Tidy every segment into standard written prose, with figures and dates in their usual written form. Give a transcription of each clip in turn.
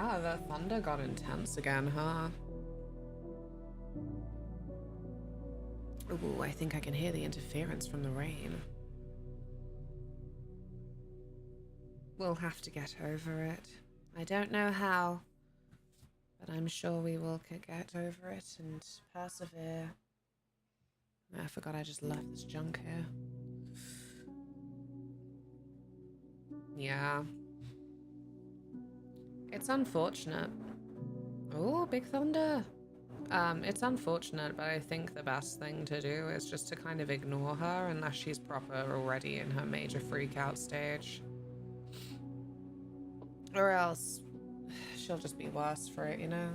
Yeah, the thunder got intense again, huh? Ooh, I think I can hear the interference from the rain. We'll have to get over it. I don't know how, but I'm sure we will get over it and persevere. I forgot I just left this junk here. Yeah. It's unfortunate. Oh, big thunder. It's unfortunate, but I think the best thing to do is just to kind of ignore her unless she's proper already in her major freak out stage. Or else she'll just be worse for it, you know?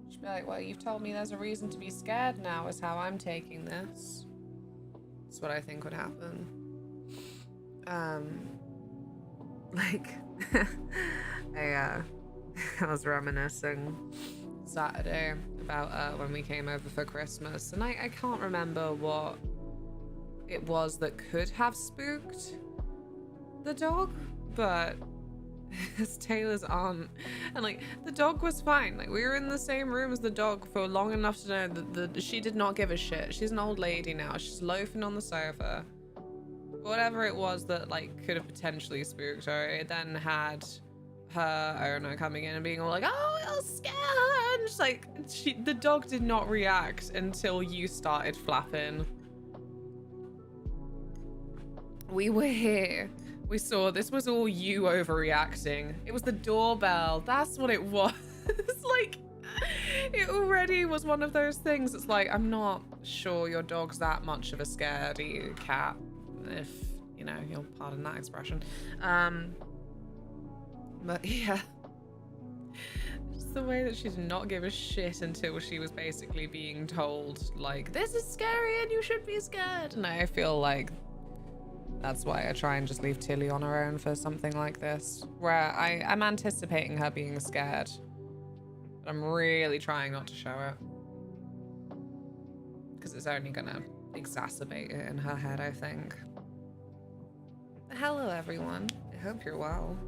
She'll be like, well, you've told me there's a reason to be scared now is how I'm taking this. That's what I think would happen. Like, I was reminiscing Saturday about when we came over for Christmas, and I can't remember what it was that could have spooked the dog, but it's Taylor's aunt, and like the dog was fine. Like we were in the same room as the dog for long enough to know that she did not give a shit. She's an old lady now. She's loafing on the sofa. Whatever it was that like could have potentially spooked her, it then had her owner coming in and being all like, "Oh, you're scared." And just like the dog did not react until you started flapping. We were here. We saw this was all you overreacting. It was the doorbell. That's what it was. Like, it already was one of those things. It's like, I'm not sure your dog's that much of a scaredy cat, if, you know, you'll pardon that expression. But yeah. Just the way that she did not give a shit until she was basically being told, like, this is scary and you should be scared. And I feel like that's why I try and just leave Tilly on her own for something like this, where I'm anticipating her being scared, but I'm really trying not to show it, because it's only gonna exacerbate it in her head, I think. Hello, everyone. I hope you're well.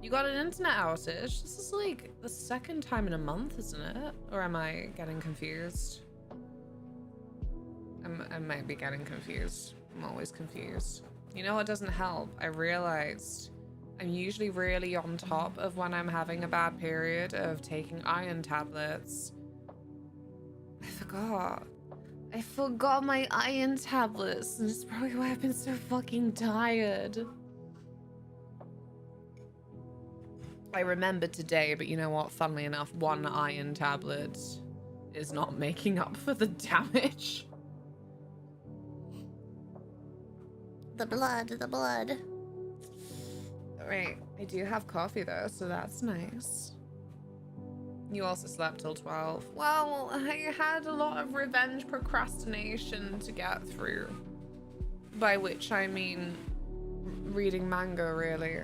You got an internet outage? This is like the second time in a month, isn't it? Or am I getting confused? I might be getting confused. I'm always confused. You know what doesn't help? I realized I'm usually really on top of when I'm having a bad period of taking iron tablets. I forgot my iron tablets, and it's probably why I've been so fucking tired. I remembered today, but you know what? Funnily enough, one iron tablet is not making up for the damage. The blood. Alright, I do have coffee though, so that's nice. You also slept till 12. Well, I had a lot of revenge procrastination to get through. By which I mean reading manga, really.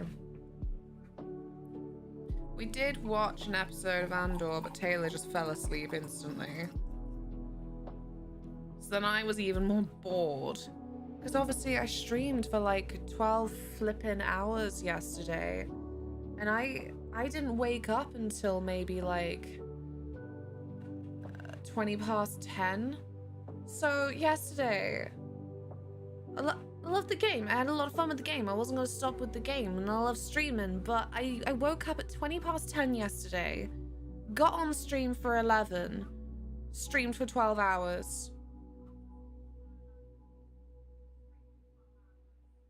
We did watch an episode of Andor, but Taylor just fell asleep instantly. So then I was even more bored. Because obviously I streamed for like 12 flipping hours yesterday. And I didn't wake up until maybe like 20 past 10. So yesterday, I loved the game. I had a lot of fun with the game. I wasn't going to stop with the game, and I love streaming. But I woke up at 20 past 10 yesterday, got on stream for 11, streamed for 12 hours.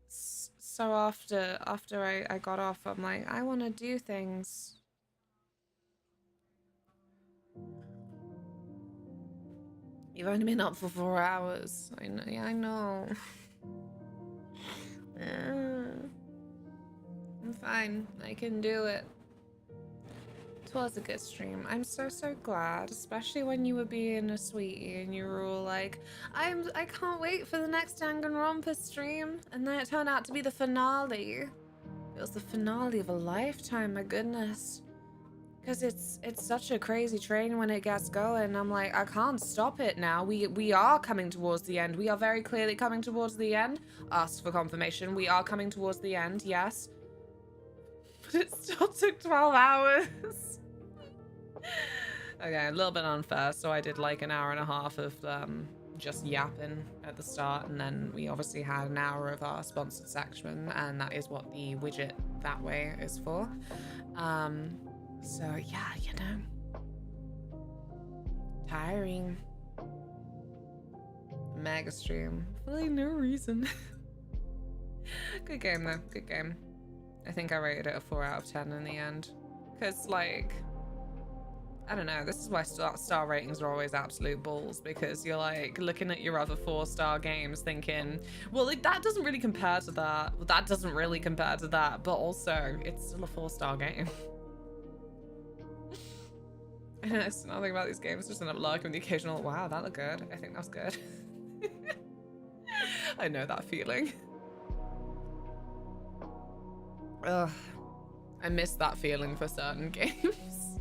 So after I got off, I'm like, I want to do things. You've only been up for 4 hours. I know. Yeah, I know. I'm fine. I can do it. It was a good stream. I'm so glad, especially when you were being a sweetie and you were all like, I can't wait for the next Danganronpa stream. And then it turned out to be the finale. It was the finale of a lifetime, my goodness. Because it's such a crazy train when it gets going. I'm like, I can't stop it now. We are coming towards the end. We are very clearly coming towards the end. Asked for confirmation. We are coming towards the end, yes. but it still took 12 hours. Okay, a little bit unfair. So I did like an hour and a half of just yapping at the start, and then we obviously had an hour of our sponsored section, and that is what the widget that way is for. So yeah, you know, tiring. Mega stream for like no reason. Good game though, good game. I think I rated it a 4 out of 10 in the end, because like, I don't know, this is why star ratings are always absolute balls, because you're like looking at your other 4-star games thinking, well, like, that doesn't really compare to that, well, that doesn't really compare to that, but also it's still a 4-star game. I know, it's nothing about these games, just end up liking the occasional, wow, that looked good, I think that's good. I know that feeling. Ugh, I miss that feeling for certain games.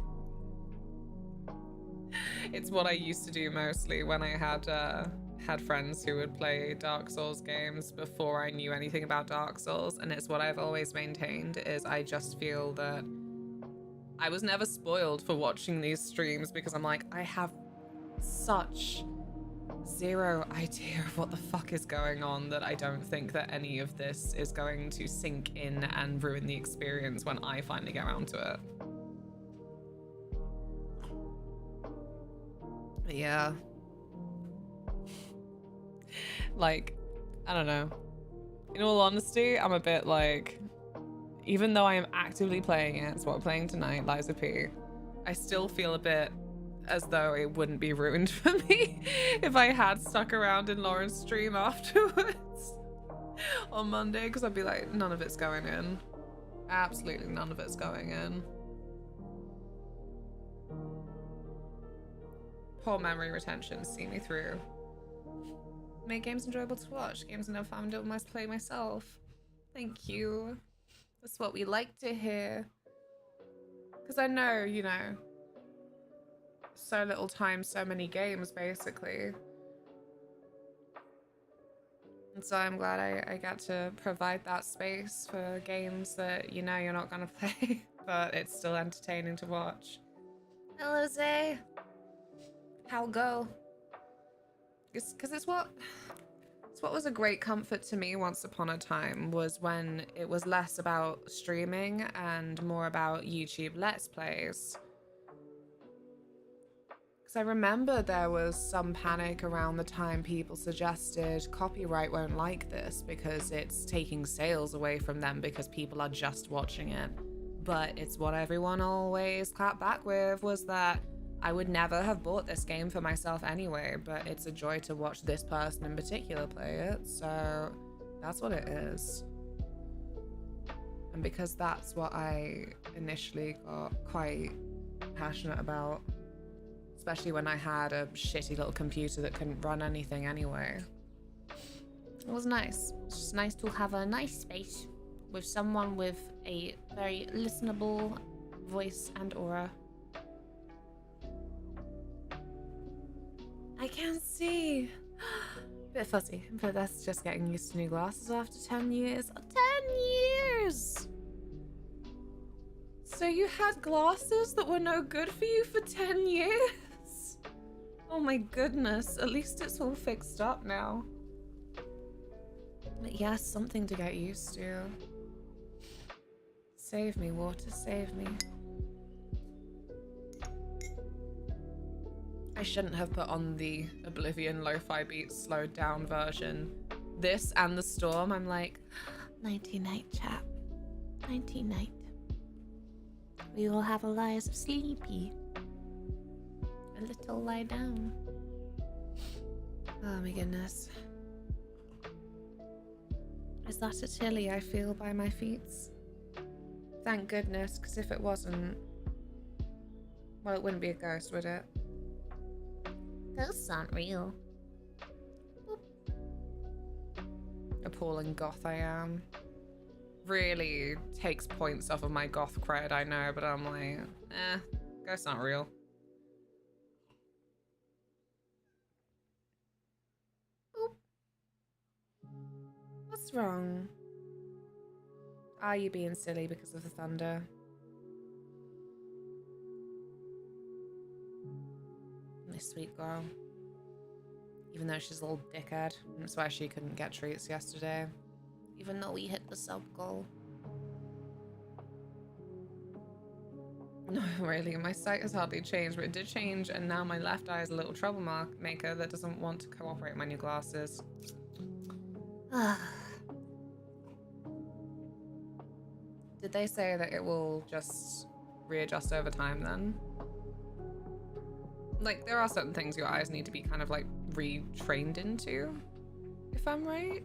It's what I used to do mostly when I had friends who would play Dark Souls games before I knew anything about Dark Souls, and it's what I've always maintained is I just feel that I was never spoiled for watching these streams, because I'm like, I have such zero idea of what the fuck is going on that I don't think that any of this is going to sink in and ruin the experience when I finally get around to it. Yeah. Like, I don't know. In all honesty, I'm a bit like, even though I am actively playing it, it's what we're playing tonight, Lies of P, I still feel a bit as though it wouldn't be ruined for me if I had stuck around in Lauren's stream afterwards on Monday, because I'd be like, none of it's going in. Absolutely none of it's going in. Poor memory retention, see me through. Make games enjoyable to watch. Games are no fun to play myself. Thank you. That's what we like to hear. Because I know, you know, so little time, so many games, basically. And so I'm glad I got to provide that space for games that, you know, you're not going to play, but it's still entertaining to watch. Hello, Zay. How go? Because it's what was a great comfort to me once upon a time, was when it was less about streaming and more about YouTube Let's Plays. Because I remember there was some panic around the time people suggested copyright won't like this because it's taking sales away from them because people are just watching it. But it's what everyone always clapped back with, was that I would never have bought this game for myself anyway, but it's a joy to watch this person in particular play it, so that's what it is. And because that's what I initially got quite passionate about, especially when I had a shitty little computer that couldn't run anything anyway. It was nice. It's just nice to have a nice space with someone with a very listenable voice and aura. I can't see. Bit fuzzy, but that's just getting used to new glasses after 10 years. 10 years! So you had glasses that were no good for you for 10 years? Oh my goodness, at least it's all fixed up now. But yes, something to get used to. Save me, water, save me. I shouldn't have put on the Oblivion lo-fi beats slowed down version. This and the storm, I'm like, nighty night, chap. Nighty night. We will have a lies of sleepy. A little lie down. Oh my goodness. Is that a chili I feel by my feet? Thank goodness, because if it wasn't, well, it wouldn't be a ghost, would it? Ghosts aren't real. Boop. Appalling goth I am. Really takes points off of my goth cred, I know, but I'm like, ghosts aren't real. Boop. What's wrong? Are you being silly because of the thunder? This sweet girl. Even though she's a little dickhead. That's why she couldn't get treats yesterday. Even though we hit the sub goal. No, really, my sight has hardly changed, but it did change, and now my left eye is a little troublemaker that doesn't want to cooperate with my new glasses. Did they say that it will just readjust over time then? Like, there are certain things your eyes need to be kind of like retrained into, if I'm right?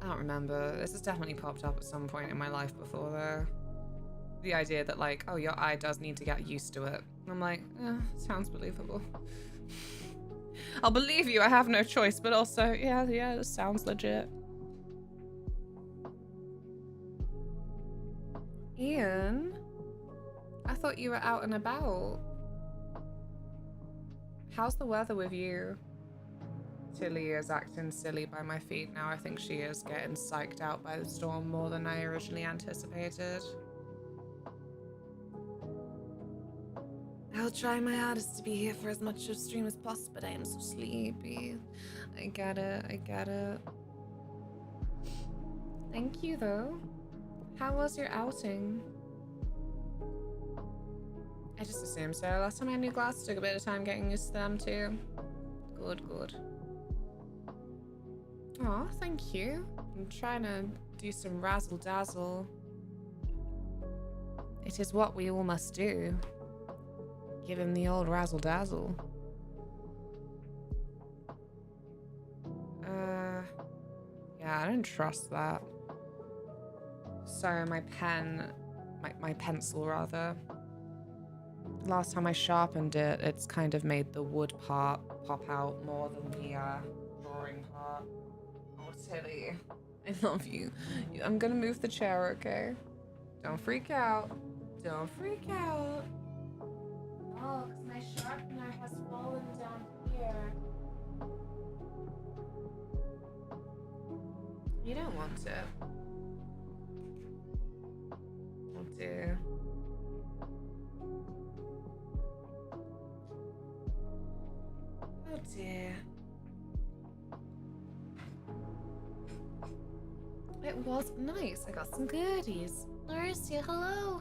I don't remember. This has definitely popped up at some point in my life before though. The idea that like, oh, your eye does need to get used to it. I'm like, sounds believable. I'll believe you, I have no choice, but also, yeah, this sounds legit. Ian, I thought you were out and about. How's the weather with you? Tilly is acting silly by my feet now. I think she is getting psyched out by the storm more than I originally anticipated. I'll try my hardest to be here for as much of the stream as possible, but I am so sleepy. I get it. Thank you, though. How was your outing? I just assumed so. Last time I had new glasses, took a bit of time getting used to them, too. Good. Aw, thank you. I'm trying to do some razzle-dazzle. It is what we all must do. Give him the old razzle-dazzle. Yeah, I don't trust that. So my pen, my pencil rather. Last time I sharpened it, it's kind of made the wood part pop out more than the drawing part. Oh, Tilly, I love you. I'm gonna move the chair, okay? Don't freak out. Don't freak out. Oh, because my sharpener has fallen down here. You don't want it. Oh dear. Oh dear. It was nice. I got some goodies. Larissa, hello.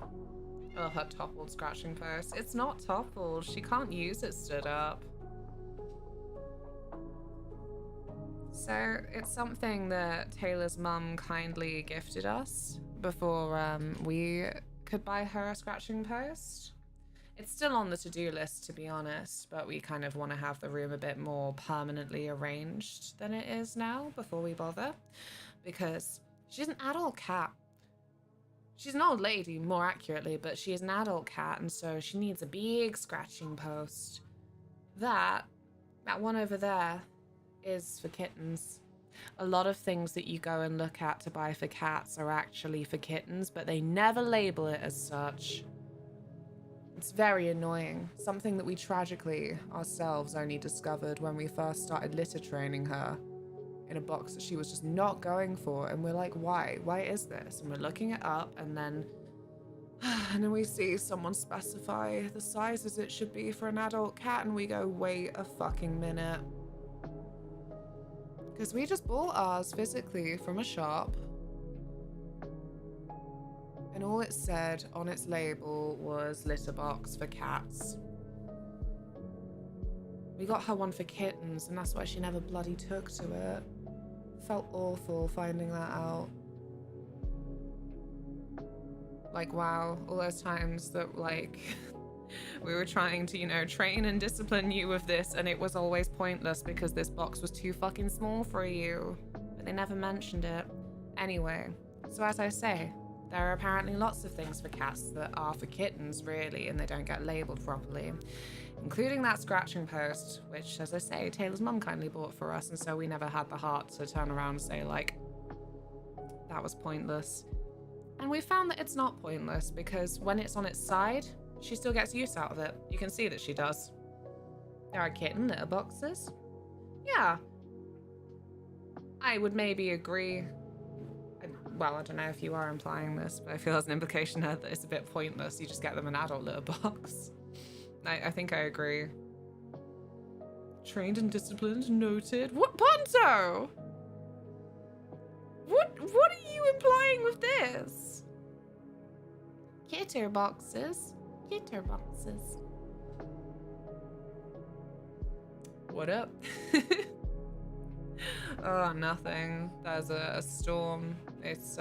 Oh, her toppled scratching post. It's not toppled. She can't use it stood up. So it's something that Taylor's mum kindly gifted us before we could buy her a scratching post. It's still on the to-do list, to be honest, but we kind of want to have the room a bit more permanently arranged than it is now before we bother, because she's an adult cat. She's an old lady, more accurately, but she is an adult cat, and so she needs a big scratching post. That one over there is for kittens. A lot of things that you go and look at to buy for cats are actually for kittens, but they never label it as such. It's very annoying. Something that we tragically ourselves only discovered when we first started litter training her in a box that she was just not going for, and we're like, why? Why is this? And we're looking it up, and then we see someone specify the sizes it should be for an adult cat, and we go, wait a fucking minute. Because we just bought ours physically from a shop, and all it said on its label was litter box for cats. We got her one for kittens, and that's why she never bloody took to it. Felt awful finding that out. Like, wow, all those times that, like, we were trying to, you know, train and discipline you with this, and it was always pointless because this box was too fucking small for you. But they never mentioned it. Anyway, so as I say, there are apparently lots of things for cats that are for kittens, really, and they don't get labeled properly, including that scratching post, which, as I say, Taylor's mum kindly bought for us, and so we never had the heart to turn around and say, like, that was pointless. And we found that it's not pointless, because when it's on its side, she still gets use out of it. You can see that she does. There are kitten litter boxes. Yeah. I would maybe agree. well, I don't know if you are implying this, but I feel there's an implication there that it's a bit pointless. You just get them an adult litter box. I think I agree. Trained and disciplined, noted. What, Ponto? What are you implying with this? Litter boxes. Litter boxes. What up? Oh, nothing. There's a storm. It's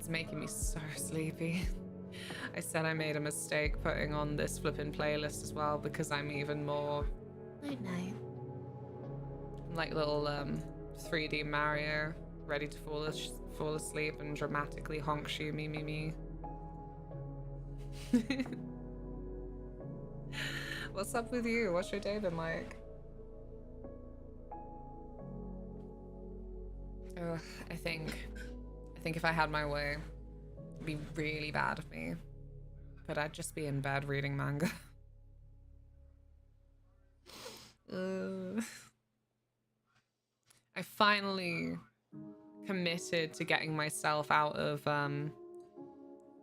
making me so sleepy. I said I made a mistake putting on this flippin' playlist as well because I'm even more night-night. Like little 3D Mario, ready to fall asleep and dramatically honk shoe me. What's up with you? What's your day been like? Ugh, I think if I had my way, it'd be really bad of me. But I'd just be in bed reading manga. I finally committed to getting myself out of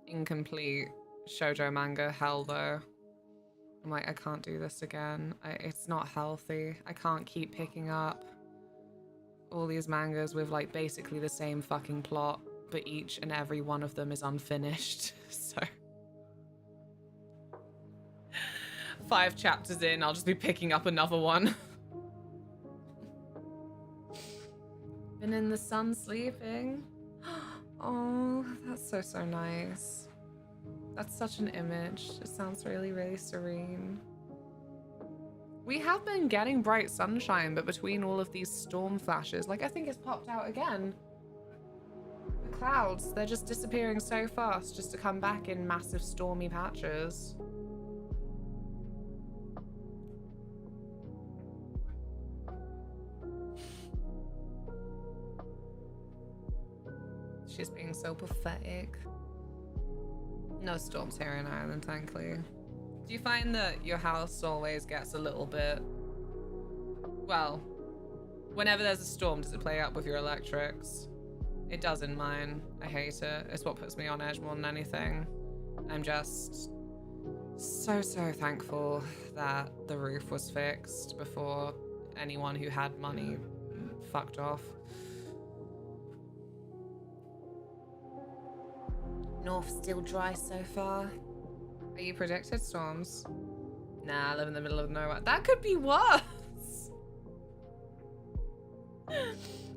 incomplete shoujo manga hell though. I'm like, I can't do this again. It's not healthy. I can't keep picking up all these mangas with like basically the same fucking plot, but each and every one of them is unfinished. So 5 chapters in, I'll just be picking up another one. Been in the sun sleeping. Oh, that's so nice. That's such an image. It sounds really, really serene. We have been getting bright sunshine, but between all of these storm flashes, like I think it's popped out again. The clouds, they're just disappearing so fast just to come back in massive stormy patches. She's being so pathetic. No storms here in Ireland, thankfully. Do you find that your house always gets a little bit... Well, whenever there's a storm, does it play up with your electrics? It does in mine. I hate it. It's what puts me on edge more than anything. I'm just so thankful that the roof was fixed before anyone who had money fucked off. North still dry so far. Are you predicted storms? Nah, I live in the middle of nowhere. That could be worse.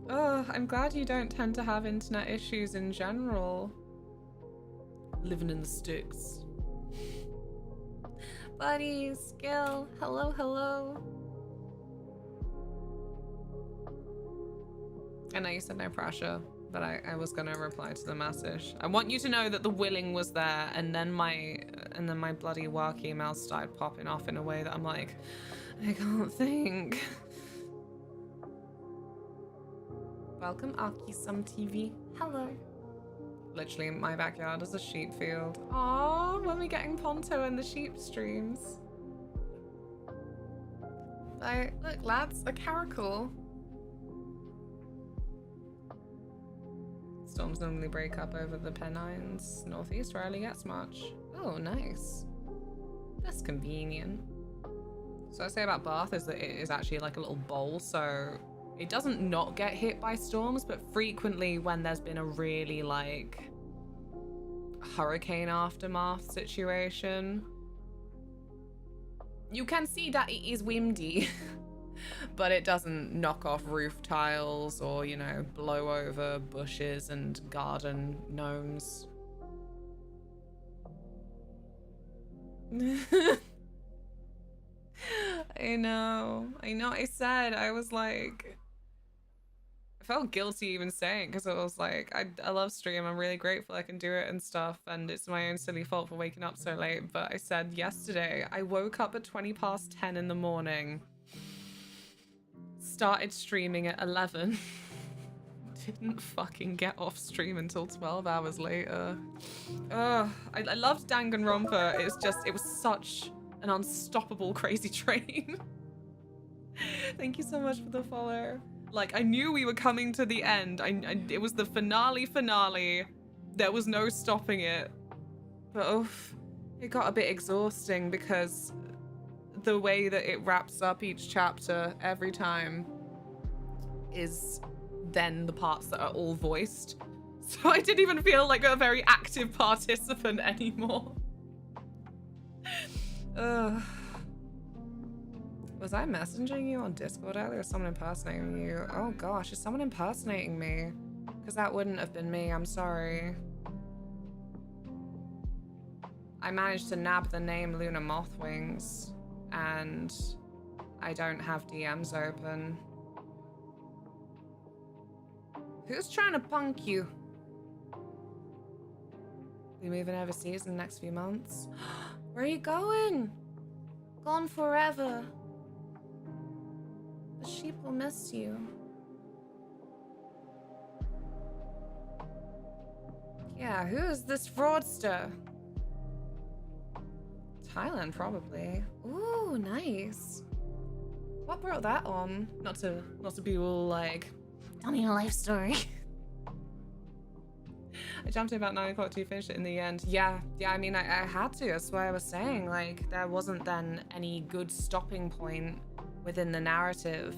Oh, I'm glad you don't tend to have internet issues in general. Living in the sticks. Buddy, Skill, hello. I know you said no pressure, but I was gonna reply to the message. I want you to know that the willing was there, and then my bloody work emails started popping off in a way that I'm like, I can't think. Welcome, Akisum TV. Hello. Literally, my backyard is a sheep field. Aww, when we getting Ponto in the sheep streams. Like, look, lads, a caracal. Storms normally break up over the Pennines. Northeast rarely gets much. Oh, nice. That's convenient. So what I say about Bath is that it is actually like a little bowl, so it doesn't not get hit by storms, but frequently when there's been a really like hurricane aftermath situation, you can see that it is windy. But it doesn't knock off roof tiles or, you know, blow over bushes and garden gnomes. I know. I said, I was like, I felt guilty even saying, because I was like, I love stream. I'm really grateful I can do it and stuff. And it's my own silly fault for waking up so late. But I said yesterday, I woke up at 10:20 in the morning. Started streaming at 11. Didn't fucking get off stream until 12 hours later. I loved Danganronpa. It was such an unstoppable crazy train. Thank you so much for the follow. Like, I knew we were coming to the end. It was the finale. There was no stopping it. But oof, it got a bit exhausting because the way that it wraps up each chapter every time is then the parts that are all voiced. So I didn't even feel like a very active participant anymore. Was I messaging you on Discord earlier or someone impersonating you? Oh gosh, is someone impersonating me? Because that wouldn't have been me, I'm sorry. I managed to nab the name LunaMothWings, and I don't have DMs open. Who's trying to punk you? We moving overseas in the next few months? Where are you going? Gone forever. The sheep will miss you. Yeah, who is this fraudster? Thailand, probably. Ooh, nice. What brought that on? Not to be all like, tell me your life story. I jumped in about 9 o'clock to finish it in the end. Yeah, I mean, I had to. That's why I was saying, like, there wasn't then any good stopping point within the narrative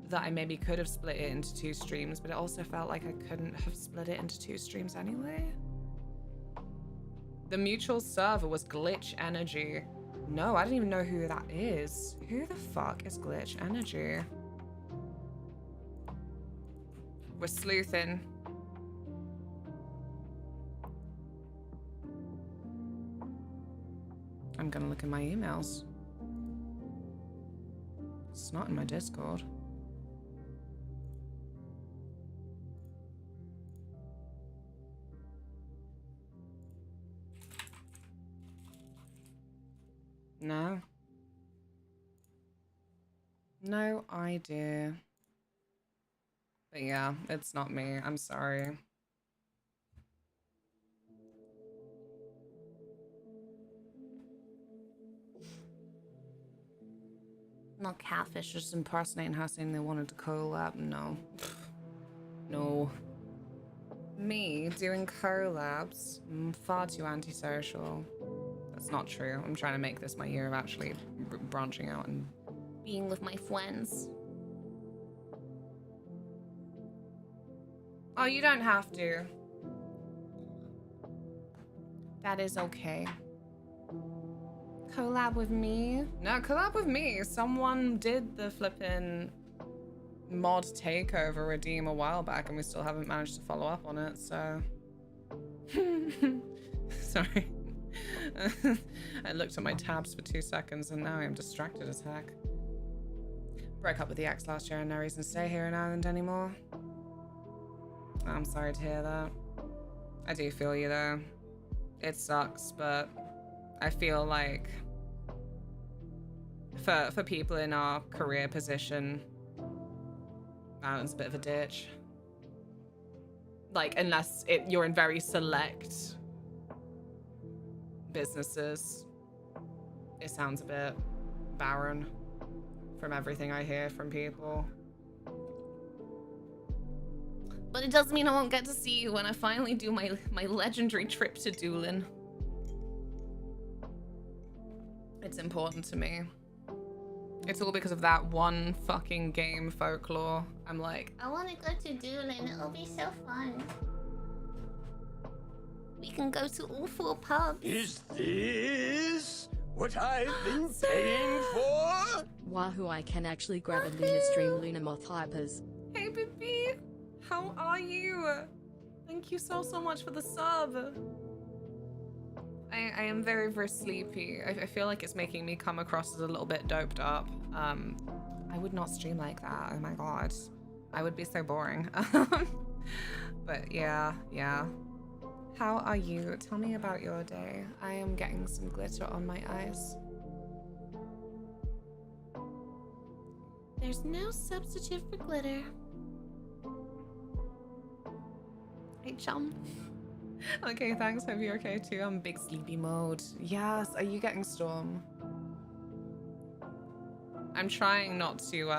that I maybe could have split it into 2 streams, but it also felt like I couldn't have split it into 2 streams anyway. The mutual server was Glitch Energy. No, I didn't even know who that is. Who the fuck is Glitch Energy? We're sleuthing. I'm gonna look in my emails. It's not in my Discord. No. No idea. But yeah, it's not me. I'm sorry. Not Catfish just impersonating her saying they wanted to collab. No. No. Me doing collabs? Far too antisocial. That's not true. I'm trying to make this my year of actually branching out and being with my friends. Oh, you don't have to. That is okay. Collab with me? No, collab with me. Someone did the flippin' mod takeover redeem a while back and we still haven't managed to follow up on it, so... Sorry. I looked at my tabs for 2 seconds and now I'm distracted as heck. Broke up with the ex last year and no reason to stay here in Ireland anymore. I'm sorry to hear that. I do feel you though. It sucks, but I feel like for people in our career position, Ireland's a bit of a ditch. Like, unless you're in very select businesses, it sounds a bit barren from everything I hear from people. But it doesn't mean I won't get to see you when I finally do my legendary trip to Doolin. It's important to me. It's all because of that one fucking game, Folklore. I'm like, I want to go to Doolin. It'll be so fun. We can go to all 4 pubs. Is this what I've been paying for? Wahoo, I can actually grab a Luna stream LunaMoth hypers. Hey, baby. How are you? Thank you so much for the sub. I am very, very sleepy. I feel like it's making me come across as a little bit doped up. I would not stream like that. Oh my god. I would be so boring. But yeah. How are you? Tell me about your day. I am getting some glitter on my eyes. There's no substitute for glitter. Hey, chum. Okay, thanks. Hope you're okay too. I'm big sleepy mode. Yes. Are you getting Storm? I'm trying not to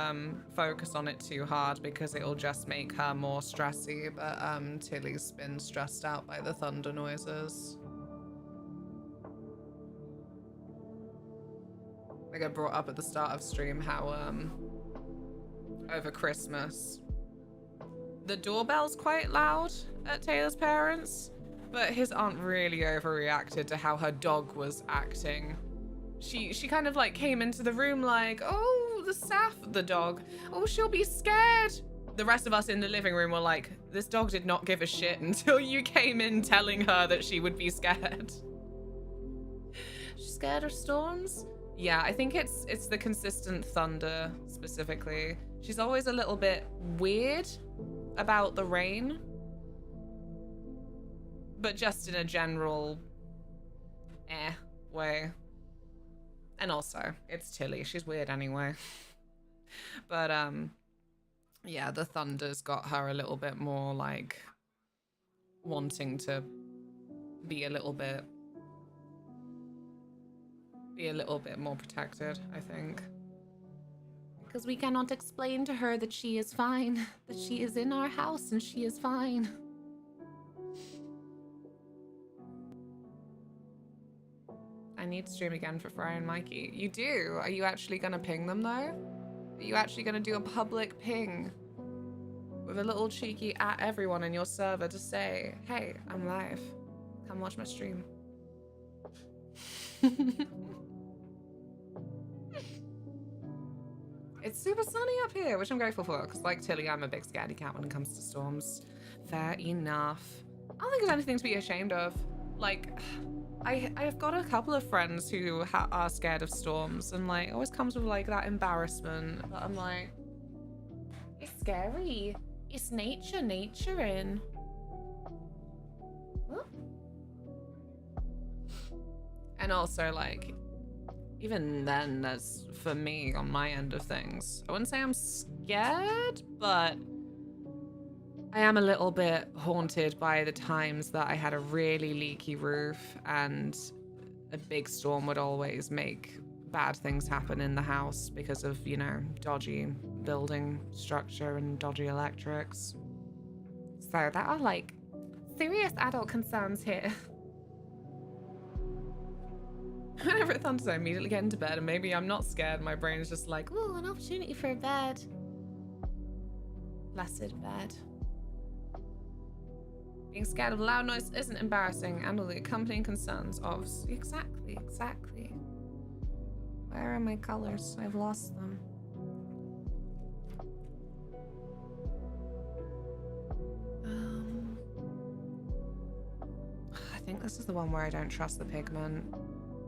focus on it too hard because it'll just make her more stressy, but Tilly's been stressed out by the thunder noises. Like I brought up at the start of stream how over Christmas the doorbell's quite loud at Taylor's parents', but his aunt really overreacted to how her dog was acting. She kind of like came into the room like, oh, the dog, oh, she'll be scared. The rest of us in the living room were like, this dog did not give a shit until you came in telling her that she would be scared. She's scared of storms? Yeah, I think it's the consistent thunder specifically. She's always a little bit weird about the rain, but just in a general way. And also, it's Tilly. She's weird anyway. But, yeah, the thunder's got her a little bit more, like, wanting to be a little bit more protected, I think. Because we cannot explain to her that she is fine. That she is in our house and she is fine. I need to stream again for Fry and Mikey. You do? Are you actually gonna ping them though? Are you actually gonna do a public ping? With a little cheeky at everyone in your server to say, hey, I'm live. Come watch my stream. It's super sunny up here, which I'm grateful for, because like Tilly, I'm a big scaredy cat when it comes to storms. Fair enough. I don't think there's anything to be ashamed of. Like, I've got a couple of friends who are scared of storms, and like, it always comes with like that embarrassment. But I'm like, it's scary. It's naturing. What? And also like, even then, there's, for me, on my end of things, I wouldn't say I'm scared, but I am a little bit haunted by the times that I had a really leaky roof and a big storm would always make bad things happen in the house because of, you know, dodgy building structure and dodgy electrics. So that are like serious adult concerns here. Whenever it thunders, I immediately get into bed, and maybe I'm not scared. My brain's just like, ooh, an opportunity for a bed. Blessed bed. Being scared of loud noise isn't embarrassing, and all the accompanying concerns of... Exactly. Where are my colors? I've lost them. I think this is the one where I don't trust the pigment.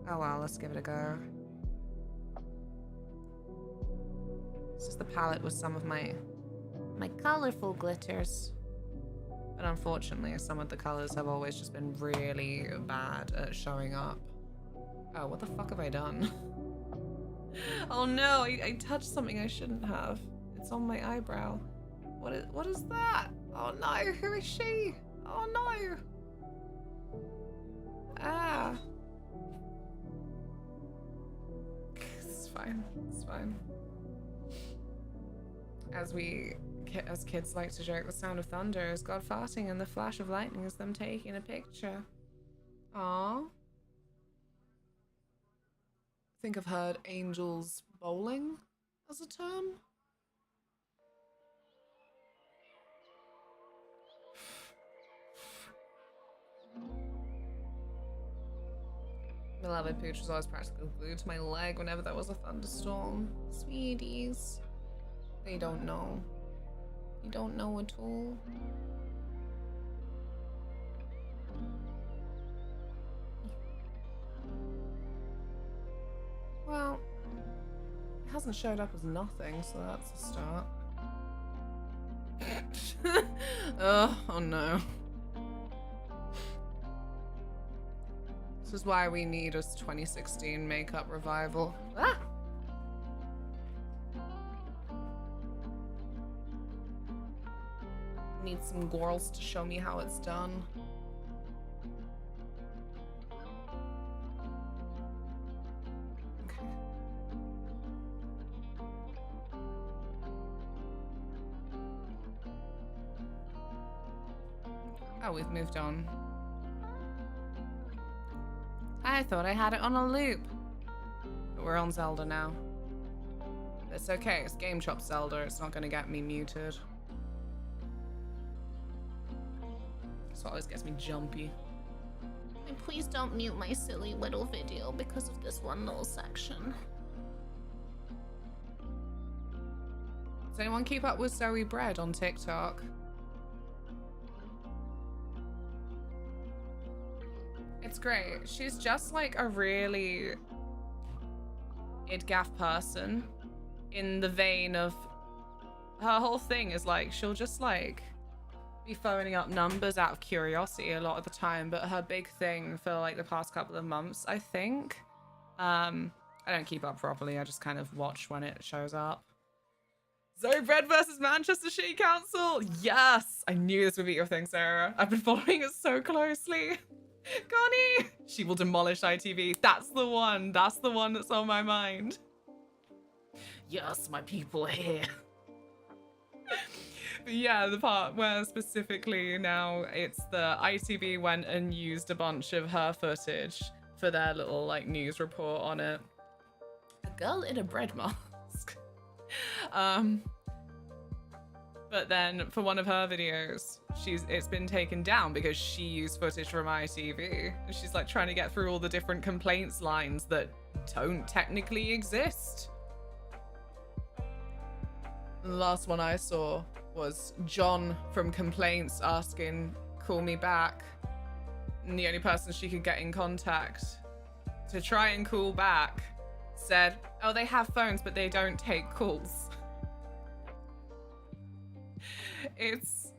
Oh well, let's give it a go. This is the palette with some of my colorful glitters. But unfortunately, some of the colors have always just been really bad at showing up. Oh, what the fuck have I done? Oh no, I touched something I shouldn't have. It's on my eyebrow. What is that? Oh no, who is she? Oh no. Ah. It's fine. As kids like to joke, the sound of thunder is God farting and the flash of lightning is them taking a picture. Aww. I think I've heard angels bowling as a term. Beloved Pooch was always practically glued to my leg whenever there was a thunderstorm. Sweeties. They don't know. You don't know at all. Well, it hasn't showed up as nothing, so that's a start. Oh no. This is why we need a 2016 makeup revival. Ah! Need some girls to show me how it's done. Okay. Oh, we've moved on. I thought I had it on a loop. But we're on Zelda now. It's okay, it's Game Chop Zelda. It's not gonna get me muted. That's what always gets me jumpy. And please don't mute my silly little video because of this one little section. Does anyone keep up with Zoe Bread on TikTok? It's great. She's just like a really idgaff person in the vein of her whole thing is like she'll just like be phoning up numbers out of curiosity a lot of the time, but her big thing for like the past couple of months, I think, I don't keep up properly, I just kind of watch when it shows up. Zoe Bread versus Manchester City Council. Yes, I knew this would be your thing, Sarah. I've been following it so closely. Connie, she will demolish ITV. That's the one that's on my mind. Yes, my people are here. But yeah, the part where specifically now it's the ITV went and used a bunch of her footage for their little like news report on it. A girl in a bread mask. But then for one of her videos, it's been taken down because she used footage from ITV. And she's like trying to get through all the different complaints lines that don't technically exist. The last one I saw was John from Complaints asking, call me back. And the only person she could get in contact to try and call back said, oh, they have phones, but they don't take calls. It's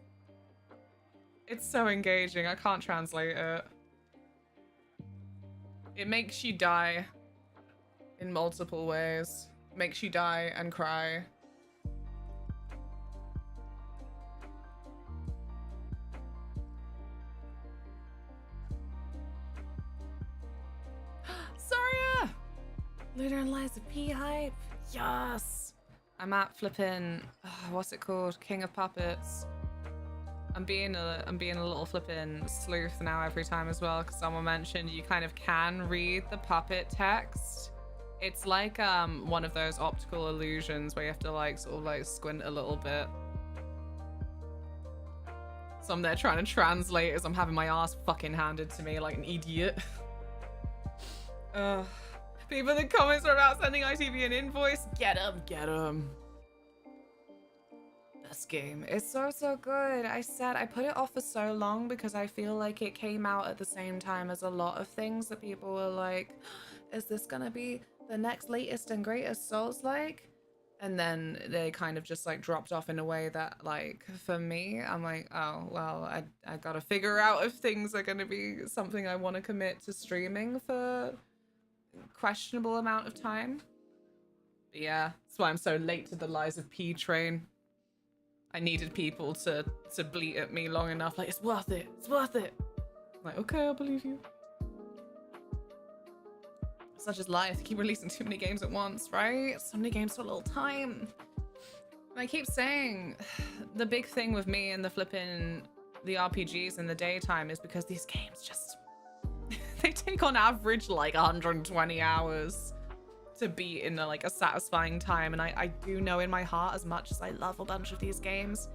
so engaging. I can't translate it. It makes you die in multiple ways. Makes you die and cry. Saria! Luna and Liza P hype. Yes. I'm at flipping, what's it called? King of Puppets. I'm being a little flipping sleuth now every time as well, because someone mentioned you kind of can read the puppet text. It's like one of those optical illusions where you have to like sort of like squint a little bit. So I'm there trying to translate as I'm having my ass fucking handed to me like an idiot. People in the comments are about sending ITV an invoice. Get 'em, get 'em. This game is so good. I put it off for so long because I feel like it came out at the same time as a lot of things that people were like, is this gonna be the next latest and greatest Souls-like? And then they kind of just like dropped off in a way that like for me, I'm like, oh well, I gotta figure out if things are gonna be something I want to commit to streaming for questionable amount of time. But yeah, that's why I'm so late to the Liza P train. I needed people to bleat at me long enough, like, it's worth it, it's worth it. I'm like, okay, I believe you. Such as life, they keep releasing too many games at once, right? So many games for a little time. And I keep saying, the big thing with me and the RPGs in the daytime is because these games just, they take on average like 120 hours to be in a satisfying time. And I do know in my heart, as much as I love a bunch of these games,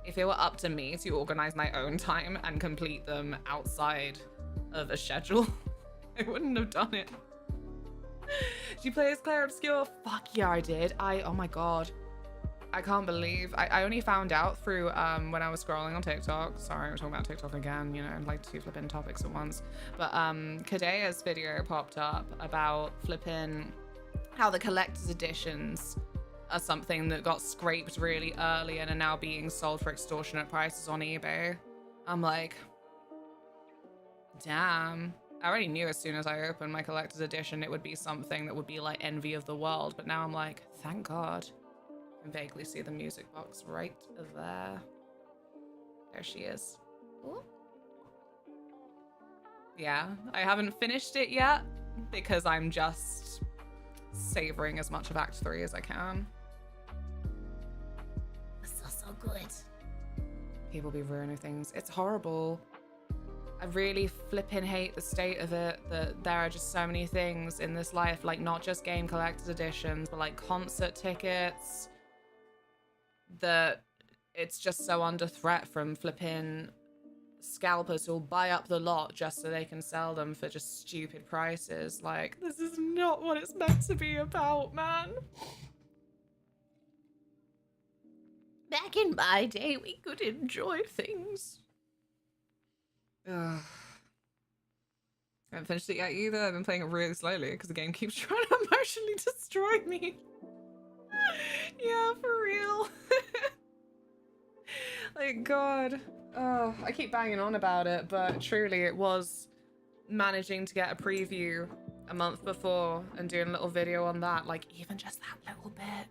if it were up to me to organize my own time and complete them outside of a schedule, I wouldn't have done it. Did you play as Claire Obscure? Fuck yeah, I did. Oh my god. I can't believe I only found out through when I was scrolling on TikTok. Sorry, I'm talking about TikTok again, you know, and like two flipping topics at once. But Kadea's video popped up about flipping how the collector's editions are something that got scraped really early and are now being sold for extortionate prices on eBay. I'm like, damn. I already knew as soon as I opened my collector's edition it would be something that would be like envy of the world, but now I'm like, thank God. I can vaguely see the music box right there. There she is. Ooh. Yeah, I haven't finished it yet because I'm just savoring as much of Act 3 as I can. So good. people be ruining things. It's horrible. I really flipping hate the state of it, that there are just so many things in this life, like not just game collector's editions, but like concert tickets, that it's just so under threat from flipping scalpers who'll buy up the lot just so they can sell them for just stupid prices. Like, this is not what it's meant to be about, man. Back in my day, we could enjoy things. Ugh. I haven't finished it yet either. I've been playing it really slowly because the game keeps trying to emotionally destroy me. Yeah, for real. Like, God. Oh, I keep banging on about it, but truly it was managing to get a preview a month before and doing a little video on that, like even just that little bit.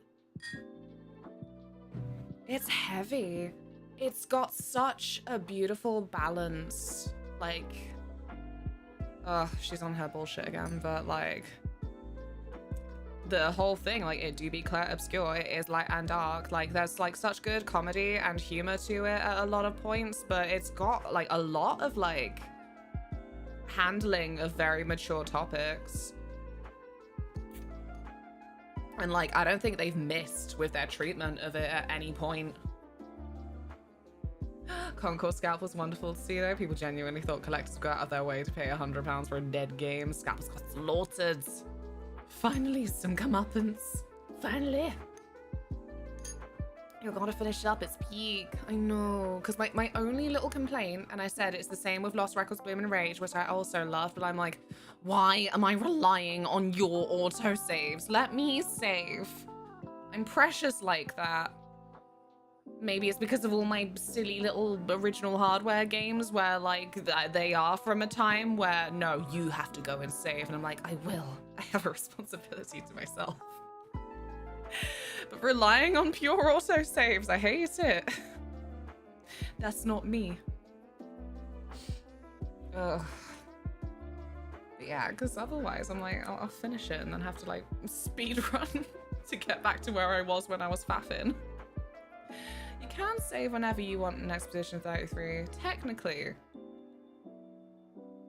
It's heavy. It's got such a beautiful balance. Like, she's on her bullshit again, but like, the whole thing, like, it do be clair obscure, it is light and dark. Like, there's like such good comedy and humor to it at a lot of points, but it's got like a lot of like handling of very mature topics. And like, I don't think they've missed with their treatment of it at any point. Concourse Scalp was wonderful to see though. People genuinely thought collectors would go out of their way to pay £100 for a dead game. Scalps got slaughtered. Finally, some comeuppance. Finally. You're gonna finish it up, it's peak. I know, because my only little complaint, and I said it's the same with Lost Records Bloom and Rage, which I also love, but I'm like, why am I relying on your autosaves? Let me save. I'm precious like that. Maybe it's because of all my silly little original hardware games where like they are from a time where, no, you have to go and save. And I'm like, I will. I have a responsibility to myself. But relying on pure autosaves, I hate it. That's not me. Ugh. But yeah, because otherwise I'm like, I'll finish it and then have to like speed run to get back to where I was when I was faffing. You can save whenever you want in Expedition 33, technically.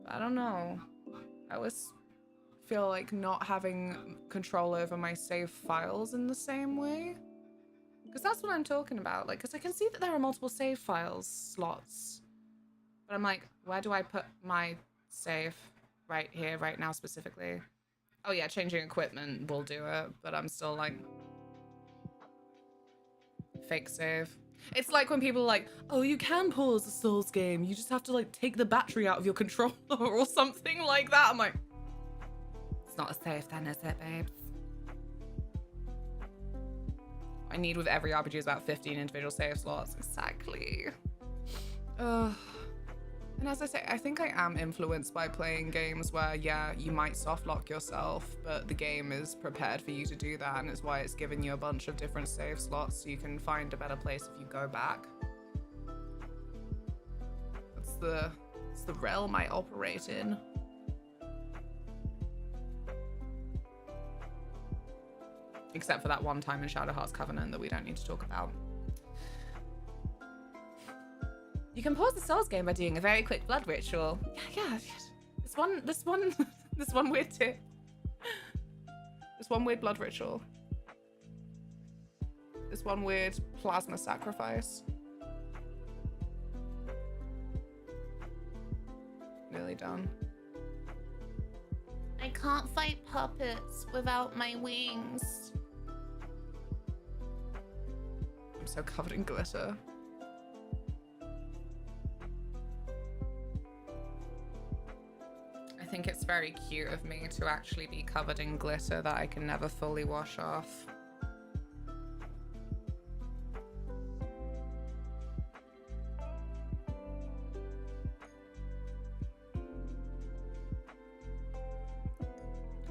But I don't know. I always feel like not having control over my save files in the same way. Because that's what I'm talking about. Like, because I can see that there are multiple save files slots. But I'm like, where do I put my save? Right here, right now specifically. Oh yeah, changing equipment will do it. But I'm still like... fake save. It's like when people are like, oh, you can pause a Souls game. You just have to like take the battery out of your controller or something like that. I'm like, it's not a save then, is it, babes? I need with every RPG is about 15 individual save slots. Exactly. And as I say, I think I am influenced by playing games where, yeah, you might soft lock yourself, but the game is prepared for you to do that, and it's why it's giving you a bunch of different save slots so you can find a better place if you go back. That's the realm I operate in. Except for that one time in Shadow Heart's Covenant that we don't need to talk about. You can pause the Souls game by doing a very quick blood ritual. Yeah. This one weird tip. This one weird blood ritual. This one weird plasma sacrifice. Nearly done. I can't fight puppets without my wings. I'm so covered in glitter. I think it's very cute of me to actually be covered in glitter that I can never fully wash off.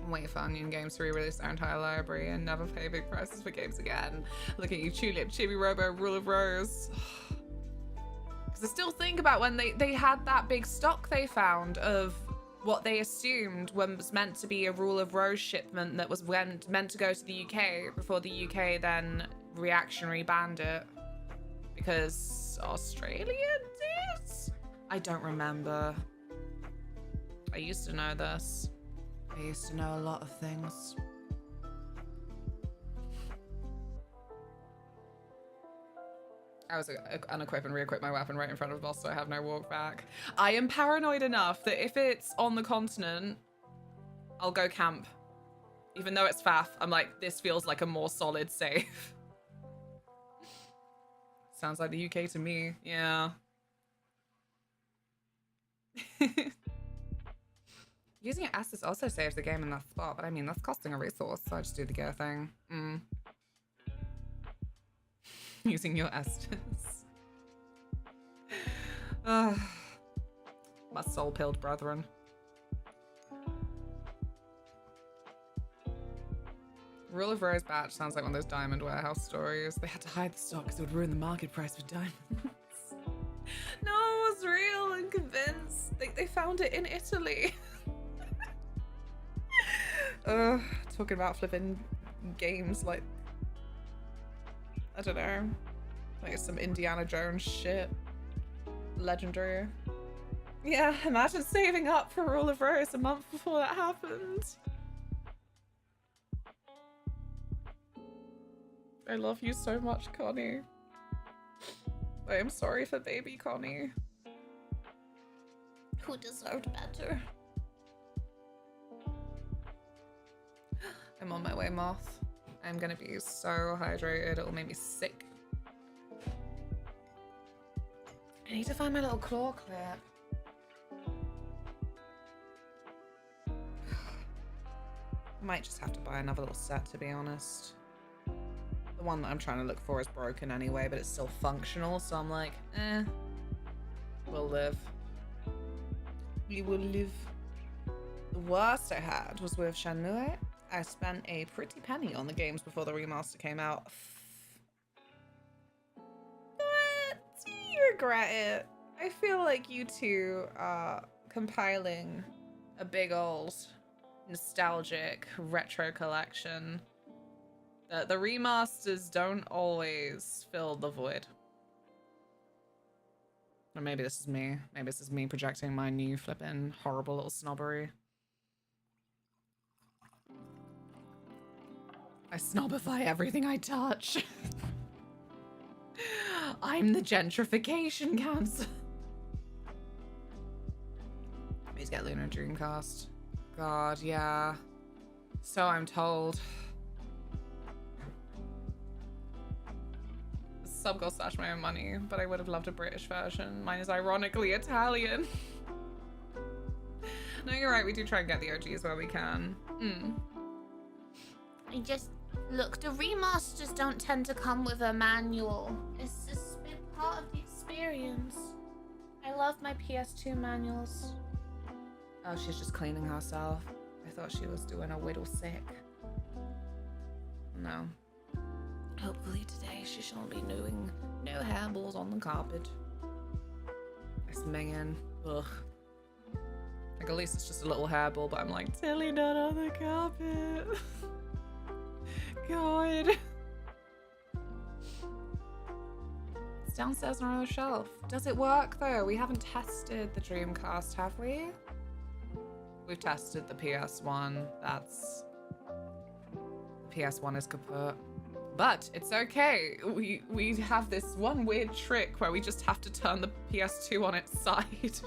Wait for Onion Games to re-release their entire library and never pay big prices for games again. Look at you, Tulip, Chibi Robo, Rule of Rose. Because I still think about when they had that big stock they found of what they assumed was meant to be a Rule of Rose shipment that was meant to go to the UK before the UK then reactionary banned it Because Australia did? I don't remember. I used to know this. I used to know a lot of things. I was unequip and re-equip my weapon right in front of the boss, so I have no walk back. I am paranoid enough that if it's on the continent, I'll go camp. Even though it's faff, I'm like, this feels like a more solid save. Sounds like the UK to me, yeah. Using your Estus also saves the game in that spot, but I mean, that's costing a resource, so I just do the gear thing. Using your Estus. My soul-pilled brethren. Rule of Rose batch sounds like one of those diamond warehouse stories. They had to hide the stock because it would ruin the market price for diamonds. No one was real and convinced. They found it in Italy. Talking about flipping games like, I don't know, like some Indiana Jones shit. Legendary. Yeah, imagine saving up for Rule of Rose a month before that happened. I love you so much, Connie. I am sorry for baby Connie. Who deserved better? I'm on my way, Moth. I'm gonna be so hydrated, it'll make me sick. I need to find my little claw clip. I might just have to buy another little set, to be honest. The one that I'm trying to look for is broken anyway, but it's still functional, so I'm like, we'll live. We will live. The worst I had was with Shenmue. I spent a pretty penny on the games before the remaster came out. But do you regret it? I feel like you two are compiling a big old nostalgic retro collection. The remasters don't always fill the void. Or maybe this is me. Maybe this is me projecting my new flippin' horrible little snobbery. I snobify everything I touch. I'm the gentrification cancer. Please get Luna Dreamcast. God, yeah. So I'm told. Sub got slashed my own money, but I would have loved a British version. Mine is ironically Italian. No, you're right. We do try and get the OGs where we can. Look, the remasters don't tend to come with a manual. It's just been part of the experience. I love my PS2 manuals. Oh, she's just cleaning herself. I thought she was doing a whittle sick. No. Hopefully today she shan't be doing no hairballs on the carpet. It's minging. Ugh. Like, at least it's just a little hairball, but I'm like, Tilly, not on the carpet. God. It's downstairs on our shelf. Does it work though? We haven't tested the Dreamcast, have we? We've tested the PS1. That's... The PS1 is kaput. But it's okay. We have this one weird trick where we just have to turn the PS2 on its side.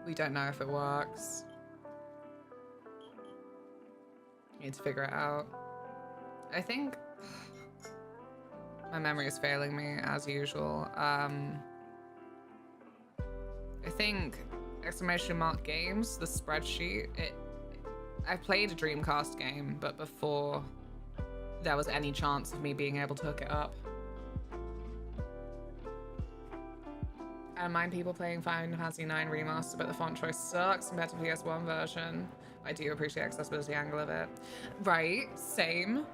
We don't know if it works. Need to figure it out. I think my memory is failing me as usual. I think exclamation mark games, the spreadsheet, I played a Dreamcast game, but before there was any chance of me being able to hook it up. I don't mind people playing Final Fantasy IX Remaster, but the font choice sucks compared to the PS1 version. I do appreciate the accessibility angle of it. Right, same.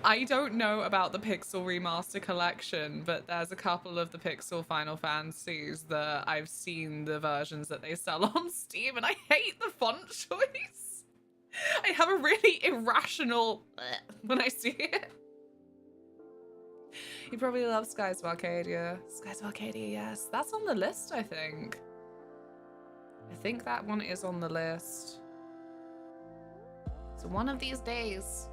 I don't know about the Pixel Remaster collection, but there's a couple of the Pixel Final Fantasies that I've seen the versions that they sell on Steam, and I hate the font choice. I have a really irrational when I see it. You probably love Skies of Arcadia. Skies of Arcadia, yes. That's on the list, I think. I think that one is on the list. So one of these days.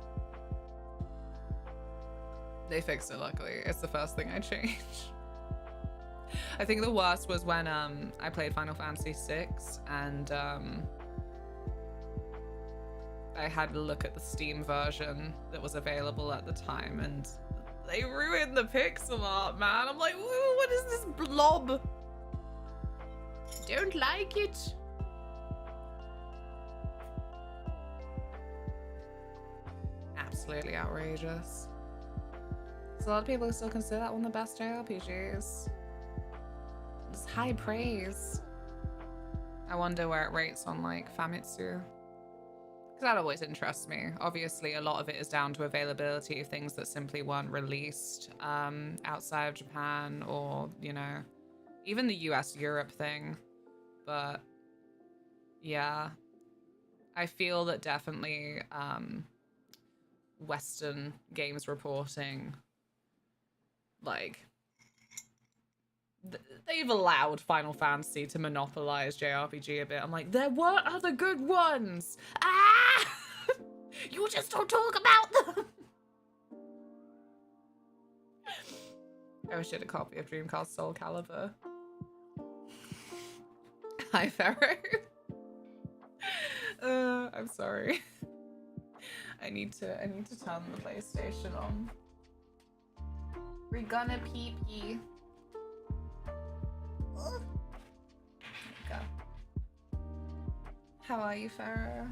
They fixed it, luckily. It's the first thing I changed. I think the worst was when I played Final Fantasy VI and I had to look at the Steam version that was available at the time, and they ruined the pixel art, man. I'm like, what is this blob? Don't like it. Absolutely outrageous. There's a lot of people who still consider that one of the best JRPGs. It's high praise. I wonder where it rates on like Famitsu. Because that always interests me. Obviously, a lot of it is down to availability of things that simply weren't released outside of Japan, or, you know, even the US-Europe thing. But yeah, I feel that definitely Western games reporting, like, they've allowed Final Fantasy to monopolize JRPG a bit. I'm like, there were other good ones. Ah! You just don't talk about them. I wish I had a copy of Dreamcast Soul Calibur. Hi, Pharaoh. I'm sorry. I need to turn the PlayStation on. We're gonna pee-pee. There you go. How are you, Pharaoh?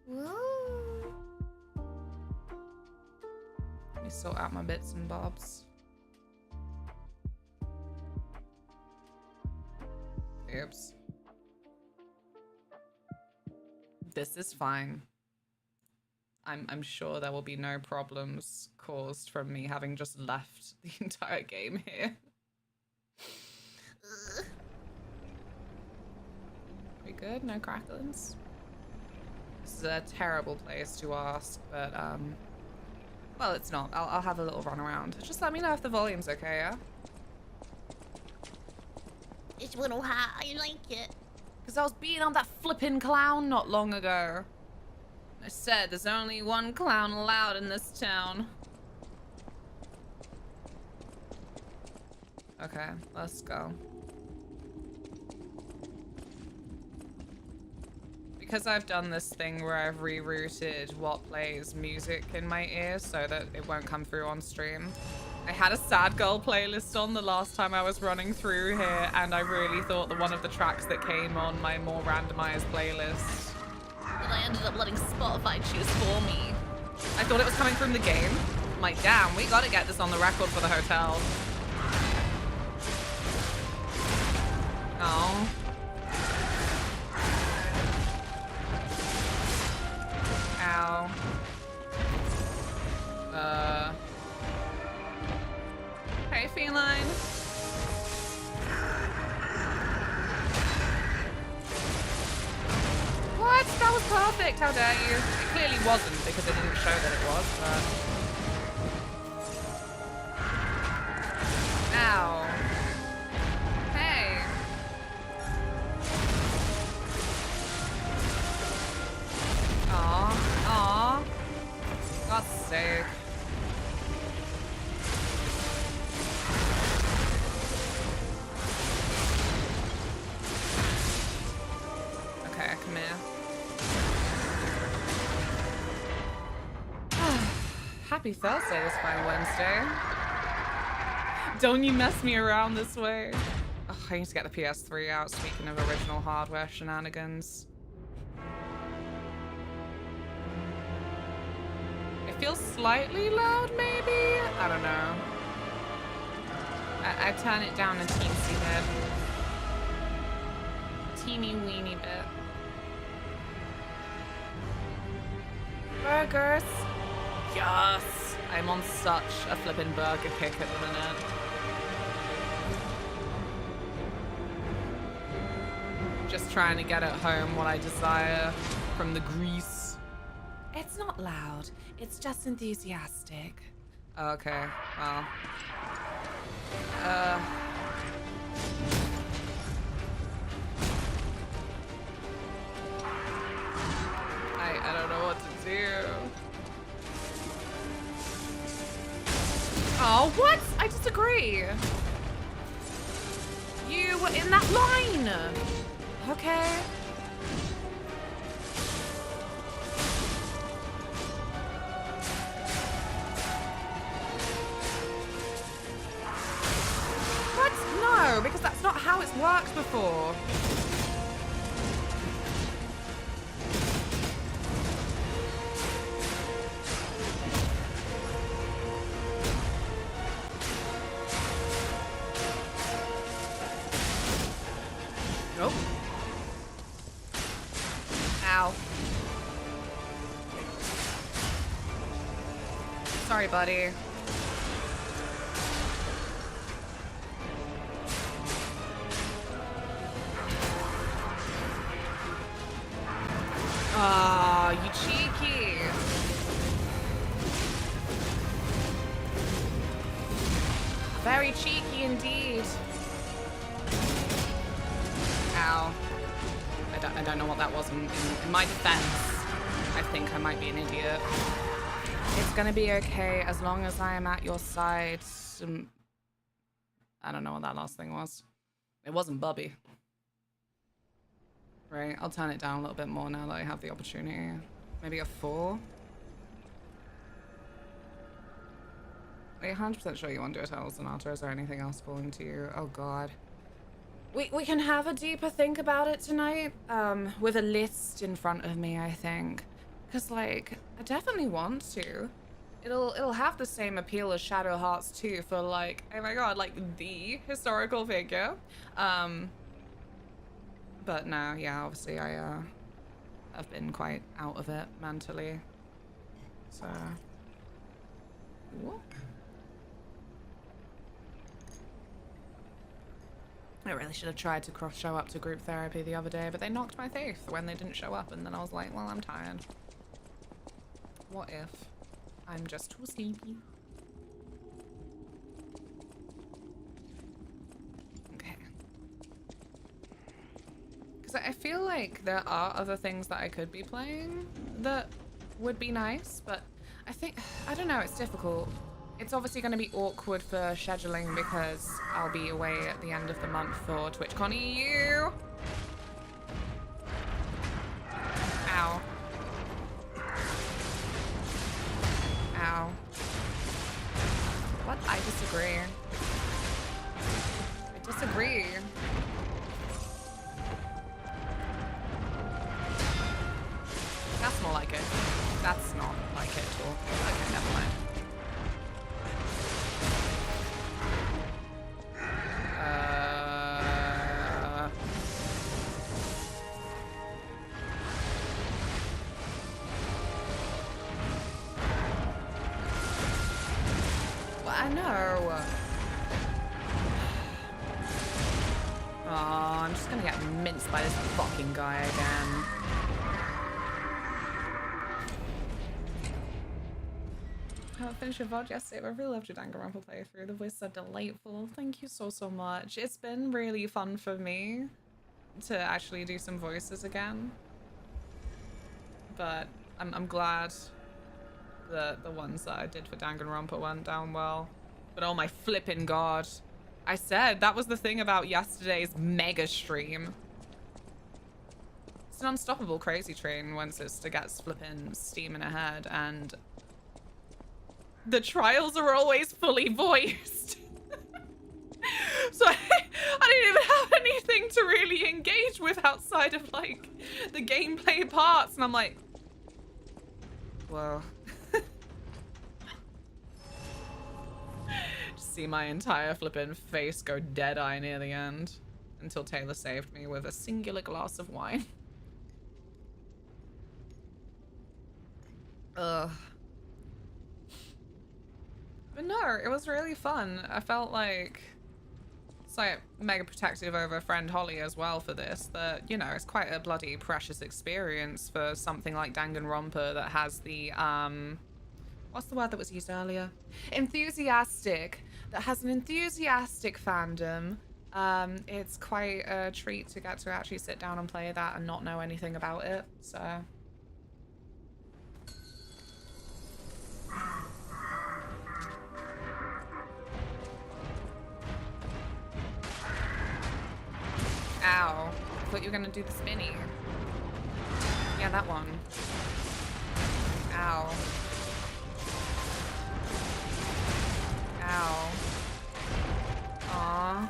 Woo. Let me sort out my bits and bobs. Oops. This is fine. I'm sure there will be no problems caused from me having just left the entire game here. We good? No cracklings? This is a terrible place to ask, but well, it's not. I'll have a little run around. Just let me know if the volume's okay, yeah? It's a little hot. I like it. Because I was beating on that flipping clown not long ago. I said there's only one clown allowed in this town. Okay, let's go. Because I've done this thing where I've rerouted what plays music in my ears so that it won't come through on stream. I had a sad girl playlist on the last time I was running through here, and I really thought that one of the tracks that came on my more randomized playlist, But I ended up letting Spotify choose for me. I thought it was coming from the game. I'm like, damn, we gotta get this on the record for the hotel. Oh. Ow. Hey, feline. What? That was perfect. How dare you? It clearly wasn't because it didn't show that it was, but... Ow. Hey. Aw. Aw. God's sake. Okay, come here. Happy Thursday this fine Wednesday. Don't you mess me around this way. Ugh, I need to get the PS3 out, speaking of original hardware shenanigans. It feels slightly loud, maybe? I don't know. I turn it down a teensy bit. Teeny weeny bit. Burgers. Yes! I'm on such a flippin' burger kick at the minute. Just trying to get at home what I desire. from the grease. It's not loud. It's just enthusiastic. Okay, well. I don't know what to do. Oh, what? I disagree. You were in that line. Okay. What? No, because that's not how it's worked before. Nope. Ow. Sorry, buddy. Ah, you cheeky. Very cheeky indeed. Ow. I don't know what that was. In my defense, I think I might be an idiot. It's gonna be okay as long as I am at your side. I don't know what that last thing was. It wasn't Bubby. Right, I'll turn it down a little bit more now that I have the opportunity. Maybe a 4? Are you 100% sure you want to do a Eternal Sonata? Is there anything else calling to you? Oh god. We can have a deeper think about it tonight, with a list in front of me, I think. Cause like, I definitely want to. It'll have the same appeal as Shadow Hearts 2 for like, oh my god, like the historical figure. But no, yeah, obviously I've been quite out of it mentally. So. Ooh. I really should have tried to show up to group therapy the other day, but they knocked my teeth when they didn't show up, and then I was like, well, I'm tired. What if I'm just too sleepy? Okay. Because I feel like there are other things that I could be playing that would be nice, but I don't know, it's difficult. It's obviously going to be awkward for scheduling because I'll be away at the end of the month for TwitchCon EU. Ow. Ow. What? I disagree. I disagree. That's more like it. That's not like it at all. Okay, never mind. Well, I know. Oh, I'm just gonna get minced by this fucking guy again. I finished your VOD yesterday. I really loved your Danganronpa playthrough. The voices are delightful. Thank you so much. It's been really fun for me to actually do some voices again. But I'm glad that the ones that I did for Danganronpa went down well. But oh my flippin' god. I said that was the thing about yesterday's mega stream. It's an unstoppable crazy train once it gets flippin' steaming ahead, and the trials are always fully voiced. So I didn't even have anything to really engage with outside of like the gameplay parts, and I'm like, whoa. Just see my entire flippin' face go dead-eye near the end until Taylor saved me with a singular glass of wine. Ugh. But no, it was really fun. I felt like It's like mega protective over friend Holly as well for this. That, you know, it's quite a bloody precious experience for something like Danganronpa that has the what's the word that was used earlier? Enthusiastic. That has an enthusiastic fandom. It's quite a treat to get to actually sit down and play that and not know anything about it. So. Ow. I thought you were gonna do the spinny. Yeah, that one. Ow. Ow. Aw.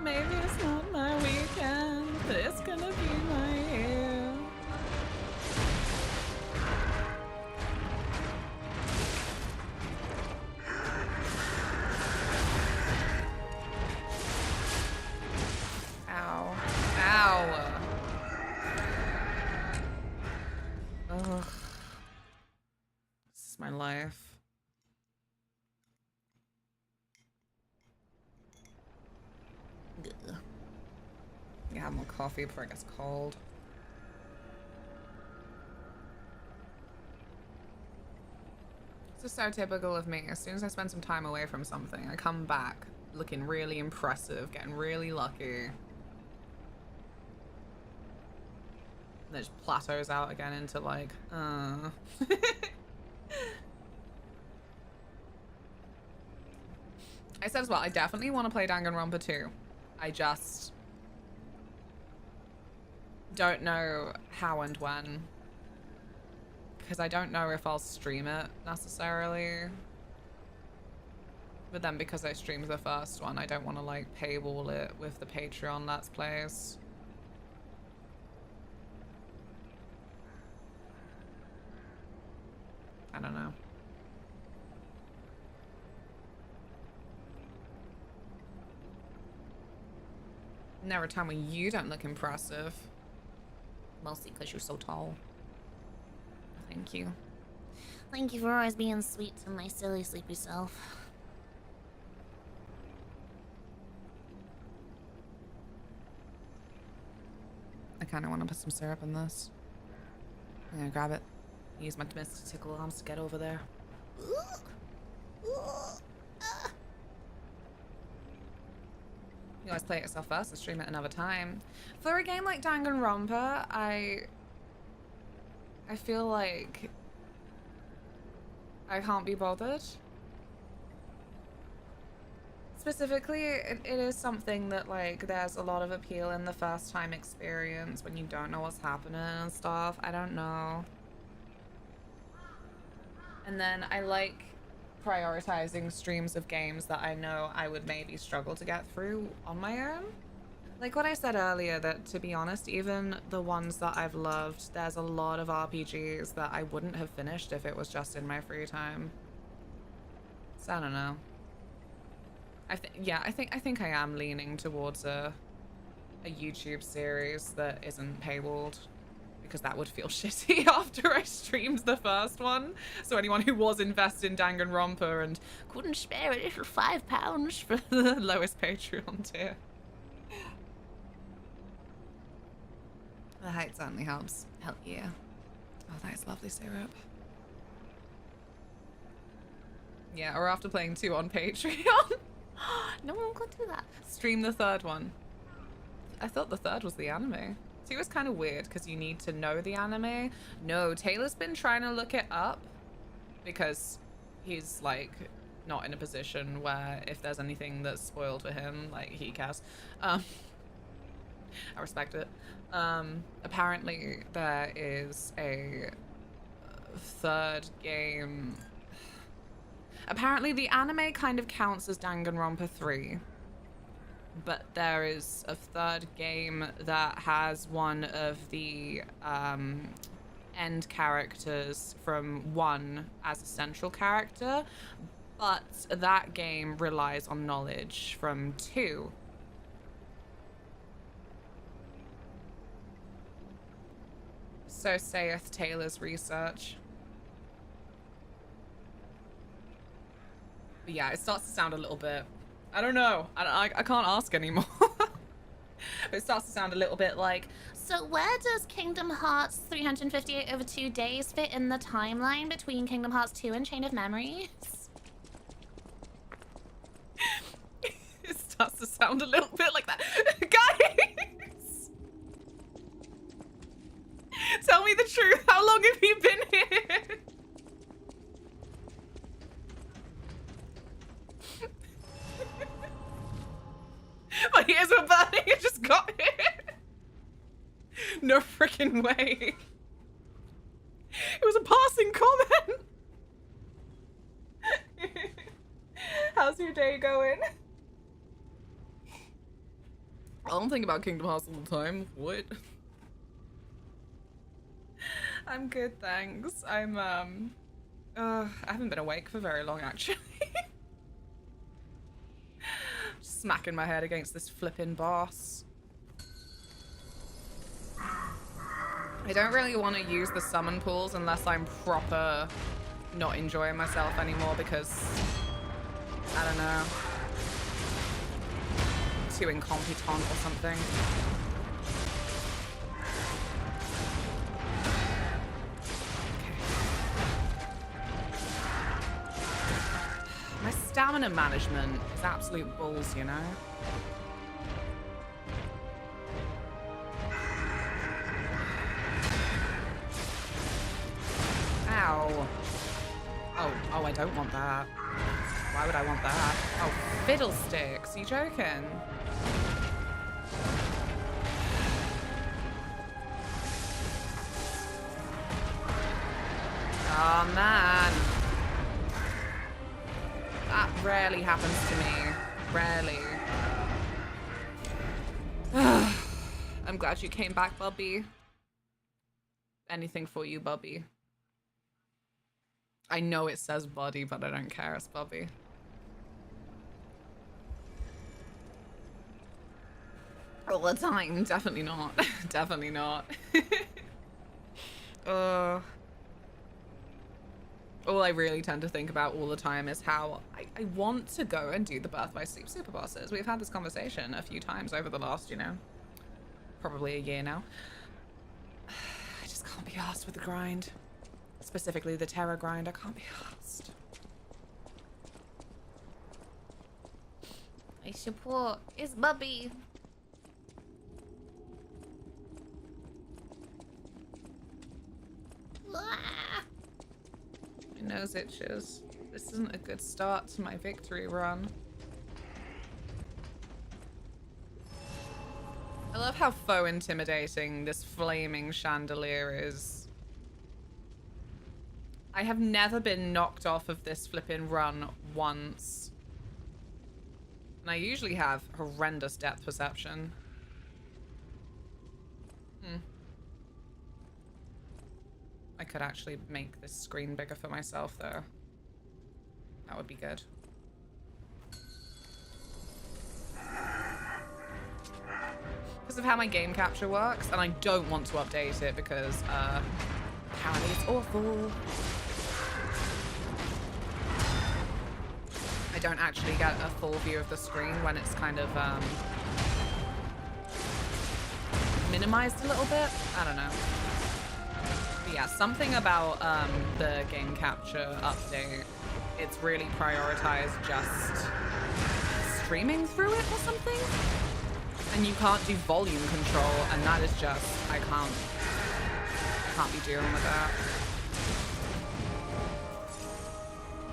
Maybe it's not my weekend, but it's gonna be my year. Ow. Ow. Ugh. This is my life. Ugh. You have more coffee before it gets cold. This is so typical of me. As soon as I spend some time away from something, I come back looking really impressive, getting really lucky. And it just plateaus out again into like, I said as well, I definitely want to play Danganronpa 2. I just don't know how and when. Because I don't know if I'll stream it necessarily. But then because I streamed the first one, I don't want to like paywall it with the Patreon Let's Plays. I don't know. Never a time when you don't look impressive. Mostly because you're so tall. Thank you. Thank you for always being sweet to my silly, sleepy self. I kind of want to put some syrup in this. I'm gonna grab it. Use my domestical arms to get over there. You always play it yourself first and stream it another time. For a game like Danganronpa, I feel like I can't be bothered. Specifically, it is something that like there's a lot of appeal in the first time experience when you don't know what's happening and stuff. I don't know. And then I like prioritizing streams of games that I know I would maybe struggle to get through on my own. Like what I said earlier, that to be honest, even the ones that I've loved, there's a lot of RPGs that I wouldn't have finished if it was just in my free time. So I don't know. I think I am leaning towards a YouTube series that isn't paywalled, because that would feel shitty after I streamed the first one. So anyone who was invested in Danganronpa and couldn't spare a little £5 for the lowest Patreon tier. The height certainly helps. Hell yeah. Oh, that is lovely syrup. Yeah, or after playing 2 on Patreon. No one could do that. Stream the third one. I thought the third was the anime. 2 is kind of weird because you need to know the anime. No, Taylor's been trying to look it up because he's like not in a position where if there's anything that's spoiled for him, like he cares. I respect it. Apparently there is a third game. Apparently the anime kind of counts as Danganronpa 3. But there is a third game that has one of the end characters from 1 as a central character, but that game relies on knowledge from 2. So saith Taylor's research. But yeah, it starts to sound a little bit I don't know. I can't ask anymore. It starts to sound a little bit like, So where does Kingdom Hearts 358 over 2 days fit in the timeline between Kingdom Hearts 2 and Chain of Memories? it starts to sound a little bit like that. Guys! Tell me the truth. How long have you been here? My ears were burning. I just got here. No freaking way. It was a passing comment. How's your day going? I don't think about Kingdom Hearts all the time. What? I'm good, thanks. I haven't been awake for very long, actually. Smacking my head against this flipping boss. I don't really want to use the summon pools unless I'm proper not enjoying myself anymore because, I don't know, too incompetent or something. My stamina management is absolute balls, you know? Ow. Oh, I don't want that. Why would I want that? Oh, fiddlesticks. You joking? Oh, man. That rarely happens to me. Rarely. I'm glad you came back, Bobby. Anything for you, Bobby. I know it says body, but I don't care. It's Bobby. All the time. Definitely not. Definitely not. All I really tend to think about all the time is how I want to go and do the Birth by Sleep super bosses. We've had this conversation a few times over the last, you know, probably a year now. I just can't be arsed with the grind. Specifically the Terror grind. I can't be arsed. I support. It's Bubby. Ah. My nose itches. This isn't a good start to my victory run. I love how faux intimidating this flaming chandelier is. I have never been knocked off of this flipping run once. And I usually have horrendous depth perception. I could actually make this screen bigger for myself, though. That would be good. Because of how my game capture works, and I don't want to update it because, apparently it's awful. I don't actually get a full view of the screen when it's kind of, minimized a little bit. I don't know. But yeah, something about the game capture update. It's really prioritized just streaming through it or something. And you can't do volume control, and that is just, I can't be dealing with that.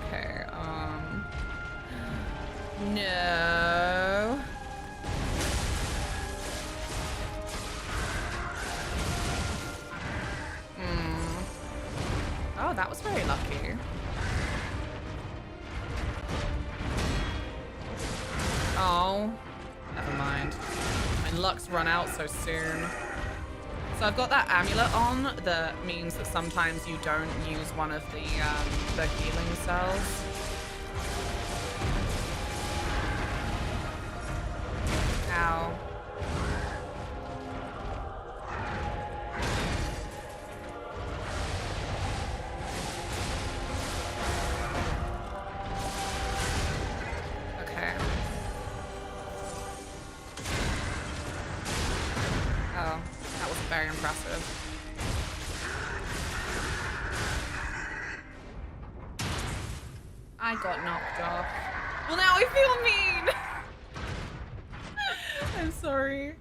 Okay, no. Oh, that was very lucky. Oh, never mind. My luck's run out so soon. So I've got that amulet on that means that sometimes you don't use one of the healing cells. Ow. Okay. got knocked off. Well, now I feel mean. I'm sorry.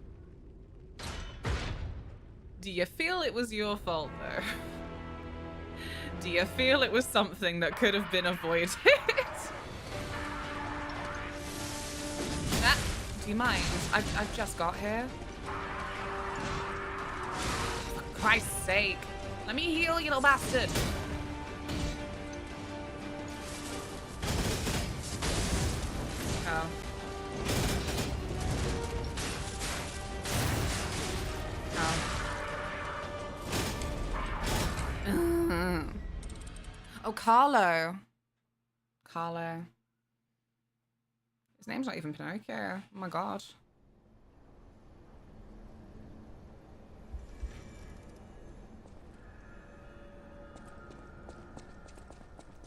Do you feel it was your fault, though? Do you feel it was something that could have been avoided? Ah, do you mind? I've just got here. For Christ's sake. Let me heal, you little bastard. Oh. Oh. Oh, Carlo. Carlo. His name's not even Pinocchio. Oh my god.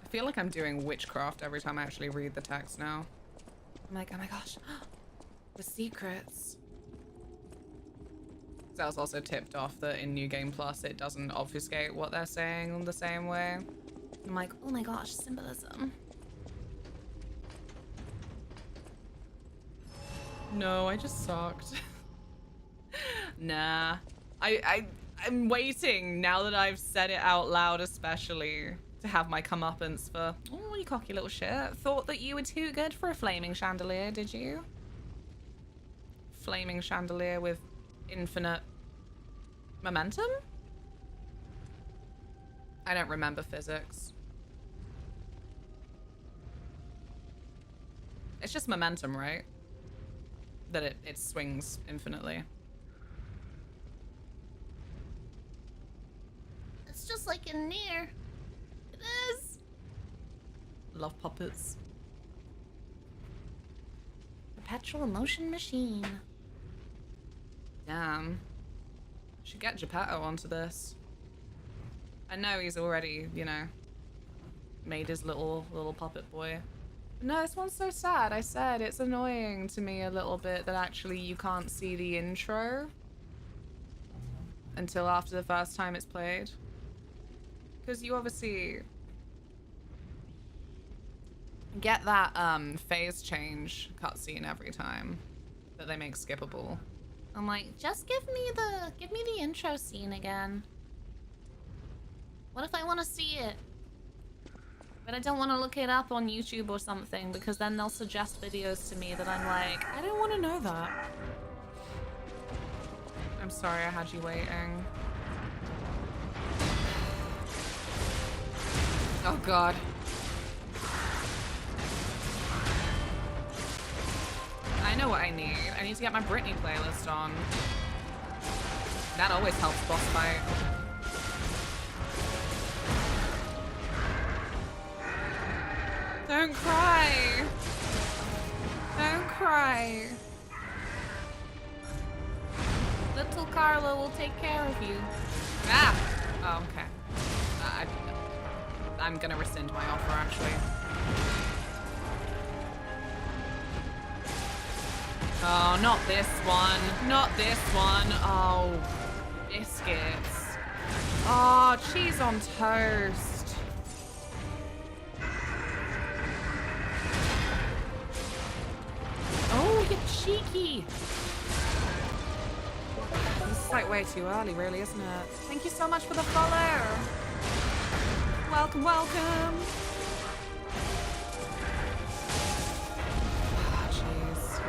I feel like I'm doing witchcraft every time I actually read the text now. I'm like, oh my gosh, the secrets. So I was also tipped off that in New Game Plus it doesn't obfuscate what they're saying in the same way. I'm like, oh my gosh, symbolism. No, I just sucked. Nah. I'm waiting, now that I've said it out loud especially, to have my comeuppance for, oh, you cocky little shit. Thought that you were too good for a flaming chandelier, did you? Flaming chandelier with infinite momentum? I don't remember physics. It's just momentum, right? That it swings infinitely. It's just like in Nier. It is. Love puppets. Perpetual motion machine. Damn. Should get Geppetto onto this. I know he's already, you know, made his little puppet boy. No, this one's so sad. I said it's annoying to me a little bit that actually you can't see the intro until after the first time it's played. Because you obviously get that phase change cutscene every time that they make skippable. I'm like, just give me the intro scene again. What if I want to see it? But I don't want to look it up on YouTube or something, because then they'll suggest videos to me that I'm like, I don't want to know that. I'm sorry I had you waiting. Oh god. I know what I need. I need to get my Britney playlist on. That always helps boss fight. Don't cry. Don't cry. little Carlo will take care of you. Ah! Oh, okay. I'm gonna rescind my offer, actually. Oh, not this one. Not this one. Oh, biscuits. Oh, cheese on toast. Oh, you're cheeky. This is like way too early, really, isn't it? Thank you so much for the follow. Welcome, welcome. Ah, jeez.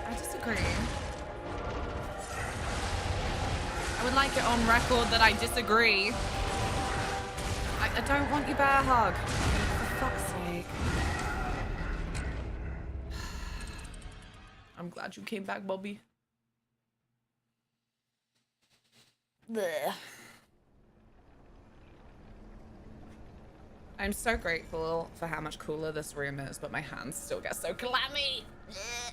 I disagree. I would like it on record that I disagree. I don't want your bear hug. For fuck's sake. I'm glad you came back, Bobby. Blech. I'm so grateful for how much cooler this room is, but my hands still get so clammy. Blech.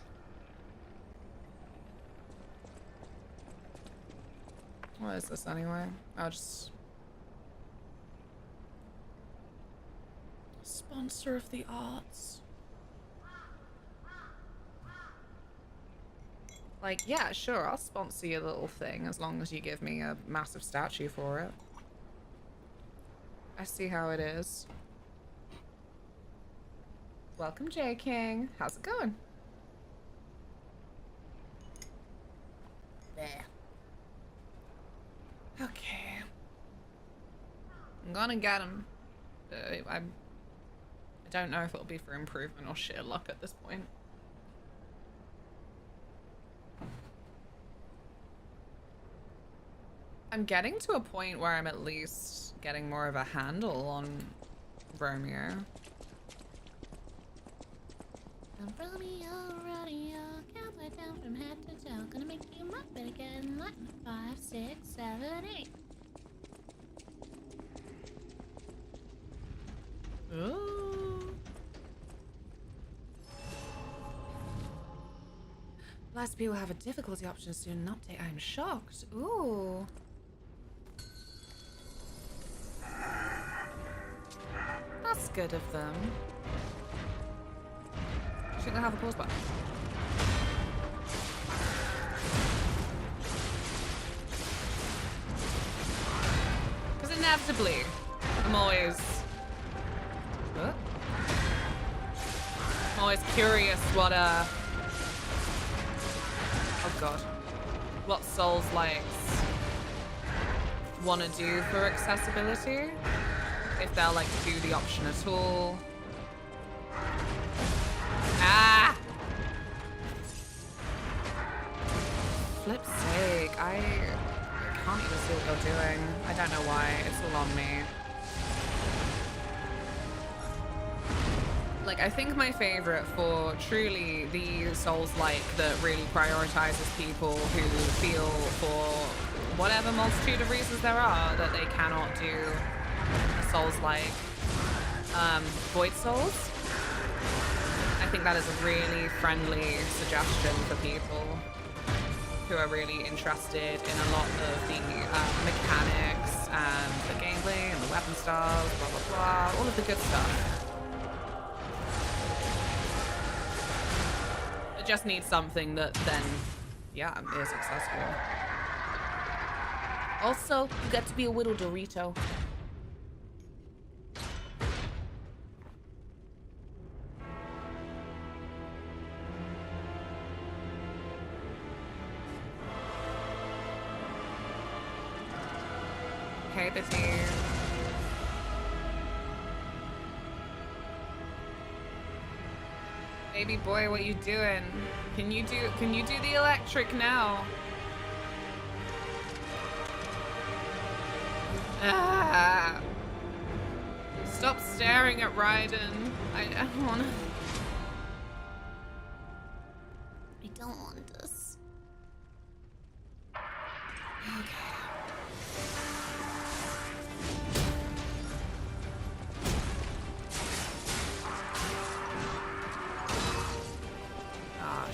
What is this anyway? I'll just... Sponsor of the arts. Like, yeah, sure, I'll sponsor your little thing as long as you give me a massive statue for it. I see how it is. Welcome, J King. How's it going? There. Okay. I'm gonna get him. I don't know if it'll be for improvement or sheer luck at this point. I'm getting to a point where I'm at least getting more of a handle on Romeo. I'm Romeo, rodeo, cowboy down from head to toe. Gonna make you my bed again, like 5, 6, 7, 8. Ooh. Last people have a difficulty option soon. An update. I'm shocked. Ooh. That's good of them. Shouldn't they have a pause button? Because inevitably, I'm always curious what oh god, what Souls likes want to do for accessibility. If they'll like do the option at all. Ah! Flip's sake, I can't even see what you're doing. I don't know why. It's all on me. Like, I think my favorite for truly the Souls-like that really prioritizes people who feel for whatever multitude of reasons there are that they cannot do a Souls-like Void Souls. I think that is a really friendly suggestion for people who are really interested in a lot of the mechanics and the gameplay and the weapon styles, blah blah blah, all of the good stuff. Just need something that then, yeah, is accessible. Also, you get to be a Whittle Dorito. Okay, Bitty. Baby boy, what you doing? Can you do the electric now? Ah. Stop staring at Raiden. I don't wanna. I don't want this. Okay.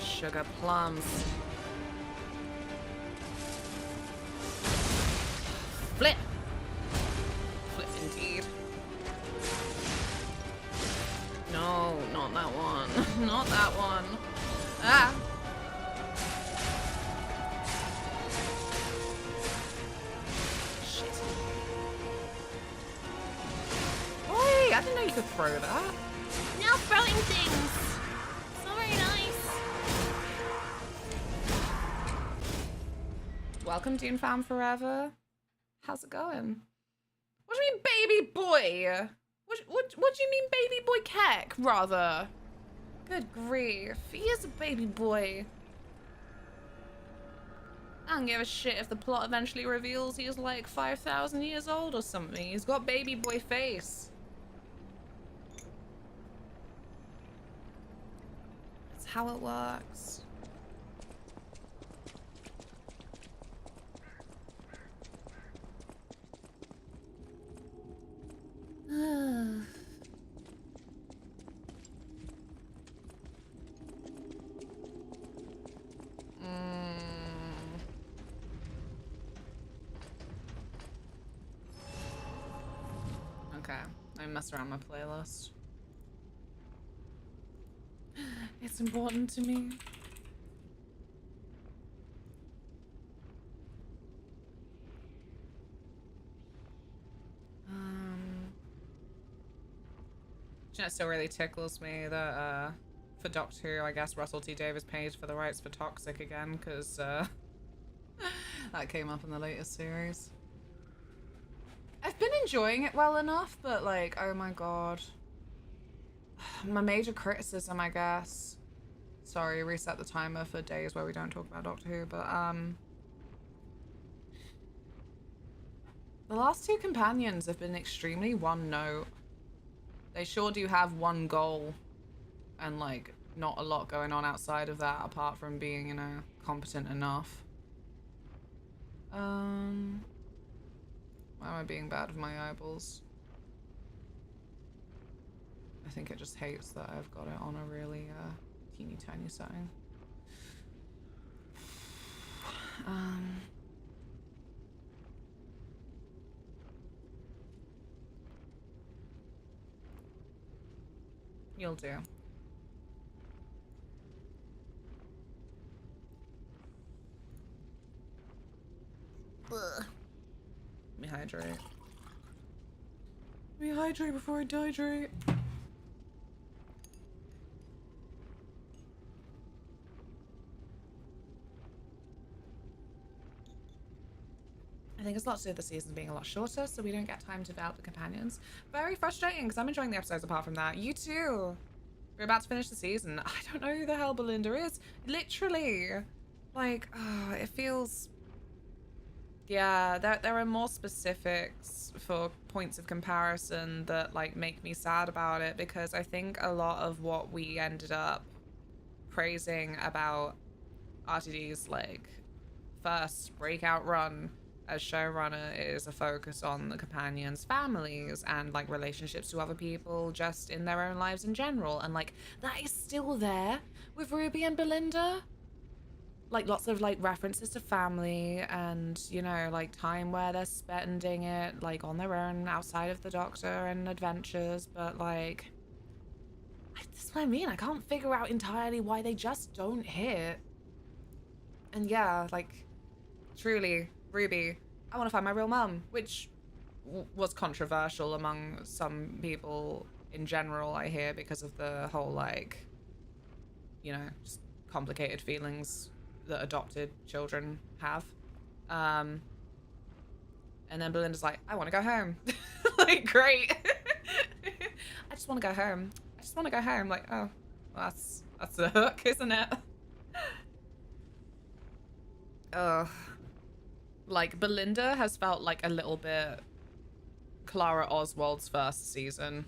Sugar plums. Flip! Flip indeed. No, not that one. Not that one. Ah! Shit. Oi! I didn't know you could throw that. Now throwing things! So very nice. Welcome, Dune Fam Forever. How's it going? What do you mean, baby boy? What do you mean, baby boy Keck, rather? Good grief. He is a baby boy. I don't give a shit if the plot eventually reveals he's like 5,000 years old or something. He's got baby boy face. That's how it works. Okay, I mess around my playlist. It's important to me. You know, it still really tickles me that for Doctor Who, I guess Russell T Davies paid for the rights for Toxic again, because that came up in the latest series. I've been enjoying it well enough, but like, oh my god. My major criticism, I guess. Sorry, reset the timer for days where we don't talk about Doctor Who, but the last two companions have been extremely one note. They sure do have one goal, and like not a lot going on outside of that apart from being, you know, competent enough. Why am I being bad with my eyeballs? I think it just hates that I've got it on a really teeny tiny setting. You'll do. Ugh. Let me hydrate. Let me hydrate before I dehydrate. I think it's a lot to do with the seasons being a lot shorter, so we don't get time to develop the companions. Very frustrating, because I'm enjoying the episodes apart from that. You too. We're about to finish the season. I don't know who the hell Belinda is. Literally. Like, oh, it feels... Yeah, there are more specifics for points of comparison that, like, make me sad about it, because I think a lot of what we ended up praising about RTD's, like, first breakout run as showrunner is a focus on the companions' families and like relationships to other people just in their own lives in general, and like that is still there with Ruby and Belinda. Like lots of like references to family and, you know, like time where they're spending it like on their own outside of the Doctor and adventures, but like that's what I mean, I can't figure out entirely why they just don't hit. And yeah, like truly Ruby, I want to find my real mum, which was controversial among some people in general, I hear, because of the whole, like, you know, just complicated feelings that adopted children have. And then Belinda's like, I want to go home. Like, great. I just want to go home. I just want to go home. Like, oh, well, that's a hook, isn't it? Ugh. Like, Belinda has felt like a little bit Clara Oswald's first season.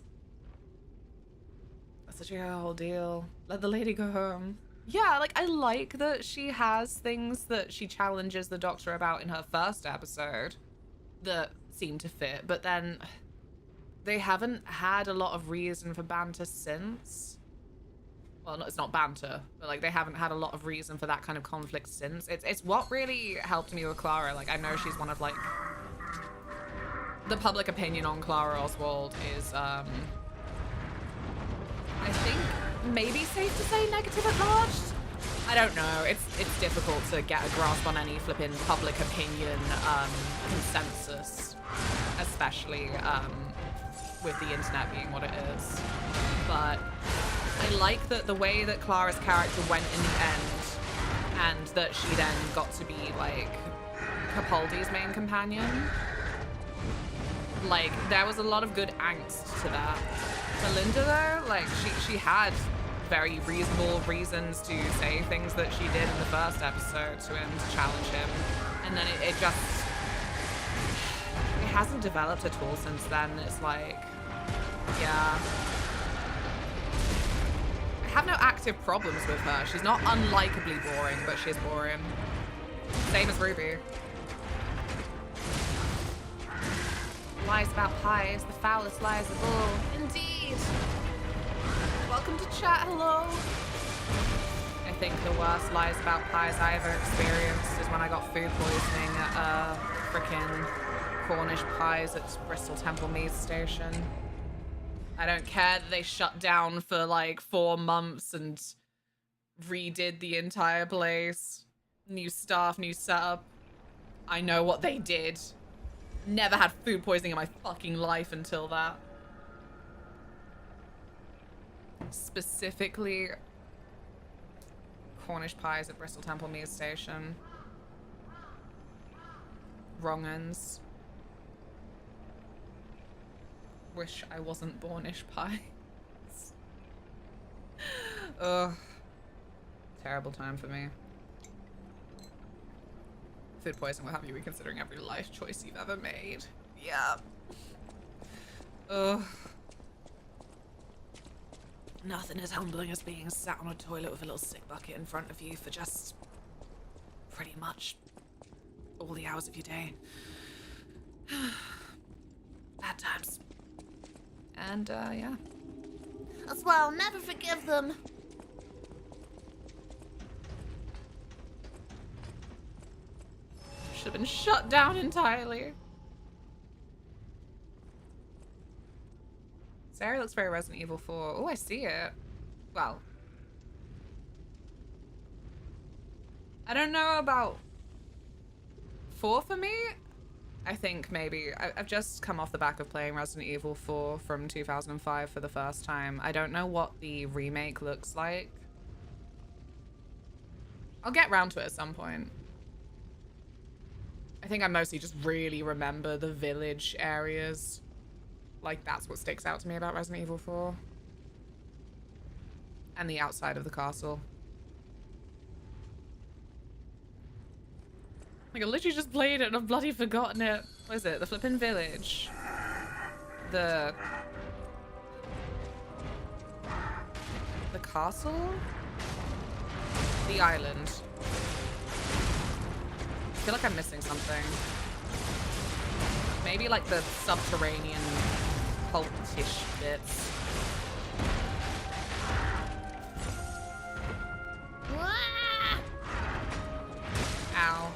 That's such a whole deal. Let the lady go home. Yeah, like, I like that she has things that she challenges the Doctor about in her first episode that seem to fit, but then they haven't had a lot of reason for banter since. Well, it's not banter, but like they haven't had a lot of reason for that kind of conflict since. It's what really helped me with Clara. Like, I know she's one of like the public opinion on Clara Oswald is I think maybe safe to say negative at large. I don't know. It's difficult to get a grasp on any flipping public opinion consensus, especially with the internet being what it is. But I like that the way that Clara's character went in the end, and that she then got to be like Capaldi's main companion. Like, there was a lot of good angst to that. Belinda though, like she had very reasonable reasons to say things that she did in the first episode to him, to challenge him, and then it hasn't developed at all since then. It's like, yeah. I have no active problems with her. She's not unlikably boring, but she's boring. Same as Ruby. Lies about pies, the foulest lies of all. Indeed. Welcome to chat, hello. I think the worst lies about pies I ever experienced is when I got food poisoning at frickin' Cornish pies at Bristol Temple Meads Station. I don't care that they shut down for like 4 months and redid the entire place. New staff, new setup. I know what they did. Never had food poisoning in my fucking life until that. Specifically, Cornish pies at Bristol Temple Mead Station. Wrong-uns. Wish I wasn't Bornish pies. Ugh. Terrible time for me. Food poisoning will have you reconsidering every life choice you've ever made. Yeah. Ugh. Nothing as humbling as being sat on a toilet with a little sick bucket in front of you for just pretty much all the hours of your day. Bad times. And, yeah. That's why I'll never forgive them. Should have been shut down entirely. Sarah looks very Resident Evil 4. Oh, I see it. Well. I don't know about 4 for me. I think maybe. I've just come off the back of playing Resident Evil 4 from 2005 for the first time. I don't know what the remake looks like. I'll get round to it at some point. I think I mostly just really remember the village areas. Like, that's what sticks out to me about Resident Evil 4. And the outside of the castle. Like, I literally just played it and I've bloody forgotten it. What is it? The flippin' village. The castle? The island. I feel like I'm missing something. Maybe like the subterranean cultish bits. Ah! Ow.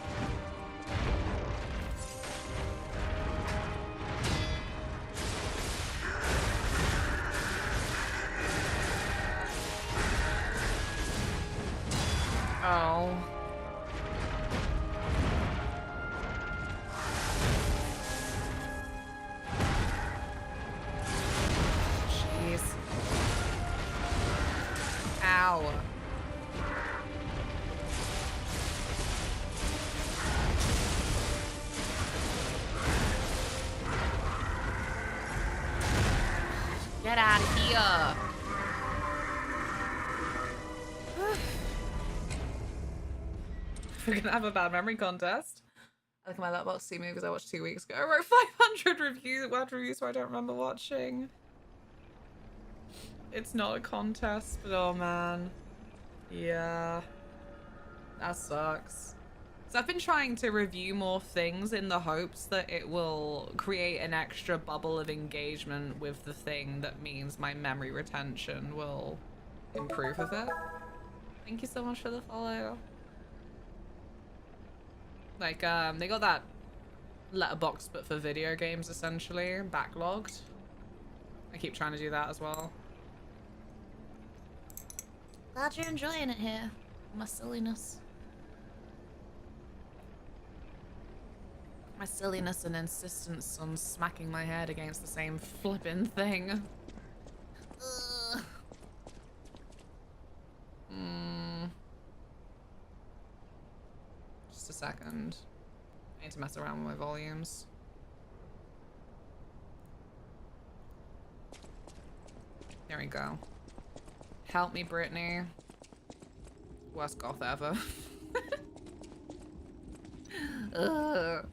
Oh. Jeez. Ow. Get out of here. We're gonna have a bad memory contest. I look at my letterboxd, see movies I watched 2 weeks ago. I wrote 500 word reviews so I don't remember watching. It's not a contest, but oh man. Yeah. That sucks. So I've been trying to review more things in the hopes that it will create an extra bubble of engagement with the thing that means my memory retention will improve with it. Thank you so much for the follow. Like, they got that letterbox but for video games essentially, backlogged. I keep trying to do that as well. Glad you're enjoying it here. My silliness. My silliness and insistence on smacking my head against the same flippin' thing. Ugh. Just a second. I need to mess around with my volumes. There we go. Help me, Brittany. Worst goth ever. Ugh.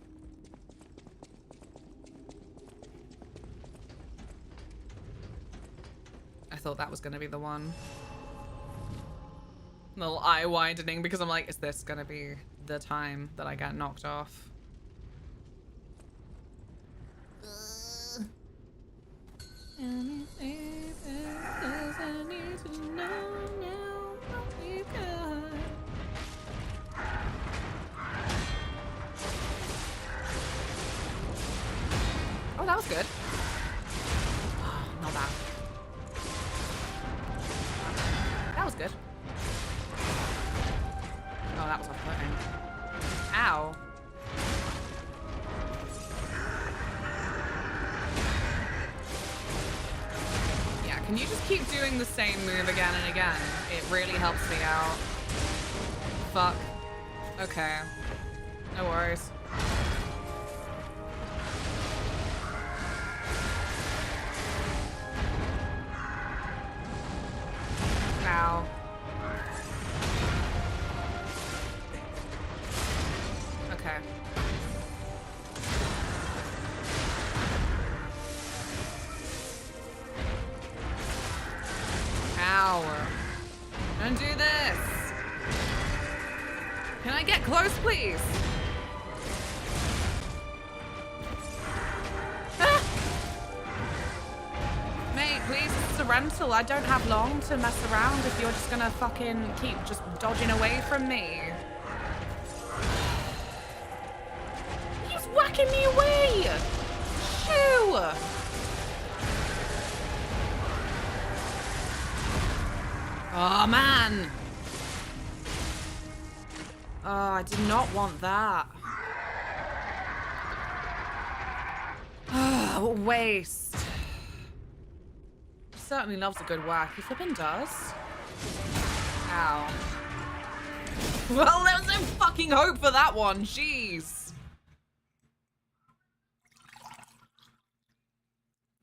I thought that was gonna be the one. Little eye widening because I'm like, is this gonna be the time that I get knocked off? Oh, that was good. Not bad. That was good. Oh, that was off-putting. Ow. Yeah, can you just keep doing the same move again and again. It really helps me out. Fuck. Okay. No worries. Ow. Okay. Ow. Don't do this. Can I get close, please? Ah! Mate, please, this is a rental. I don't have long to mess around if you're just gonna fucking keep just dodging away from me. He's whacking me away! Shoo! Oh, man. Oh, I did not want that. Oh, what a waste. He certainly loves a good whack. He flipping does. Ow. Well, there was no fucking hope for that one. Jeez.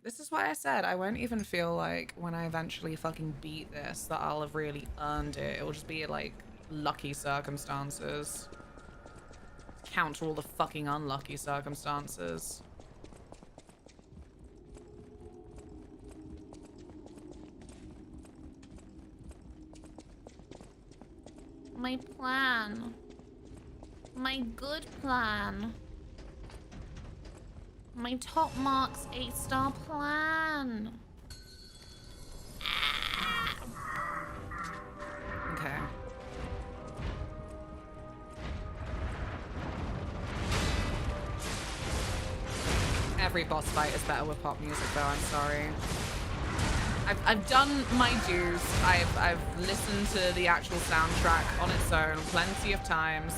This is why I said I won't even feel like when I eventually fucking beat this that I'll have really earned it. It will just be like lucky circumstances. Counter all the fucking unlucky circumstances. My plan. My good plan. My top marks 8-star plan. Okay. Every boss fight is better with pop music though, I'm sorry. I've done my dues. I've listened to the actual soundtrack on its own plenty of times.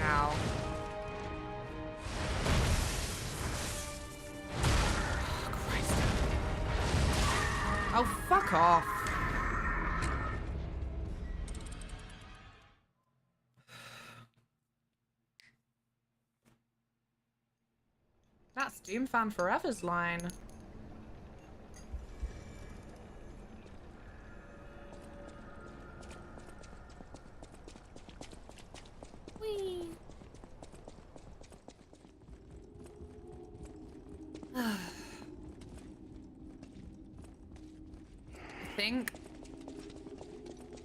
Ow. Oh, Christ. Oh, fuck off. That's Doomfan Forever's line. Whee. I think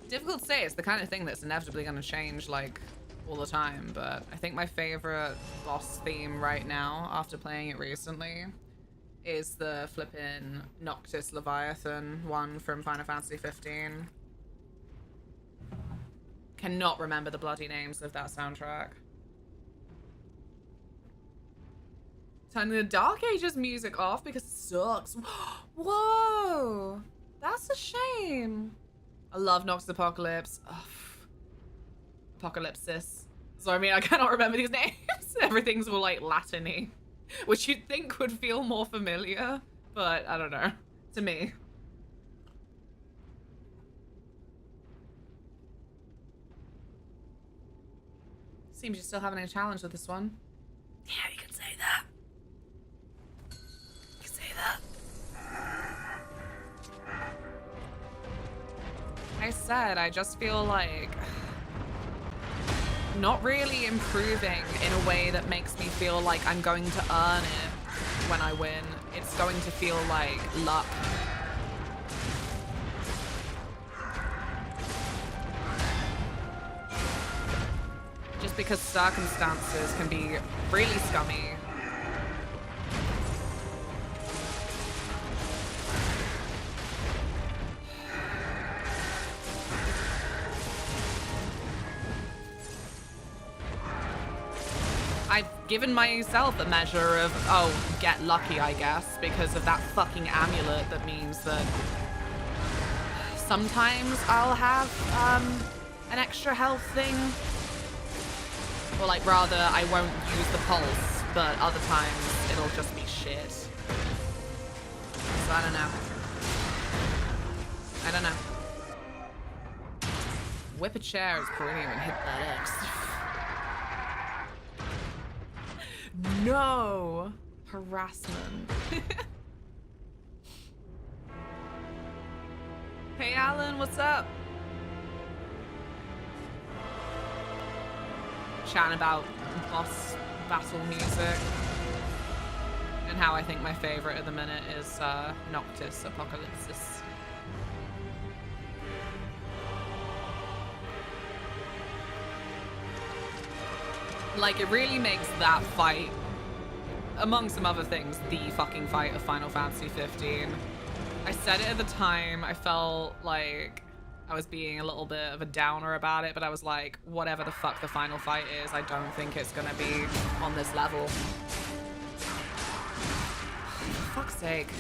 difficult to say. It's the kind of thing that's inevitably going to change like all the time, but I think my favorite boss theme right now after playing it recently is the flippin' Noctis Leviathan one from Final Fantasy 15. Cannot remember the bloody names of that soundtrack. Turning the Dark Ages music off because it sucks. Whoa! That's a shame. I love Noctis Apocalypse. Ugh. Apocalypsis. So I mean, I cannot remember these names. Everything's all like Latin-y, which you'd think would feel more familiar, but I don't know. To me. Seems you're still having a challenge with this one. Yeah, you can say that. You can say that. I said, I just feel like not really improving in a way that makes me feel like I'm going to earn it when I win. It's going to feel like luck. Just because circumstances can be really scummy. I've given myself a measure of, oh, get lucky, I guess, because of that fucking amulet that means that sometimes I'll have an extra health thing. Or like rather, I won't use the pulse, but other times it'll just be shit. So I don't know. I don't know. Whip a chair is brilliant and hit that X. No! Harassment. Hey Alan, what's up? Chatting about boss battle music. And how I think my favorite at the minute is Noctis Apocalypsis. Like, it really makes that fight, among some other things, the fucking fight of Final Fantasy 15. I said it at the time, I felt like I was being a little bit of a downer about it, but I was like, whatever the fuck the final fight is, I don't think it's gonna be on this level. For fuck's sake.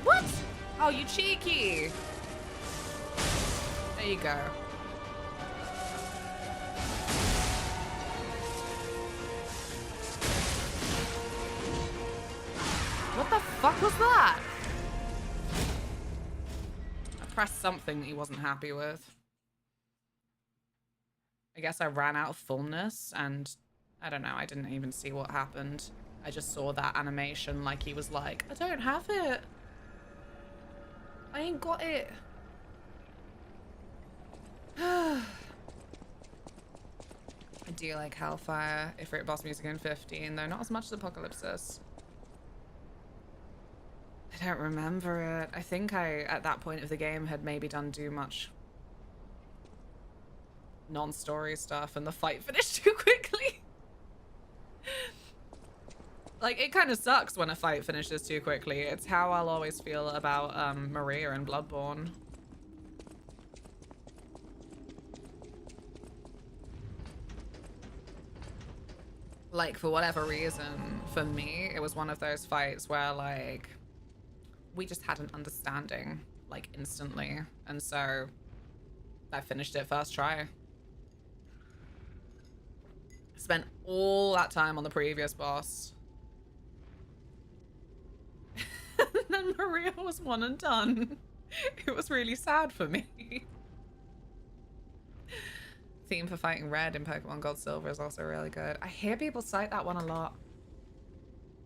What? Oh, you cheeky. There you go. What the fuck was that? I pressed something that he wasn't happy with. I guess I ran out of fullness and I don't know, I didn't even see what happened. I just saw that animation like he was like, I don't have it. I ain't got it. I do like Hellfire, if it boss music in 15, though not as much as Apocalypsis. I don't remember it. I think I, at that point of the game, had maybe done too much non-story stuff and the fight finished too quickly. Like, it kind of sucks when a fight finishes too quickly. It's how I'll always feel about Maria in Bloodborne. Like, for whatever reason, for me, it was one of those fights where, like, we just had an understanding, like, instantly. And so I finished it first try. Spent all that time on the previous boss. And then Maria was one and done. It was really sad for me. Theme for fighting red in Pokemon Gold Silver is also really good. I hear people cite that one a lot.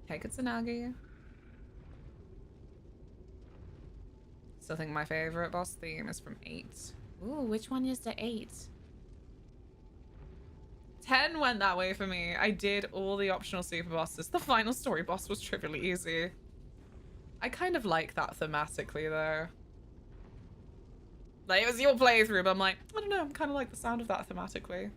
Hey, Katsunagi. Still think my favorite boss theme is from 8. Ooh, which one is the 8? 10 went that way for me. I did all the optional super bosses. The final story boss was trivially easy. I kind of like that thematically though. Like, it was your playthrough, but I'm like, I don't know, I'm kind of like the sound of that thematically.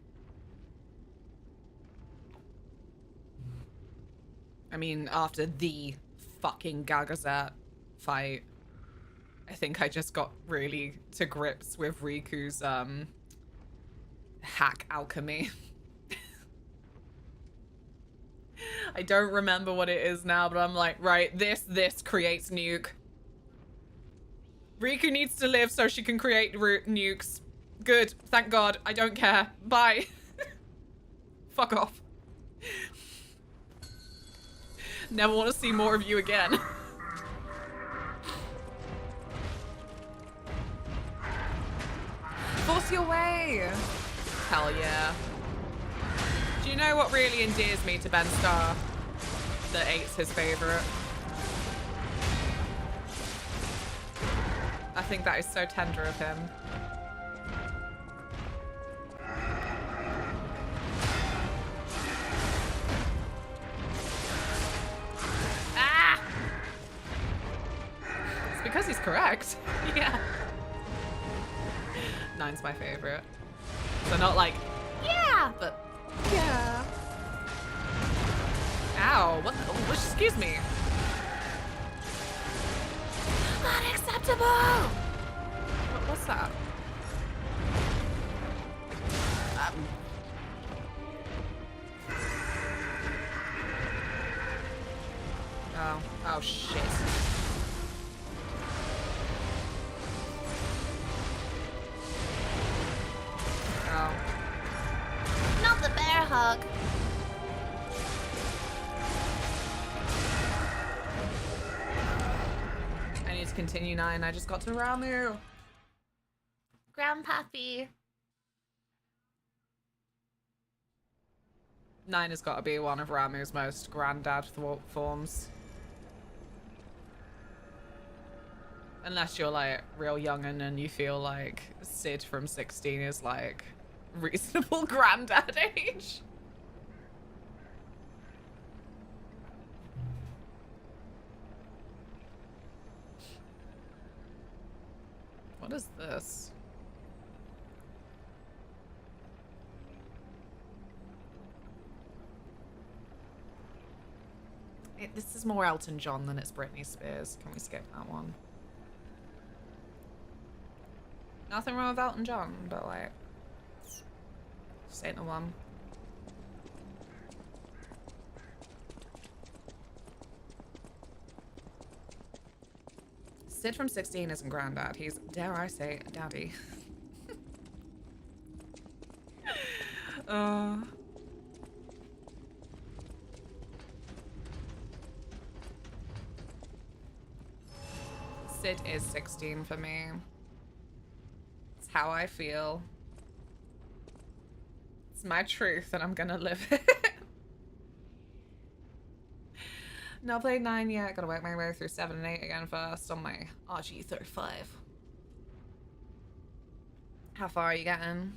I mean, after the fucking Gagazet fight, I think I just got really to grips with Riku's hack alchemy. I don't remember what it is now, but I'm like, right, this creates nuke. Riku needs to live so she can create nukes. Good, thank God. I don't care. Bye. Fuck off. Never want to see more of you again. Force your way. Hell yeah. Do you know what really endears me to Ben Starr? That 8's his favorite. I think that is so tender of him. Ah! It's because he's correct. Yeah. 9's my favorite. So not like, yeah, but yeah. Ow, what the, oh, excuse me. Unacceptable! What's that? Oh. Oh, shit. Oh. Not the bear hug. I need to continue 9. I just got to Ramu. Grandpappy. 9 has got to be one of Ramu's most granddad forms. Unless you're like real youngin' and you feel like Sid from 16 is like reasonable granddad age. What is this? This is more Elton John than it's Britney Spears. Can we skip that one? Nothing wrong with Elton John, but like, just ain't the one. Sid from 16 isn't granddad. He's, dare I say, daddy. Sid is 16 for me. It's how I feel. It's my truth and I'm gonna live it. Not played 9 yet. Gotta work my way through 7 and 8 again first on my RG35. How far are you getting?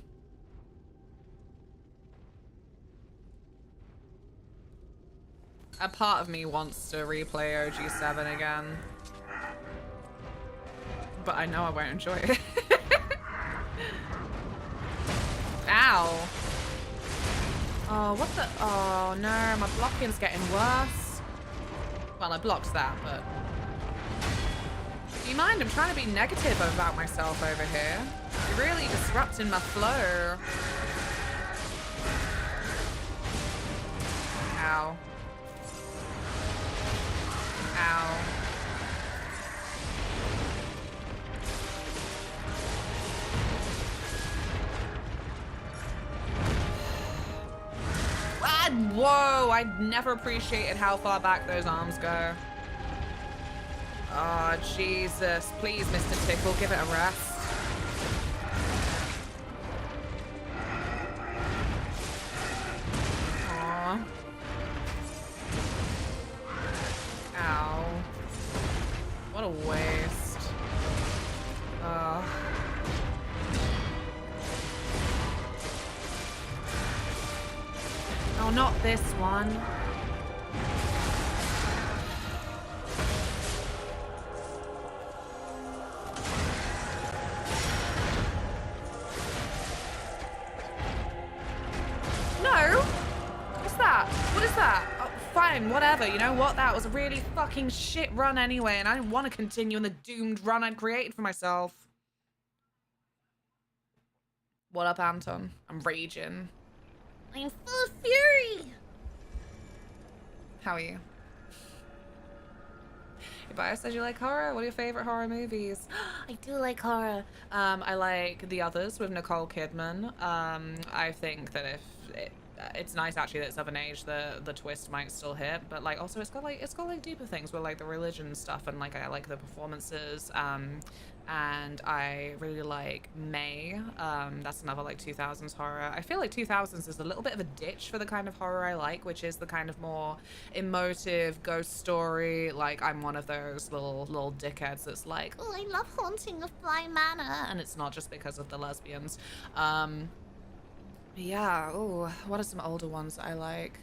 A part of me wants to replay OG7 again. But I know I won't enjoy it. Ow. Oh, what the? Oh no, my blocking's getting worse. Well, I blocked that, but... Do you mind? I'm trying to be negative about myself over here. You're really disrupting my flow. Ow. Ow. Whoa, I never appreciated how far back those arms go. Oh, Jesus. Please, Mr. Tickle, give it a rest. Aww. Ow. What a waste. Ugh. Oh, not this one. No! What's that? What is that? Oh, fine, whatever. You know what? That was a really fucking shit run anyway, and I didn't want to continue in the doomed run I'd created for myself. What up, Anton? I'm raging. I'm full of fury. How are you? Your bio says you like horror. What are your favorite horror movies? I do like horror. I like The Others with Nicole Kidman. I think that if it's nice actually that it's of an age the twist might still hit, but like also it's got like deeper things with like the religion stuff, and like I like the performances. And I really like May. That's another like 2000s horror. I feel like 2000s is a little bit of a ditch for the kind of horror I like, which is the kind of more emotive ghost story. Like I'm one of those little dickheads that's like, oh, I love Haunting of Bly Manor, and it's not just because of the lesbians. Yeah. Oh, what are some older ones that I like?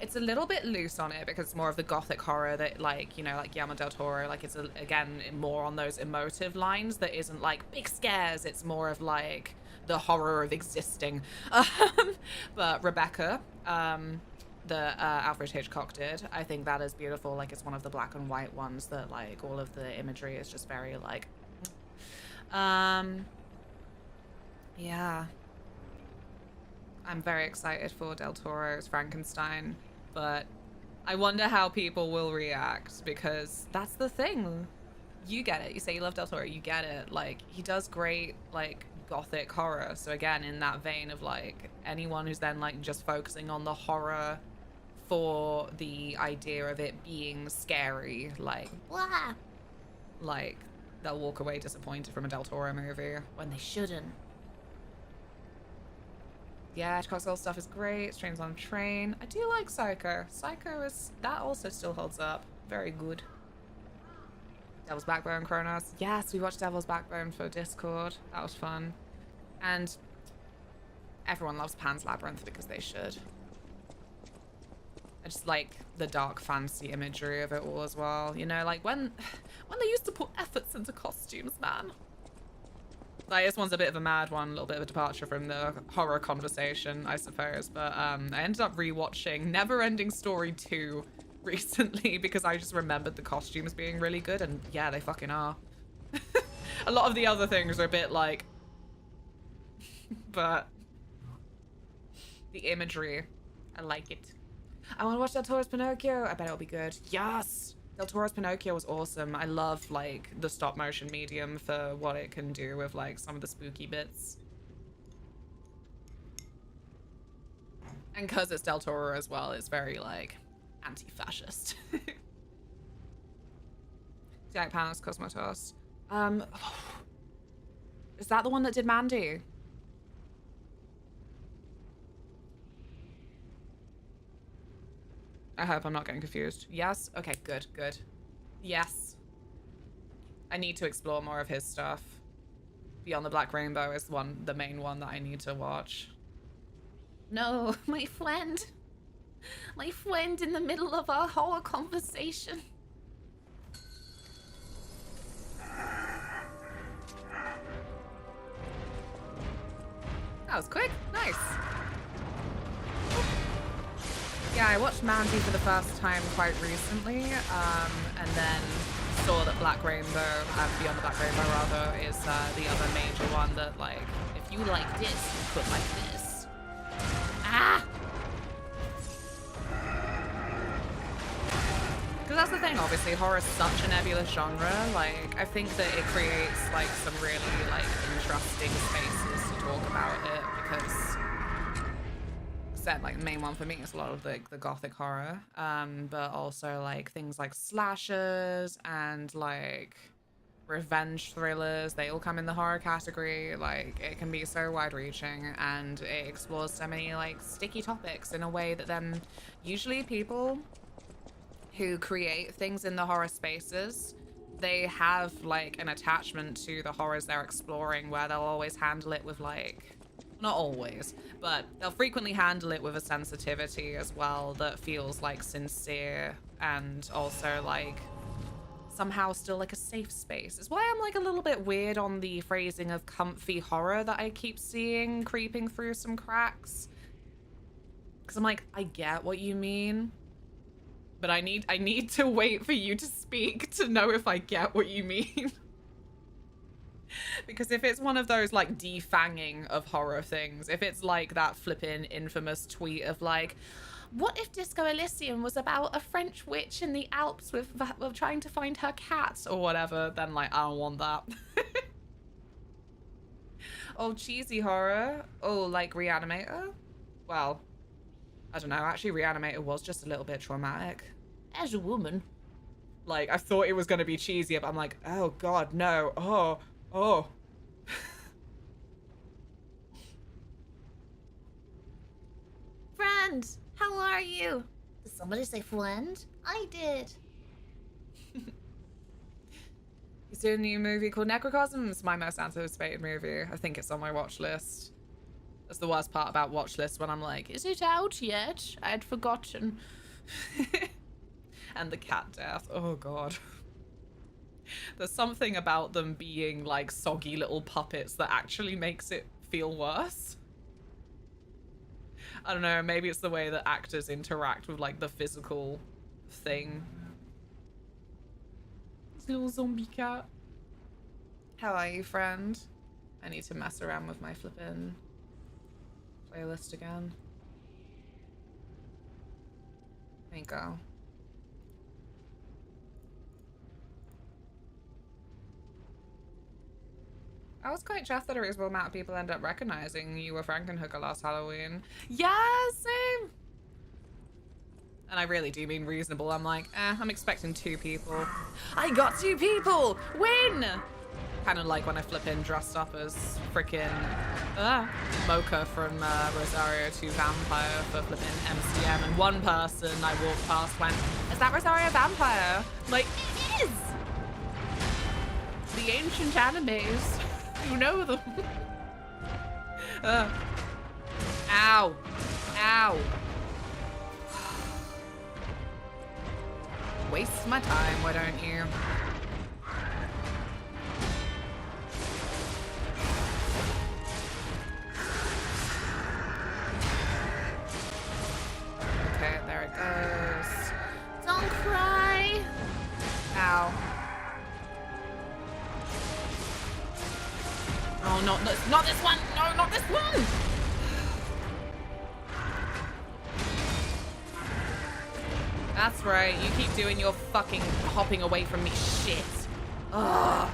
It's a little bit loose on it because it's more of the gothic horror that like, you know, like Guillermo del Toro, like it's again more on those emotive lines that isn't like big scares. It's more of like the horror of existing. But Rebecca, that Alfred Hitchcock did, I think that is beautiful. Like it's one of the black and white ones that like all of the imagery is just very like, yeah. I'm very excited for Del Toro's Frankenstein, but I wonder how people will react, because that's the thing. You get it. You say you love Del Toro, you get it. Like, he does great, like, gothic horror. So again, in that vein of, like, anyone who's then, like, just focusing on the horror for the idea of it being scary, like, Blah. like, they'll walk away disappointed from a Del Toro movie. When they shouldn't. Yeah, Hitchcock's old stuff is great. Trains on a Train. I do like Psycho. Psycho is... that also still holds up. Very good. Devil's Backbone, Kronos. Yes, we watched Devil's Backbone for Discord. That was fun. And everyone loves Pan's Labyrinth because they should. I just like the dark fantasy imagery of it all as well. You know, like when they used to put efforts into costumes, man. Like, this one's a bit of a mad one, a little bit of a departure from the horror conversation, I suppose. But I ended up rewatching Neverending Story 2 recently because I just remembered the costumes being really good, and yeah, they fucking are. A lot of the other things are a bit like... but the imagery, I like it. I want to watch Del Toro's Pinocchio. I bet it'll be good. Yes! Del Toro's Pinocchio was awesome. I love, like, the stop motion medium for what it can do with, like, some of the spooky bits. And because it's Del Toro as well, it's very, like, anti-fascist. Jack Panos Cosmatos. Is that the one that did Mandy? I hope I'm not getting confused. Yes? Okay, good, good. Yes. I need to explore more of his stuff. Beyond the Black Rainbow is the main one that I need to watch. No, my friend. My friend in the middle of our horror conversation. That was quick. Nice. Yeah, I watched Mandy for the first time quite recently, and then saw that Black Rainbow, Beyond the Black Rainbow rather, is the other major one that, like, if you like this, you could like this. Ah! Because that's the thing, obviously, horror is such a nebulous genre. Like, I think that it creates, like, some really, like, interesting spaces to talk about it, because... like the main one for me is a lot of the gothic horror, but also like things like slashers and like revenge thrillers. They all come in the horror category. Like, it can be so wide-reaching, and it explores so many like sticky topics in a way that then usually people who create things in the horror spaces, they have like an attachment to the horrors they're exploring, where they'll always handle it with like, not always, but they'll frequently handle it with a sensitivity as well that feels like sincere, and also like somehow still like a safe space. It's why I'm like a little bit weird on the phrasing of comfy horror that I keep seeing creeping through some cracks. Because I'm like, I get what you mean, but I need to wait for you to speak to know if I get what you mean. Because if it's one of those like defanging of horror things, if it's like that flippin' infamous tweet of like, what if Disco Elysium was about a French witch in the Alps with trying to find her cat or whatever, then like, I don't want that. Oh, cheesy horror. Oh, like Reanimator? Well, I don't know. Actually, Reanimator was just a little bit traumatic. As a woman. Like, I thought it was going to be cheesy, but I'm like, oh god, no. Oh. Friend, how are you? Did somebody say friend? I did. You see a new movie called Necrocosm? It's my most anticipated movie. I think it's on my watch list. That's the worst part about watch lists, when I'm like, is it out yet? I'd forgotten. And the cat death. Oh god. There's something about them being like soggy little puppets that actually makes it feel worse. I don't know, maybe it's the way that actors interact with like the physical thing. This little zombie cat. How are you, friend? I need to mess around with my flippin' playlist again. There you go. I was quite chuffed that a reasonable amount of people end up recognizing you were Frankenhooker last Halloween. Yeah, same. And I really do mean reasonable. I'm like, I'm expecting 2 people. I got 2 people! Win! Kind of like when I flip in dressed up as freaking Mocha from Rosario to Vampire for flipping MCM, and one person I walked past went, is that Rosario Vampire? I'm like, it is! The ancient animes. You know them. Ow. Ow. Waste my time, why don't you? Okay, there it goes. Don't cry. Ow. Oh, not this one! No, not this one! That's right, you keep doing your fucking hopping away from me shit. Ugh.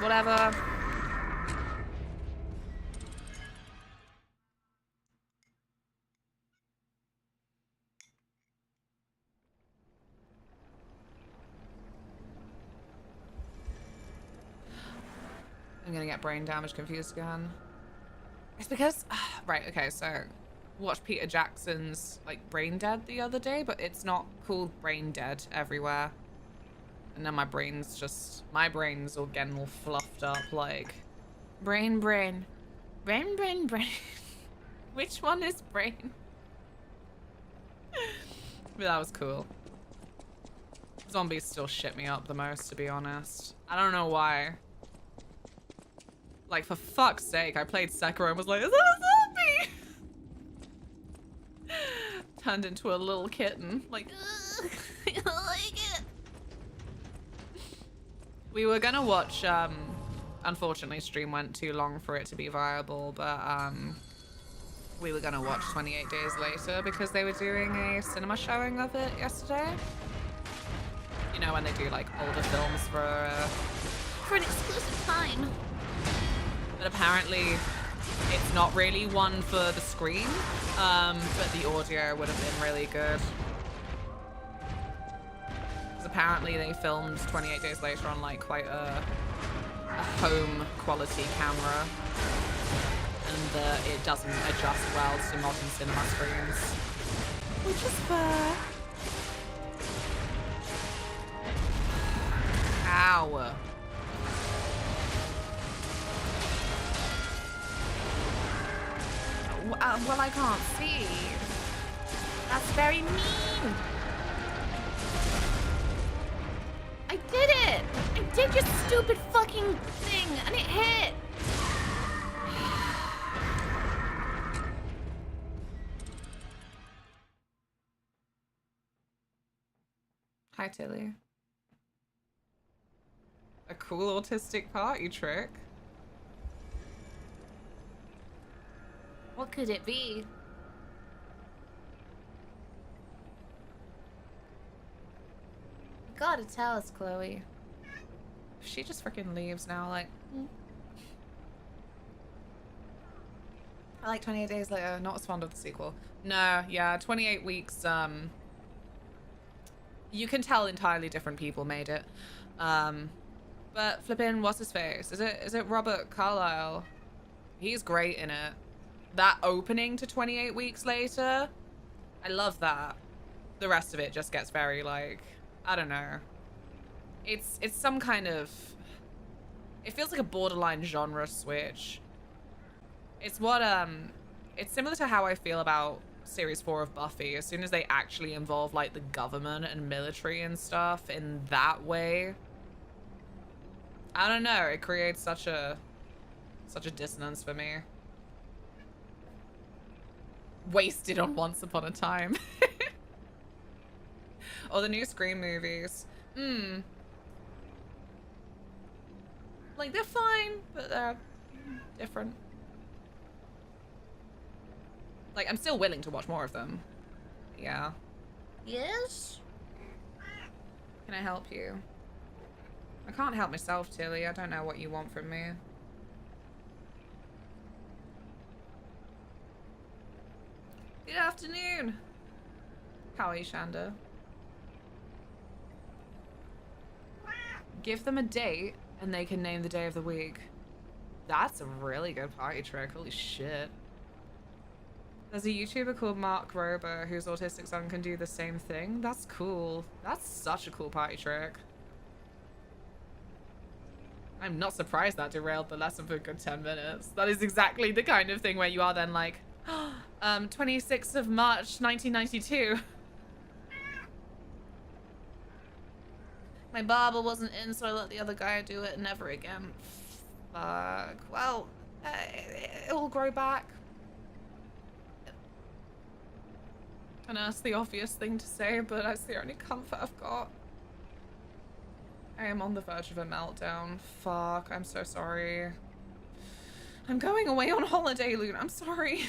Whatever. I'm gonna get brain damage confused again. It's because, right, okay, so watched Peter Jackson's like Brain Dead the other day, but it's not called Brain Dead everywhere. And then my brain's all getting all fluffed up like brain. Which one is brain? But that was cool. Zombies still shit me up the most, to be honest. I don't know why. Like, for fuck's sake, I played Sekiro and was like, is that a zombie? Turned into a little kitten. Like, I don't like it. We were gonna watch, unfortunately stream went too long for it to be viable, but we were gonna watch 28 Days Later because they were doing a cinema showing of it yesterday. You know when they do like older films for an exclusive time. But apparently it's not really one for the screen, but the audio would have been really good. Because apparently they filmed 28 Days Later on like quite a home quality camera, and it doesn't adjust well to modern cinema screens, which is fair. Ow. Well, I can't see. That's very mean. I did it! I did your stupid fucking thing, and it hit! Hi, Tilly. A cool autistic party trick. What could it be? You gotta tell us, Chloe. She just freaking leaves now, like... I like 28 Days Later, not as fond of the sequel. No, yeah, 28 weeks, you can tell entirely different people made it. But flippin', what's his face? Is it Robert Carlyle? He's great in it. That opening to 28 Weeks Later, I love that. The rest of it just gets very like, I don't know. It's some kind of, it feels like a borderline genre switch. It's what, it's similar to how I feel about series 4 of Buffy. As soon as they actually involve like the government and military and stuff in that way, I don't know, it creates such a dissonance for me. Wasted on Once Upon a Time. Or the new Scream movies. Like, they're fine, but they're different. Like, I'm still willing to watch more of them. Yeah. Yes? Can I help you? I can't help myself, Tilly. I don't know what you want from me. Good afternoon. How are you, Shanda? Give them a date and they can name the day of the week. That's a really good party trick. Holy shit. There's a YouTuber called Mark Rober whose autistic son can do the same thing. That's cool. That's such a cool party trick. I'm not surprised that derailed the lesson for a good 10 minutes. That is exactly the kind of thing where you are then like, 26th of March, 1992. My barber wasn't in, so I let the other guy do it. Never again. Fuck. Well, it will grow back. I know it's the obvious thing to say, but that's the only comfort I've got. I am on the verge of a meltdown. Fuck, I'm so sorry. I'm going away on holiday, Luna. I'm sorry.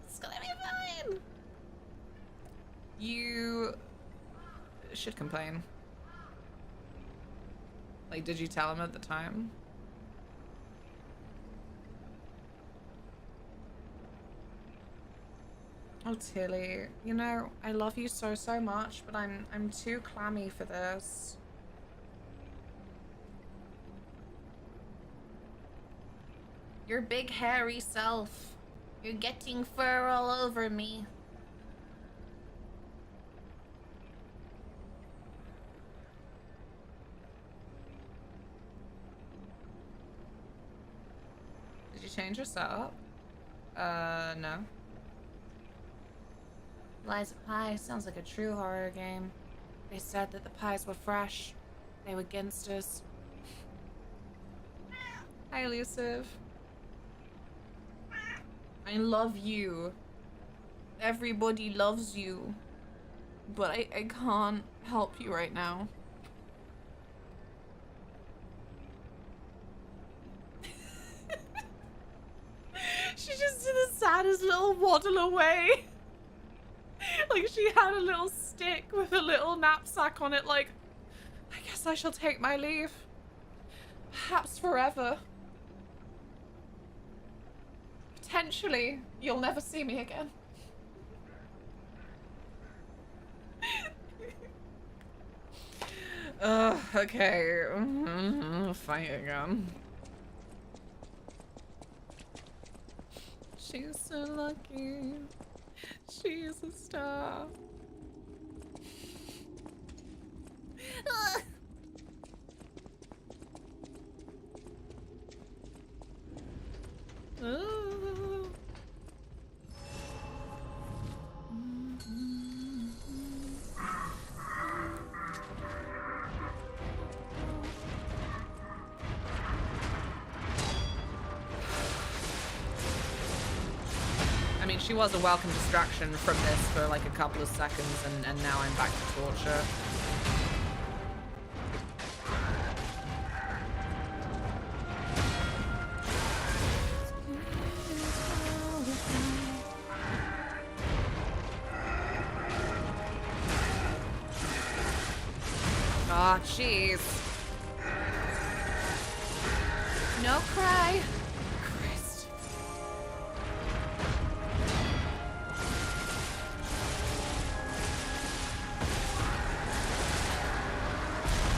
It's gonna be fine. You should complain. Like, did you tell him at the time? Oh, Tilly, you know, I love you so, so much, but I'm too clammy for this. Your big hairy self. You're getting fur all over me. Did you change your setup? No. Lies of Pie sounds like a true horror game. They said that the pies were fresh. They were gangsters. Hi, Elusive. I love you. Everybody loves you. But I can't help you right now. She just did the saddest little waddle away. Like she had a little stick with a little knapsack on it, like, I guess I shall take my leave. Perhaps forever. Potentially, you'll never see me again. Okay. Fight again. She's so lucky. She's a star. I mean, she was a welcome distraction from this for like a couple of seconds, and now I'm back to torture. Aw, jeez. No cry. Christ.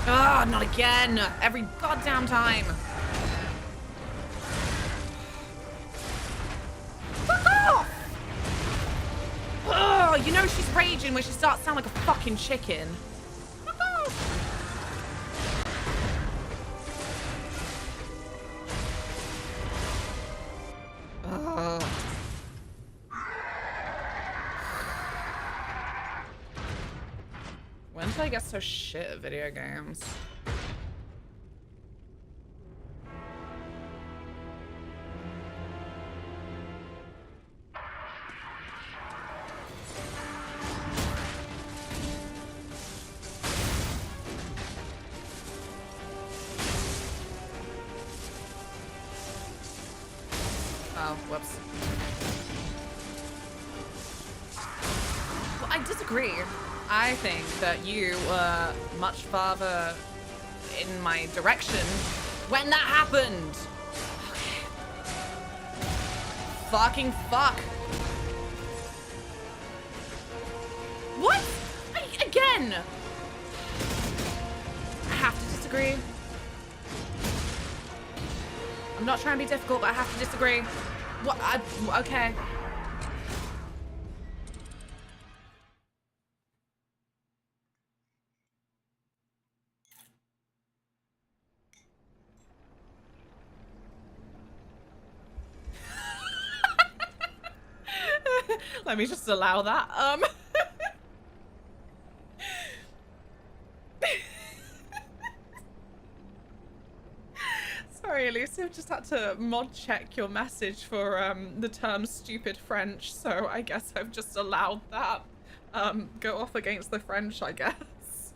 Ah, not again. Every goddamn time. Fuck off! Oh, you know she's raging when she starts to sound like a fucking chicken. Fuck off! When did I get so shit at video games? Oh, whoops. Well, I disagree. I think that you were much farther in my direction when that happened. Fucking fuck. What? Again? I have to disagree. I'm not trying to be difficult, but I have to disagree. What? Okay. Let me just allow that. Sorry, Elisa, just had to mod check your message for the term stupid French, so I guess I've just allowed that go off against the French, I guess.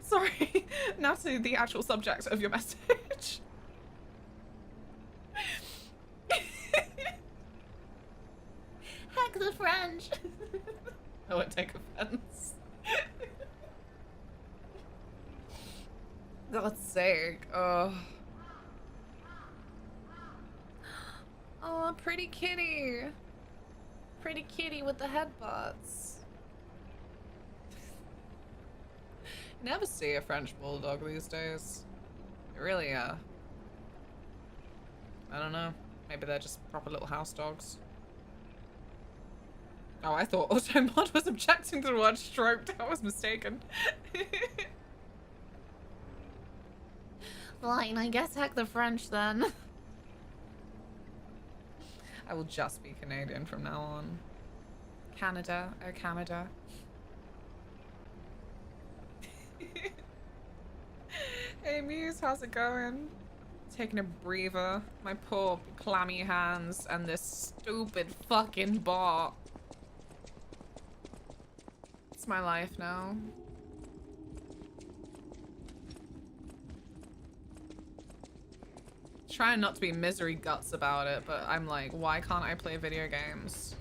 Sorry, now to the actual subject of your message. Heck the French. I won't take offense. God's sake. Oh. Oh, pretty kitty. Pretty kitty with the headbutts. You never see a French bulldog these days. They really are. I don't know. Maybe they're just proper little house dogs. Oh, I thought Automod was objecting to the word stroked. I was mistaken. Fine, I guess heck the French then. I will just be Canadian from now on. Canada, oh Canada. Hey Muse, how's it going? Taking a breather. My poor clammy hands and this stupid fucking bot. It's my life now. Trying not to be misery guts about it, but I'm like, why can't I play video games?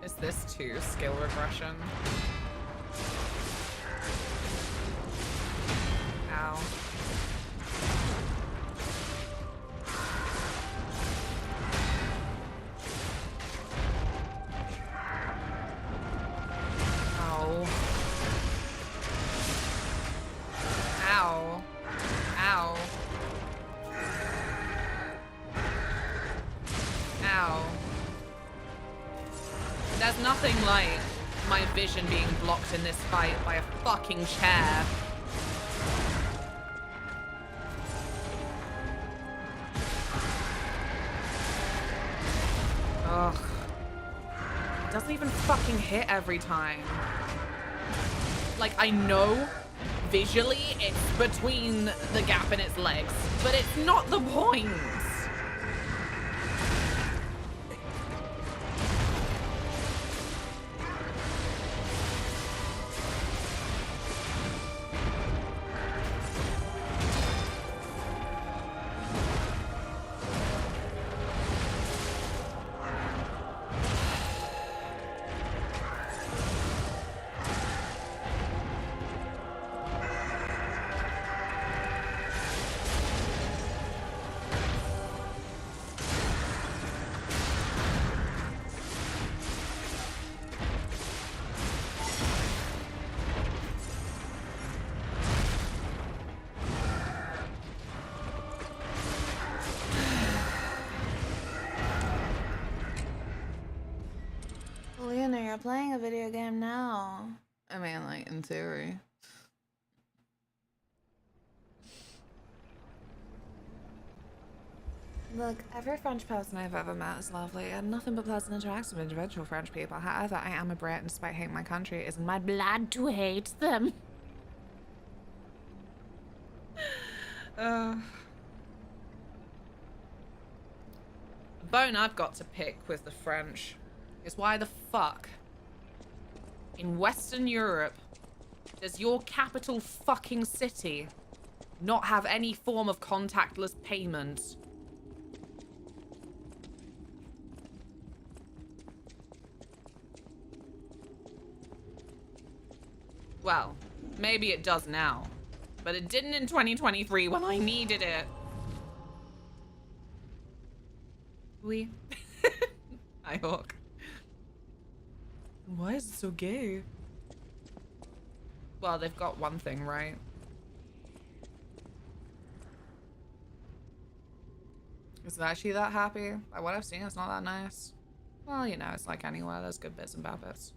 Is this too skill regression? Ow. Ow. Ow. Ow. Ow. There's nothing like my vision being blocked in this fight by a fucking chair. Ugh. It doesn't even fucking hit every time. Like, I know visually it's between the gap in its legs, but it's not the point. Luna, you're playing a video game now. I mean, like, in theory. Look, every French person I've ever met is lovely and nothing but pleasant interactions with individual French people. However, I am a Brit and despite hating my country, it is in my blood to hate them. The bone I've got to pick with the French is why the fuck in Western Europe does your capital fucking city not have any form of contactless payment. Well, maybe it does now, but it didn't in 2023 when I needed it. Oui. Hi, Hawk. Why is it so gay? Well, they've got one thing right. Is it actually that happy? By what I've seen, it's not that nice. Well, you know, it's like anywhere. There's good bits and bad bits.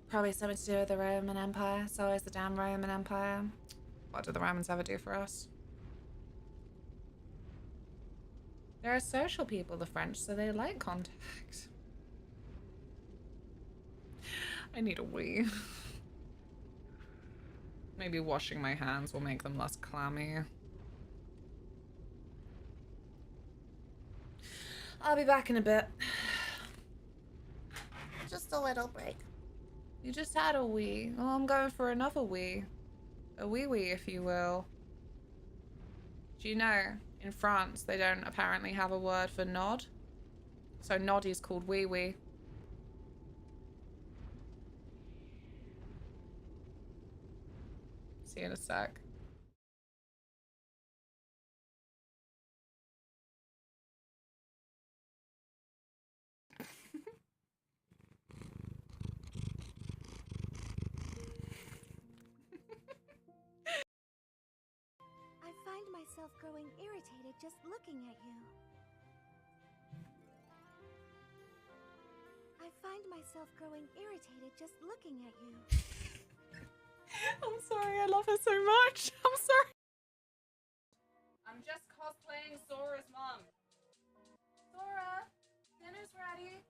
Probably something to do with the Roman Empire. It's always the damn Roman Empire. What did the Romans ever do for us? They're social people, the French, so they like contact. I need a wee. Maybe washing my hands will make them less clammy. I'll be back in a bit. Just a little break. You just had a wee. Well, I'm going for another wee. A wee-wee, if you will. Do you know, in France, they don't apparently have a word for nod. So noddy's called wee-wee. See you in a sec. I find myself growing irritated just looking at you. I find myself growing irritated just looking at you. I'm sorry, I love her so much. I'm sorry. I'm just cosplaying Sora's mom. Sora, dinner's ready.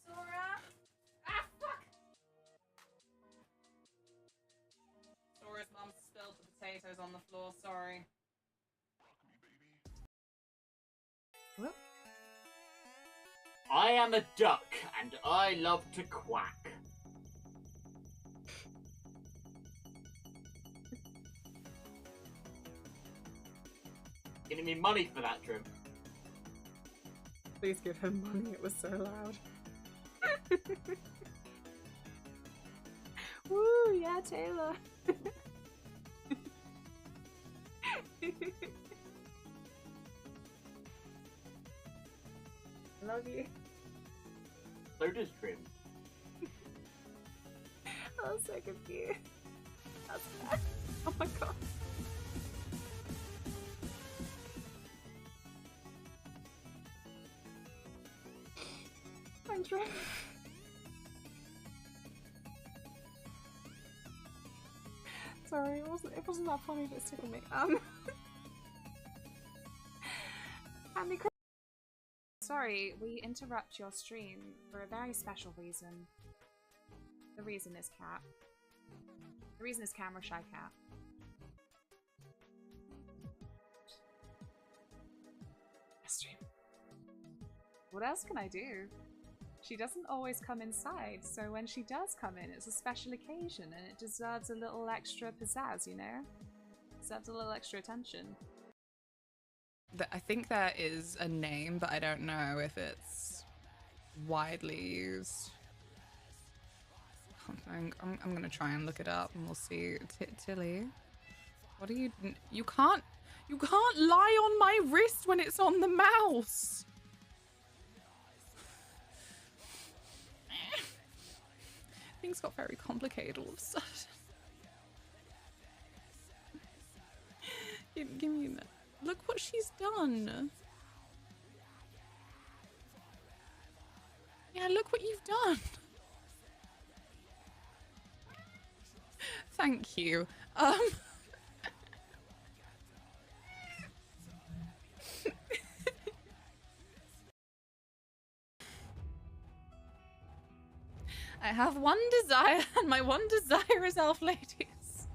Sora. Ah, fuck! Sora's mom spilled the potatoes on the floor, sorry. What? I am a duck, and I love to quack. Giving me money for that, Trim. Please give him money, it was so loud. Woo, yeah, Taylor. Love you. So does Trim. I was so confused. That's bad. Oh my god. I'm trying. Sorry, it wasn't that funny, but it's tickled me. Happy Christmas. Sorry, we interrupt your stream for a very special reason. The reason is Cat. The reason is Camera Shy Cat. Stream. What else can I do? She doesn't always come inside, so when she does come in, it's a special occasion and it deserves a little extra pizzazz, you know? Deserves a little extra attention. I think there is a name, but I don't know if it's widely used. I'm gonna try and look it up and we'll see. Tilly, what are you? You can't lie on my wrist when it's on the mouse. Things got very complicated all of a sudden. Give me a minute. Look what she's done. Yeah, look what you've done. Thank you. I have one desire, and my one desire is elf ladies.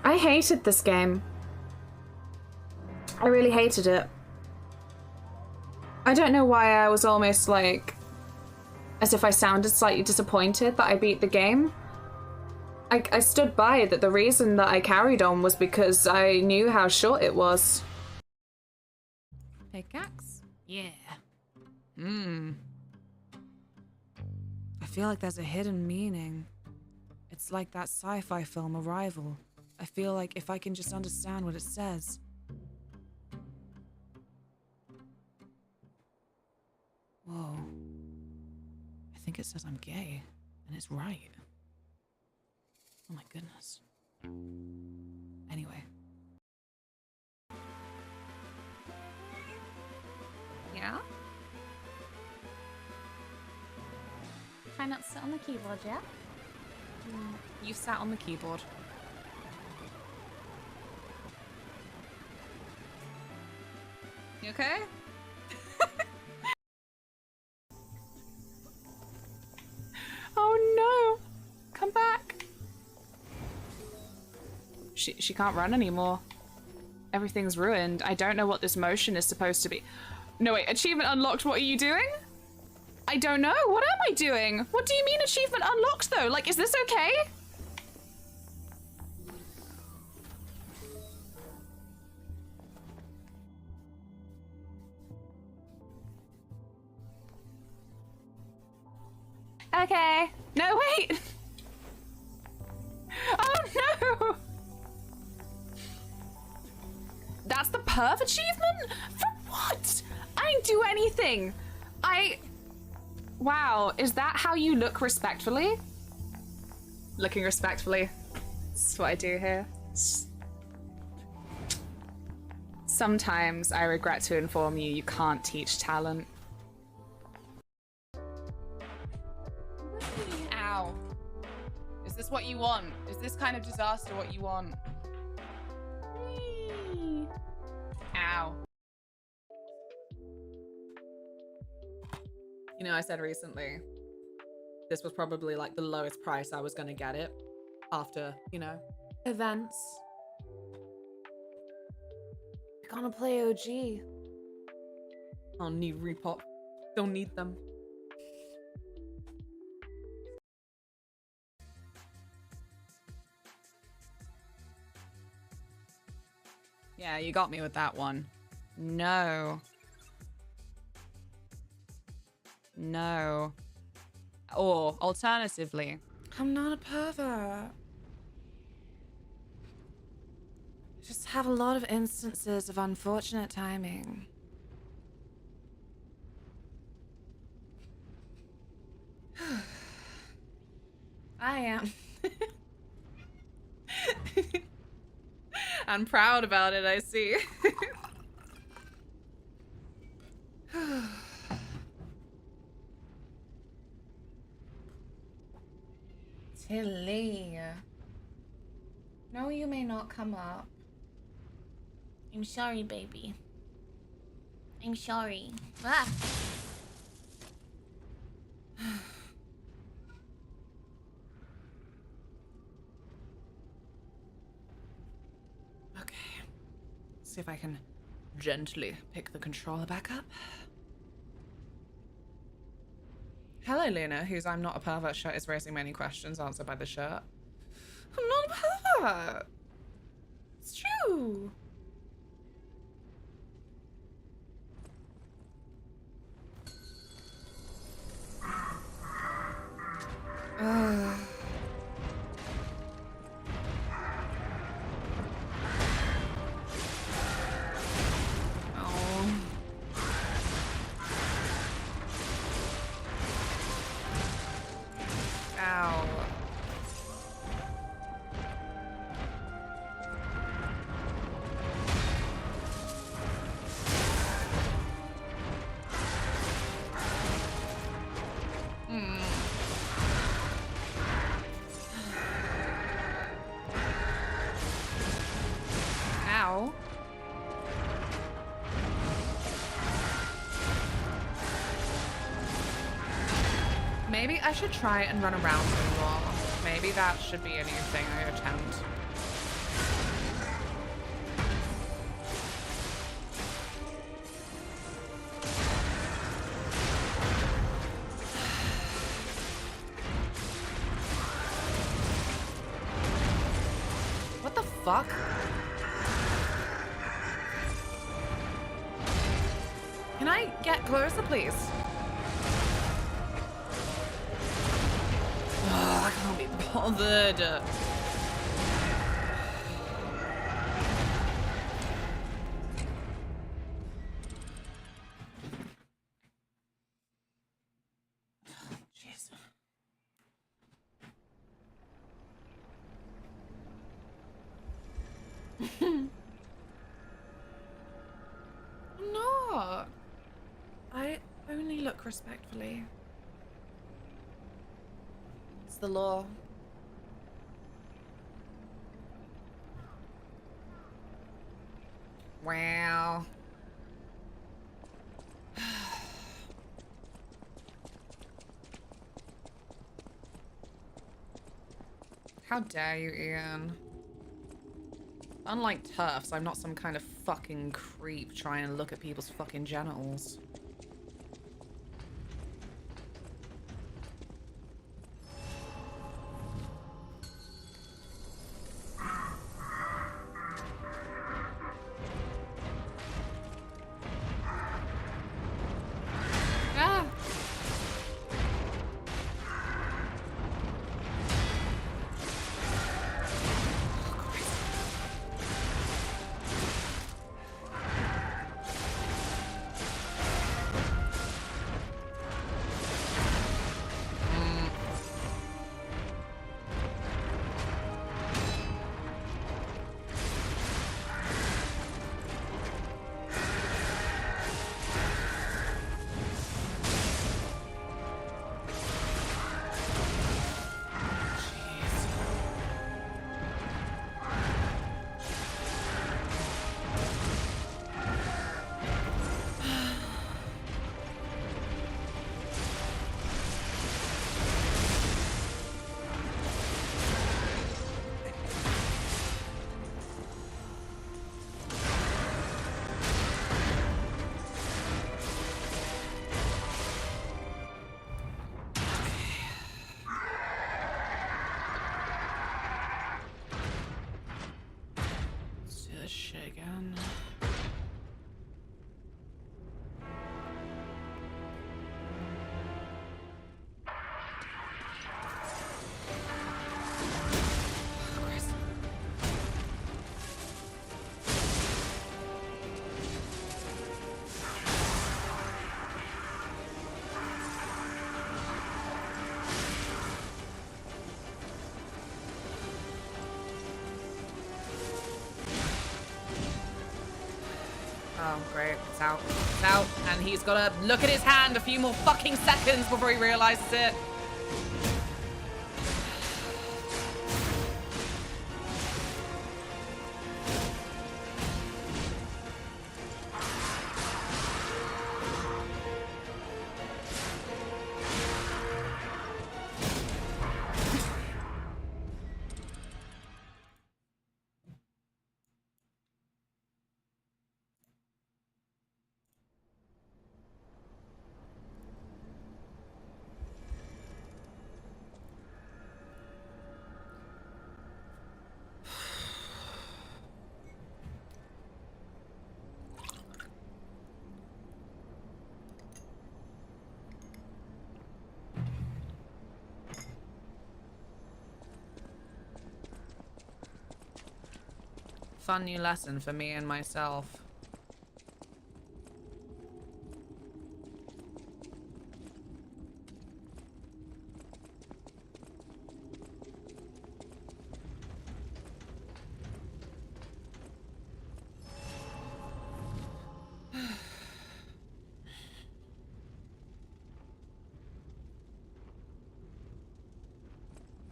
I hated this game. I really hated it. I don't know why I was almost like, as if I sounded slightly disappointed that I beat the game. I stood by that the reason that I carried on was because I knew how short it was. Pickaxe? Yeah. I feel like there's a hidden meaning. It's like that sci-fi film Arrival. I feel like if I can just understand what it says. Whoa. I think it says I'm gay, and it's right. Oh my goodness. Anyway. Yeah? Try not to sit on the keyboard, yeah? You sat on the keyboard. You okay? Oh no! Come back! She can't run anymore. Everything's ruined. I don't know what this motion is supposed to be. No wait, achievement unlocked, what are you doing? I don't know, what am I doing? What do you mean achievement unlocked though? Like, is this okay? Okay. No, wait! Oh no! That's the perf achievement? For what? I didn't do anything. Wow, is that how you look respectfully? Looking respectfully. That's what I do here. Sometimes I regret to inform you, you can't teach talent. Ow. Is this what you want? Is this kind of disaster what you want? Ow. You know, I said recently, this was probably like the lowest price I was gonna get it after, you know, events. We're gonna play OG. I'll need repop. Don't need them. Yeah, you got me with that one. No. No. Or, alternatively, I'm not a pervert. I just have a lot of instances of unfortunate timing. I am. I'm proud about it, I see. Tilly. No, you may not come up. I'm sorry, baby. I'm sorry. Ah. Okay. See if I can gently pick the controller back up. Hello, Luna, whose I'm not a pervert shirt is raising many questions answered by the shirt. I'm not a pervert. It's true. Ow. Maybe I should try and run around some more. Maybe that should be a new thing I attempt. fuck? Can I get closer, please? Oh, I can't be bothered. Jeez. I'm not. I only look respectfully. It's the law. Wow. How dare you, Ian? Unlike TERFs, I'm not some kind of fucking creep trying to look at people's fucking genitals. Ah! Again. Oh, great. It's out. It's out. And he's got to look at his hand a few more fucking seconds before he realizes it. Fun new lesson for me and myself.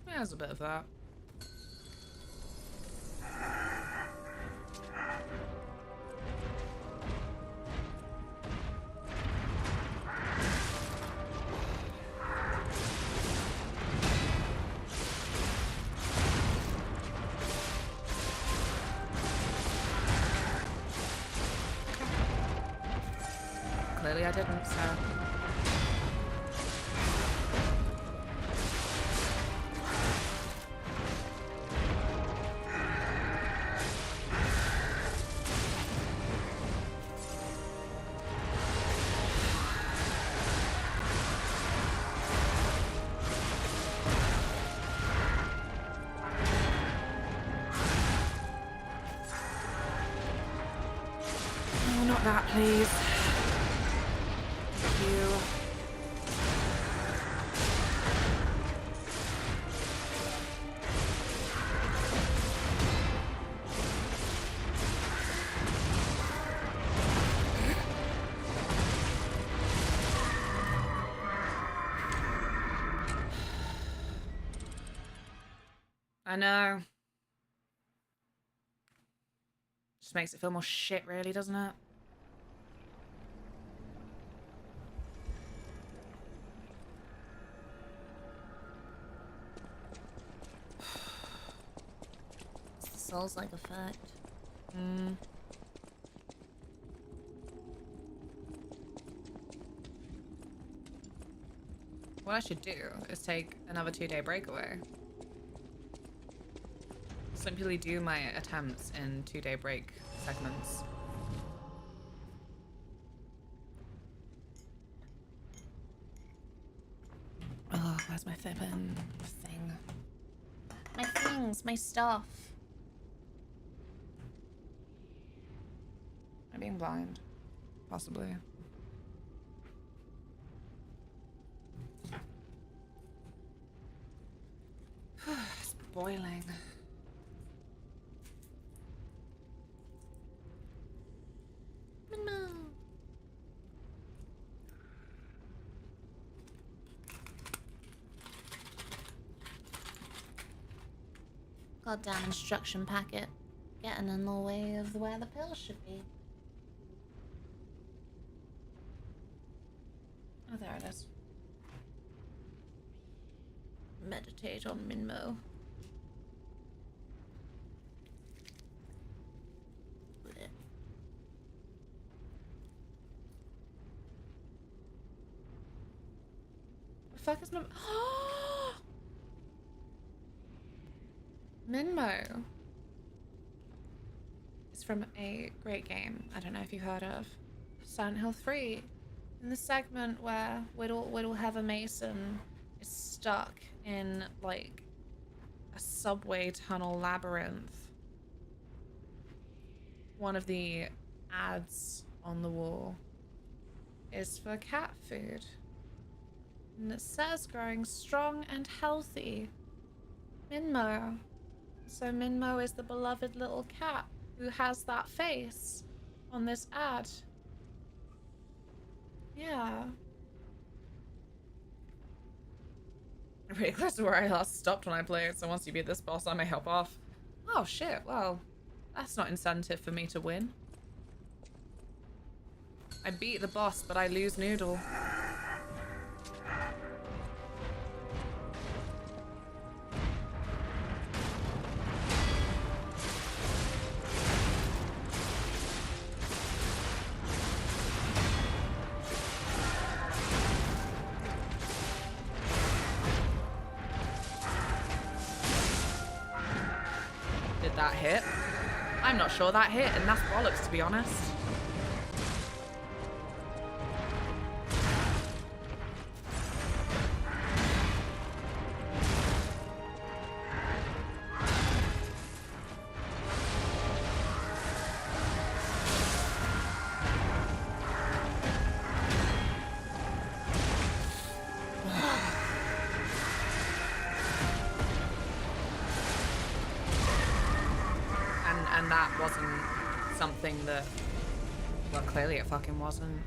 There's a bit of that. Clearly I didn't, so... please. Thank you. I know. Just makes it feel more shit, really, doesn't it? It's the Souls-like effect. What I should do is take another 2-day breakaway. Simply do my attempts in 2-day break segments. Oh, where's my flippin' thing? My things, my stuff. Am I being blind? Possibly. It's boiling. No. Goddamn instruction packet. Getting in the way of where the pills should be. Oh, there it is. Meditate on Minmo. Blech. The fuck is my... Minmo. It's from a great game. I don't know if you've heard of Silent Hill 3. In the segment where Whittle Heather Mason is stuck in like a subway tunnel labyrinth. One of the ads on the wall is for cat food. And it says growing strong and healthy. Minmo. So Minmo is the beloved little cat who has that face on this ad. Yeah. Pretty close to where I last stopped when I played, so once you beat this boss, I may help off. Oh shit, well, that's not incentive for me to win. I beat the boss, but I lose Noodle. That hit? I'm not sure that hit, and that's bollocks, to be honest. And that wasn't something that, well, clearly it fucking wasn't.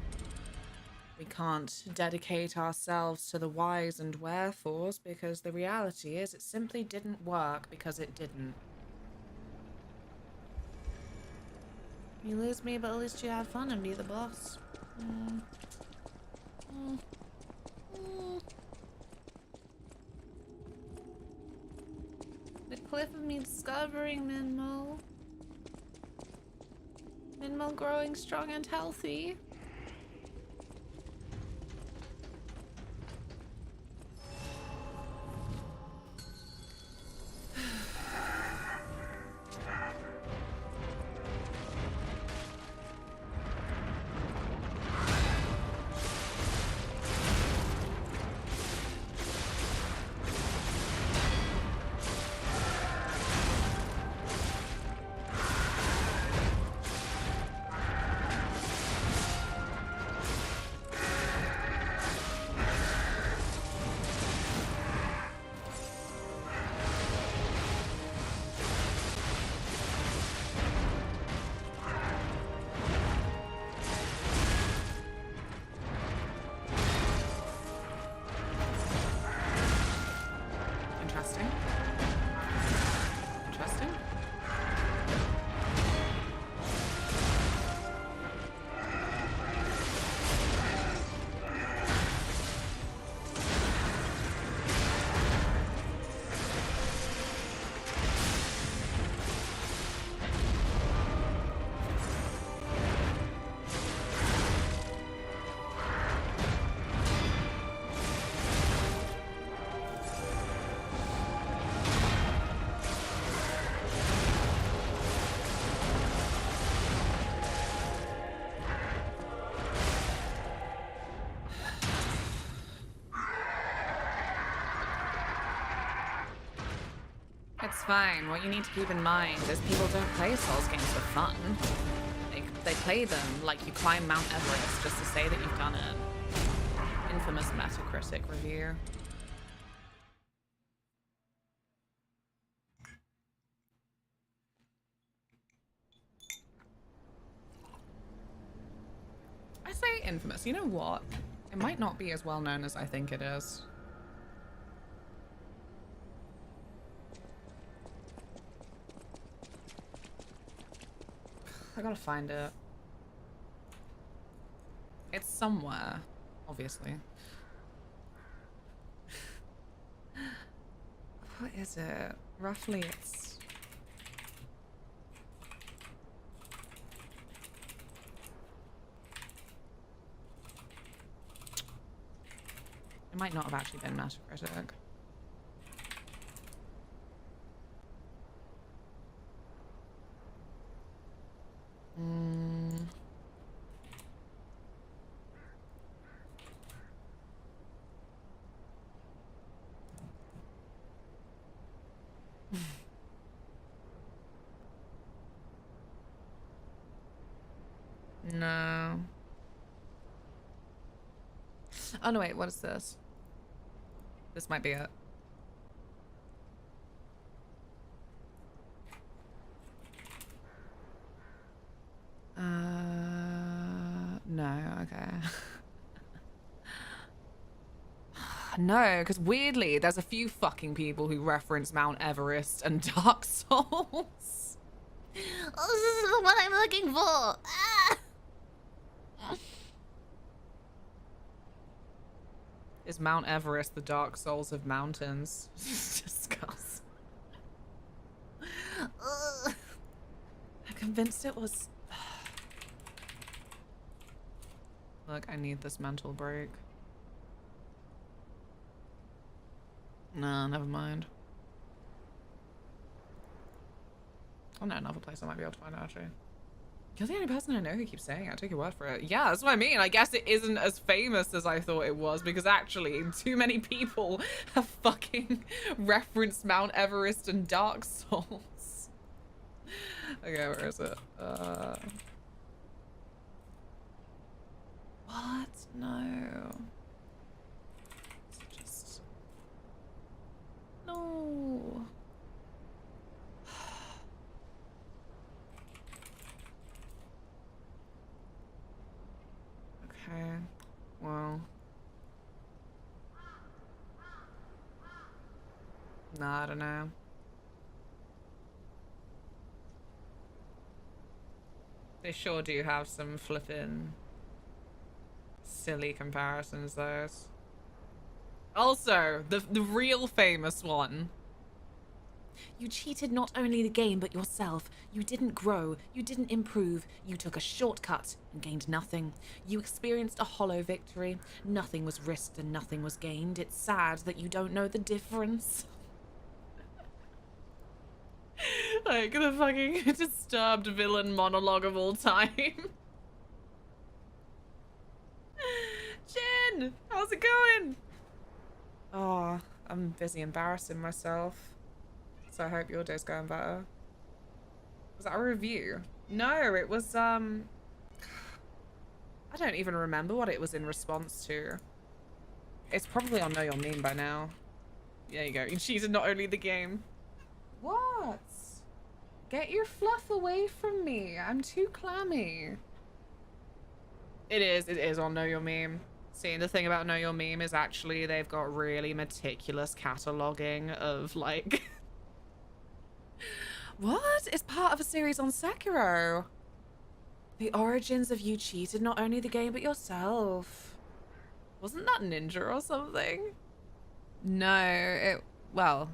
We can't dedicate ourselves to the whys and wherefores because the reality is it simply didn't work because it didn't. You lose me, but at least you have fun and be the boss. The cliff of me discovering Minmo. Minmo growing strong and healthy. fine. What you need to keep in mind is people don't play Souls games for fun. They play them like you climb Mount Everest just to say that you've done it. Infamous Metacritic review. I say infamous. You know what? It might not be as well known as I think it is. I gotta find it. It's somewhere, obviously. What is it? Roughly, it's... It might not have actually been Metacritic. No. Oh no, wait, what is this? This might be it. No, okay. No, because weirdly, there's a few fucking people who reference Mount Everest and Dark Souls. Oh, this is the one I'm looking for. Ah! Is Mount Everest the Dark Souls of mountains? Discuss. I'm convinced it was... Look, I need this mental break. Nah, never mind. Oh no, another place I might be able to find out actually. You're the only person I know who keeps saying it. I take your word for it. Yeah, that's what I mean. I guess it isn't as famous as I thought it was because actually too many people have fucking referenced Mount Everest and Dark Souls. Okay, where is it? What? No. It's just... No. Okay, well. Nah, I don't know. They sure do have some flippin' silly comparisons, those. Also, the real famous one. You cheated not only the game, but yourself. You didn't grow, you didn't improve, you took a shortcut and gained nothing. You experienced a hollow victory. Nothing was risked and nothing was gained. It's sad that you don't know the difference. Like the fucking disturbed villain monologue of all time. Jen, how's it going? Oh, I'm busy embarrassing myself. So I hope your day's going better. Was that a review? No, it was, I don't even remember what it was in response to. It's probably on Know Your Meme by now. There you go. You cheated not only the game. What? Get your fluff away from me. I'm too clammy. It is on Know Your Meme. See, the thing about Know Your Meme is actually they've got really meticulous cataloging of like... What? It's part of a series on Sekiro. The origins of you cheated not only the game but yourself. Wasn't that Ninja or something? No, well,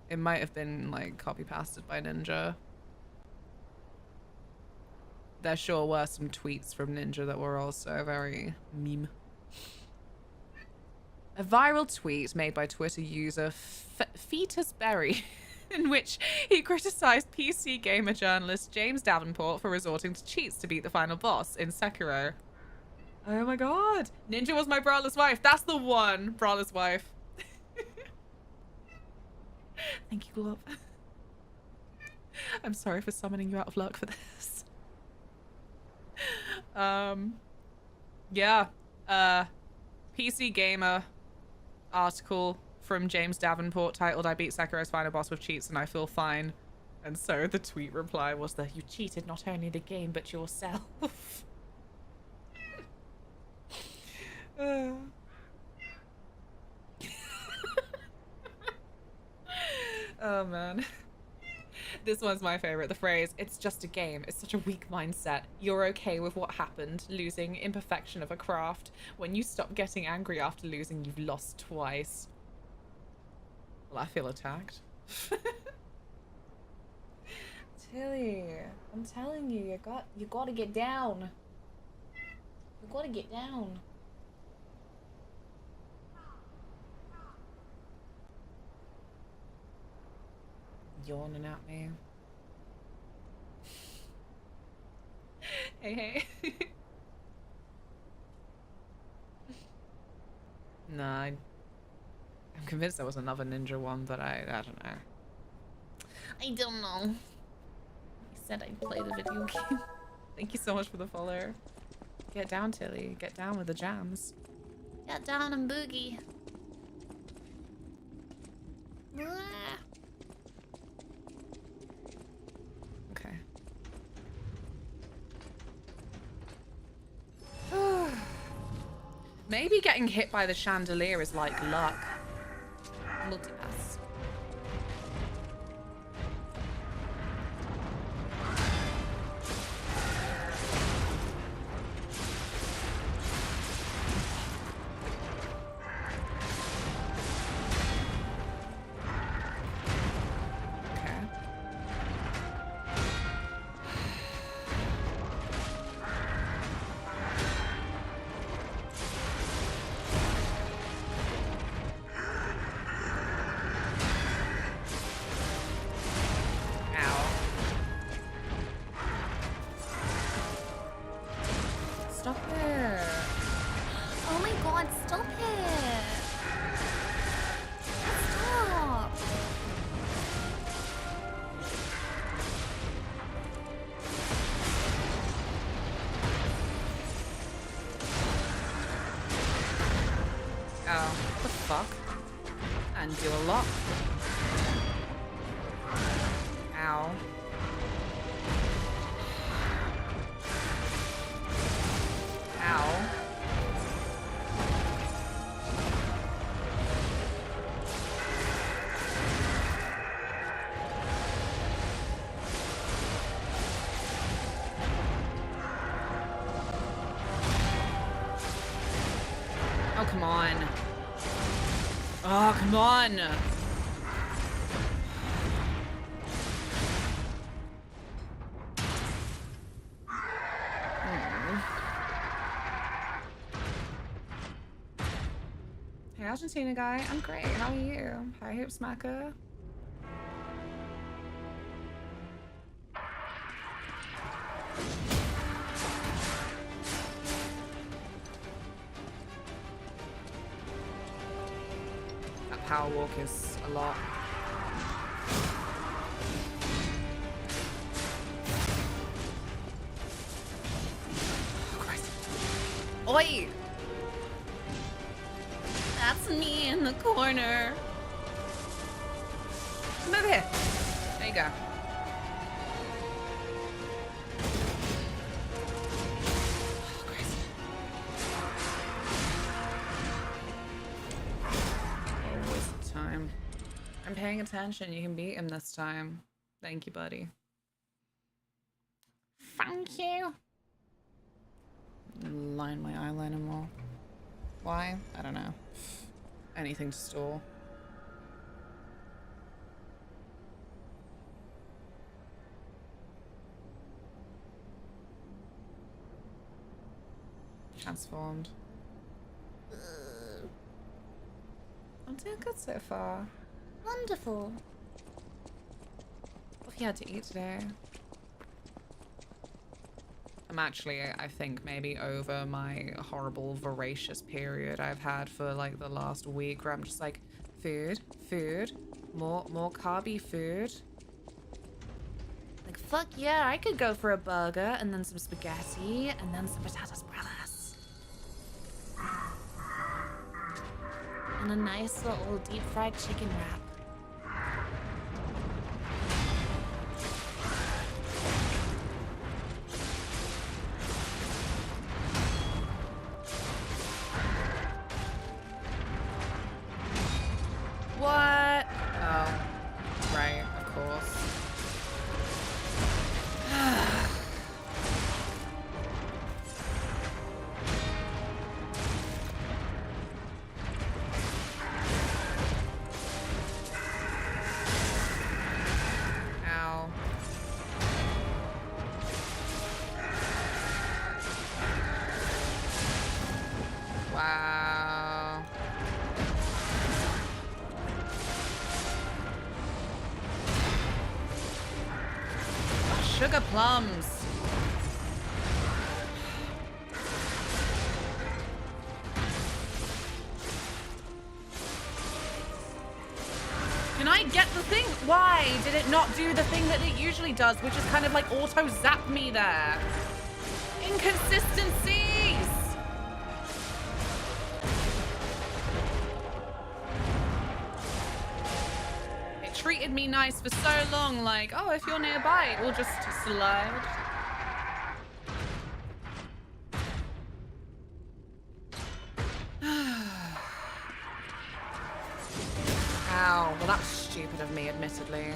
it might have been like copy pasted by Ninja. There sure were some tweets from Ninja that were also very meme. A viral tweet made by Twitter user Fetusberry in which he criticized PC gamer journalist James Davenport for resorting to cheats to beat the final boss in Sekiro. Oh my god. Ninja was my braless wife. That's the one. Braless wife. Thank you, Glove. I'm sorry for summoning you out of luck for this. Yeah. PC Gamer article from James Davenport titled, "I beat Sekiro's final boss with cheats and I feel fine." And so the tweet reply was that you cheated not only the game but yourself. Oh man. This one's my favorite. The phrase, "It's just a game," is such a weak mindset. You're okay with what happened, losing, imperfection of a craft. When you stop getting angry after losing, you've lost twice. Well, I feel attacked. Tilly, I'm telling you, you gotta get down. You gotta get down. Yawning at me. Hey. Nah, I'm convinced there was another ninja one, but I don't know. I don't know. He said I'd play the video game. Thank you so much for the follow. Get down, Tilly. Get down with the jams. Get down and boogie. Okay. Maybe getting hit by the chandelier is like luck. Multipass. Stop it. Oh my god, stop it. Stop. Oh, what the fuck? And do a lot. Ow. Ow. Oh, come on. Oh, come on. Hey, Argentina guy. I'm great. How are you? Hi, Hope Smacker. That power walk is a lot. Oh, Christ. Oi! That's me in the corner. Come over here. There you go. Oh, Christ. Oh, waste of time. I'm paying attention. You can beat him this time. Thank you, buddy. Thank you. Line my eyeliner more. Why? I don't know. Anything to store. Transformed. I'm doing good so far. Wonderful. What have you had to eat today? I'm actually, I think, maybe over my horrible voracious period I've had for like the last week where I'm just like Food. More carby food. Like, fuck yeah, I could go for a burger and then some spaghetti and then some patatas bravas. And a nice little deep fried chicken wrap. What? Oh, right, of course. Ow. Wow. Sugar plums. Can I get the thing? Why did it not do the thing that it usually does, which is kind of like auto zap me there? Inconsistencies! It treated me nice for so long, like, oh, if you're nearby, it will just slide. Ow, well that was stupid of me, admittedly.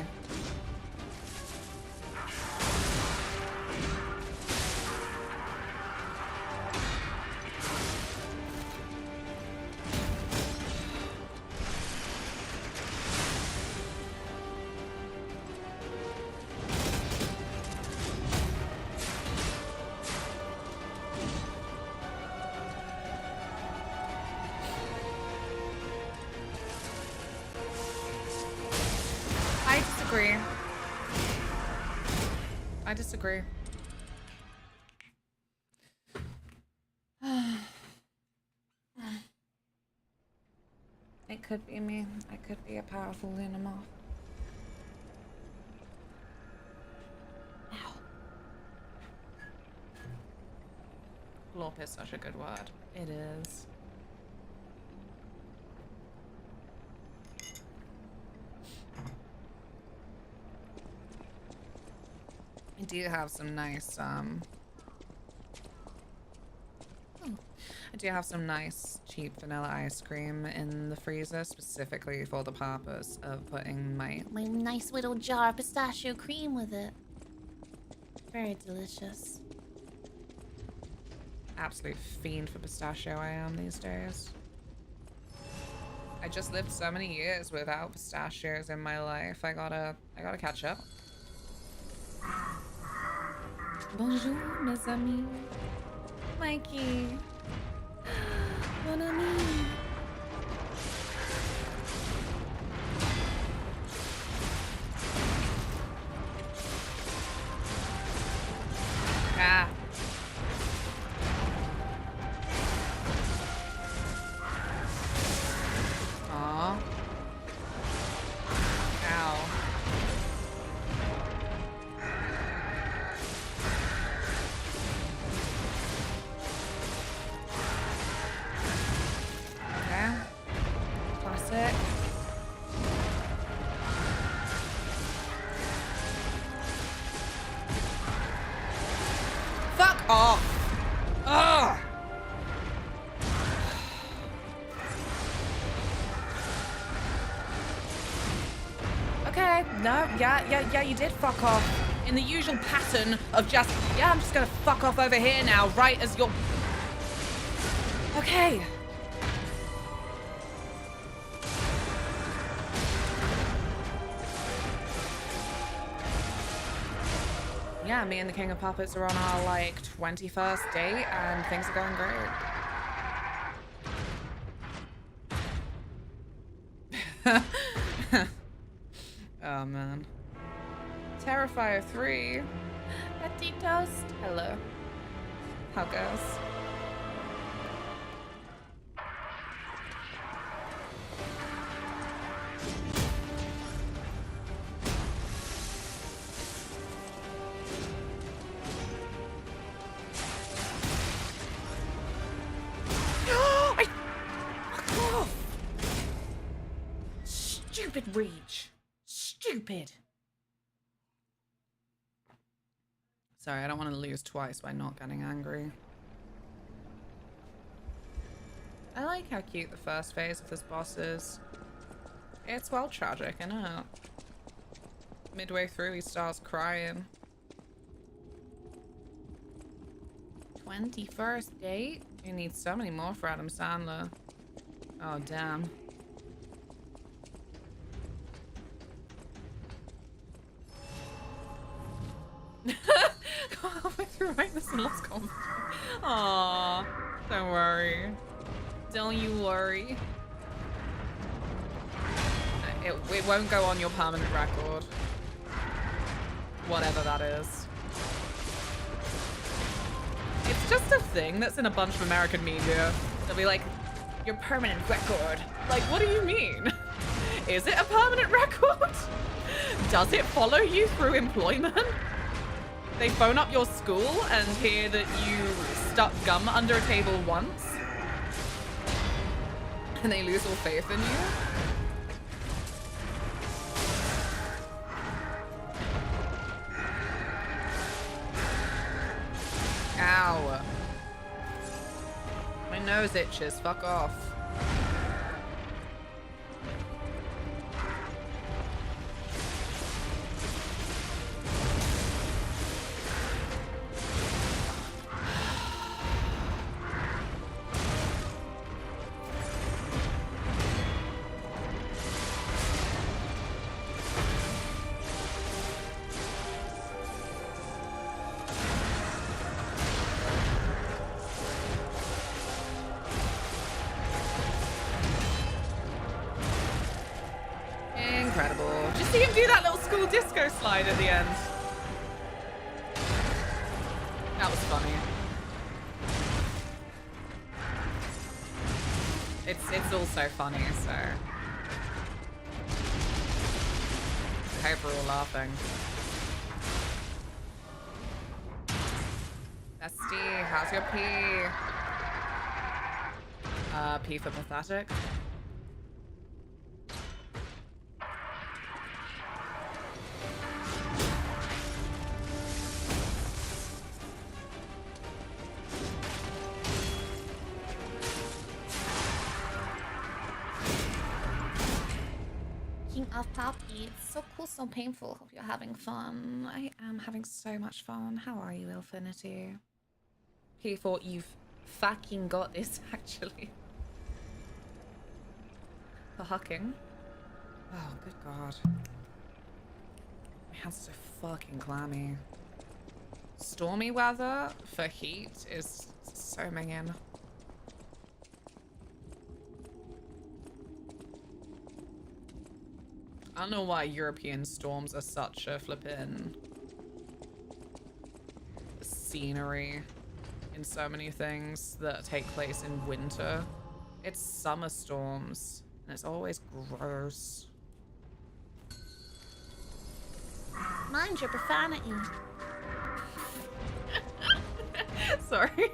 I disagree. It could be me. I could be a powerful LunaMoth. Ow. Glorp is such a good word. It is. I do have some nice, I do have some nice cheap vanilla ice cream in the freezer, specifically for the purpose of putting my nice little jar of pistachio cream with it. Very delicious. absolute fiend for pistachio I am these days. I just lived so many years without pistachios in my life. I gotta catch up. Bonjour, mes amis. Mikey. Mon ami. Ah. Aw. Ow. Okay. Classic. Fuck off! Ugh! Okay, no, yeah, you did fuck off. In the usual pattern of just, yeah, I'm just gonna fuck off over here now, right as you're... Okay. Yeah, me and the King of Puppets are on our, like, 21st date, and things are going great. Oh, man. Terrifier 3. Petty Toast. Hello. How goes? Stupid reach. Stupid. Sorry, I don't want to lose twice by not getting angry. I like how cute the first phase of this boss is. It's well tragic, I know. Midway through, he starts crying. 21st date? You need so many more for Adam Sandler. Oh, damn. Halfway through writing this and lost confidence. Aww, don't worry. Don't you worry. It won't go on your permanent record. Whatever that is. It's just a thing that's in a bunch of American media. They'll be like, your permanent record. Like, what do you mean? Is it a permanent record? Does it follow you through employment? They phone up your school and hear that you stuck gum under a table once? And they lose all faith in you? Ow. My nose itches, fuck off. Incredible. Just see him do that little school disco slide at the end. That was funny. It's also funny, so I hope we're all laughing. Bestie, how's your pee? P for pathetic. Of Poppy. It's so cool, so painful. Hope you're having fun. I am having so much fun. How are you, Ilfinity? He thought you've fucking got this, actually. For hucking. Oh, good God. My hands are so fucking clammy. Stormy weather for heat is so minging. I don't know why European storms are such a flippin' scenery in so many things that take place in winter. It's summer storms, and it's always gross. Mind your profanity. Sorry.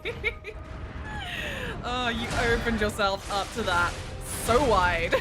Oh, you opened yourself up to that so wide.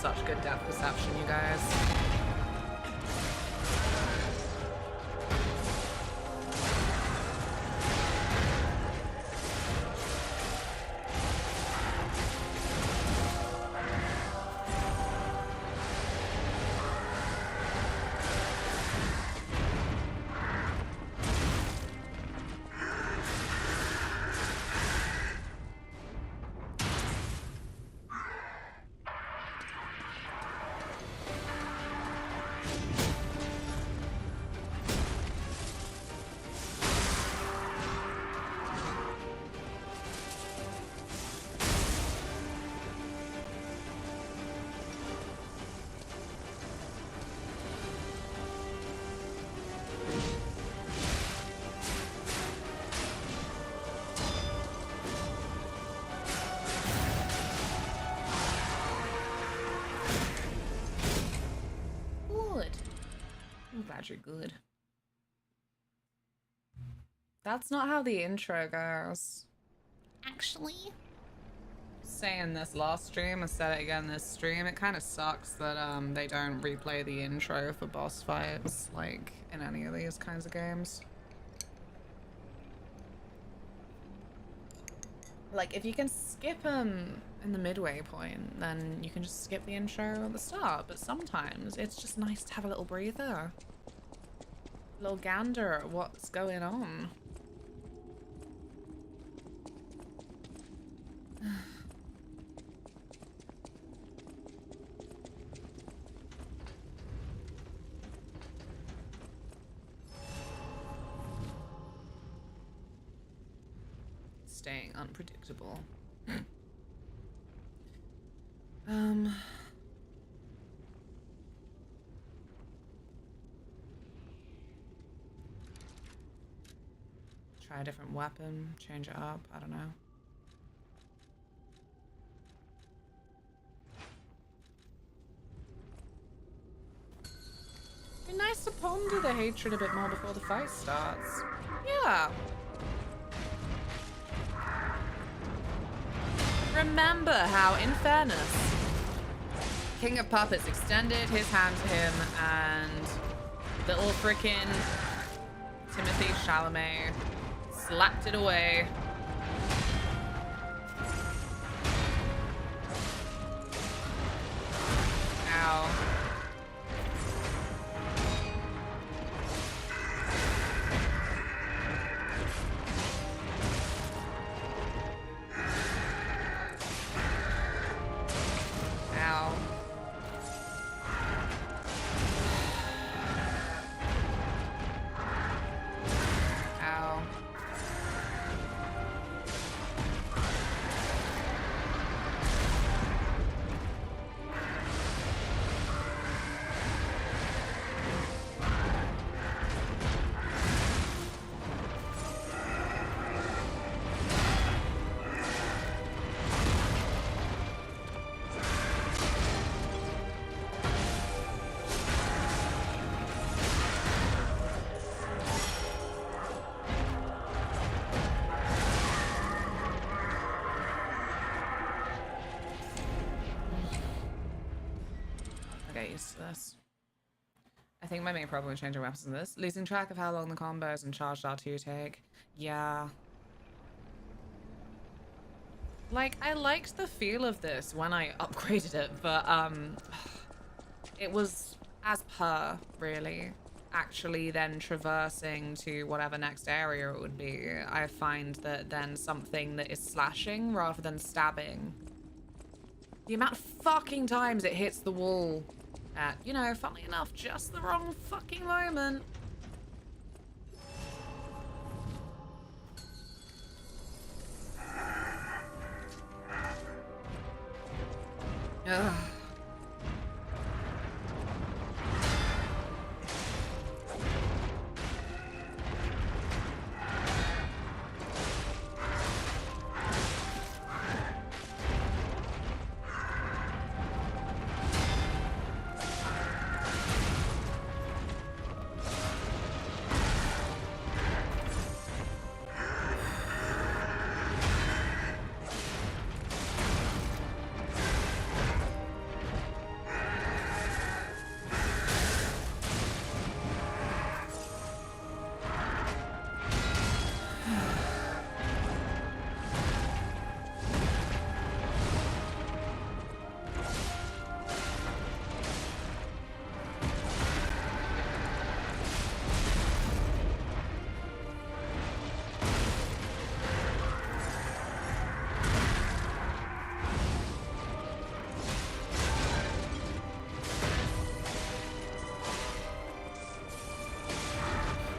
Such good depth perception, you guys. Badger good. That's not how the intro goes. Actually, Saying this last stream, I said it again this stream. It kind of sucks that they don't replay the intro for boss fights, like in any of these kinds of games. Like, if you can skip them in the midway point, then you can just skip the intro at the start. But sometimes it's just nice to have a little breather. A little gander at what's going on. Staying unpredictable. Try a different weapon, change it up, I don't know. Be nice to ponder the hatred a bit more before the fight starts. Yeah. Remember how, in fairness, King of Puppets extended his hand to him and little frickin' Timothy Chalamet slapped it away. Ow. Ow. Ow. I'll get used to this. I think my main problem with changing weapons in this, losing track of how long the combos and charged R2 take. Yeah. Like, I liked the feel of this when I upgraded it, but it was as per, really. Actually then traversing to whatever next area it would be, I find that then something that is slashing rather than stabbing. The amount of fucking times it hits the wall at, you know, funnily enough, just the wrong fucking moment. Ugh.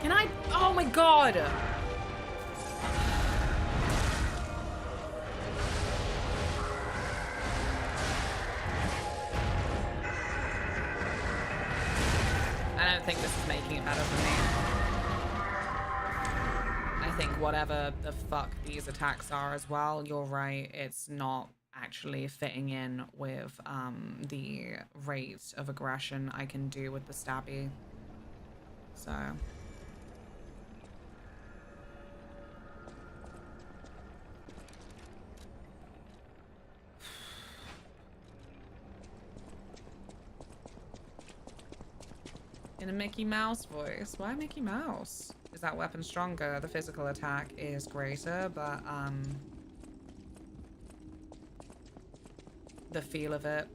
Can I? Oh my god! I don't think this is making it better for me. I think whatever the fuck these attacks are as well, you're right, it's not actually fitting in with the rate of aggression I can do with the stabby. So. In a Mickey Mouse voice. Why Mickey Mouse? Is that weapon stronger? The physical attack is greater, but the feel of it.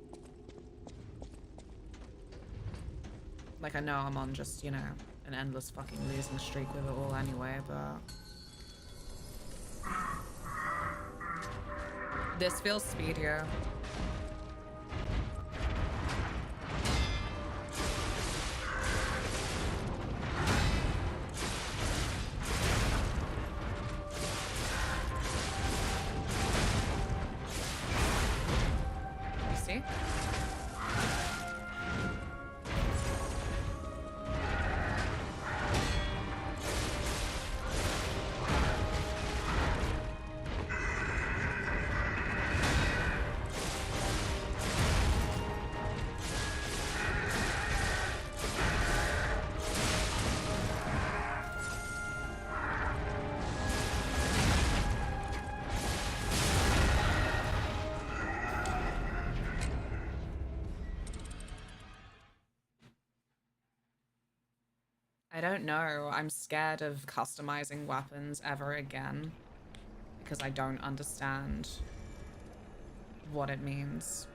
Like, I know I'm on just, you know, an endless fucking losing streak with it all anyway, but this feels speedier. You see? I don't know. I'm scared of customizing weapons ever again because I don't understand what it means.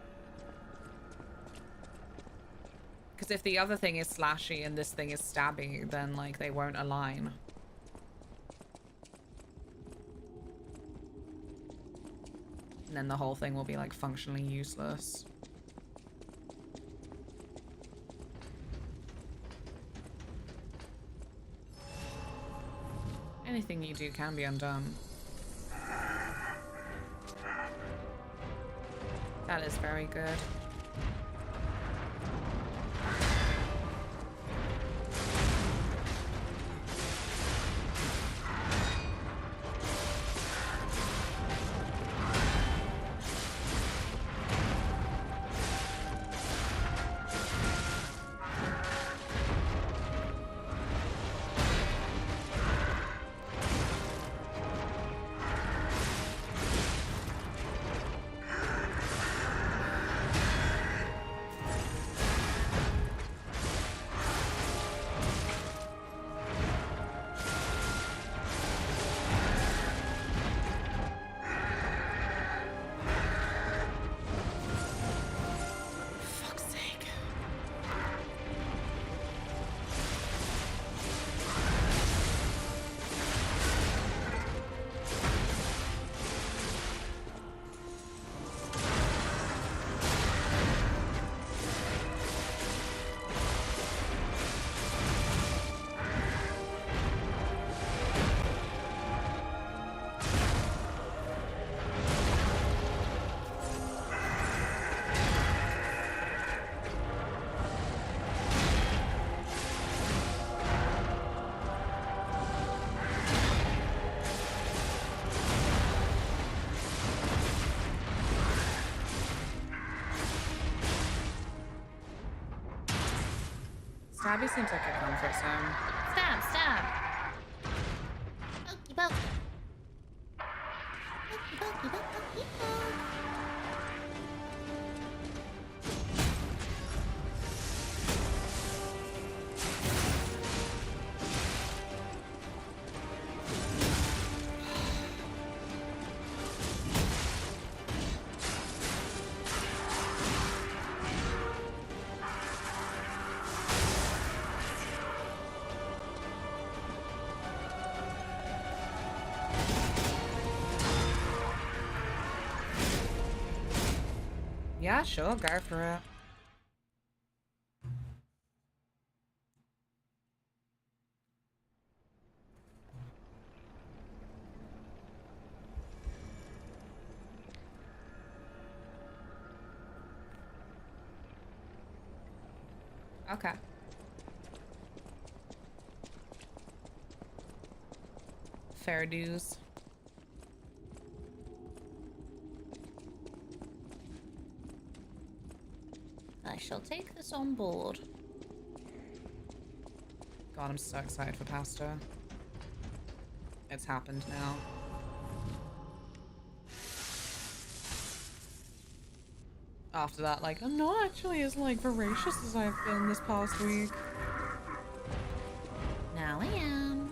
Because if the other thing is slashy and this thing is stabby, then like they won't align. And then the whole thing will be like functionally useless. Anything you do can be undone. That is very good. Fuck's sake. Stabby seems like a comfort zone. Stab, stab. Pokey poke. Pokey pokey poke, pokey poke. Yeah, sure, go for it. Okay. Fair dues. I shall take this on board. God, I'm so excited for pasta. It's happened now. After that, like, I'm not actually as, like, voracious as I've been this past week. Now I am.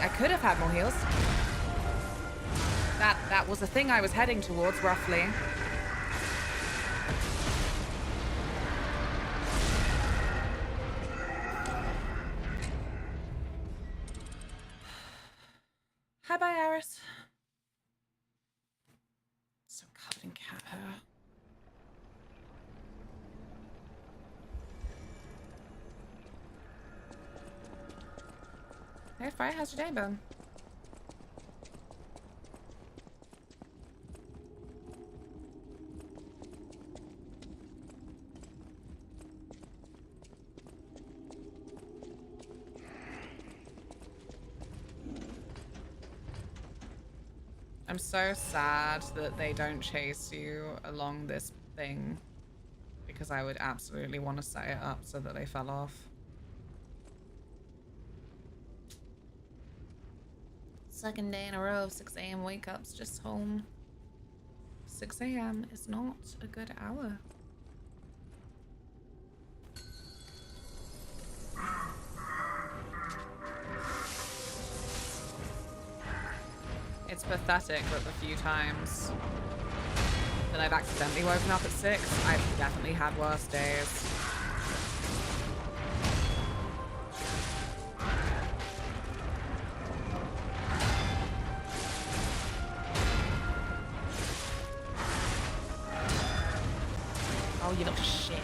I could have had more heals. That was the thing I was heading towards, roughly. Hi, bye, Iris. So covered in cat hair. Hey, Fire, how's your day been? I'm so sad that they don't chase you along this thing, because I would absolutely want to set it up so that they fell off. Second day in a row of 6 a.m. wake ups, just home. 6 a.m. is not a good hour. It's pathetic that the few times that I've accidentally woken up at 6, I've definitely had worse days. Oh, you little shit.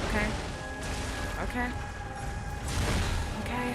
Okay. Okay. Okay.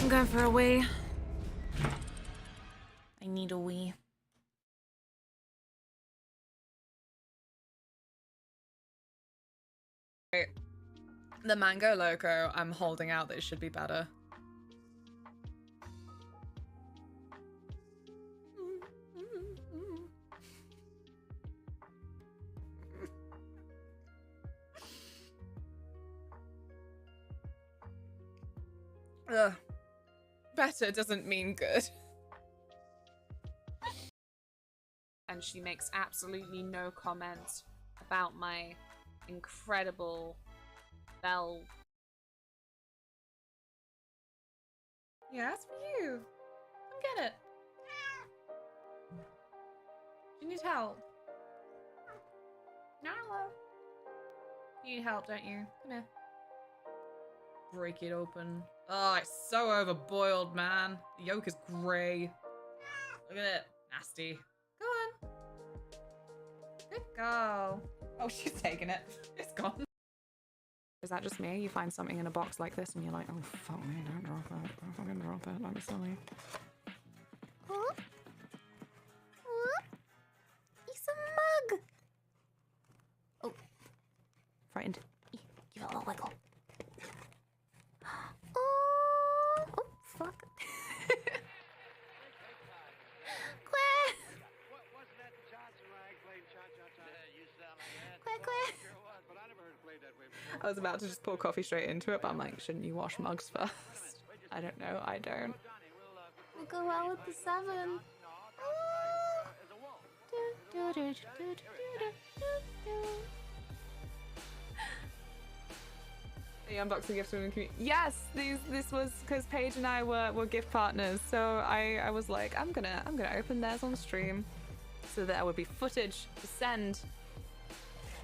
I'm going for a wee. I need a wee. The Mango Loco, I'm holding out that it should be better. Ugh. Better doesn't mean good. And she makes absolutely no comment about my incredible bell. Yeah, that's for you. Come get it. You need help. No. You need help, don't you? Come here. Break it open. Oh, it's so overboiled, man. The yolk is grey. Look at it. Nasty. Go on. Good girl. Oh, she's taking it. It's gone. Is that just me? You find something in a box like this and you're like, oh, fuck me, don't drop it. Don't fucking drop it. Don't be silly. Huh? Huh? He's a mug. Oh, frightened. Give it a little wiggle. Oh, oh, fuck. Quack. Quack, quack. I was about to just pour coffee straight into it, but I'm like, shouldn't you wash mugs first? I don't know, I don't. We'll go out with the 7. The unboxing gift from the community. Yes, this was because Paige and I were gift partners, so I was like, I'm gonna open theirs on stream, so that there would be footage to send.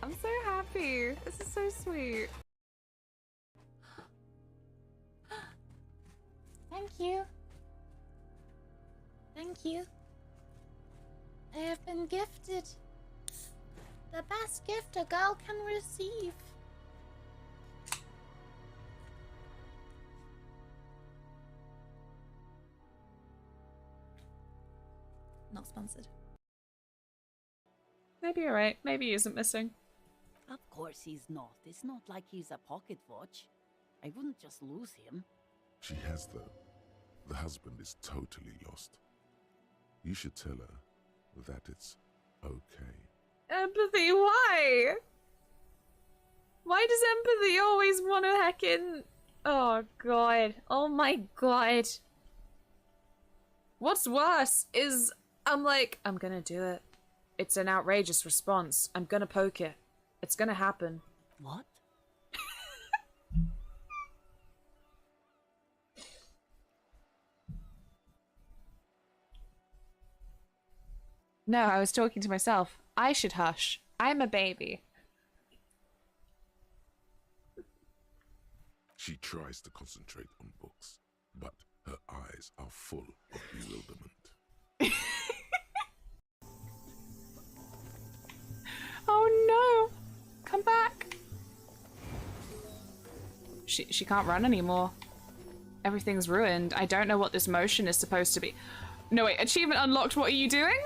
I'm so happy. This is so sweet. Thank you. Thank you. I have been gifted the best gift a girl can receive. Not sponsored. Maybe you're right. Maybe he isn't missing. Of course he's not. It's not like he's a pocket watch. I wouldn't just lose him. She has, though. The husband is totally lost. You should tell her that it's okay. Empathy, why? Why does empathy always want to heckin'... Oh god. Oh my god. What's worse is I'm like, I'm gonna do it. It's an outrageous response. I'm gonna poke it. It's gonna happen. What? No, I was talking to myself. I should hush. I'm a baby. She tries to concentrate on books, but her eyes are full of bewilderment. Oh no! Come back! She can't run anymore. Everything's ruined. I don't know what this motion is supposed to be. No wait, achievement unlocked, what are you doing?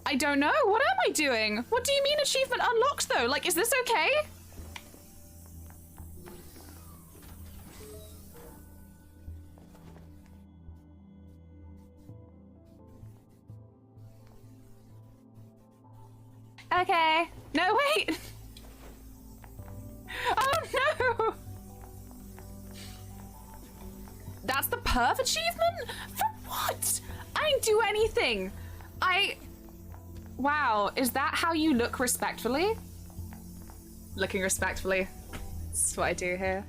I don't know, what am I doing? What do you mean achievement unlocked though? Like, is this okay? Okay. No, wait! Oh no! That's the perv achievement? For what? I didn't do anything. Wow, is that how you look respectfully? Looking respectfully. That's what I do here.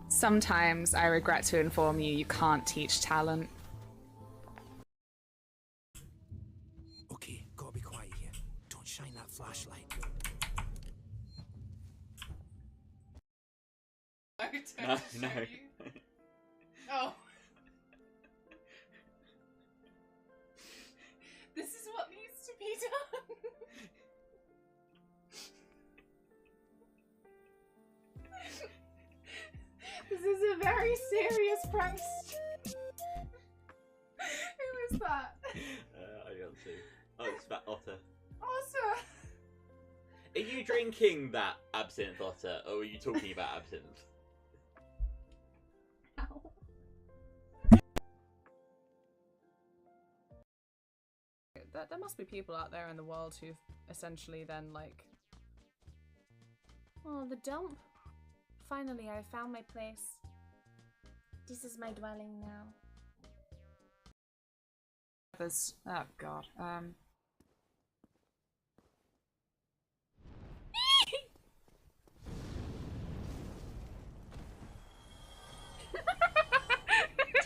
Sometimes I regret to inform you, you can't teach talent. Okay, gotta be quiet here. Don't shine that flashlight. No, no. Oh. This is what needs to be done. This is a very serious premise. Who is that? I don't see. Oh, it's that Otter. Otter! Are you drinking that absinthe, Otter, or are you talking about absinthe? There must be people out there in the world who've essentially then like... Oh, the dump. Finally, I found my place. This is my dwelling now. There's... Oh god.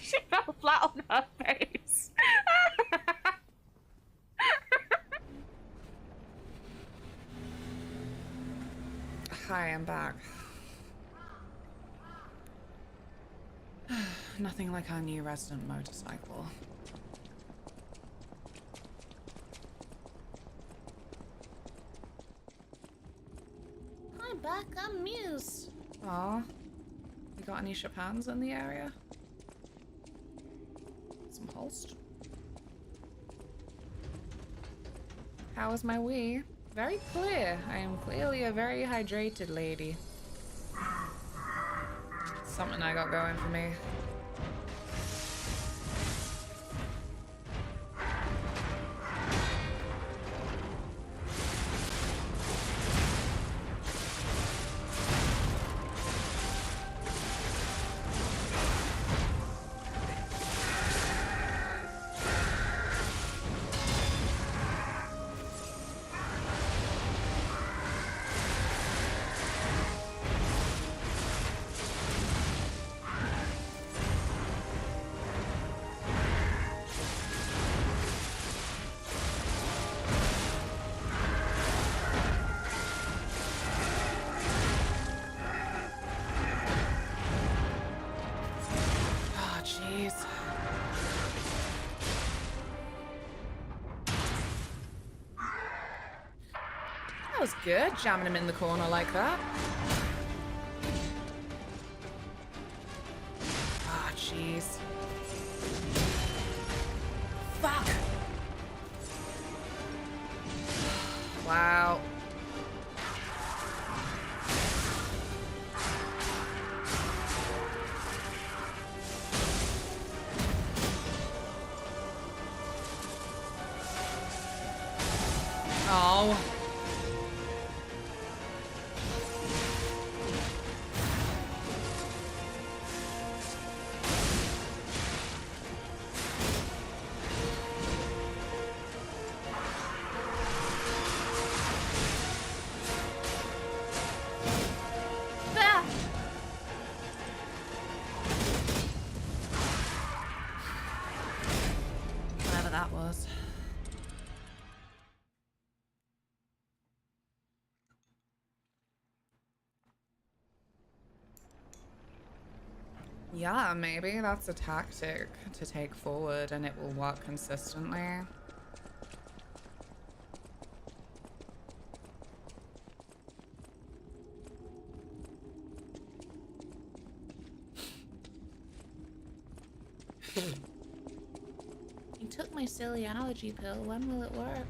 She fell flat on her face. Hi, I'm back. Nothing like our new resident motorcycle. Hi, Beck. I'm Muse. Aw. You got any Chopins in the area? some pulsed. How is my wee? Very clear. I am clearly a very hydrated lady. Something I got going for me. That was good, jamming him in the corner like that. Ah, oh, jeez. Fuck! Wow. Oh. Whatever that was. Yeah, maybe that's a tactic to take forward and it will work consistently. You took my silly allergy pill. When will it work?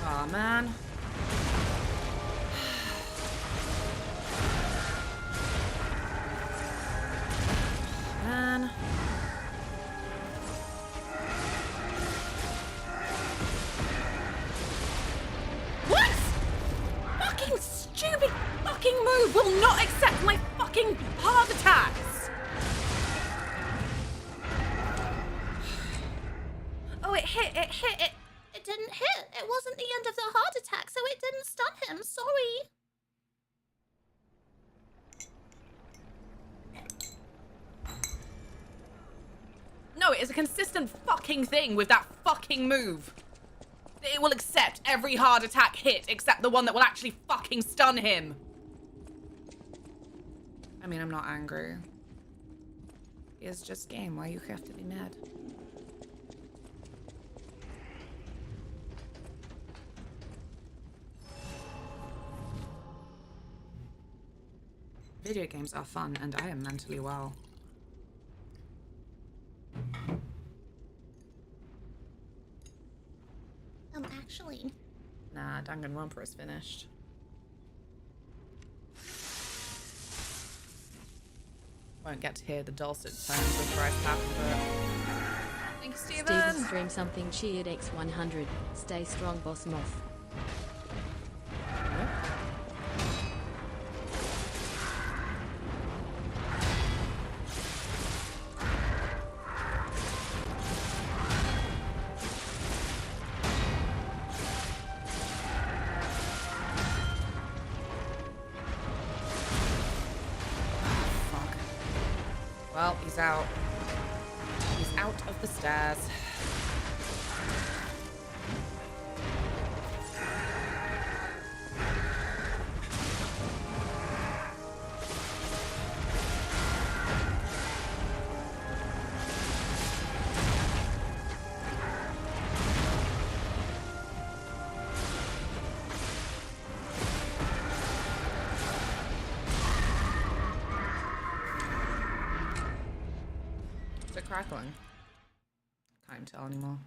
Aw, man. Man. What? Fucking stupid fucking move will not accept my fucking heart attacks. Oh, it hit. It didn't hit. It wasn't the end of the heart attack, so it didn't stun him. Sorry. No, it is a consistent fucking thing with that fucking move. It will accept every hard attack hit except the one that will actually fucking stun him. I mean, I'm not angry. It's just game. Why you have to be mad? Video games are fun, and I am mentally well. Actually. Nah, Danganronpa is finished. Won't get to hear the dulcet tones of Bryce Papenbrook. Thank you, Steven! Steven stream something cheered X100. Stay strong, boss moth. He's out. He's out of the stairs. Is it crackling? Can't even tell anymore.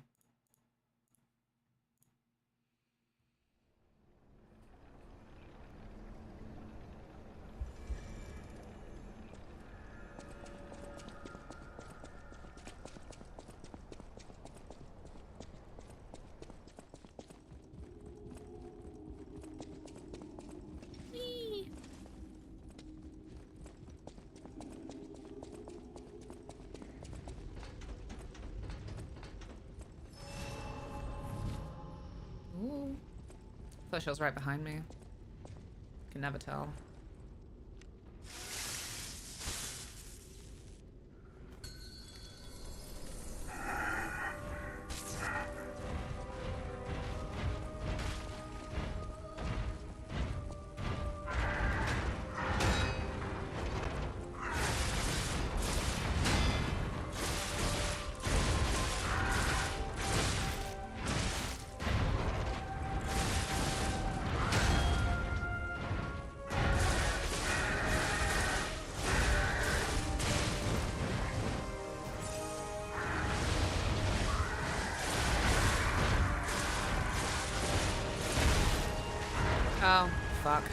Whee! Ooh. I thought she was right behind me. Can never tell. Oh, fuck.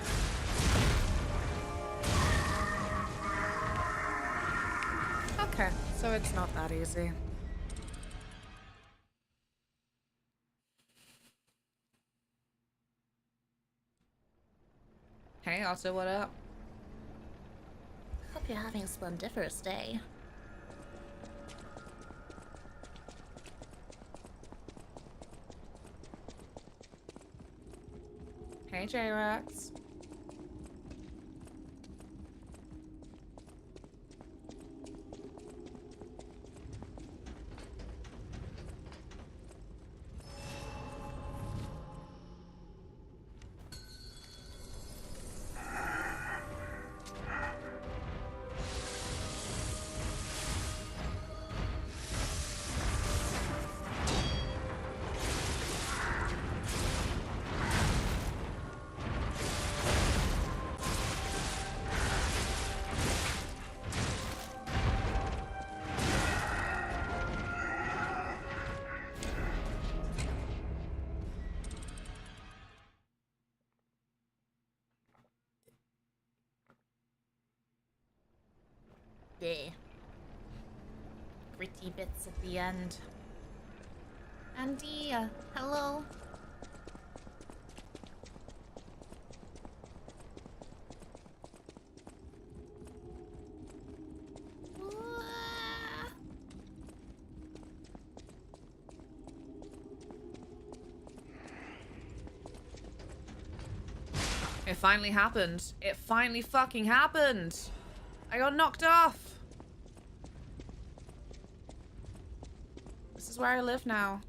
Okay, so it's not that easy. Hey, also, what up? Hope you're having a splendiferous day. Hey, J-Rex. There. Gritty bits at the end. Andy, hello. It finally happened. It finally fucking happened. I got knocked off. This is where I live now.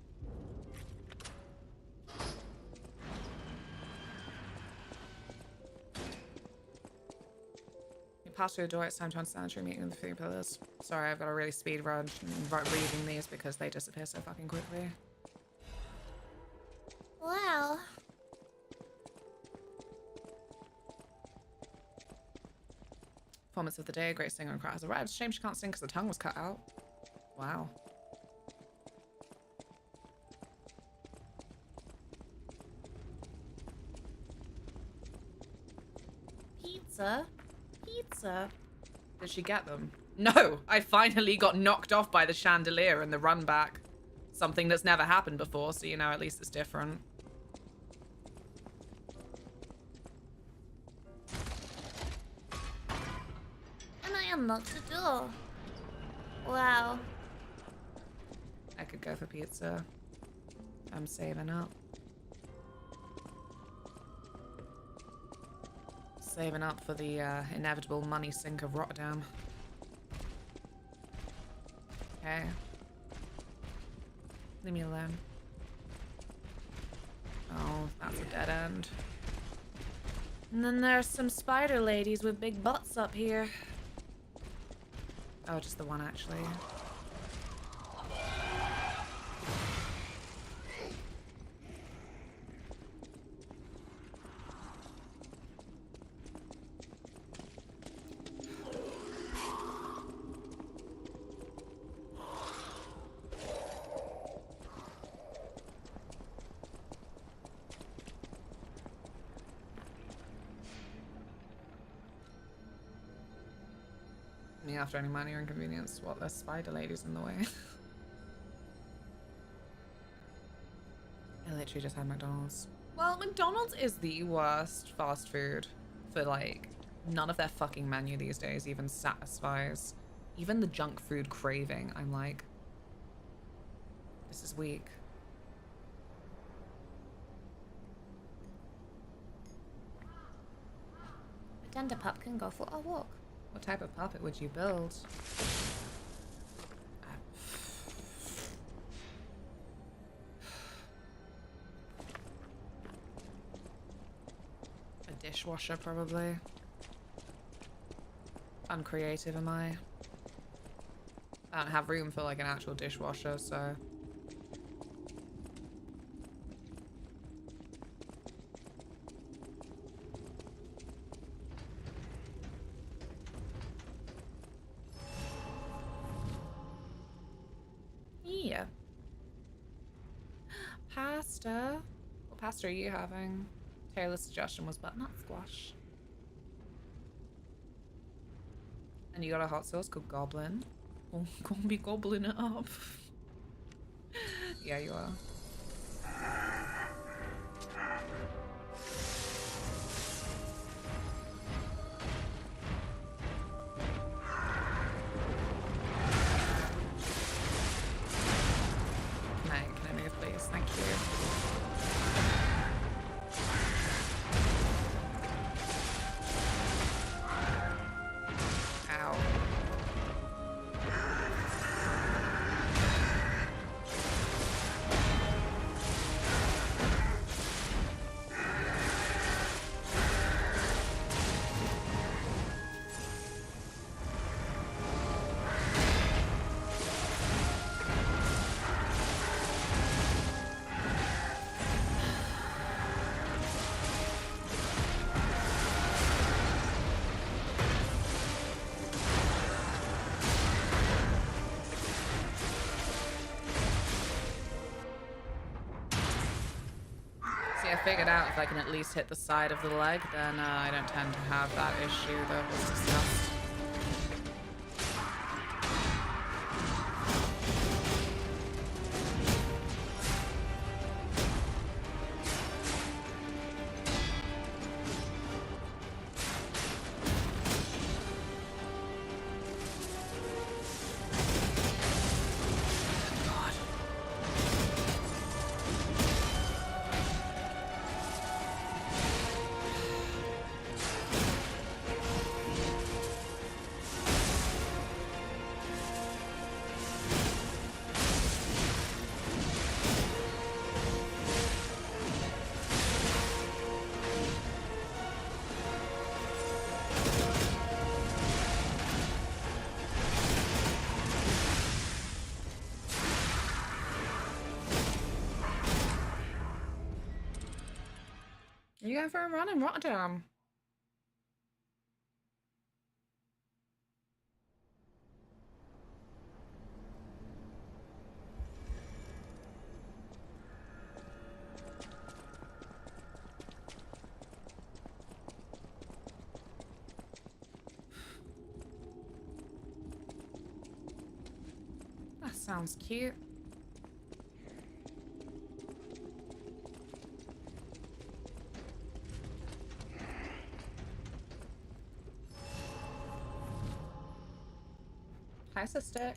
You pass through the door, it's time to understand the true meaning of the three pillars. Sorry, I've got to really speed run reading these because they disappear so fucking quickly. Wow. Performance of the day, great singer and cry as a red. It's a shame she can't sing because the tongue was cut out. Wow. Pizza? Pizza? Did she get them? No! I finally got knocked off by the chandelier and the run back. Something that's never happened before, so you know, at least it's different. And I unlocked the door. Wow. I could go for pizza. I'm saving up. Saving up for the inevitable money sink of Rotterdam. okay. Leave me alone. Oh, that's a dead end. And then there's some spider ladies with big butts up here. Oh, just the one, actually. After any money or inconvenience, what, there's spider ladies in the way. I literally just had McDonald's. Well, McDonald's is the worst fast food for like, none of their fucking menu these days even satisfies even the junk food craving. I'm like, this is weak. Pretend a pup can go for a walk. What type of puppet would you build? A dishwasher, probably. Uncreative am I? I don't have room for like an actual dishwasher, so... Yeah. Pasta. What pasta are you having? Taylor's suggestion was butternut squash. And you got a hot sauce called Goblin. Oh, gonna be gobbling it up. Yeah, you are. Can I move, please? Thank you. Ow. See, I figured out if I can at least hit the side of the leg, then I don't tend to have that issue that was discussed. You going for a run in Rotterdam? That sounds cute. Hi, sister.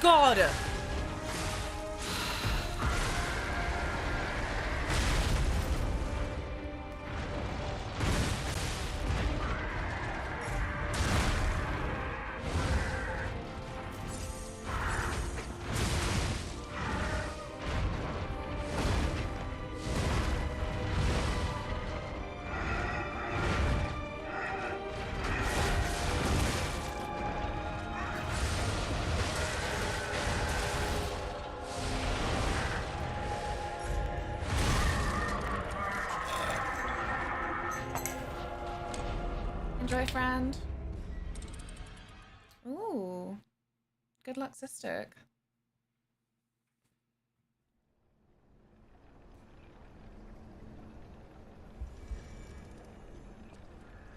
God! Enjoy, friend. Ooh. Good luck, sister.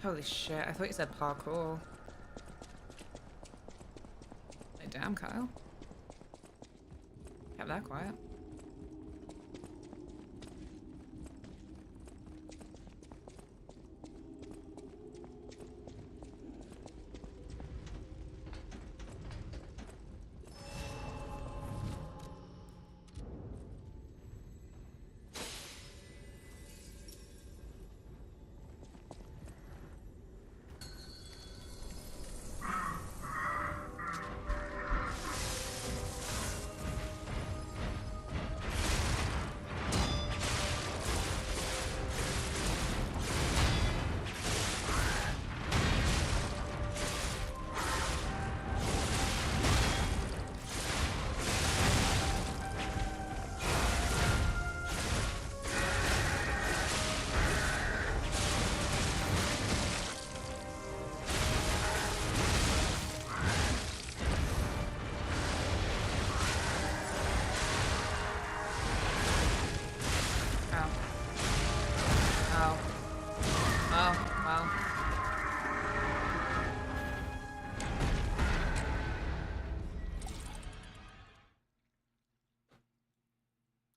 Holy shit, I thought you said parkour. Like, damn, Kyle. Kept that quiet.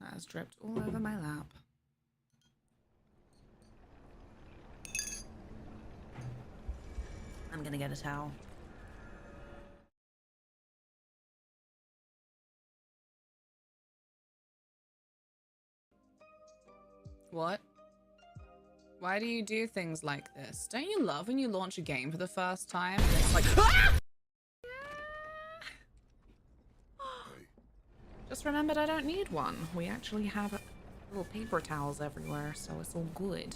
That has dripped all over my lap. I'm gonna get a towel. What? Why do you do things like this? Don't you love when you launch a game for the first time and it's like, ah! Just remembered I don't need one. We actually have little paper towels everywhere, so it's all good.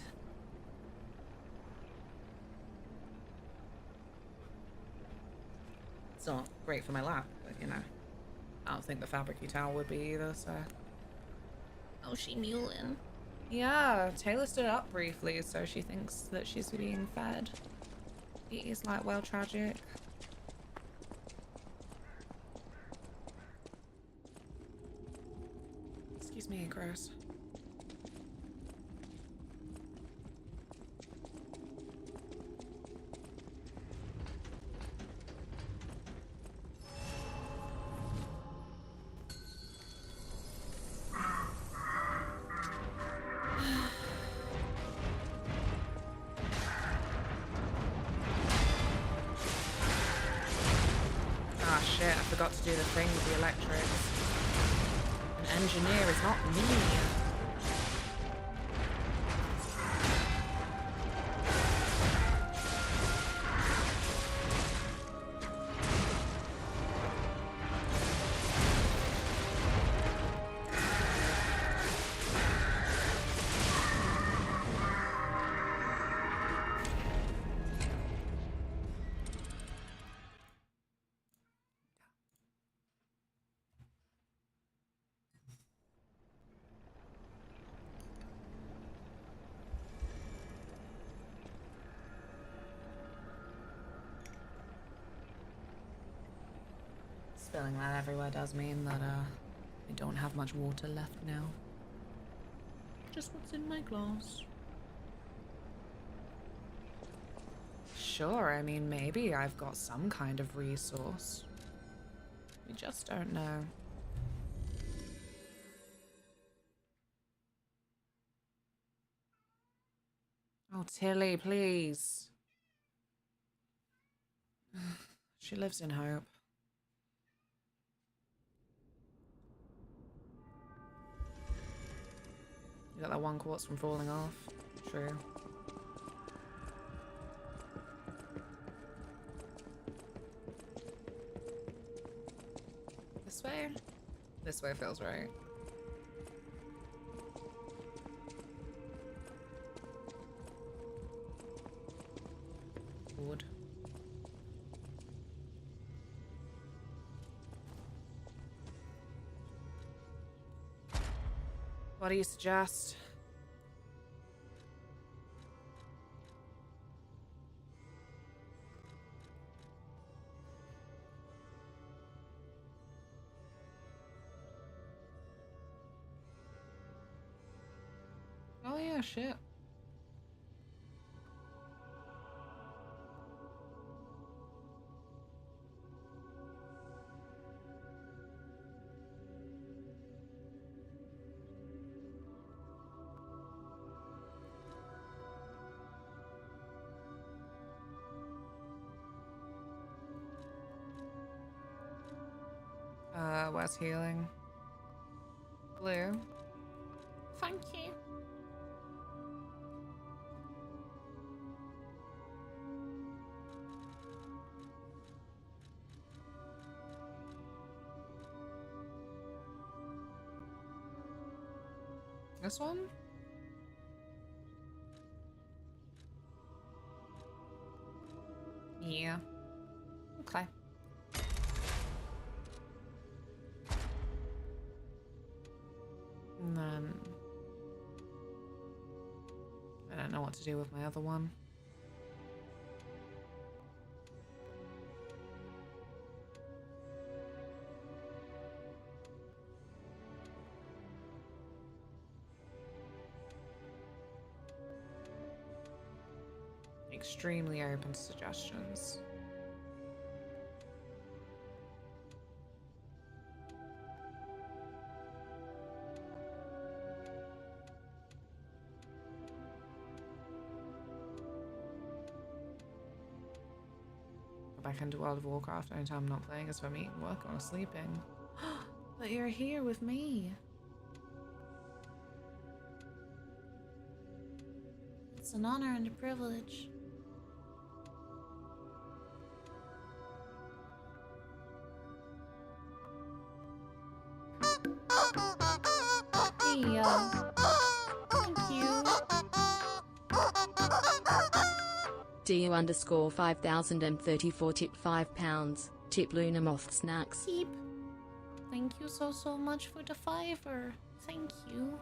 It's not great for my lap, but you know, I don't think the fabricy towel would be either, so. Oh, she mulin'. Yeah, Taylor stood up briefly, so she thinks that she's being fed. It is like, well, tragic. Excuse me, gross. Ah, shit, I forgot to do the thing with the electrics. An engineer is not me. Spilling that everywhere does mean that I don't have much water left now. Just what's in my glass. Sure, I mean, maybe I've got some kind of resource. We just don't know. Oh, Tilly, please. She lives in hope. You got that one quartz from falling off. True. This way? This way feels right. Wood. What do you suggest? Oh yeah, shit. Where's healing? Blue. Thank you. This one? Yeah. Okay. And then I don't know what to do with my other one. Extremely open to suggestions. Go back into World of Warcraft anytime I'm not playing is for me working or sleeping. But you're here with me. It's an honor and a privilege. Hey, thank you. DU underscore 5034 tip £5. Tip LunaMoth snacks. Tip. Thank you so much for the $5. Thank you.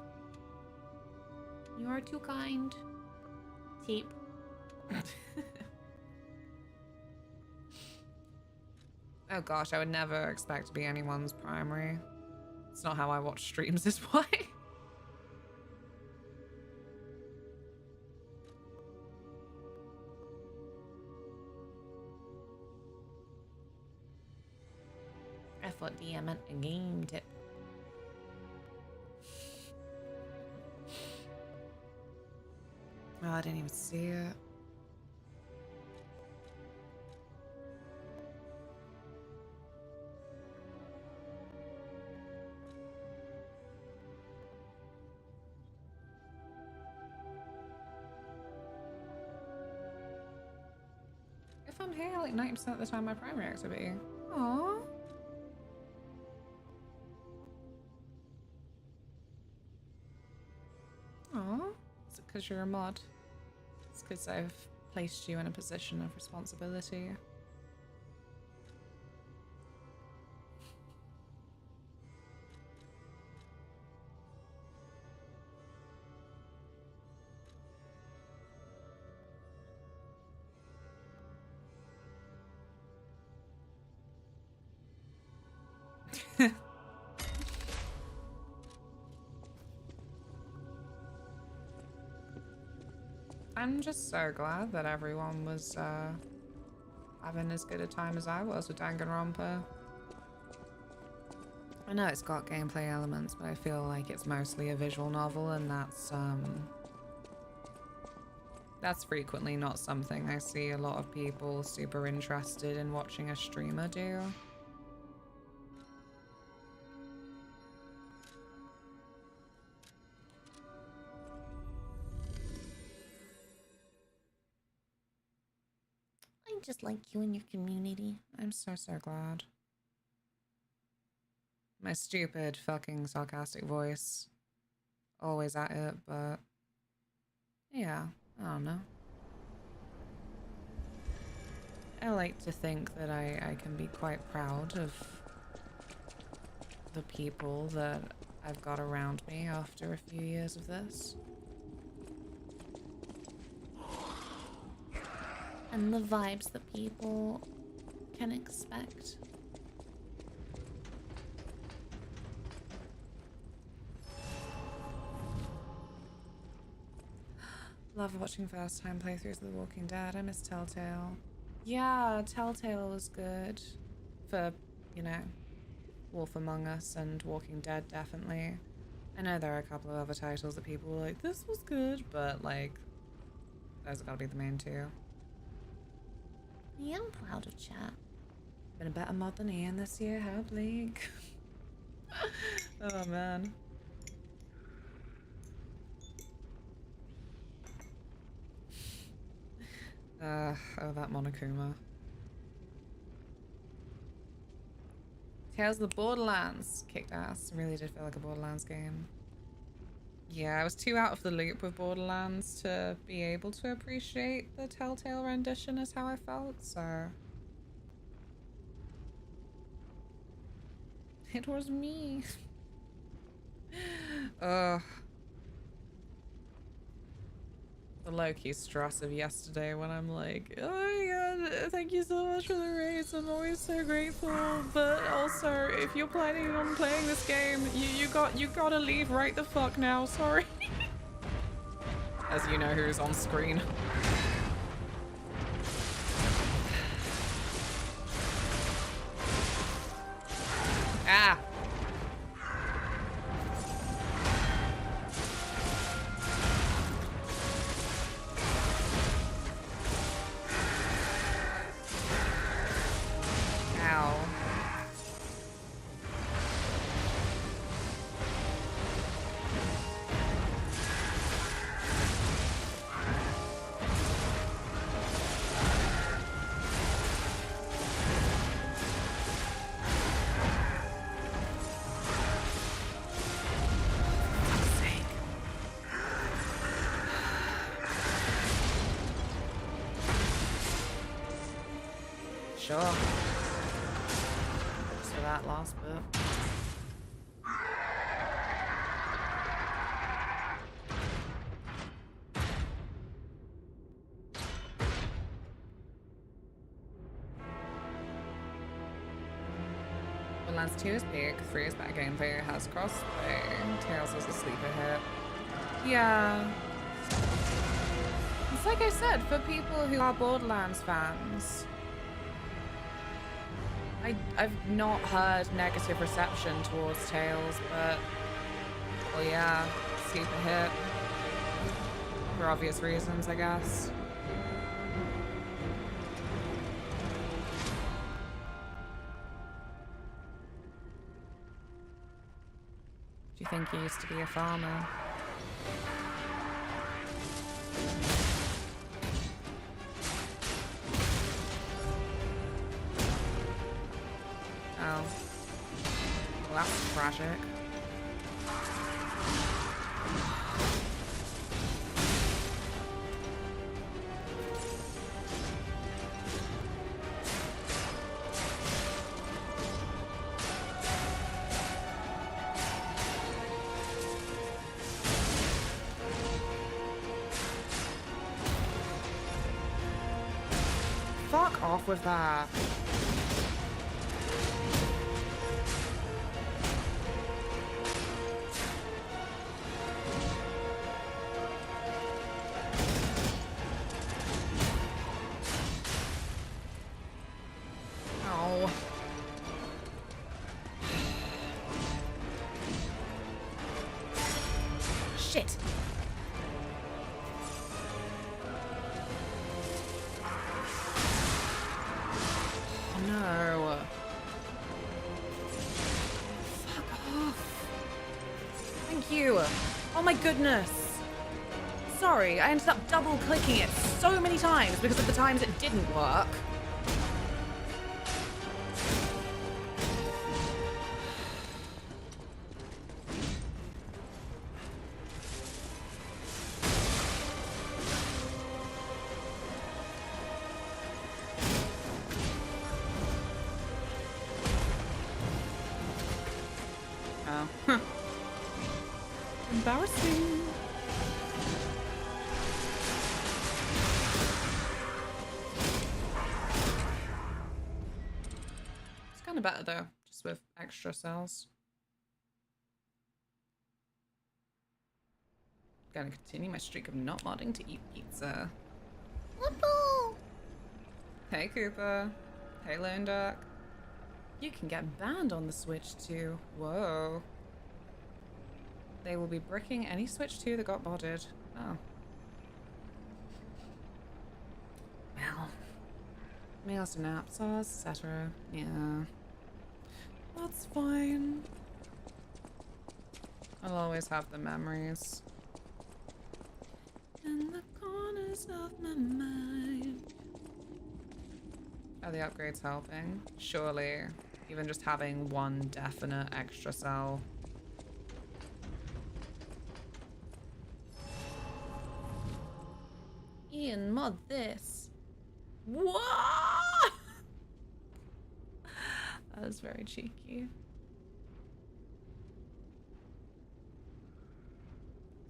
You are too kind. Tip. Oh gosh, I would never expect to be anyone's primary. It's not how I watch streams this way. I thought DM meant a game tip. Oh, I didn't even see it. If I'm here like 90% of the time, my primary activity. Aww. Aww. Is it because you're a mod? It's because I've placed you in a position of responsibility. I'm just so glad that everyone was having as good a time as I was with Danganronpa. I know it's got gameplay elements, but I feel like it's mostly a visual novel, and that's frequently not something I see a lot of people super interested in watching a streamer do. just like you and your community. I'm so glad. My stupid fucking sarcastic voice. Always at it, but yeah, I don't know. I like to think that I can be quite proud of the people that I've got around me after a few years of this. And the vibes that people can expect. Love watching first time playthroughs of The Walking Dead. I miss Telltale. Yeah, Telltale was good for, you know, Wolf Among Us and Walking Dead, definitely. I know there are a couple of other titles that people were like, this was good, but like, those have got to be the main two. Yeah, I'm proud of chat. Been a better mod than Ian this year, how bleak. Oh man. Oh, that Monokuma. Tales of the Borderlands kicked ass. Really did feel like a Borderlands game. Yeah, I was too out of the loop with Borderlands to be able to appreciate the Telltale rendition is how I felt, so... It was me. Ugh. The low-key stress of yesterday when I'm like, oh my god, thank you so much for the raids, I'm always so grateful, but also, if you're planning on playing this game, you gotta leave right the fuck now, sorry. As you know who's on screen. Ah! Ow. Sure. So that last bit. Borderlands 2 is big, 3 is better gameplay, it has crossplay, Tales is a sleeper hit. Yeah. It's like I said, for people who are Borderlands fans, I've not heard negative reception towards Tales, but, well yeah, sleeper hit. For obvious reasons, I guess. Do you think you used to be a farmer? Oh. Well, that's tragic. Fuck off with that. Oh. Shit. Oh no. Fuck off. Thank you. Oh my goodness. Sorry, I ended up double clicking it so many times because of the times it didn't work. Embarrassing. It's kind of better though, just with extra cells. Gonna continue my streak of not modding to eat pizza. Whoopoo! Hey Cooper. Hey Lone Duck. You can get banned on the Switch too. Whoa. They will be bricking any Switch 2 that got modded. Oh. Well. Meals and app sauce, etc. Yeah. That's fine. I'll always have the memories. In the corners of my mind. Are the upgrades helping? Surely. Even just having one definite extra cell. Ian, mod this. What? That was very cheeky.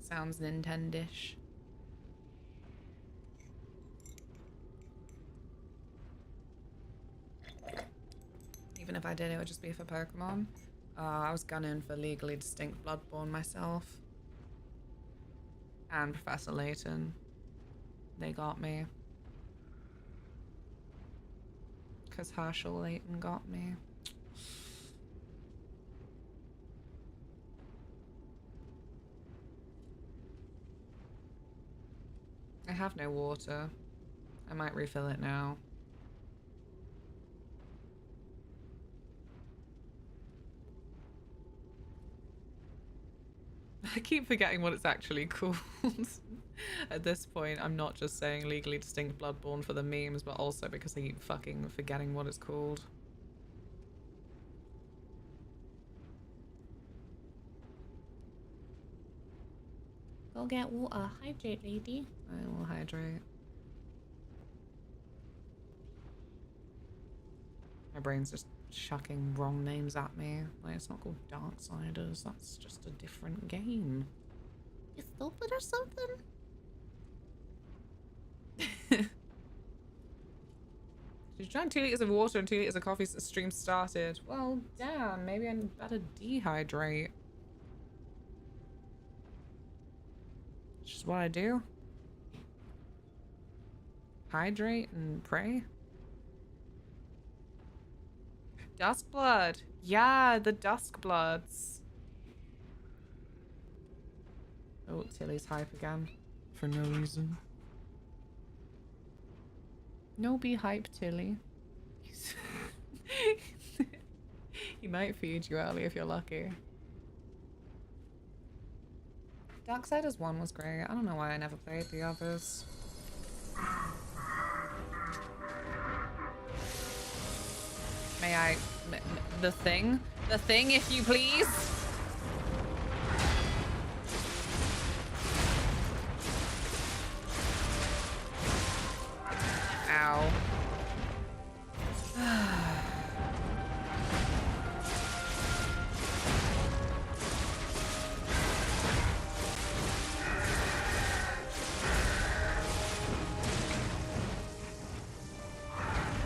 Sounds Nintendish. Even if I did, it would just be for Pokemon. I was gunning for legally distinct Bloodborne myself. And Professor Layton. They got me. Because Herschel Layton got me. I have no water. I might refill it now. I keep forgetting what it's actually called. At this point, I'm not just saying legally distinct Bloodborne for the memes, but also because I keep fucking forgetting what it's called. Go get water. Hydrate, lady. I will hydrate. My brain's just chucking wrong names at me. Like, it's not called Darksiders, that's just a different game. You stupid or something? She drank 2 liters of water and 2 liters of coffee since the stream started. Well, damn, maybe I better dehydrate. Which is what I do. Hydrate and pray. Duskblood. Yeah, the Duskbloods. Oh, Tilly's hype again. For no reason. No, be hype, Tilly. He might feed you early if you're lucky. Darksiders 1 was great. I don't know why I never played the others. May I... The thing? The thing, if you please? Ow.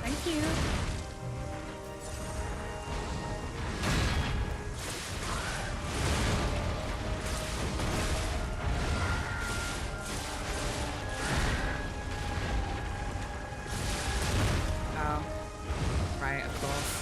Thank you. Oh. Right, of course.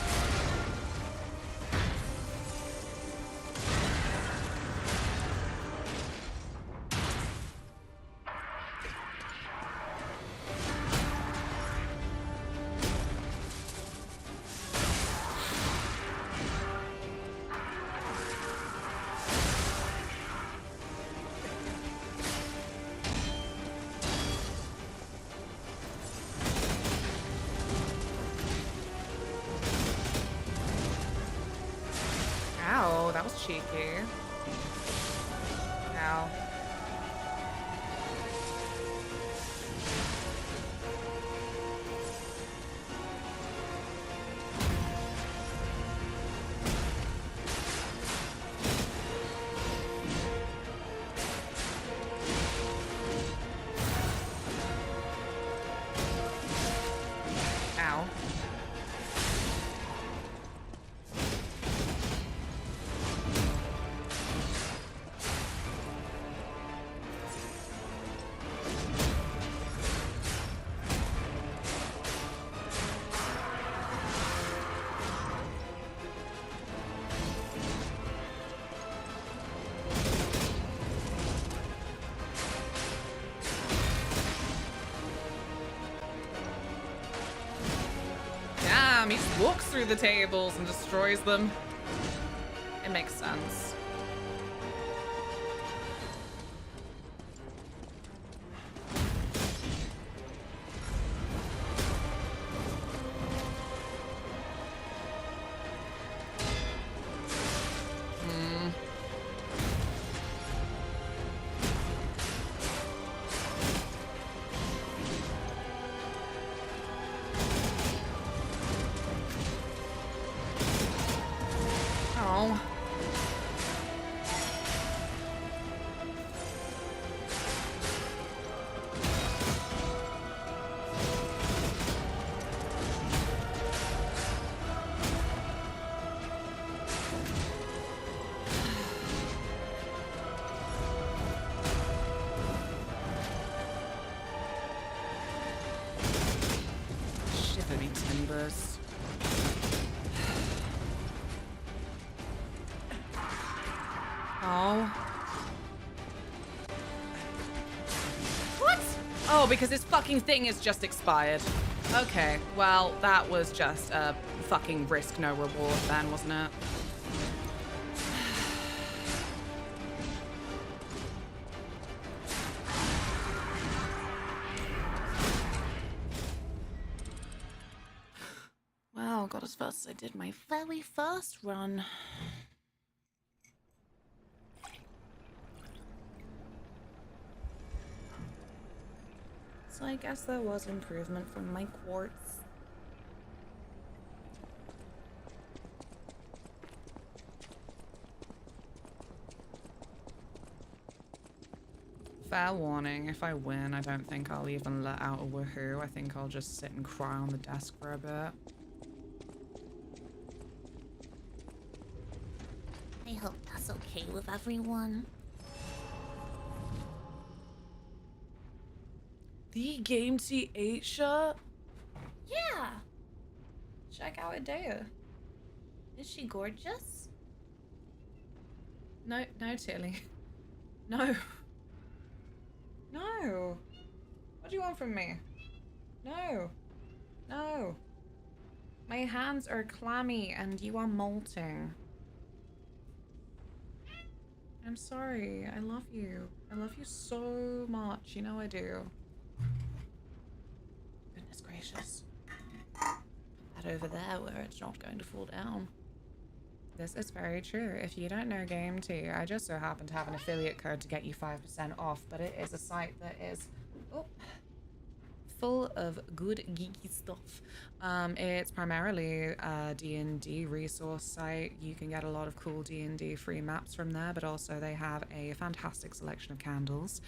Ow, that was cheeky. Ow. walks through the tables and destroys them. It makes sense. Oh. Shiver me timbers. Oh. What? Oh, because this fucking thing is just expired. Okay, well, that was just a fucking risk no reward then, wasn't it? Well, got as fast as I did my very first run. So I guess there was improvement from my quartz. Fair warning, if I win, I don't think I'll even let out a woohoo. I think I'll just sit and cry on the desk for a bit. I hope that's okay with everyone. The Game T8 shirt? Yeah. Check out Adea. Is she gorgeous? No, Tilly. No. No. What do you want from me? No. No. My hands are clammy and you are molting. I'm sorry. I love you. I love you so much. You know I do. Goodness gracious. Put that over there where it's not going to fall down. This is very true. If you don't know Game T, I just so happen to have an affiliate code to get you 5% off, but it is a site that is full of good geeky stuff. It's primarily a D&D resource site. You can get a lot of cool D&D free maps from there, but also they have a fantastic selection of candles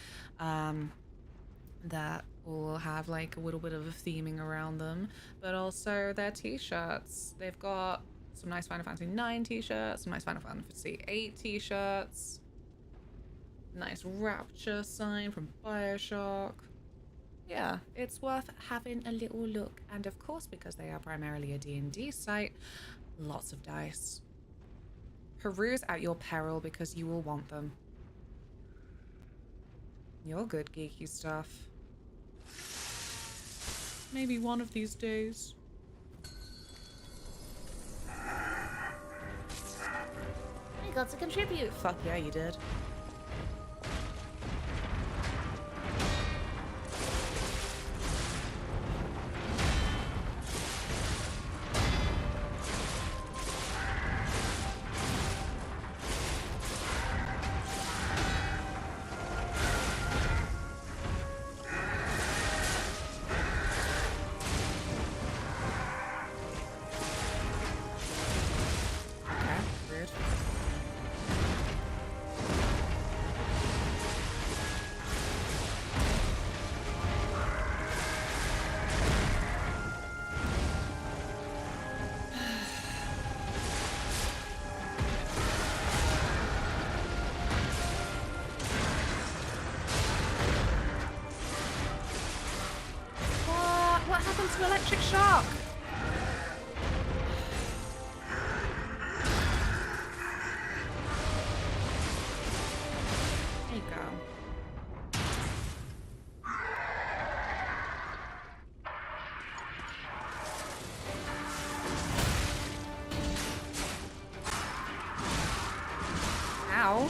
that will have like a little bit of a theming around them, but also their t-shirts. They've got some nice Final Fantasy 9 t-shirts, some nice Final Fantasy 8 t-shirts, nice Rapture sign from BioShock. Yeah, it's worth having a little look. And of course, because they are primarily a D&D site, lots of dice. Peruse at your peril because you will want them. You're good geeky stuff. Maybe one of these days. I got to contribute. Fuck yeah, you did. What happened to Electric Shock? There you go. Ow.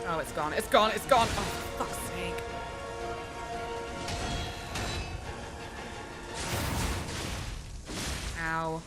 Oh, it's gone. It's gone. It's gone. Oh, for fuck's sake. Ow.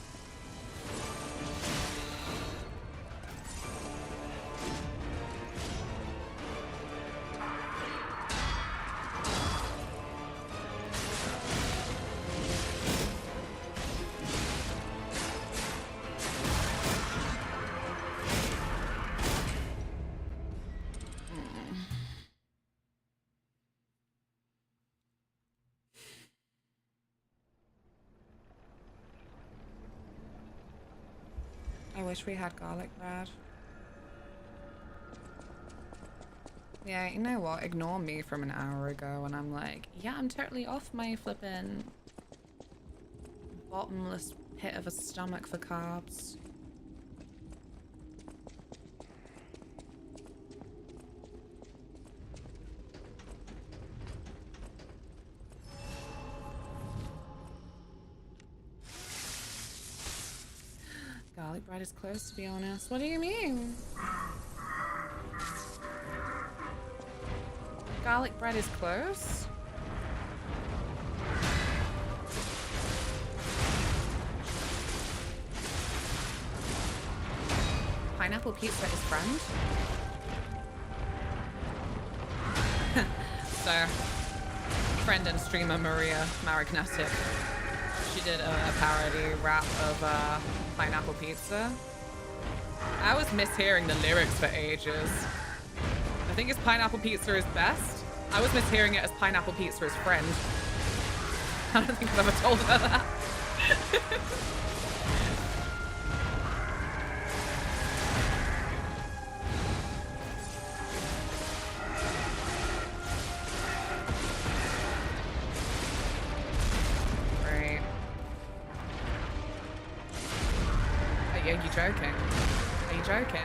I wish we had garlic bread. Yeah, you know what? Ignore me from an hour ago and I'm like, yeah, I'm totally off my flippin' bottomless pit of a stomach for carbs. Garlic bread is close, to be honest. What do you mean? Garlic bread is close? Pineapple pizza is friend? So, friend and streamer Maria Marignatic, she did a parody rap of pineapple pizza. I was mishearing the lyrics for ages. I think it's pineapple pizza is best. I was mishearing it as pineapple pizza is friend. I don't think I've ever told her that. Great. Are you joking? Are you joking?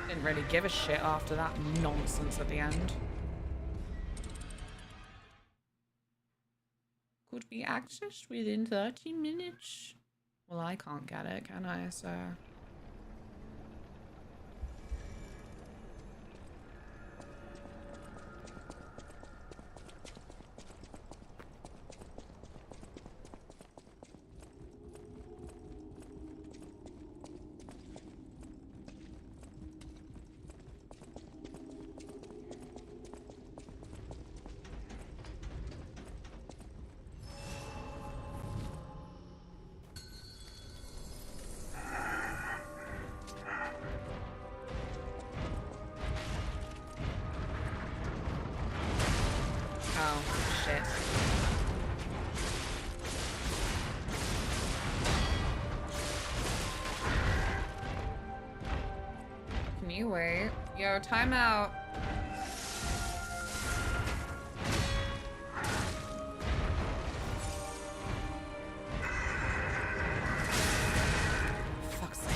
Didn't really give a shit after that nonsense at the end. Could be accessed within 30 minutes. Well, I can't get it, can I? So... Oh, shit. Can you wait? Yo, timeout. Fuck's sake.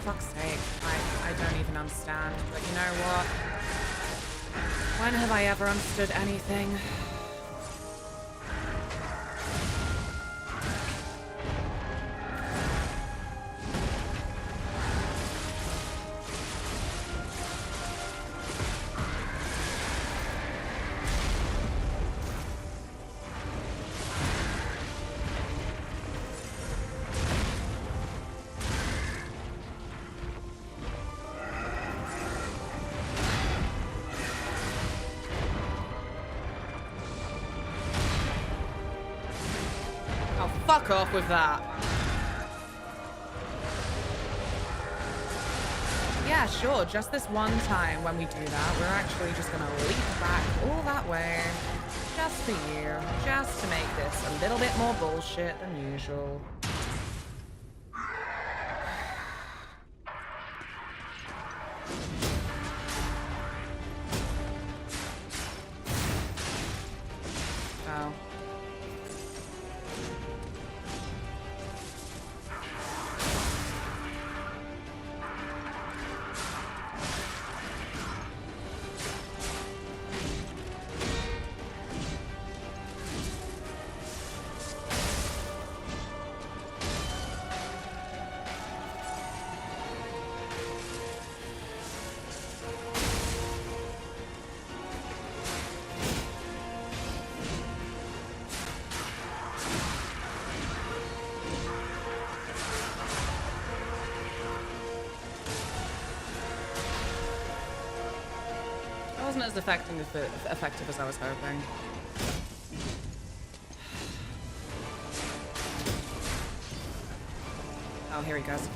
Fuck's sake. I don't even understand. But you know what? When have I ever understood anything? Fuck off with that. Yeah, sure, just this one time when we do that, we're actually just gonna leap back all that way. Just for you. Just to make this a little bit more bullshit than usual. Oh. Wasn't as effective as I was hoping. Oh, here he goes.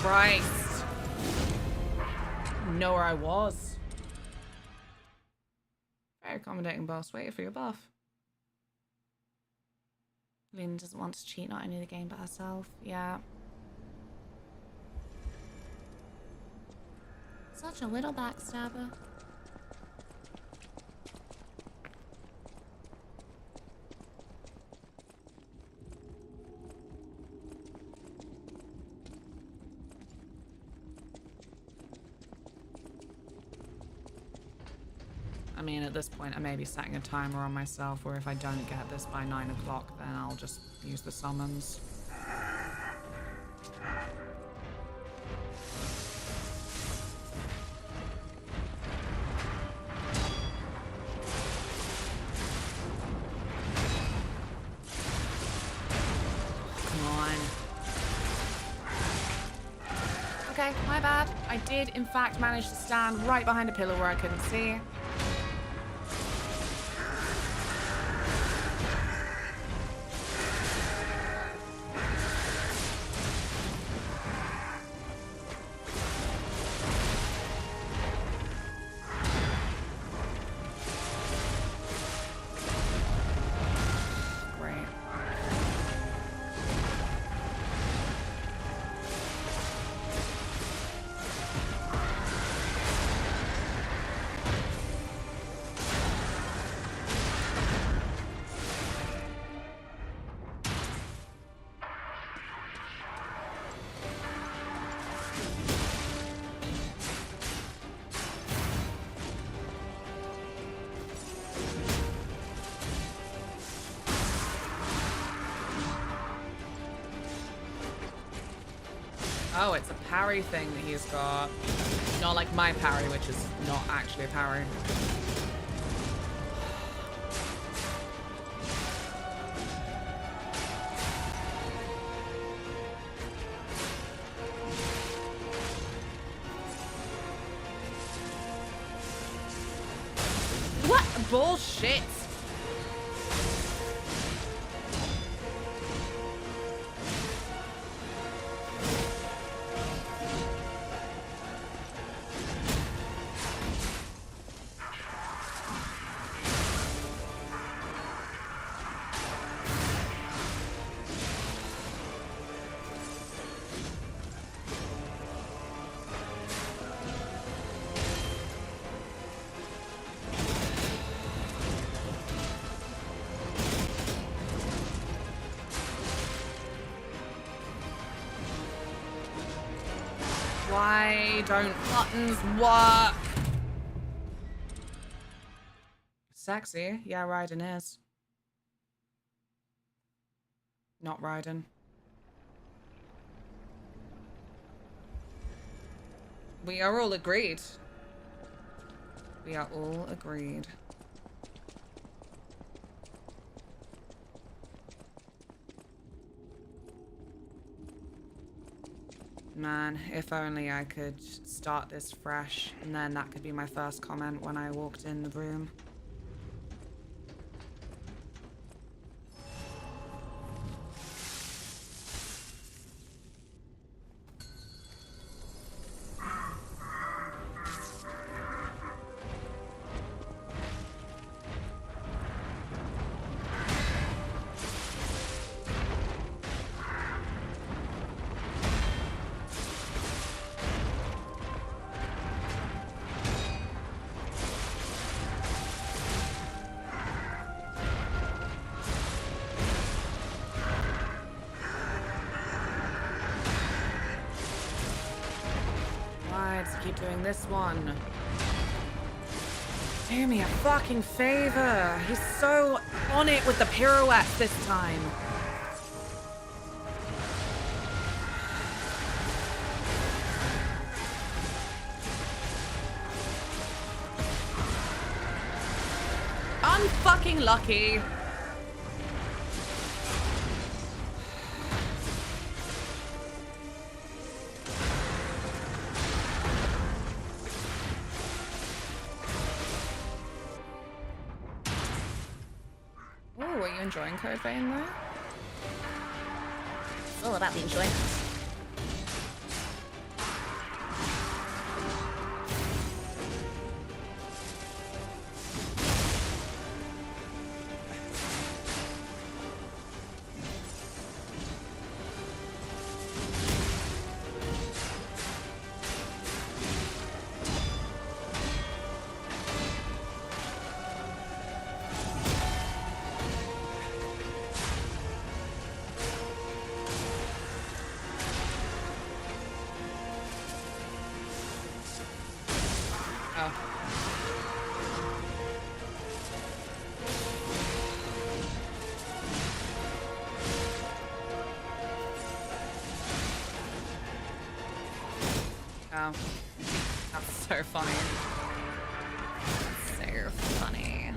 Christ. Know where I was. Very accommodating boss. Waiting for your buff. Luna doesn't want to cheat not only the game but herself. Yeah. Such a little backstabber. I mean, at this point, I may be setting a timer on myself where if I don't get this by 9 o'clock, then I'll just use the summons. Okay, my bad. I did, in fact, manage to stand right behind a pillar where I couldn't see. Great. Oh, it's a parry thing that he's got. Not like my parry, which is not actually a parry. What bullshit? Why don't buttons work? Sexy. Yeah, Raiden is. Not Raiden. We are all agreed. We are all agreed. Man, if only I could start this fresh, and then that could be my first comment when I walked in the room. keep doing this one. Do me a fucking favor. He's so on it with the pirouettes this time. Unfucking lucky. Oh, are you enjoying Code Vein there? It's all about the enjoyment. Oh, that's so funny. So funny.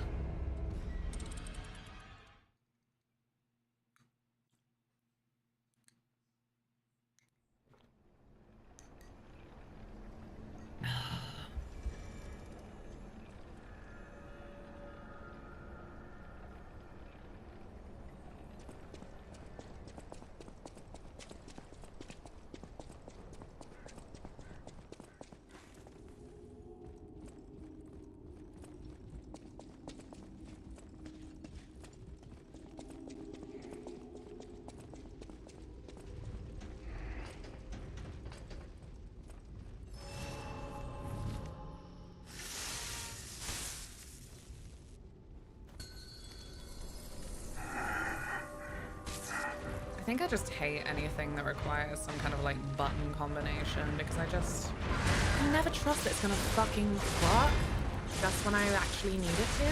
I think I just hate anything that requires some kind of like button combination because I never trust that it's gonna fucking work just when I actually need it to.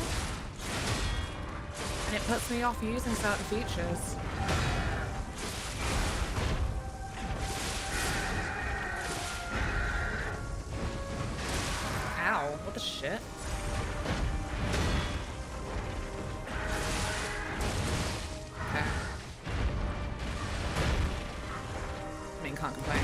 And it puts me off using certain features. Ow, what the shit? Can't complain.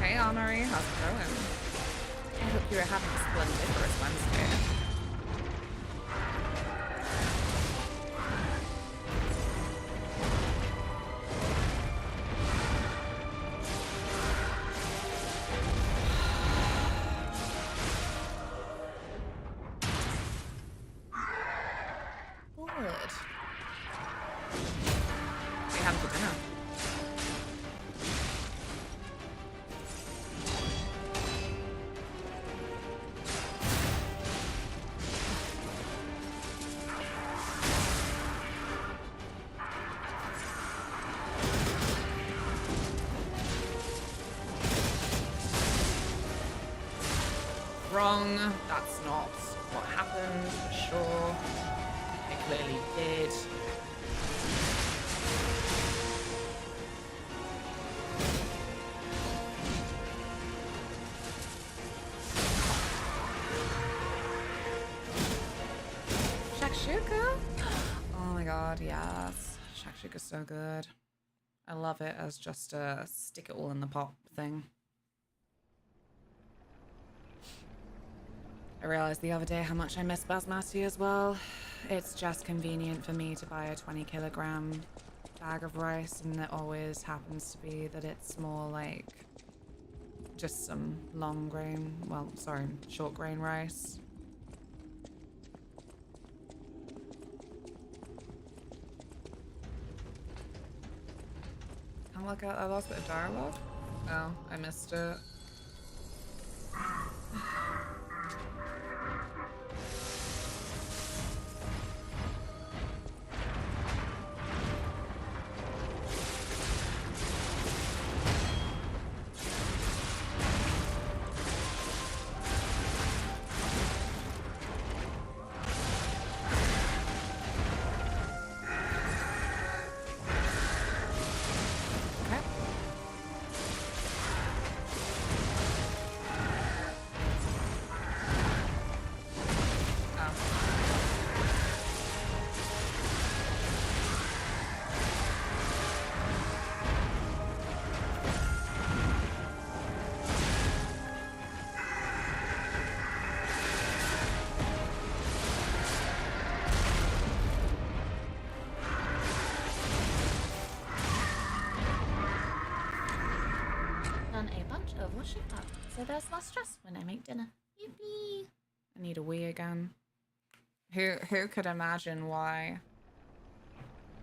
Hey Armory, how's it going? I hope you're having a splendiferous Wednesday. Wrong. That's not what happened, for sure. It clearly did. Shakshuka? Oh my god, yes. Shakshuka's so good. I love it as just a stick it all in the pot thing. I realized the other day how much I miss basmati as well. It's just convenient for me to buy a 20-kilogram bag of rice, and it always happens to be that it's more like just some short grain rice. Oh my god, I lost a bit of dialogue? Oh, I missed it. Done a bunch of washing up, so there's less stress when I make dinner. Yippee! I need a wee again. Who could imagine why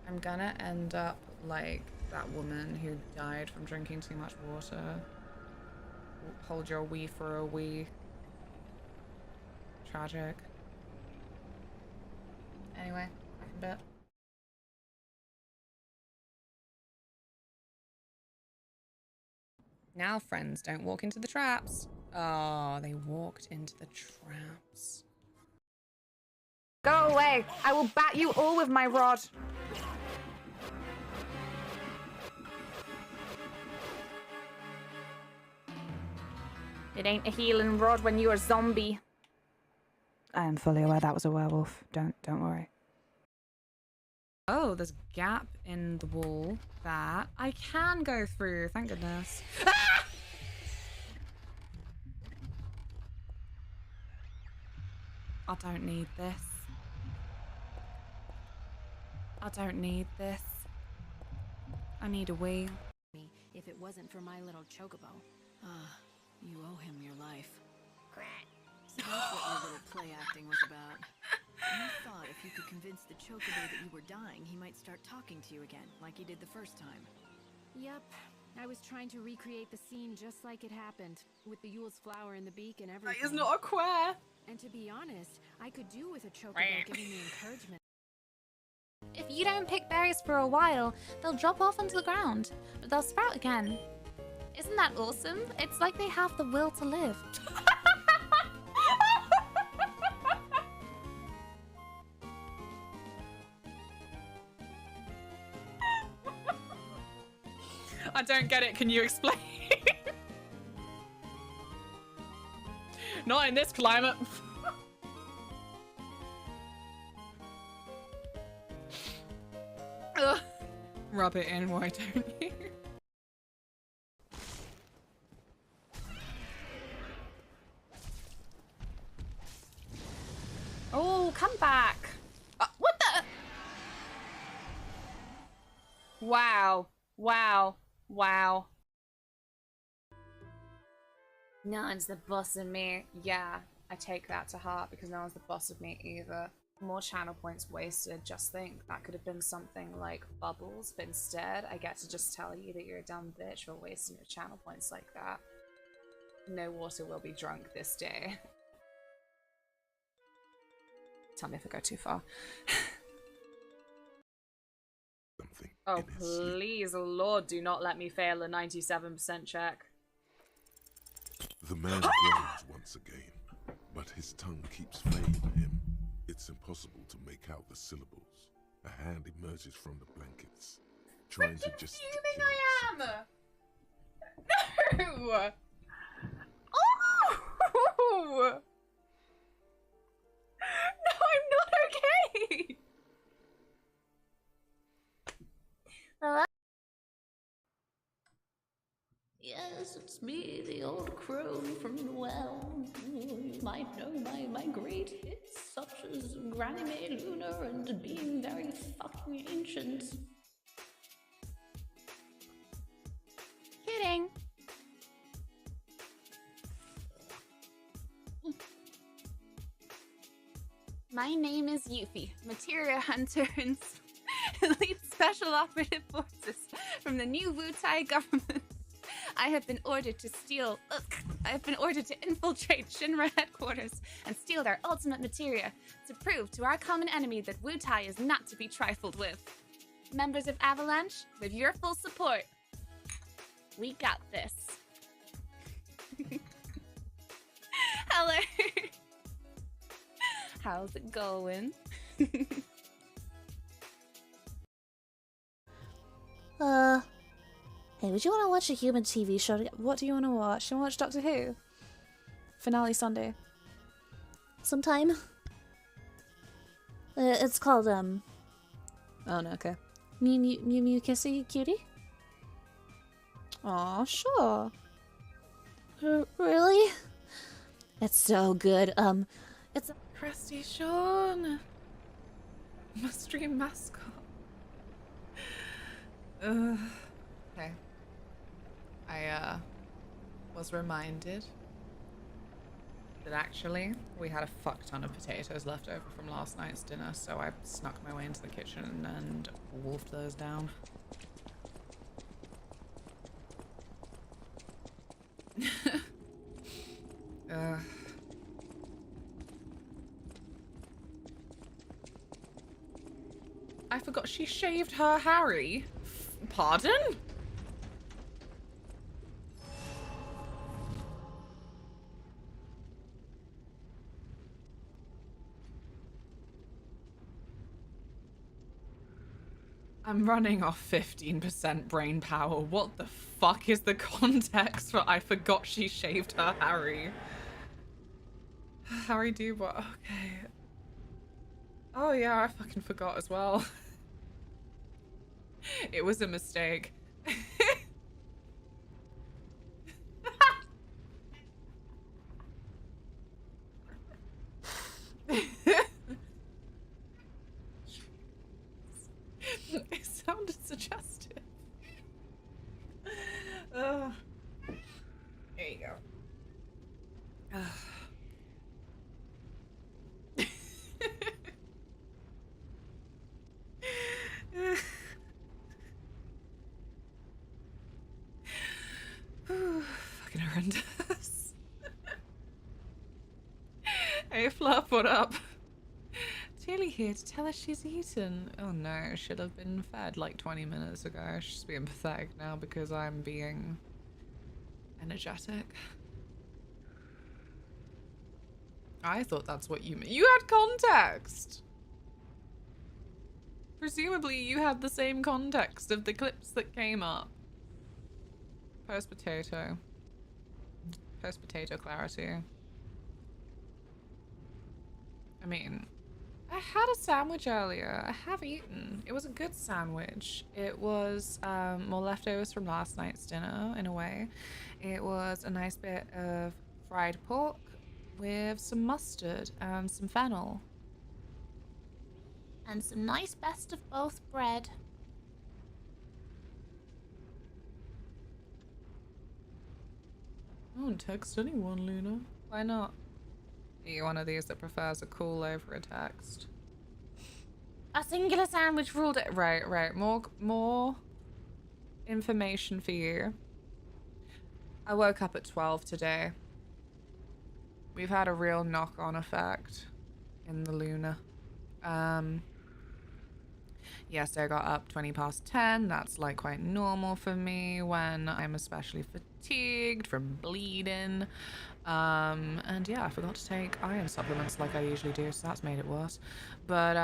I'm gonna end up like that woman who died from drinking too much water? Hold your wee for a wee. Tragic. Anyway, back in bed. Now, friends, don't walk into the traps. Oh, they walked into the traps. Go away! I will bat you all with my rod. It ain't a healing rod when you're a zombie. I am fully aware that was a werewolf. Don't worry. Oh, there's a gap in the wall that I can go through. Thank goodness. I don't need this. I don't need this. I need a wee. If it wasn't for my little chocobo. You owe him your life. So that's what your little play acting was about. You thought if you could convince the chocobo that you were dying, he might start talking to you again, like he did the first time. Yep. I was trying to recreate the scene just like it happened, with the Yule's flower in the beak and everything. That is not a queer. And to be honest, I could do with a chocobo giving me encouragement. If you don't pick berries for a while, they'll drop off onto the ground, but they'll sprout again. Isn't that awesome? It's like they have the will to live. I don't get it. Can you explain? Not in this climate. Ugh. Rub it in, why don't you? Oh, come back. What the? Wow. Wow. Wow. No one's the boss of me. Yeah, I take that to heart because no one's the boss of me either. More channel points wasted. Just think that could have been something like bubbles, but instead I get to just tell you that you're a dumb bitch for wasting your channel points like that. No water will be drunk this day. Tell me if I go too far. Oh, please, Lord, do not let me fail a 97% check. The man groans once again, but his tongue keeps failing him. It's impossible to make out the syllables. A hand emerges from the blankets, trying to just. Fuming I am! No! Oh! No, I'm not okay! Yes, it's me, the old crone from the well. You might know my great hits, such as Granny May Luna and being very fucking ancient. Kidding. My name is Yuffie, Materia Hunter and lead Special Operative Forces from from the new Wu Tai government. I have been ordered to infiltrate Shinra headquarters and steal their ultimate materia to prove to our common enemy that Wu Tai is not to be trifled with. Members of Avalanche, with your full support, we got this. Hello. How's it going? Hey, would you want to watch a human TV show? What do you want to watch? You want to watch Doctor Who? Finale Sunday. Sometime. It's called, Oh no, okay. Mew Mew Kissy Cutie? Aw, sure. Really? It's so good. It's... Crusty Sean! My stream mascot. Okay. I was reminded that actually we had a fuck ton of potatoes left over from last night's dinner, so I snuck my way into the kitchen and wolfed those down. I forgot she shaved her Harry. Pardon? I'm running off 15% brain power. What the fuck is the context for I forgot she shaved her Harry? Harry Dubois, okay. Oh yeah, I fucking forgot as well. It was a mistake. It sounded suggestive. There you go. Fucking horrendous. Hey Fluff, what up? Tilly here to tell us she's eaten. Oh no, should have been fed like 20 minutes ago. She's being pathetic now because I'm being energetic. I thought that's what you meant. You had context! Presumably you had the same context of the clips that came up. Post-potato. Post-potato clarity. I mean, I had a sandwich earlier. I have eaten. It was a good sandwich. It was more leftovers from last night's dinner, in a way. It was a nice bit of fried pork with some mustard and some fennel. And some nice best of both bread. Don't text anyone, Luna. Why not? Are you one of these that prefers a call over a text? A singular sandwich ruled it. Right, right. More information for you. I woke up at 12 today. We've had a real knock-on effect in the Luna. Yesterday I got up 20 past 10. That's like quite normal for me when I'm especially fatigued from bleeding. And yeah, I forgot to take iron supplements like I usually do, so that's made it worse. But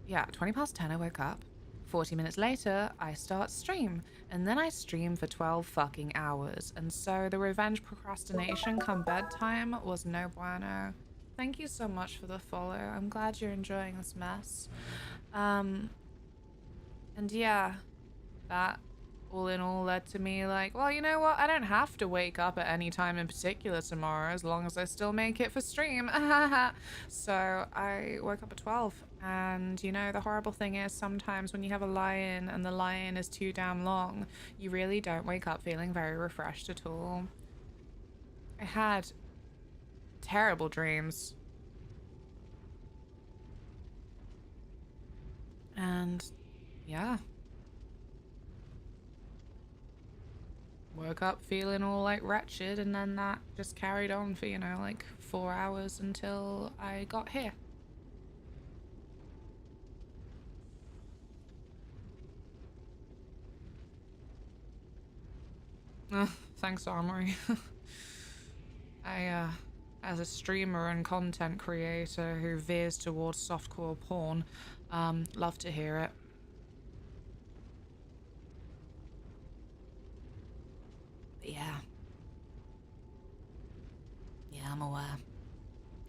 yeah, 20 past 10 I woke up. 40 minutes later, I start stream. And then I stream for 12 fucking hours. And so the revenge procrastination come bedtime was no bueno. Thank you so much for the follow. I'm glad you're enjoying this mess. And yeah, that all in all led to me like, well, you know what? I don't have to wake up at any time in particular tomorrow as long as I still make it for stream. So I woke up at 12. And you know, the horrible thing is sometimes when you have a lie-in and the lie-in is too damn long, you really don't wake up feeling very refreshed at all. I had terrible dreams. And yeah. woke up feeling all like wretched, and then that just carried on for, you know, like 4 hours until I got here. Thanks, Armory. As a streamer and content creator who veers towards softcore porn, love to hear it. But yeah. Yeah, I'm aware.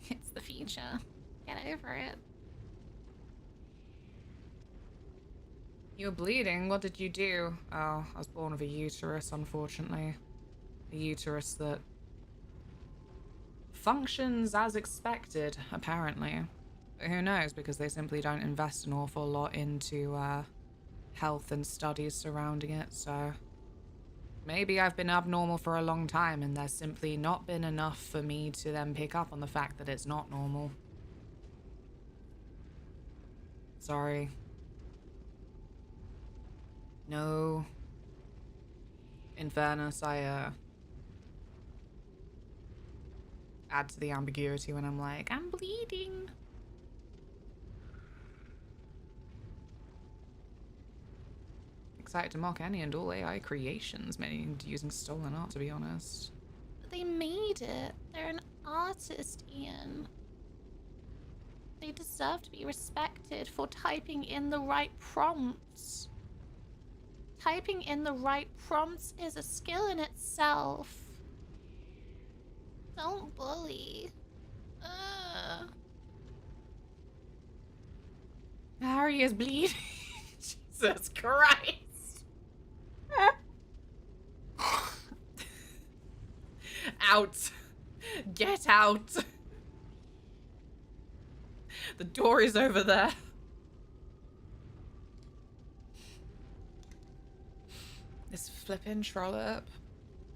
It's the future. Get over it. You were bleeding. What did you do? Oh, I was born with a uterus, unfortunately. A uterus that functions as expected, apparently. But who knows, because they simply don't invest an awful lot into health and studies surrounding it, so maybe I've been abnormal for a long time and there's simply not been enough for me to then pick up on the fact that it's not normal. Sorry. No. In fairness, I add to the ambiguity when I'm like, I'm bleeding. Excited to mock any and all AI creations made using stolen art, to be honest. They made it. They're an artist, Ian. They deserve to be respected for typing in the right prompts. Typing in the right prompts is a skill in itself. Don't bully. Harry is bleeding. Jesus Christ. Out. Get out. The door is over there. This flippin' trollop.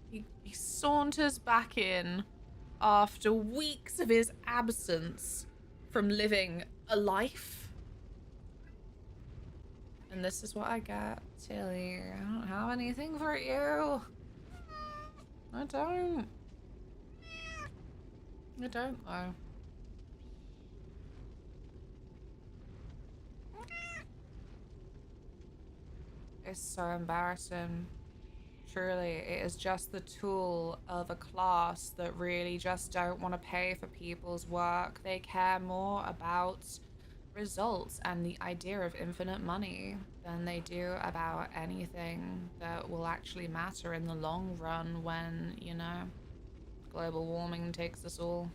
He saunters back in after weeks of his absence from living a life. And this is what I get, Tilly. I don't have anything for you. I don't. I don't, though. It's so embarrassing. Truly, it is just the tool of a class that really just don't want to pay for people's work. They care more about results and the idea of infinite money than they do about anything that will actually matter in the long run when, you know, global warming takes us all.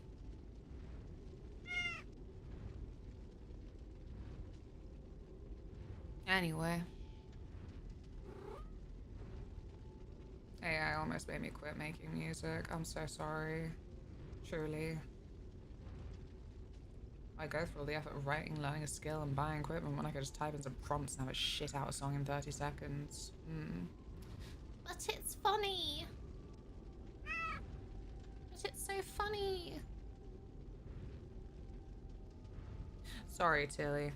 Anyway. AI almost made me quit making music. I'm so sorry. Truly. I go through all the effort of writing, learning a skill, and buying equipment when I could just type in some prompts and have it shit out a song in 30 seconds. But it's funny. But it's so funny. Sorry, Tilly.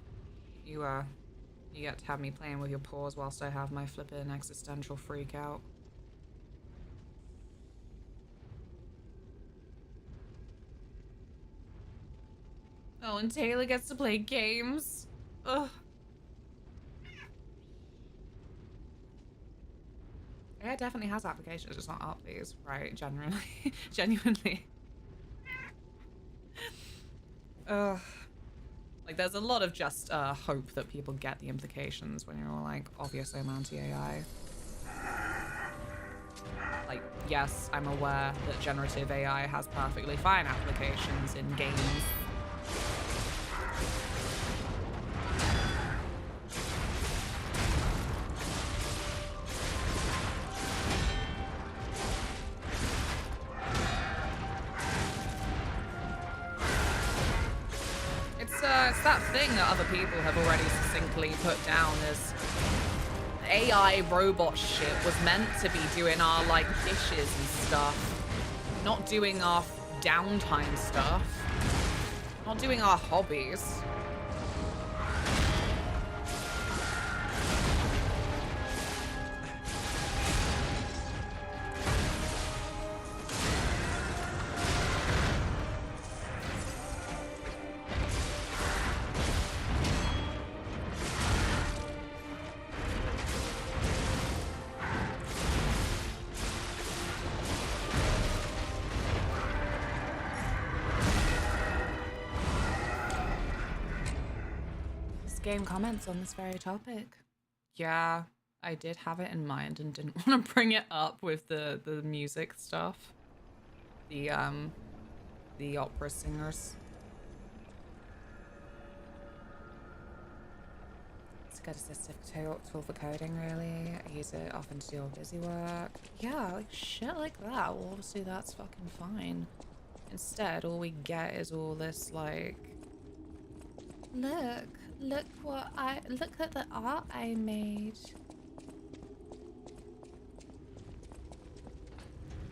You get to have me playing with your paws whilst I have my flippin' existential freak out. Oh, and Taylor gets to play games. Ugh. Yeah, it definitely has applications, just not art, please. Right, generally. Genuinely. Ugh. Like, there's a lot of just hope that people get the implications when you're all like, obviously I'm anti-AI. Like, yes, I'm aware that generative AI has perfectly fine applications in games. It's that thing that other people have already succinctly put down as AI robot shit was meant to be doing our, like, dishes and stuff. Not doing our downtime stuff. Not doing our hobbies. game comments on this very topic. Yeah, I did have it in mind and didn't want to bring it up with the music stuff. The opera singers. It's a good assistive tool for coding, really. I use it often to do all busy work. Yeah, like shit like that. Well, obviously that's fucking fine. Instead, all we get is all this like, look at the art I made.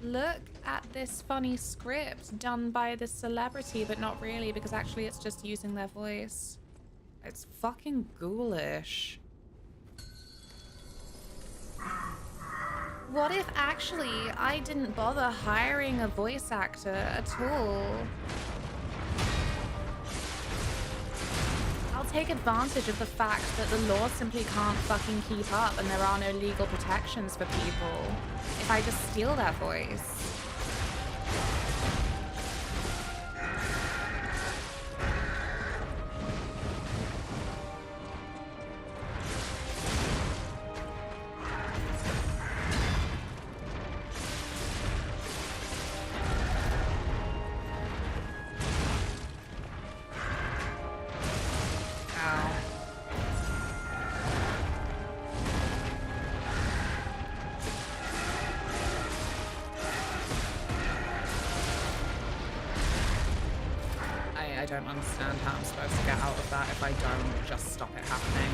Look at this funny script done by this celebrity, but not really, because actually it's just using their voice. It's fucking ghoulish. What if actually I didn't bother hiring a voice actor at all? I'll take advantage of the fact that the law simply can't fucking keep up and there are no legal protections for people if I just steal their voice. I don't understand how I'm supposed to get out of that if I don't just stop it happening.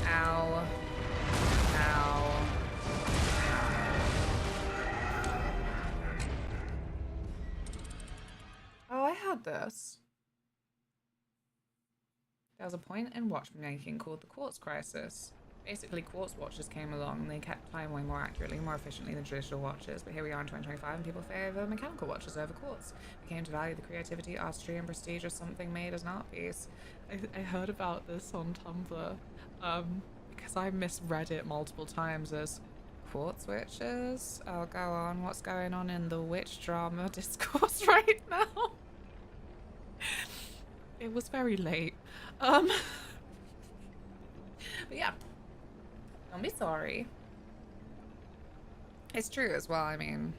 Ow. Ow. Oh, I had this. There was a point in watchmaking called the Quartz Crisis. Basically, quartz watches came along and they kept time way more accurately, more efficiently than traditional watches. But here we are in 2025 and people favor mechanical watches over quartz. We came to value the creativity, artistry, and prestige of something made as an art piece. I heard about this on Tumblr because I misread it multiple times as quartz witches. Oh, go on. What's going on in the witch drama discourse right now? It was very late. But yeah. Don't be sorry. It's true as well, I mean.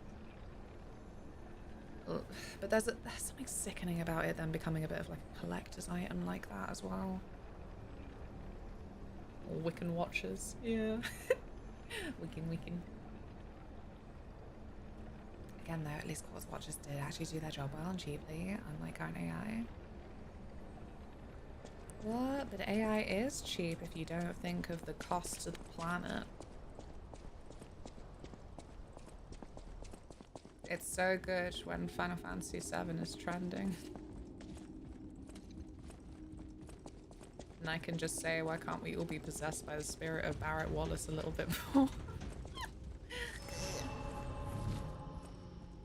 But there's something sickening about it then becoming a bit of like a collector's item like that as well. Or Wiccan watches. Yeah. Wiccan. Again though, at least quartz watches did actually do their job well and cheaply, unlike our AI. What? But AI is cheap if you don't think of the cost to the planet. It's so good when Final Fantasy VII is trending. And I can just say, why can't we all be possessed by the spirit of Barrett Wallace a little bit more?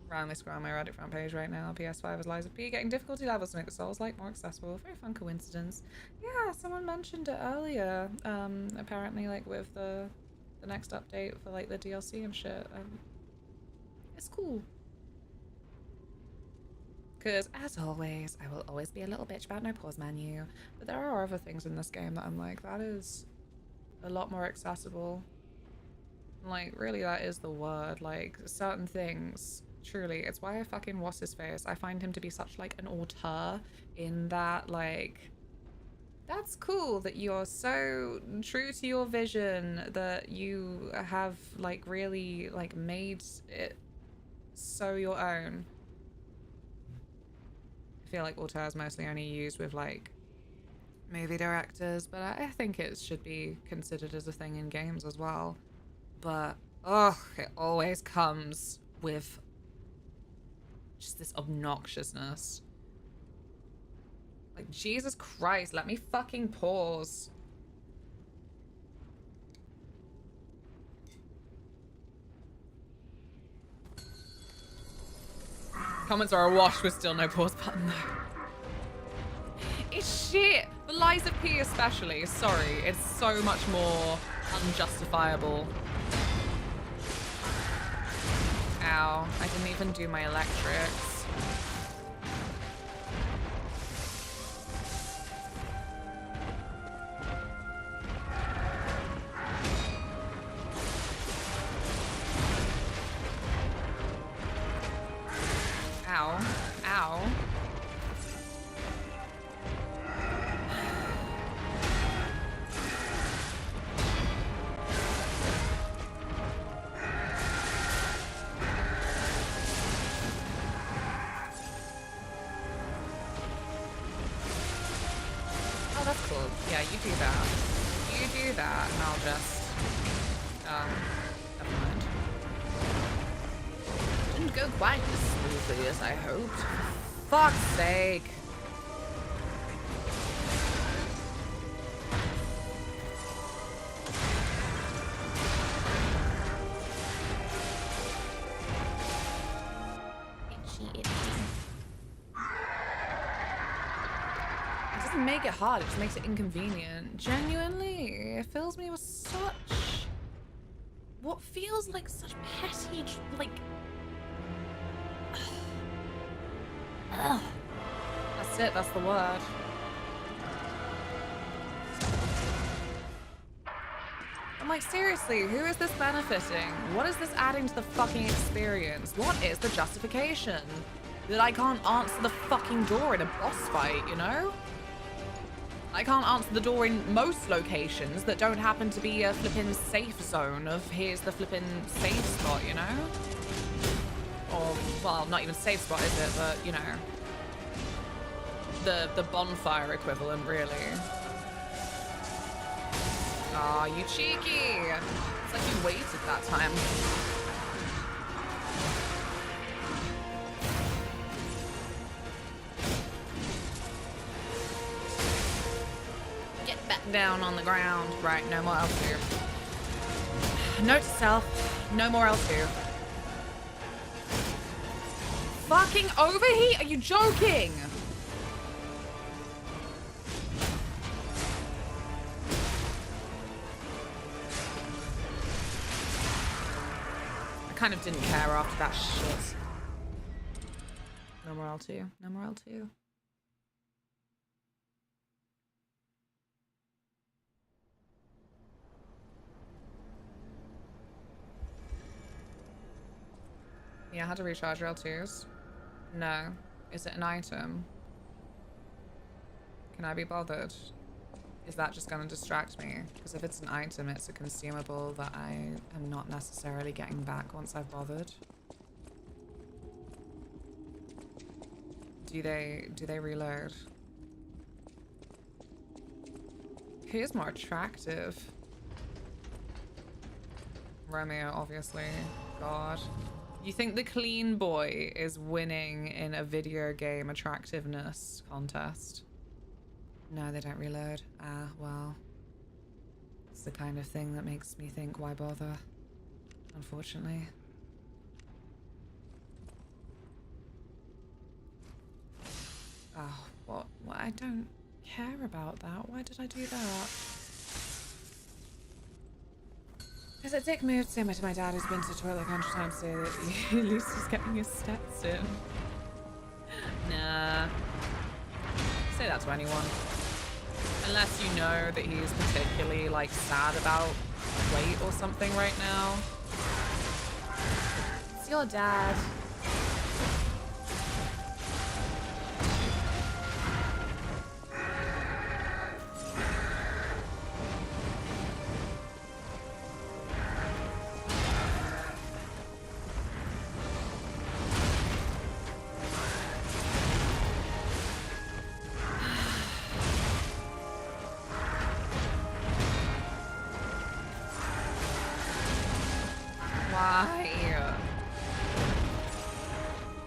Randomly scroll on my Reddit front page right now. PS5 is Lies of P getting difficulty levels to make the Souls-like more accessible. Very fun coincidence. Yeah, someone mentioned it earlier. Apparently, like with the next update for like the DLC and shit. It's cool. Because as always, I will always be a little bitch about no pause menu. But there are other things in this game that I'm like, that is a lot more accessible. Like, really, that is the word. Like, certain things. Truly, it's why I fucking what's his face. I find him to be such like an auteur in that like that's cool that you're so true to your vision that you have like really like made it so your own. I feel like auteur is mostly only used with like movie directors, but I think it should be considered as a thing in games as well. But oh, it always comes with just this obnoxiousness. Like, Jesus Christ, let me fucking pause. Comments are awash with still no pause button though. It's shit. The Lies of P especially, sorry, it's so much more unjustifiable. Ow, I didn't even do my electrics. Ow. Ow. Oh, that's cool. Yeah, you do that. You do that, and I'll just... never mind. Didn't go quite as smoothly as I hoped. Fuck's sake. It doesn't make it hard, it just makes it inconvenient. Genuinely, it fills me with such... what feels like such petty, like... Ugh. That's it, that's the word. I'm like, seriously, who is this benefiting? What is this adding to the fucking experience? What is the justification? That I can't answer the fucking door in a boss fight, you know? I can't answer the door in most locations that don't happen to be a flippin' safe zone of here's the flippin' safe spot, you know? Or, well, not even safe spot, is it? But, you know, the bonfire equivalent, really. Aw, you cheeky! It's like you waited that time. Get back down on the ground. Right, no more L2. Note to self, no more L2. Fucking overheat? Are you joking? I kind of didn't care after that shit. No more L2. No more L2. Yeah, how to recharge your L2s? No. Is it an item? Can I be bothered? Is that just gonna distract me? Because if it's an item, it's a consumable that I am not necessarily getting back once I've bothered. Do they reload? Who's more attractive? Romeo, obviously. God. You think the clean boy is winning in a video game attractiveness contest? No, they don't reload. Ah, well. It's the kind of thing that makes me think, why bother? Unfortunately. Oh, what? I don't care about that. Why did I do that? It's a dick move to say to my dad who's been to the toilet 100 times today that at least he's getting his steps in. Nah. Say that to anyone. Unless you know that he's particularly, like, sad about weight or something right now. It's your dad.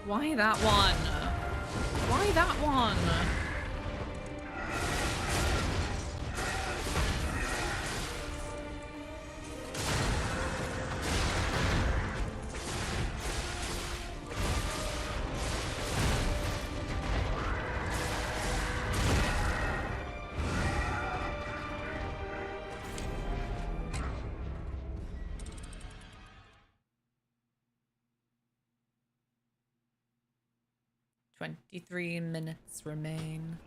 Why that one? Why that one? 23 minutes remain.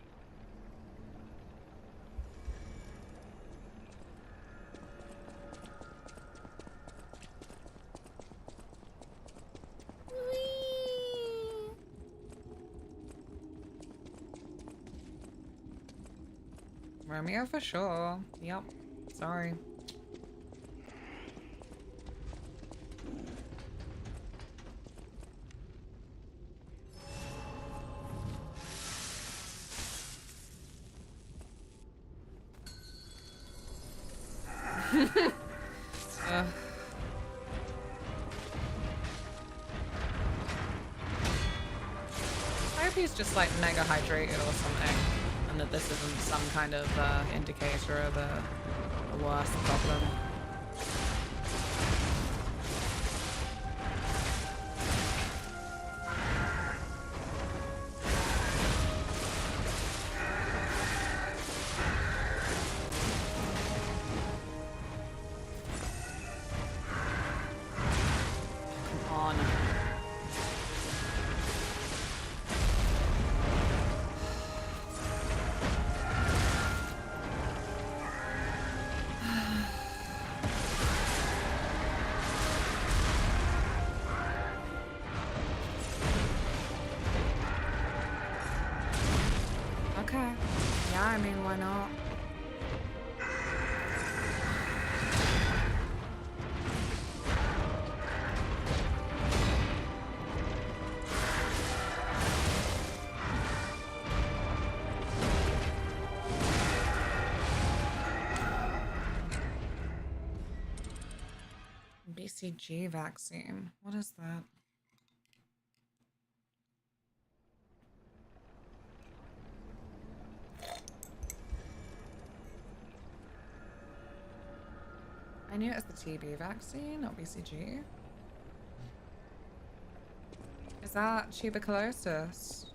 Romeo for sure. Yep. Sorry. I hope he's just like mega hydrated or something, and that this isn't some kind of indicator of a worse problem. Come on. Okay. Yeah, I mean, why not? BCG vaccine. What is that? I knew it was the TB vaccine, not BCG. Is that tuberculosis?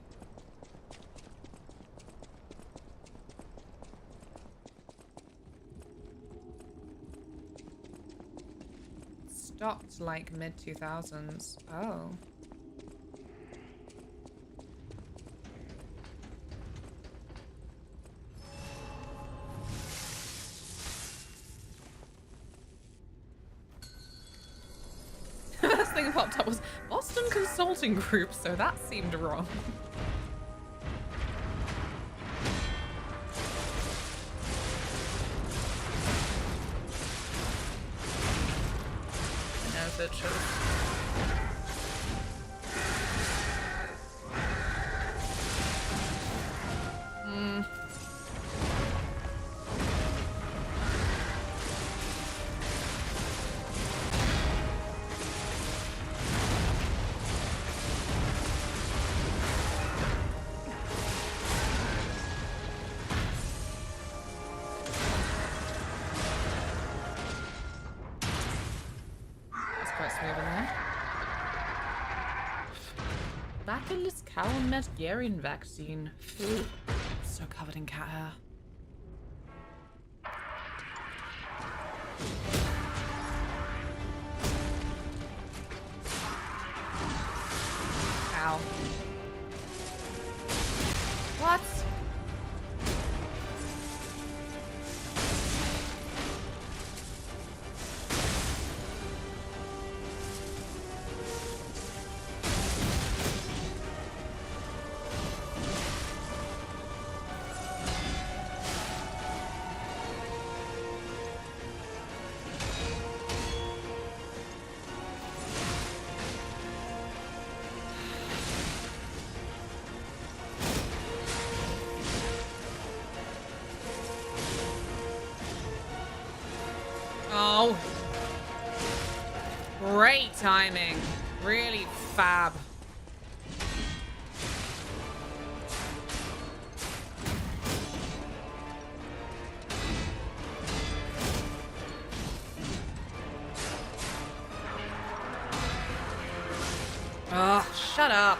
Stopped like mid-2000s. Oh. The first thing that popped up was Boston Consulting Group, so that seemed wrong. No, bitches. Bacillus Cowan-Metzgerian vaccine. Ooh, so covered in cat hair. Ow. What? Oh. Great timing. Really fab. Ugh, shut up.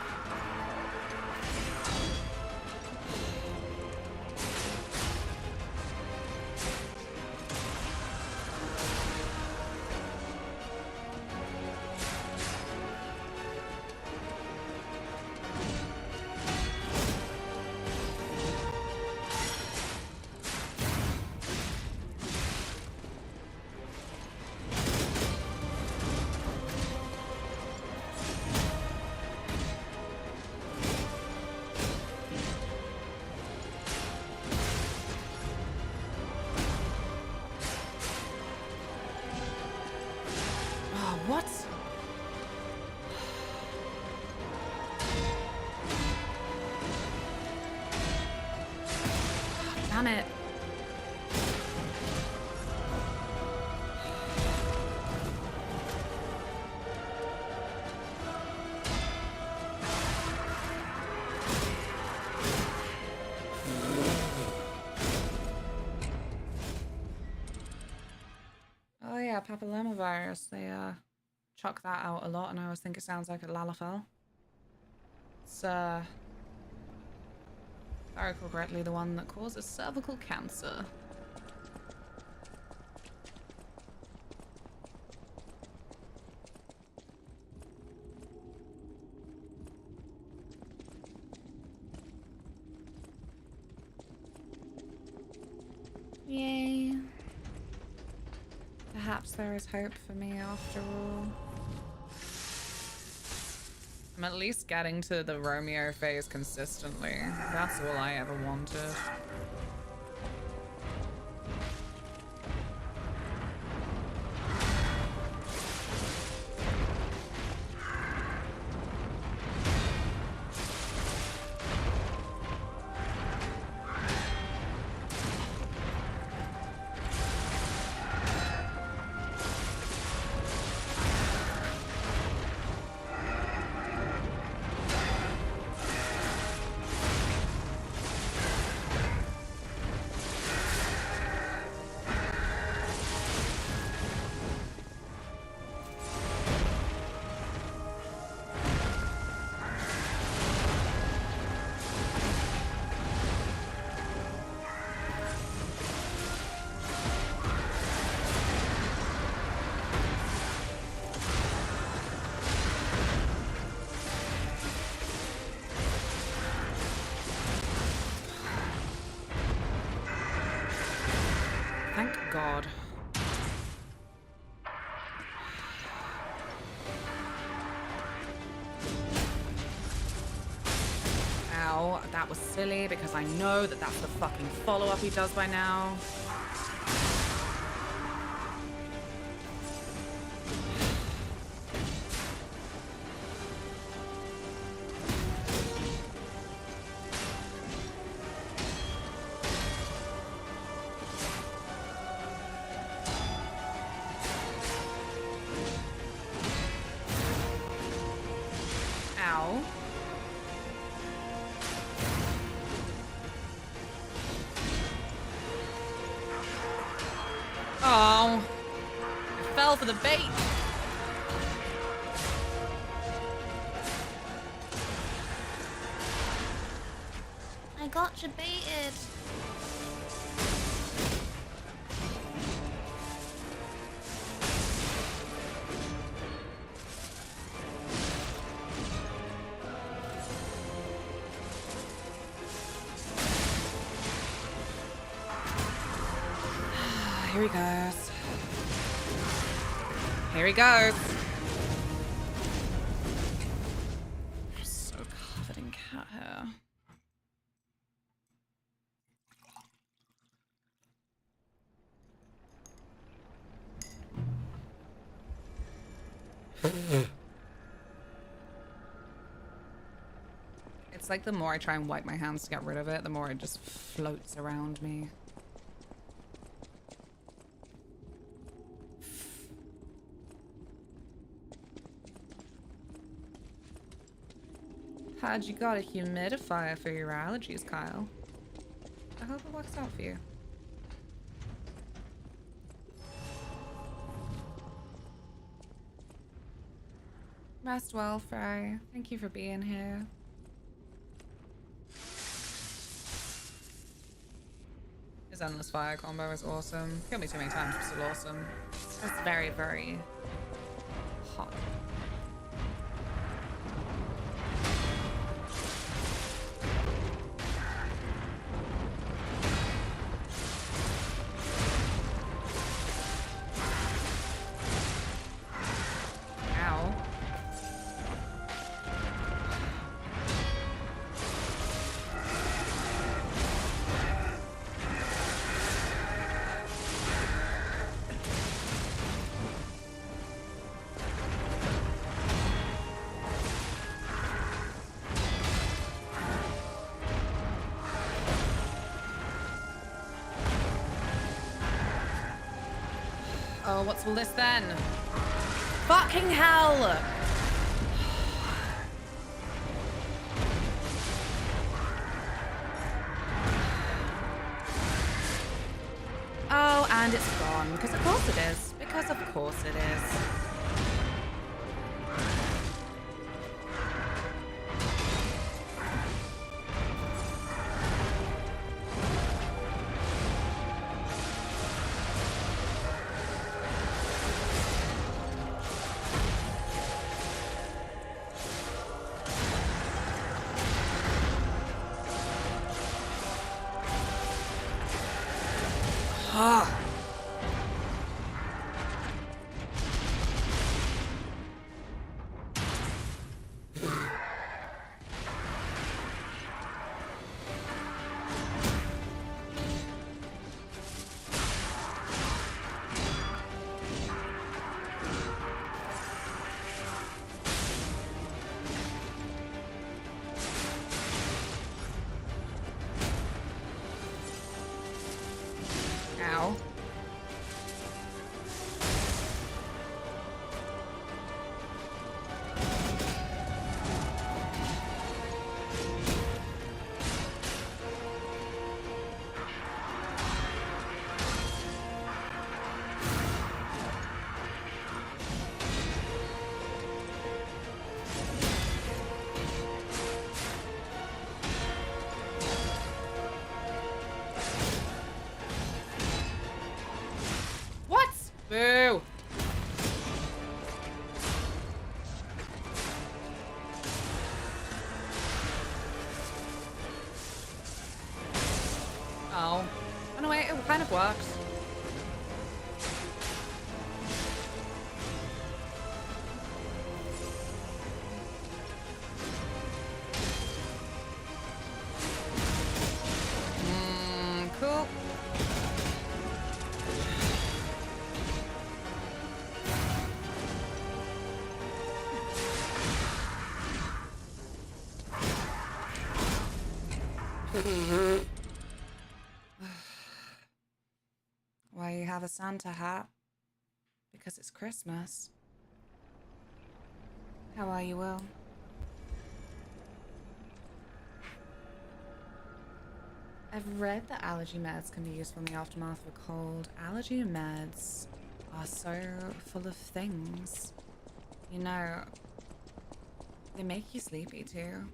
yeah, papillomavirus. They chuck that out a lot, and I always think it sounds like a lalafell. It's if I recall correctly, the one that causes cervical cancer. Yay. Perhaps there is hope for me after all. I'm at least getting to the Romeo phase consistently. That's all I ever wanted. Thank God. Ow, that was silly because I know that that's the fucking follow-up he does by now. Ow. Oh, I fell for the bait. I got you baited. Here he goes. Here he goes. I'm so covered in cat hair. It's like the more I try and wipe my hands to get rid of it, the more it just floats around me. How'd you got a humidifier for your allergies, Kyle? I hope it works out for you. Rest well, Fry. Thank you for being here. His endless fire combo is awesome. Killed me too many times, but still awesome. It's very, very hot. Ow. Oh, what's all this then? Fucking hell! Oh, and it's gone. Because of course it is. Because of course it is. Ow. What? Boo. Oh. In a way, it kind of worked. Cool. Why you have a Santa hat? Because it's Christmas. How are you, Will? I've read that allergy meds can be useful in the aftermath of a cold. Allergy meds are so full of things. You know, they make you sleepy too.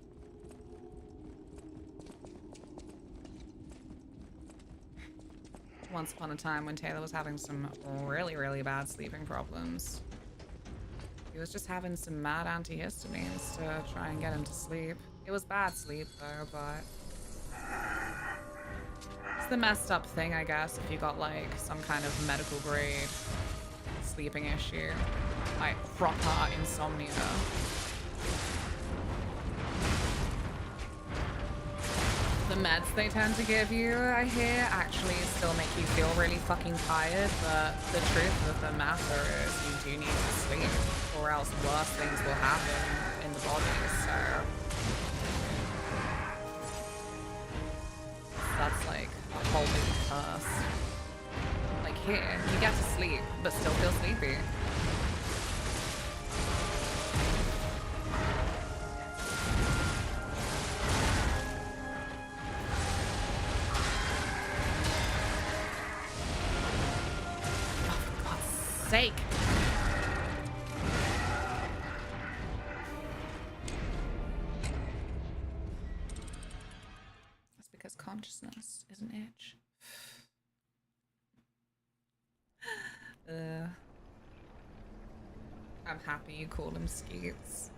Once upon a time when Taylor was having some really, really bad sleeping problems, he was just having some mad antihistamines to try and get him to sleep. It was bad sleep though, but it's the messed up thing, I guess, if you got like some kind of medical grade sleeping issue, like proper insomnia. The meds they tend to give you, I hear, actually still make you feel really fucking tired, but the truth of the matter is you do need to sleep, or else worse things will happen in the body, so that's like a whole big curse. Like here, you get to sleep, but still feel sleepy. Sake. That's because consciousness is an itch. I'm happy you call him Skeets.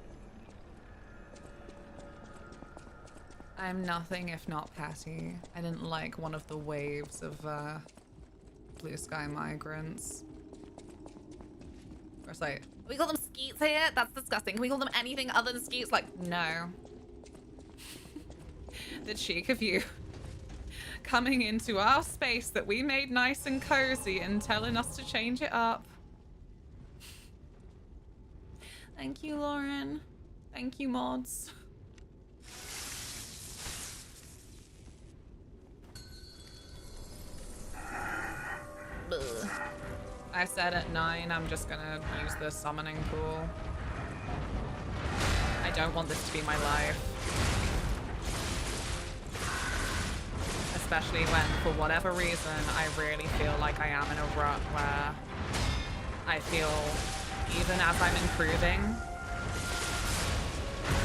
I'm nothing if not Patty. I didn't like one of the waves of blue sky migrants. Or it's like, we call them Skeets here? That's disgusting. Can we call them anything other than Skeets? Like, no. The cheek of you coming into our space that we made nice and cozy and telling us to change it up. Thank you, Lauren. Thank you, mods. I said at 9 I'm just gonna use the summoning pool. I don't want this to be my life. Especially when, for whatever reason, I really feel like I am in a rut where I feel even as I'm improving,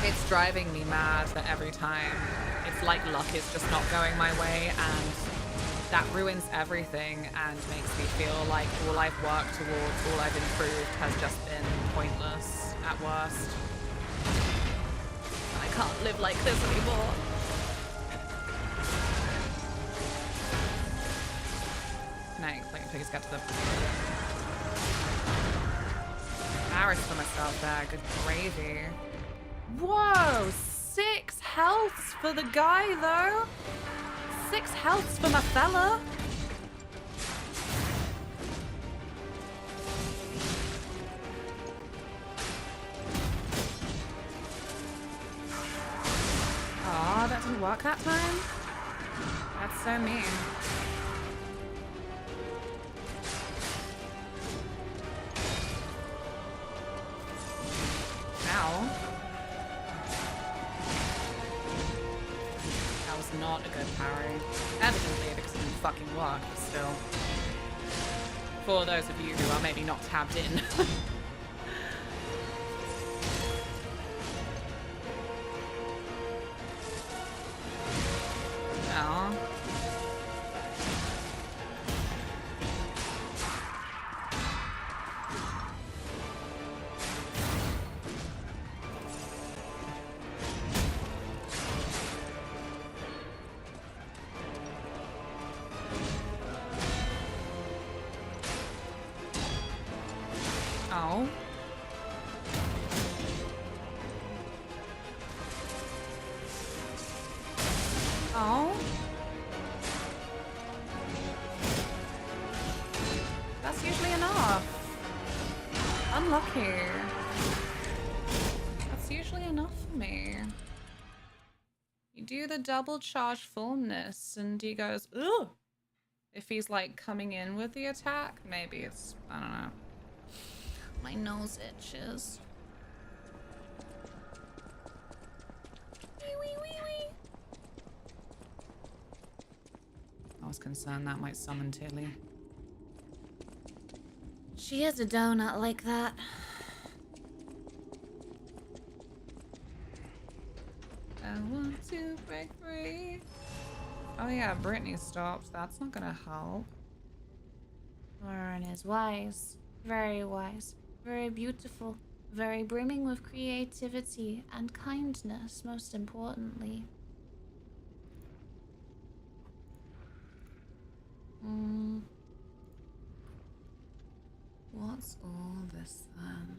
it's driving me mad that every time it's like luck is just not going my way, and that ruins everything and makes me feel like all I've worked towards, all I've improved has just been pointless at worst. I can't live like this anymore. Can I please get to the... Embarrassed for myself there, good gravy. Whoa, 6 healths for the guy though. 6 healths for my fella. Aw, that didn't work that time? That's so mean. Ow. That was not a good parry. Evidently, because it didn't fucking work, but still. For those of you who are maybe not tabbed in. Aw. Oh. Oh. That's usually enough. Unlucky. That's usually enough for me. You do the double charge fullness and he goes, ugh. If he's like coming in with the attack, maybe it's, I don't know. My nose itches. Wee, wee, wee, wee. I was concerned that might summon Tilly. She is a donut like that. I want to break free. Oh yeah, Brittany stopped. That's not gonna help. Lauren is wise. Very wise. Very beautiful. Very brimming with creativity and kindness, most importantly. What's all this then?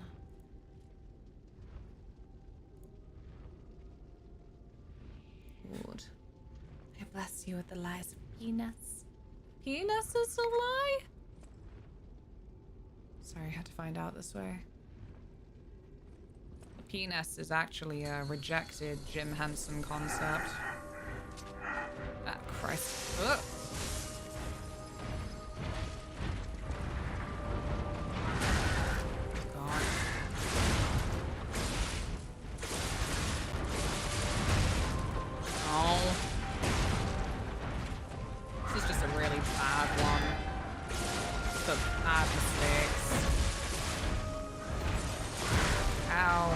Lord. I bless you with the lies of penis. Penis is a lie? Sorry, I had to find out this way. The penis is actually a rejected Jim Henson concept. Ah, Christ. Ugh. God. Oh. This is just a really bad one. For bad mistakes. Ow.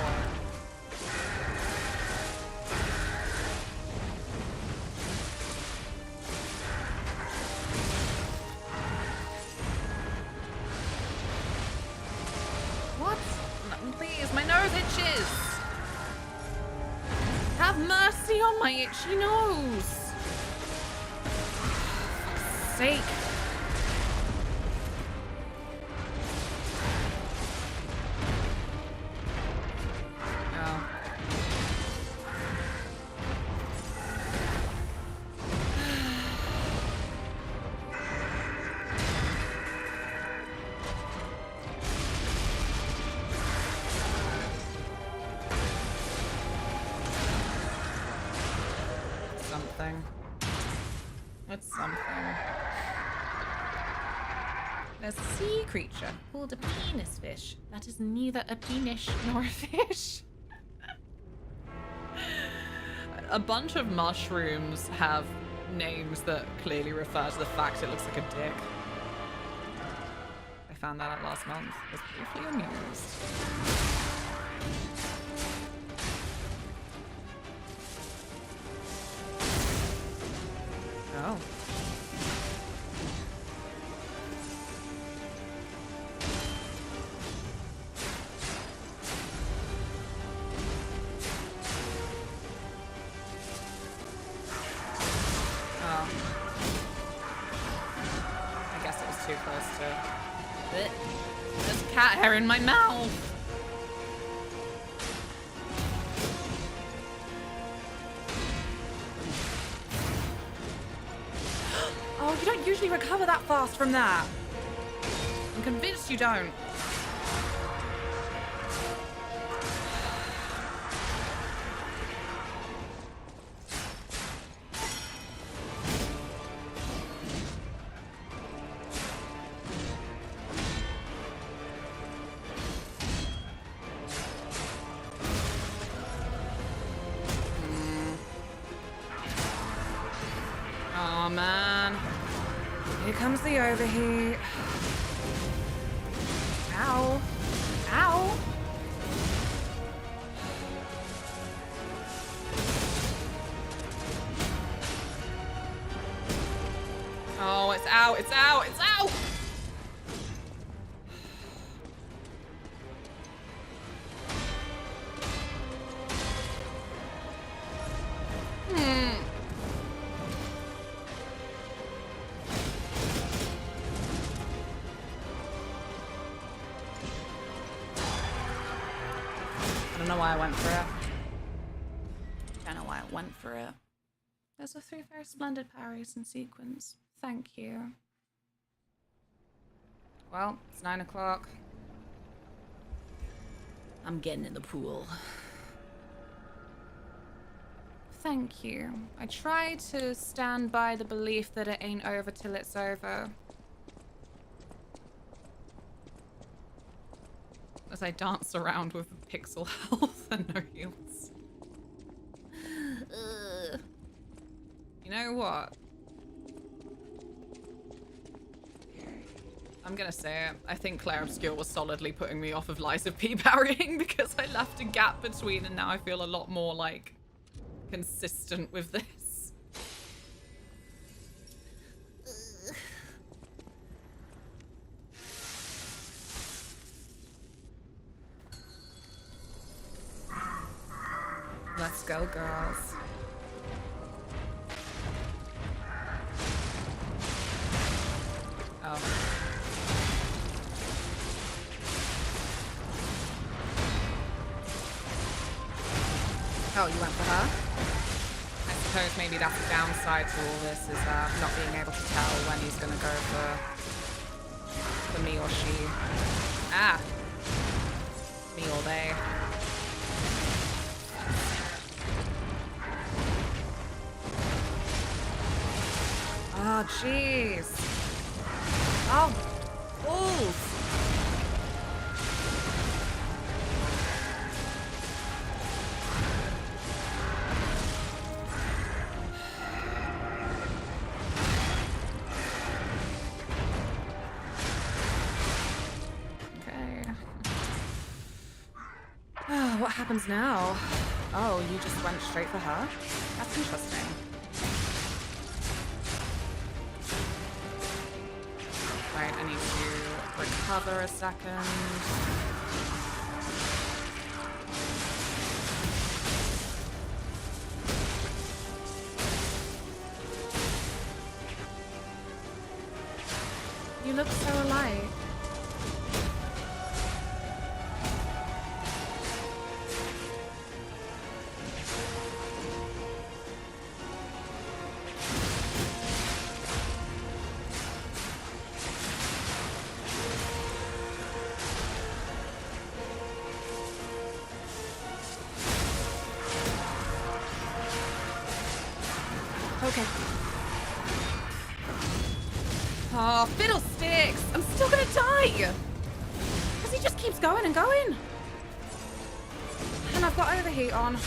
What? No, please, my nose itches. Have mercy on my itchy nose. For fuck's sake. It's something. A sea creature called a penis fish. That is neither a penis nor a fish. A bunch of mushrooms have names that clearly refer to the fact it looks like a dick. I found that out last month. Was briefly amused. Oh. I guess it was too close to... There's cat hair in my mouth! Oh, you don't usually recover that fast from that. I'm convinced you don't. Oh man. Here comes the overheat. Ow. Ow. Oh, it's out, it's out, it's out! I don't know why I went for it. Don't know why I went for it. Those are 3 very splendid parries in sequence. Thank you. Well, it's 9 o'clock. I'm getting in the pool. Thank you. I try to stand by the belief that it ain't over till it's over. As I dance around with pixel health and no heals. You know what? I'm gonna say it. I think Claire Obscure was solidly putting me off of Lies of P parrying because I left a gap between and now I feel a lot more like consistent with this. Let's go, girls. Oh. Oh, you went for her? I suppose maybe that's the downside to all this, is not being able to tell when he's gonna go for me or she. Ah! Me all day. Oh, jeez. Oh, balls. Okay. Oh, what happens now? Oh, you just went straight for her? That's interesting. Right, I need to recover a second. You look so alike. Okay. Oh, fiddlesticks! I'm still gonna die! Because he just keeps going and going. And I've got overheat on.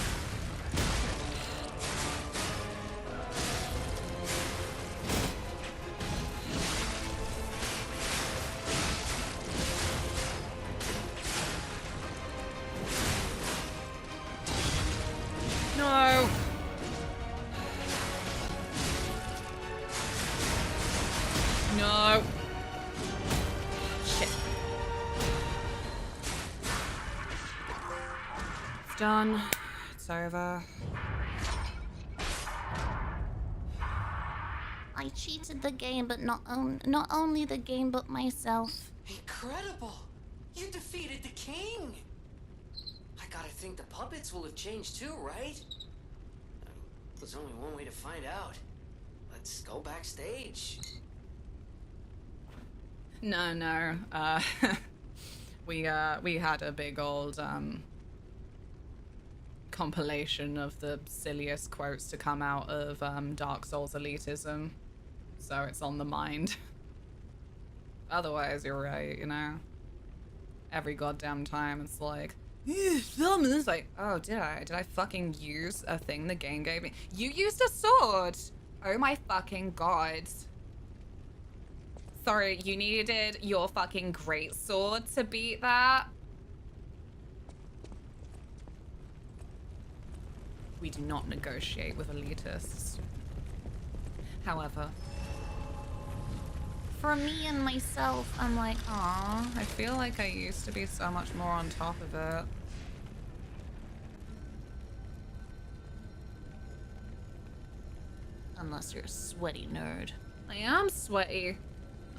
done. It's over. I cheated the game, but not only the game, but myself. Incredible! You defeated the king! I gotta think the puppets will have changed too, right? There's only one way to find out. Let's go backstage. No. We had a big old compilation of the silliest quotes to come out of Dark Souls elitism, so it's on the mind. Otherwise, you're right, you know. Every goddamn time it's like, it's like, oh, did I fucking use a thing the game gave me? You used a sword! Oh my fucking god. Sorry, you needed your fucking great sword to beat that? We do not negotiate with elitists. However, For me and myself, I'm like, aw, I feel like I used to be so much more on top of it. unless you're a sweaty nerd. I am sweaty.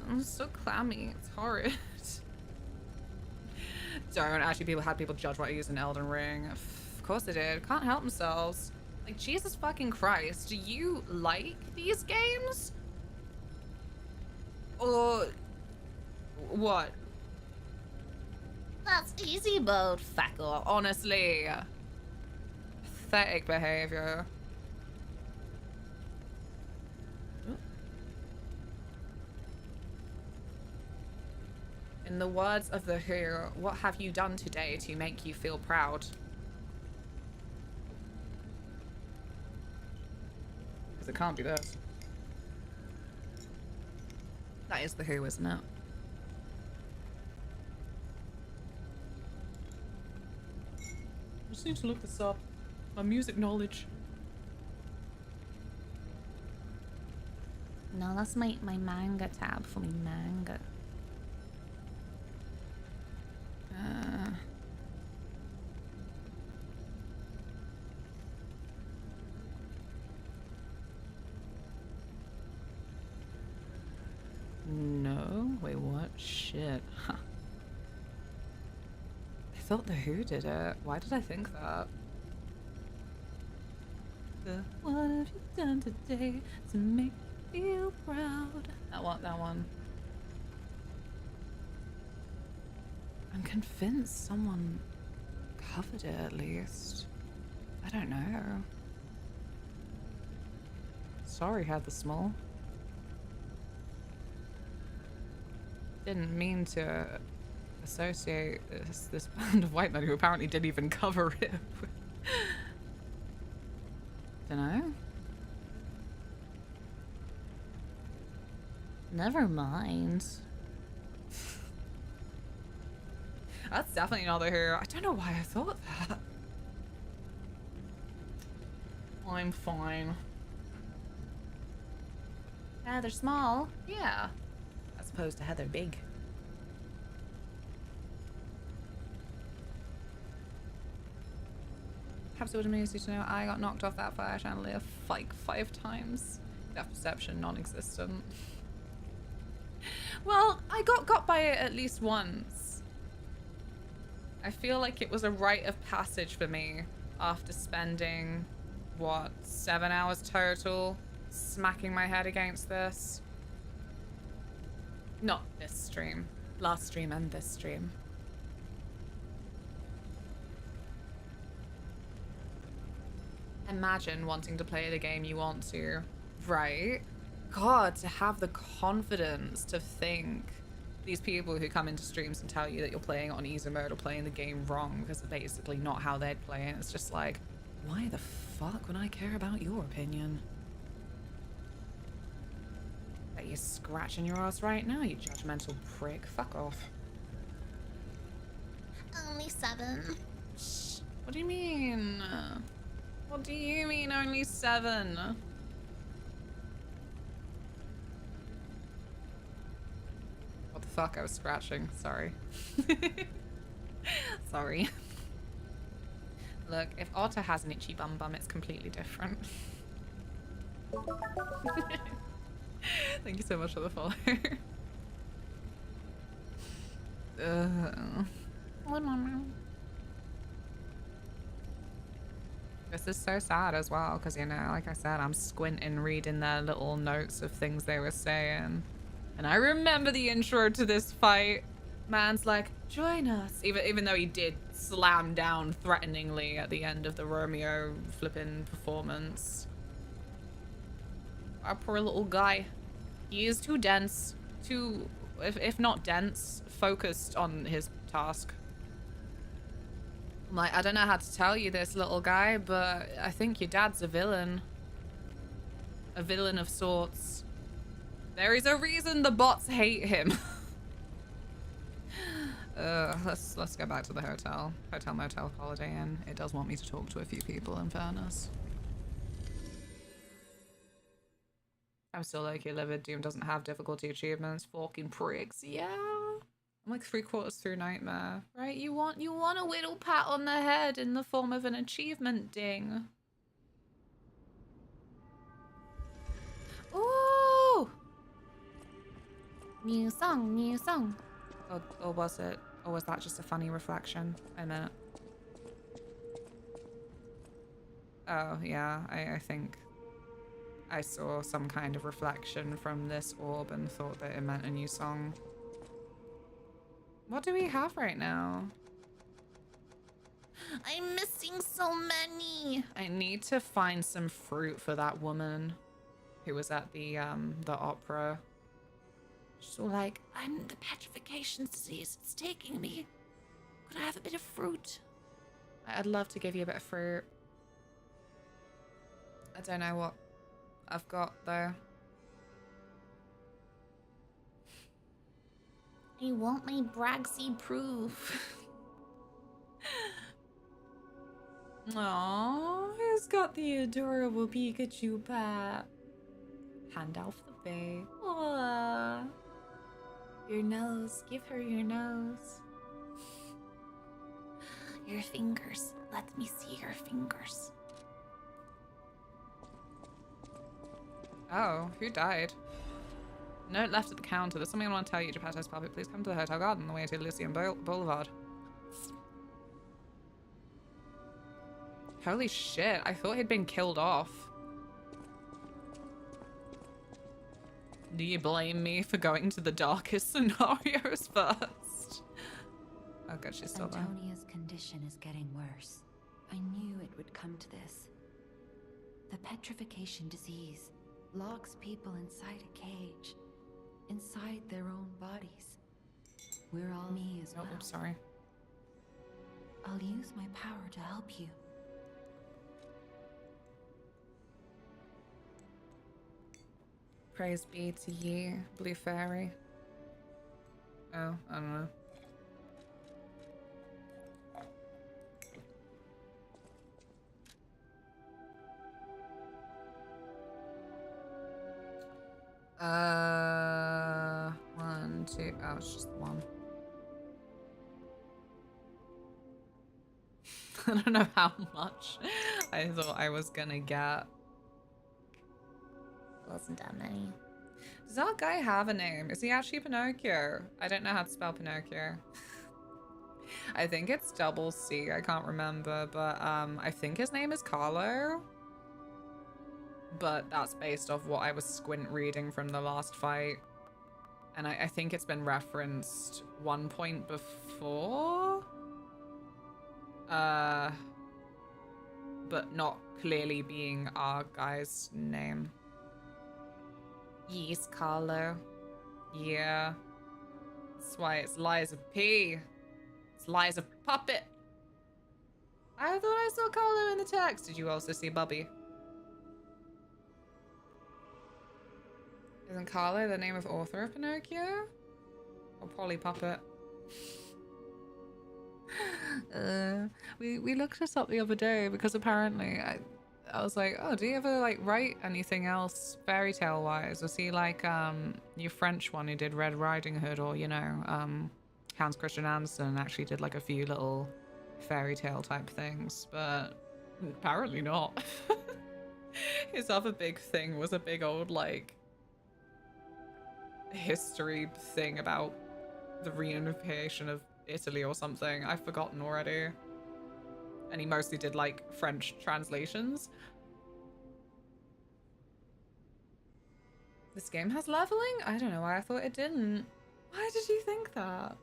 I'm so clammy. It's horrid. Don't actually had people judge what I use in Elden Ring. Of course they did. Can't help themselves. Like, Jesus fucking Christ. Do you like these games? Or what? That's easy mode, Feckle, honestly. Pathetic behavior. In the words of The Who, what have you done today to make you feel proud? Because it can't be this. That is The Who, isn't it? I just need to look this up. My music knowledge. No, that's my manga tab for me manga. No? Wait, what? Shit. Huh. I thought The Who did it. Why did I think that? What have you done today to make me feel proud? That one. I'm convinced someone covered it at least. I don't know. Sorry, Heather Small. Didn't mean to associate this band of white men who apparently didn't even cover it. Dunno. Never mind. That's definitely not The Who. I don't know why I thought that. I'm fine. Heather Small? Yeah. As opposed to Heather Big. Perhaps it would amuse you to know I got knocked off that fire chandelier like 5 times. Depth perception non-existent. Well, I got by it at least once. I feel like it was a rite of passage for me after spending, what, 7 hours total smacking my head against this. Not this stream. Last stream and this stream. Imagine wanting to play the game you want to, right? God, to have the confidence to think these people who come into streams and tell you that you're playing on easy mode or playing the game wrong because it's basically not how they'd play it. It's just like, why the fuck would I care about your opinion? Bet you're scratching your ass right now, you judgmental prick. Fuck off. Only 7. Shh. What do you mean? What do you mean only 7? What the fuck? I was scratching. Sorry. Sorry. Look, if Otter has an itchy bum bum, it's completely different. Thank you so much for the follow. This is so sad as well, because, you know, like I said, I'm squinting reading their little notes of things they were saying. And I remember the intro to this fight. Man's like, join us. Even though he did slam down threateningly at the end of the Romeo flipping performance. Our poor little guy. He is too dense, too, if not dense, focused on his task. I'm like, I don't know how to tell you this, little guy, but I think your dad's a villain. A villain of sorts. There is a reason the bots hate him. Let's go back to the hotel. Hotel, motel, Holiday Inn. It does want me to talk to a few people, in fairness. I'm still okay, livid. Doom doesn't have difficulty achievements. Fucking pricks. Yeah. I'm like 3/4 through Nightmare. Right? You want a little pat on the head in the form of an achievement ding. Ooh! New song, new song. Or was it? Or was that just a funny reflection? A minute. Oh, yeah. I think I saw some kind of reflection from this orb and thought that it meant a new song. What do we have right now? I'm missing so many. I need to find some fruit for that woman who was at the opera. So like, I'm the petrification disease. It's taking me. Could I have a bit of fruit? I'd love to give you a bit of fruit. I don't know what I've got though. I want my Bragsy proof. Aww, who's got the adorable Pikachu pat? Hand off the bay. Aww. Your nose. Give her your nose. Your fingers. Let me see your fingers. Oh, who died? Note left at the counter. There's something I want to tell you, Geppetto's puppet. Please come to the Hotel Garden on the way to Lyceum Boulevard. Holy shit, I thought he'd been killed off. Do you blame me for going to the darkest scenarios first? Oh god, she's still there. Antonia's condition is getting worse. I knew it would come to this. The petrification disease locks people inside a cage, inside their own bodies. We're all me as well. I'm sorry. I'll use my power to help you. Praise be to ye, Blue Fairy. Oh, I don't know. One, two. Oh, it's just one. I don't know how much I thought I was gonna get. Wasn't that many. Does that guy have a name? Is he actually Pinocchio? I don't know how to spell Pinocchio. I think it's double C. I can't remember, but I think his name is Carlo. But that's based off what I was squint reading from the last fight. And I think it's been referenced one point before. But not clearly being our guy's name. Yes, Carlo. Yeah. That's why it's Liza P. It's Liza Puppet. I thought I saw Carlo in the text. Did you also see Bubby? Isn't Carlo the name of author of Pinocchio? Or Polly Puppet? We looked this up the other day because apparently I was like, oh, do you ever like write anything else fairy tale wise? Was he like your French one who did Red Riding Hood, or you know, Hans Christian Andersen actually did like a few little fairy tale type things, but apparently not. His other big thing was a big old, like, history thing about the reunification of Italy or something. I've forgotten already. And he mostly did, like, French translations. This game has leveling? I don't know why I thought it didn't. Why did you think that?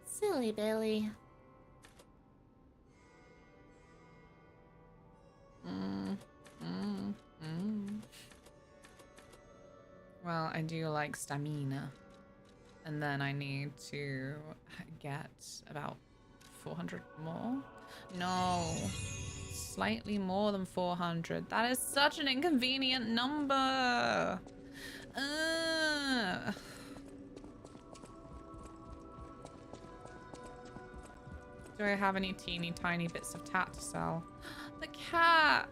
Silly Billy. Well, I do like stamina. And then I need to get about 400 more. No. Slightly more than 400. That is such an inconvenient number. Do I have any teeny tiny bits of tat to sell? The cat.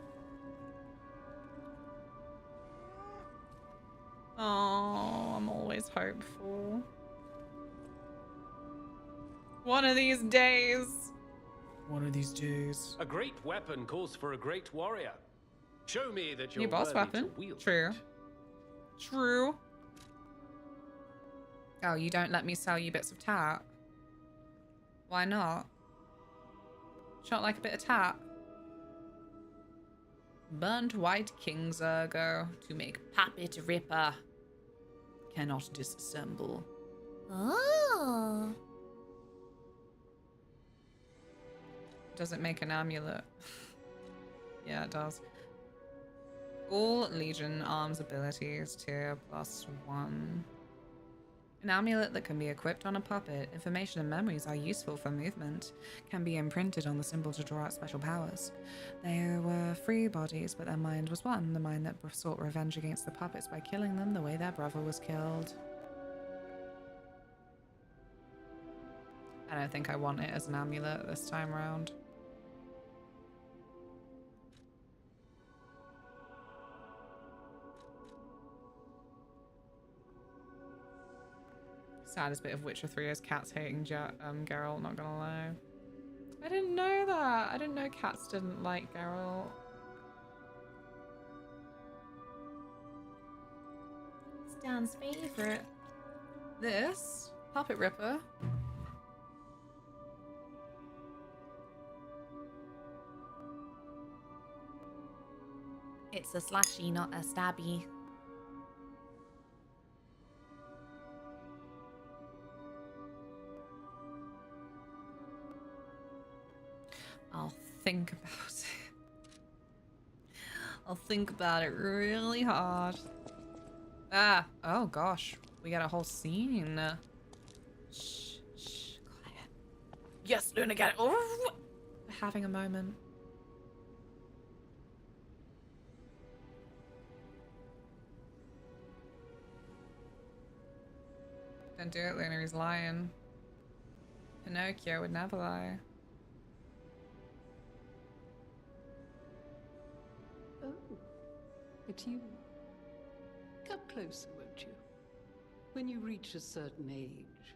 Oh, I'm always hopeful. One of these days. One of these days. A great weapon calls for a great warrior. Show me that you're New boss worthy weapon. to wield True. it. True. Oh, you don't let me sell you bits of tat? Why not? Shot like a bit of tat. Burnt white king's ergo to make puppet ripper. Cannot disassemble. Oh. Does it make an amulet? Yeah, it does. All Legion arms abilities tier +1. An amulet that can be equipped on a puppet. Information and memories are useful for movement. Can be imprinted on the symbol to draw out special powers. They were free bodies, but their mind was one. The mind that sought revenge against the puppets by killing them the way their brother was killed. I don't think I want it as an amulet this time around. Saddest bit of Witcher 3 is cats hating Geralt, not gonna lie. I didn't know that. I didn't know cats didn't like Geralt. Stan's favorite. This Puppet Ripper. It's a slashy, not a stabby. I'll think about it. I'll think about it really hard. Ah, oh gosh. We got a whole scene. Shh, shh, quiet. Yes, Luna, get it. Oh, we're having a moment. Don't do it, Luna, he's lying. Pinocchio would never lie. Oh, it's you. Come closer, won't you? When you reach a certain age,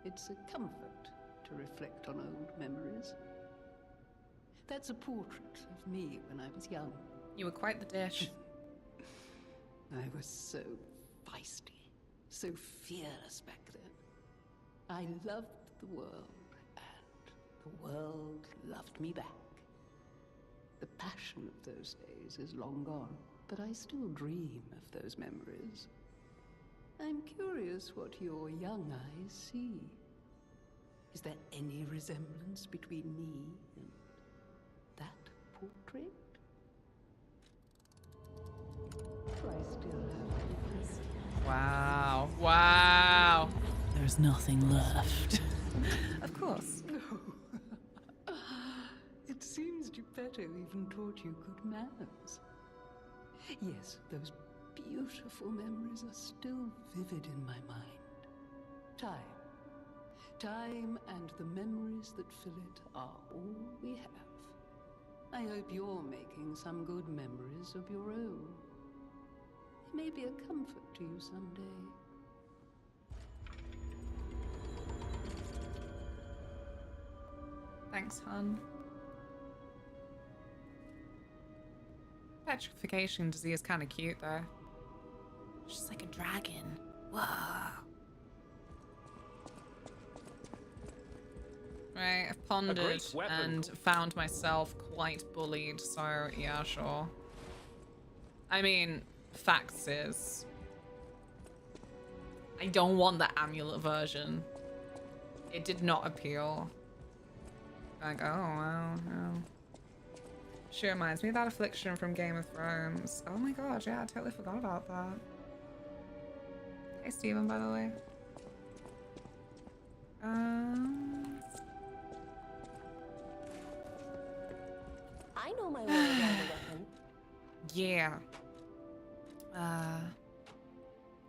it's a comfort to reflect on old memories. That's a portrait of me when I was young. You were quite the dish. I was so feisty, so fearless back then. I loved the world, and the world loved me back. The passion of those days is long gone, but I still dream of those memories. I'm curious what your young eyes see. Is there any resemblance between me and that portrait? Do I still have Wow. Wow. There's nothing left. Of course. No. It seems Geppetto even taught you good manners. Yes, those beautiful memories are still vivid in my mind. Time and the memories that fill it are all we have. I hope you're making some good memories of your own. It may be a comfort to you someday. Thanks, hun. Petrification disease is kind of cute, though. She's like a dragon. Whoa. Right, I've pondered and found myself quite bullied, so yeah, sure. I mean, facts is, I don't want the amulet version. It did not appeal. Like, oh, wow, wow. She reminds me of that affliction from Game of Thrones. Oh my god, yeah, I totally forgot about that. Hey, Steven, by the way. I know my way around the weapon. Yeah.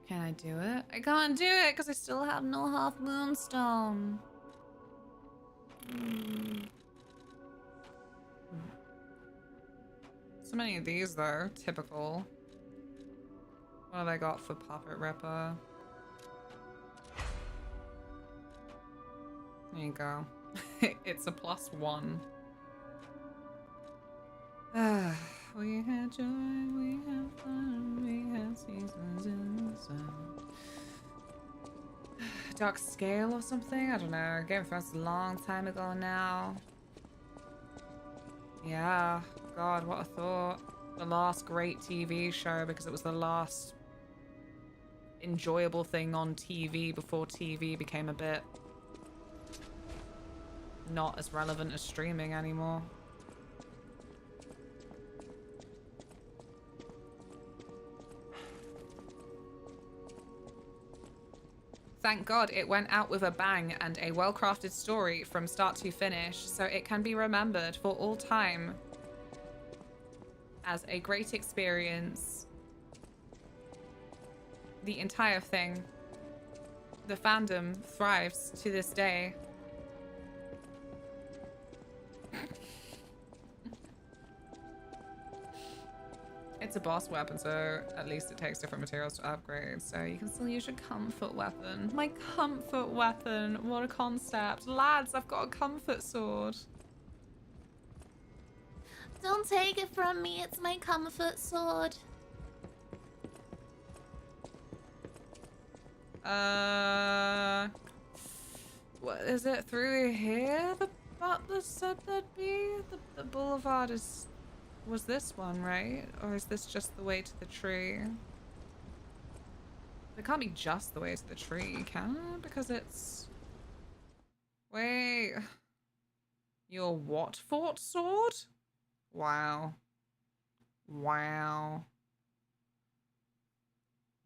Can I do it? I can't do it because I still have no half moonstone. So many of these though, typical. What have I got for Puppet Ripper? There you go. It's a +1. We had joy, we had fun, we had seasons in the sun. Dark Scale or something? I don't know. Game of Thrones a long time ago now. Yeah. God, what a thought. The last great TV show because it was the last enjoyable thing on TV before TV became a bit not as relevant as streaming anymore. Thank God it went out with a bang and a well-crafted story from start to finish, so it can be remembered for all time as a great experience. The entire thing. The fandom thrives to this day. It's a boss weapon, so at least it takes different materials to upgrade, so you can still use your comfort weapon. My comfort weapon! What a concept. Lads, I've got a comfort sword. Don't take it from me, it's my comfort sword. What is it through here? The butler said there'd be? The boulevard is... Was this one, right? Or is this just the way to the tree? It can't be just the way to the tree, can it? Because it's... Wait... Your what fort sword? Wow. Wow.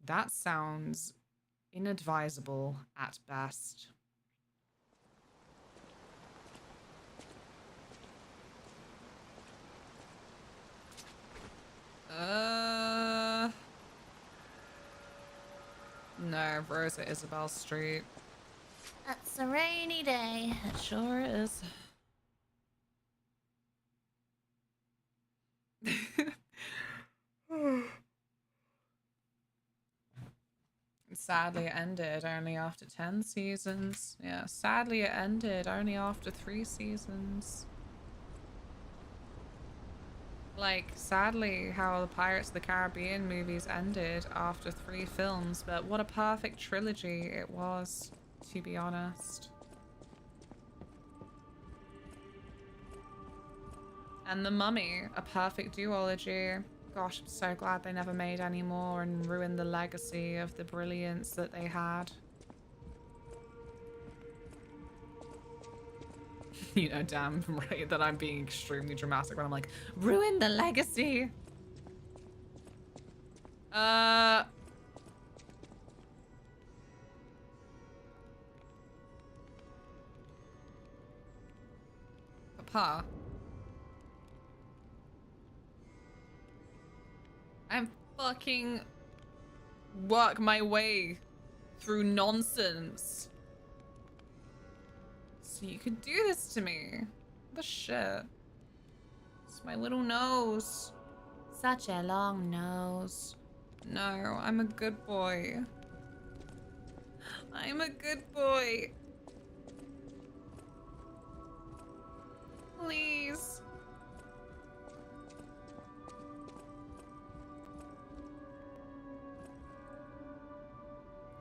That sounds inadvisable at best. No, Rosa Isabel Street. It's a rainy day. It sure is. Sadly, it ended only after 10 seasons. Yeah, sadly, it ended only after 3 seasons. Like, sadly, how the Pirates of the Caribbean movies ended after 3 films, but what a perfect trilogy it was, to be honest. And The Mummy, a perfect duology. Gosh, I'm so glad they never made any more and ruined the legacy of the brilliance that they had. You know, damn right that I'm being extremely dramatic when I'm like, ruin the legacy! Papa? I'm fucking work my way through nonsense. So you could do this to me. What the shit? It's my little nose. Such a long nose. No, I'm a good boy. I'm a good boy. Please.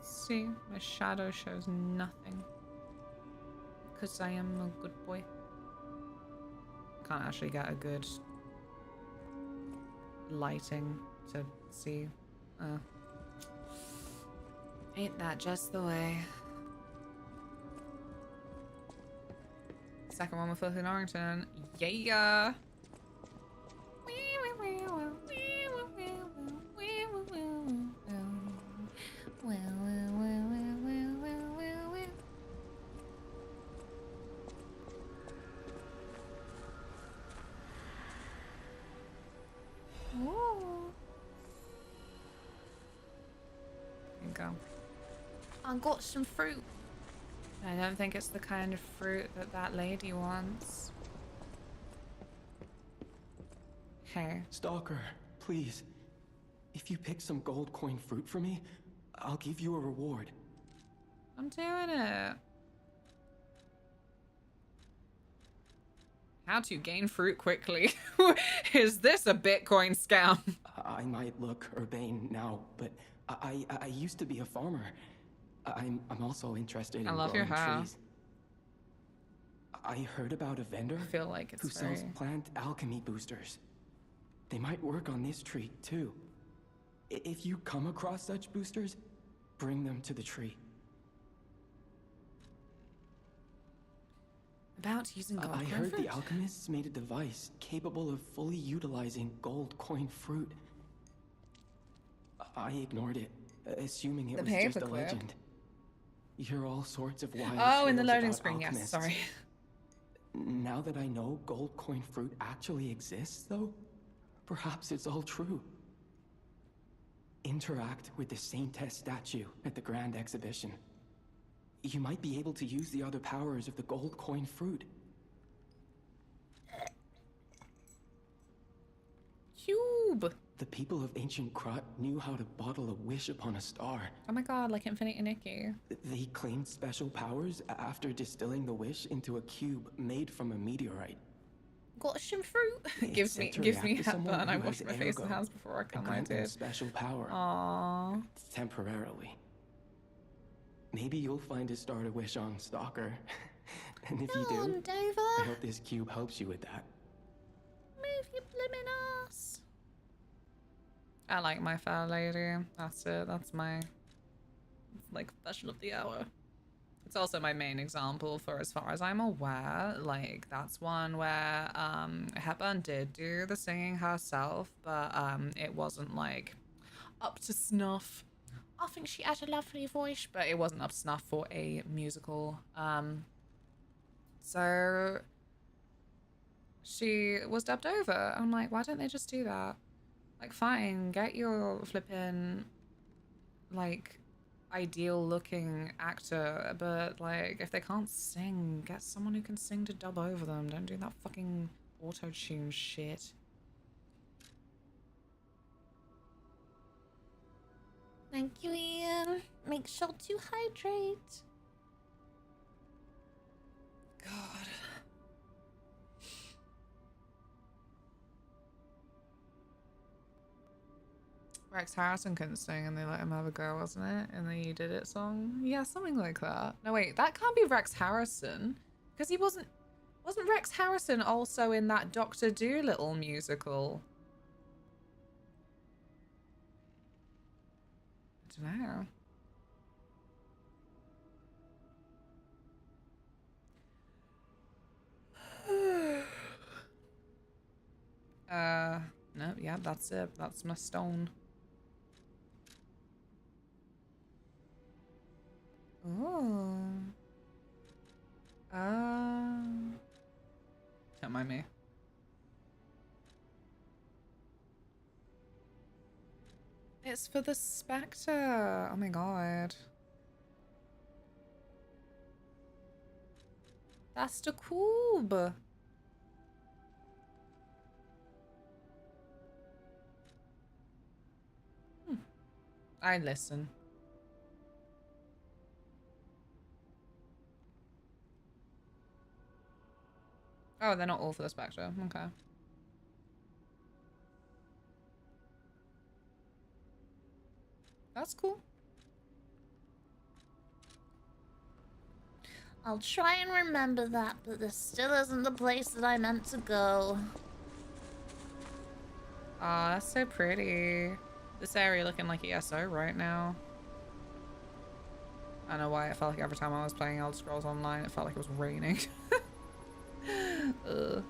See, my shadow shows nothing. Because I am a good boy. Can't actually get a good lighting to see. Ain't that just the way? Second one with Filthy Norrington. Yeah! Ooh. There you go. I got some fruit. I don't think it's the kind of fruit that that lady wants. Hey. Stalker, please. If you pick some gold coin fruit for me, I'll give you a reward. I'm doing it. How to gain fruit quickly. Is this a Bitcoin scam? I might look urbane now, but I used to be a farmer. I'm also interested in love your growing hair. trees. I heard about a vendor I feel like it's who sells very... plant alchemy boosters. They might work on this tree too. If you come across such boosters, bring them to the tree. About using gold I coin heard fruit? the alchemists made a device capable of fully utilizing gold coin fruit. I ignored it, assuming it was just a paperclip. legend. You hear all sorts of wild Oh, in the tales loading about screen, yes, alchemists. sorry. Now that I know gold coin fruit actually exists, though, perhaps it's all true. Interact with the Saintess statue at the Grand Exhibition. You might be able to use the other powers of the gold coin fruit. Cube! The people of ancient Krut knew how to bottle a wish upon a star. Oh my god, like Infinity Nikki. They claimed special powers after distilling the wish into a cube made from a meteorite. Got some fruit. gives me react to heartburn. someone I who wash has my face and ergo hands before I and come. I grant them did. special power. Aww. Temporarily. Maybe you'll find a star to wish on, Stalker. And if you do, I hope this cube helps you with that. Move your blimmin' ass. I like my fair lady. That's it. That's my like special of the hour. It's also my main example for as far as I'm aware. Like that's one where Hepburn did do the singing herself, but it wasn't like up to snuff. I think she has a lovely voice. But it wasn't up to snuff for a musical. So she was dubbed over. I'm like, why don't they just do that? Like, fine, get your flippin' like ideal looking actor, but like if they can't sing, get someone who can sing to dub over them. Don't do that fucking auto-tune shit. Thank you, Ian. Make sure to hydrate. God. Rex Harrison couldn't sing and they let him have a go, wasn't it? And the You Did It song? Yeah, something like that. No, wait, that can't be Rex Harrison. Because he wasn't Rex Harrison also in that Dr. Dolittle musical? I don't know. No, yeah, that's it. That's my stone. Oh. Don't mind me. It's for the Spectre. Oh my god. That's the cube. I listen. Oh, they're not all for the Spectre. Okay. That's cool. I'll try and remember that, but this still isn't the place that I meant to go. Aw, that's so pretty. This area looking like ESO right now. I don't know why it felt like every time I was playing Elder Scrolls Online, it felt like it was raining. Ugh.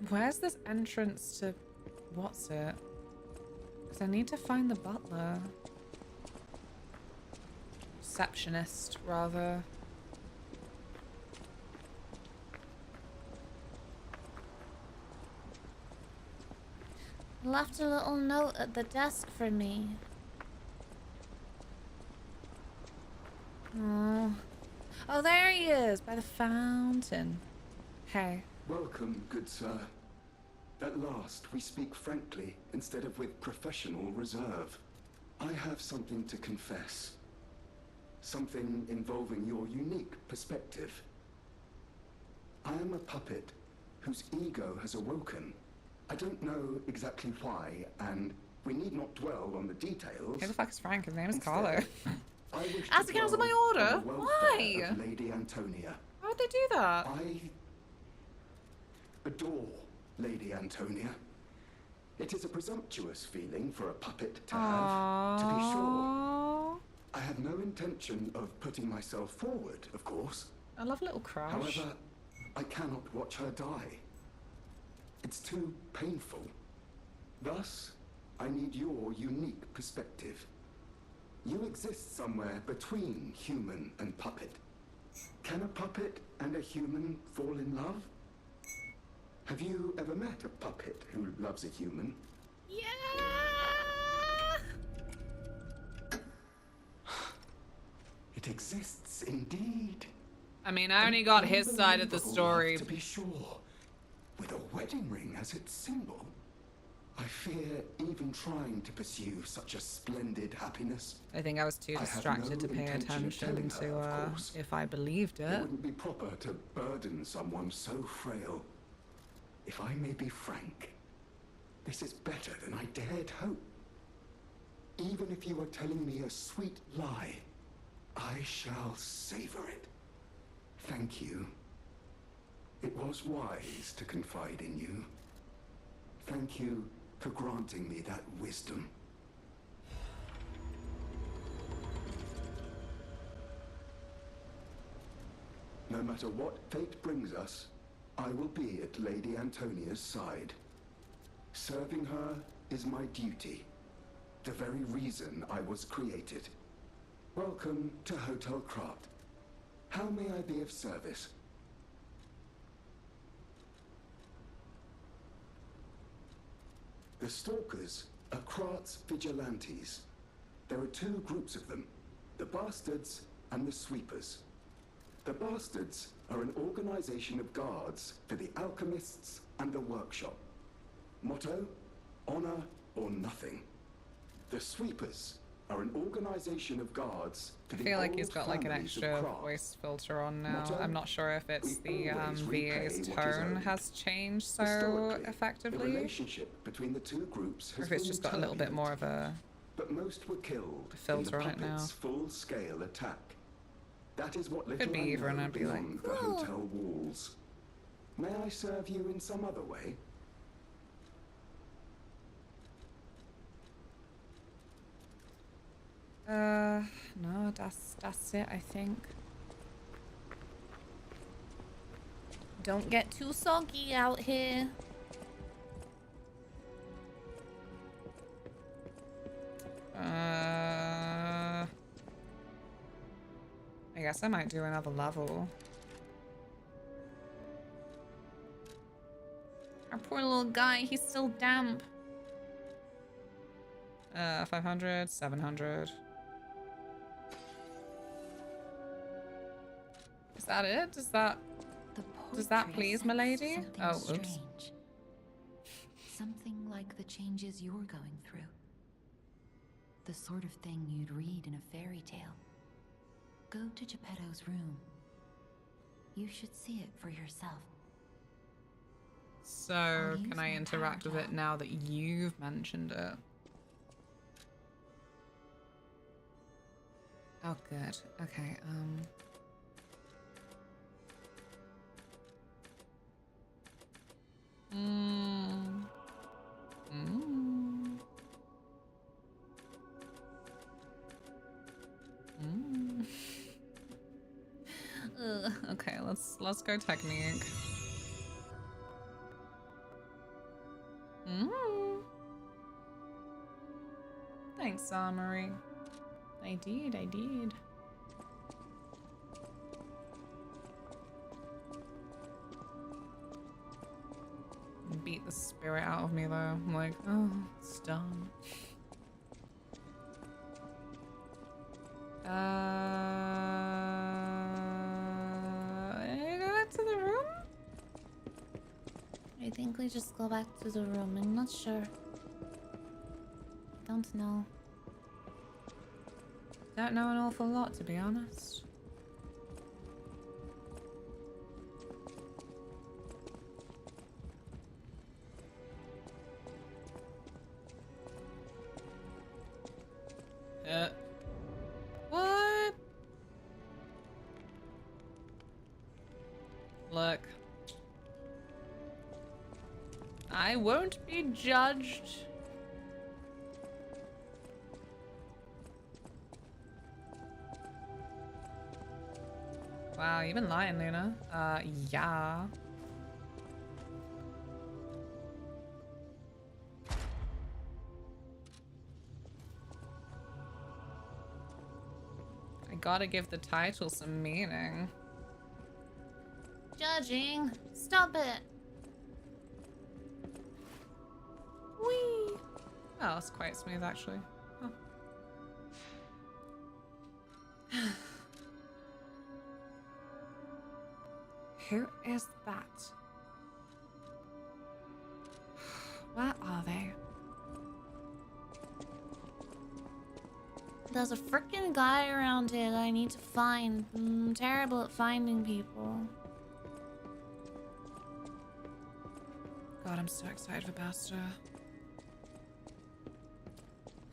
Where's this entrance to... what's it? Because I need to find the butler. Receptionist, rather. Left a little note at the desk for me. Oh. Oh, there he is, by the fountain. Hey. Welcome, good sir. At last, we speak frankly, instead of with professional reserve. I have something to confess. Something involving your unique perspective. I am a puppet whose ego has awoken. I don't know exactly why, and we need not dwell on the details. Who the fuck is Frank? His name is Carlo. I wish As to it cancel dwell my order? on the welfare Why? of Lady Antonia. Why would they do that? I adore Lady Antonia. It is a presumptuous feeling for a puppet to have, to be sure. I have no intention of putting myself forward, of course. I love little crush. However, I cannot watch her die. It's too painful. Thus, I need your unique perspective. You exist somewhere between human and puppet. Can a puppet and a human fall in love? Have you ever met a puppet who loves a human? Yeah! It exists indeed. I mean, I only got his side of the story. To be sure, with a wedding ring as its symbol. I fear even trying to pursue such a splendid happiness. I think I was too distracted to pay attention to if I believed It it. wouldn't be proper to burden someone so frail. If I may be frank, this is better than I dared hope. Even if you are telling me a sweet lie, I shall savor it. Thank you. It was wise to confide in you. Thank you for granting me that wisdom. No matter what fate brings us, I will be at Lady Antonia's side. Serving her is my duty, the very reason I was created. Welcome to Hotel Krat. How may I be of service? The Stalkers are Krat's vigilantes. There are two groups of them, the Bastards and the Sweepers. The Bastards are an organization of guards for the Alchemists and the Workshop. Motto, honor or nothing. The Sweepers are an organization of guards for I the feel like old he's got like an families of extra Krat. voice filter on now. Motto, I'm not sure if it's the always repay VA's what is tone owed. has changed so Historically, effectively, the relationship between the two groups or has if it's been just got a little bit turbulent, more of a but most were killed filter in the on it now. puppet's full-scale attack. That is what little Could be I either, and know I'd be like, beyond the hotel walls. May I serve you in some other way? No, that's it, I think. Don't get too soggy out here. I guess I might do another level. Our poor little guy, he's still damp. 500, 700. that it? Does that please, milady? Something Oh, oops. strange. Something like the changes you're going through. The sort of thing you'd read in a fairy tale. Go to Geppetto's room. You should see it for yourself. So, can I interact with it now that you've mentioned it? Oh, good. Okay, Okay, let's go technique. Thanks, Marie. I did. Beat the spirit out of me though. I'm like, oh, it's done. Go back to the room? I think we just go back to the room. I'm not sure. Don't know. Don't know an awful lot, to be honest. What? Look. I won't be judged. Wow, you've been lying, Luna. Yeah. I gotta give the title some meaning. Judging. Stop it. Whee! Oh, it's quite smooth, actually. Huh. Who is that? Where are they? There's a freaking guy around here that I need to find. I'm terrible at finding people. God, I'm so excited for Basta.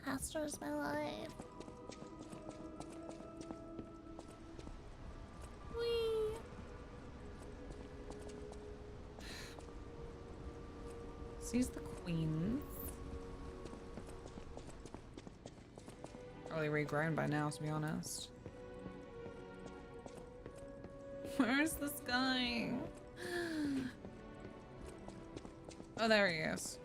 Astro is my life. Whee! She's the queen. Probably regrown by now, to be honest. Where's this guy? Oh, there he is.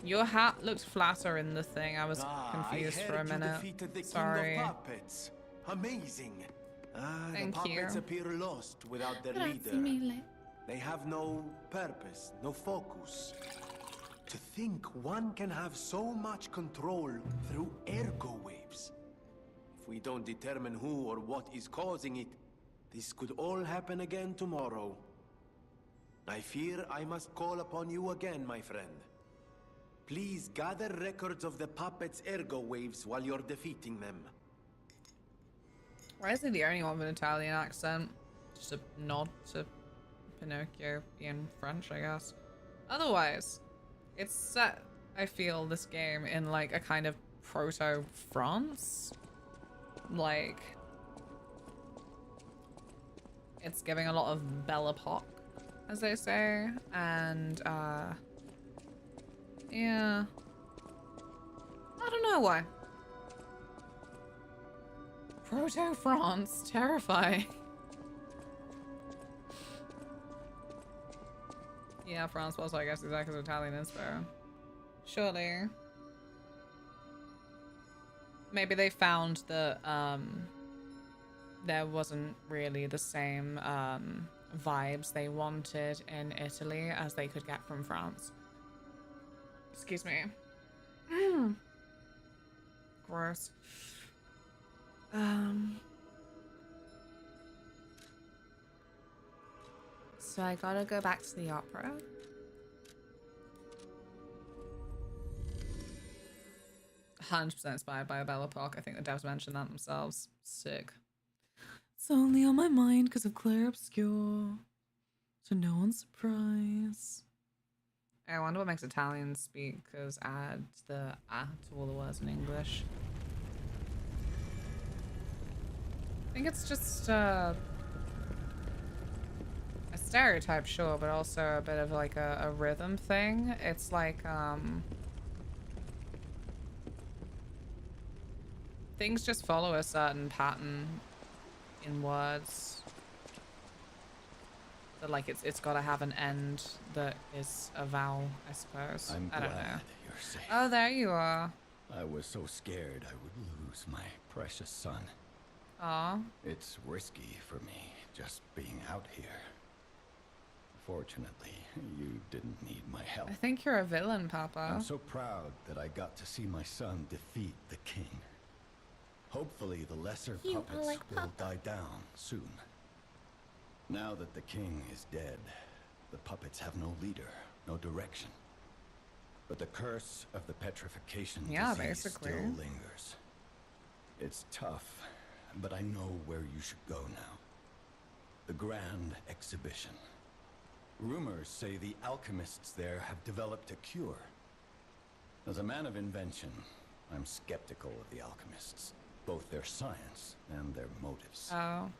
Your hat looked flatter in the thing. I was confused for a minute. Sorry. Puppets. Amazing. Thank the puppets you. appear lost without their Grazie leader. mille. They have no purpose, no focus. To think one can have so much control through ergo waves. If we don't determine who or what is causing it, this could all happen again tomorrow. I fear I must call upon you again, my friend. Please gather records of the puppets' ergo waves while you're defeating them. Why is he the only one with an Italian accent? Just a nod to Pinocchio being French, I guess. Otherwise, it's set, I feel, this game in like a kind of proto-France. Like, it's giving a lot of Belle Epoque, as they say, and yeah, I don't know why. Proto-France, terrifying. Yeah, France was, I guess, exactly as Italian inspo. Surely. Maybe they found that there wasn't really the same vibes they wanted in Italy as they could get from France. Excuse me. Gross. So I gotta go back to the opera. "100% inspired by Bella Park." I think the devs mentioned that themselves. Sick. It's only on my mind because of Claire Obscure. So no one's surprised. I wonder what makes Italians speak, because add the "a" to all the words in English. I think it's just a stereotype, sure, but also a bit of like a rhythm thing. It's like things just follow a certain pattern in words. But like it's got to have an end that is a vowel, I suppose. I'm I don't know. glad you're safe. Oh, there you are. I was so scared I would lose my precious son. Aw. It's risky for me just being out here. Fortunately, you didn't need my help. I think you're a villain, Papa. I'm so proud that I got to see my son defeat the king. Hopefully the lesser You are puppets like will die down soon. Now that the king is dead, the puppets have no leader, no direction. But the curse of the petrification disease basically. still lingers. It's tough, but I know where you should go now. The Grand Exhibition. Rumors say the alchemists there have developed a cure. As a man of invention, I'm skeptical of the alchemists, both their science and their motives. Oh.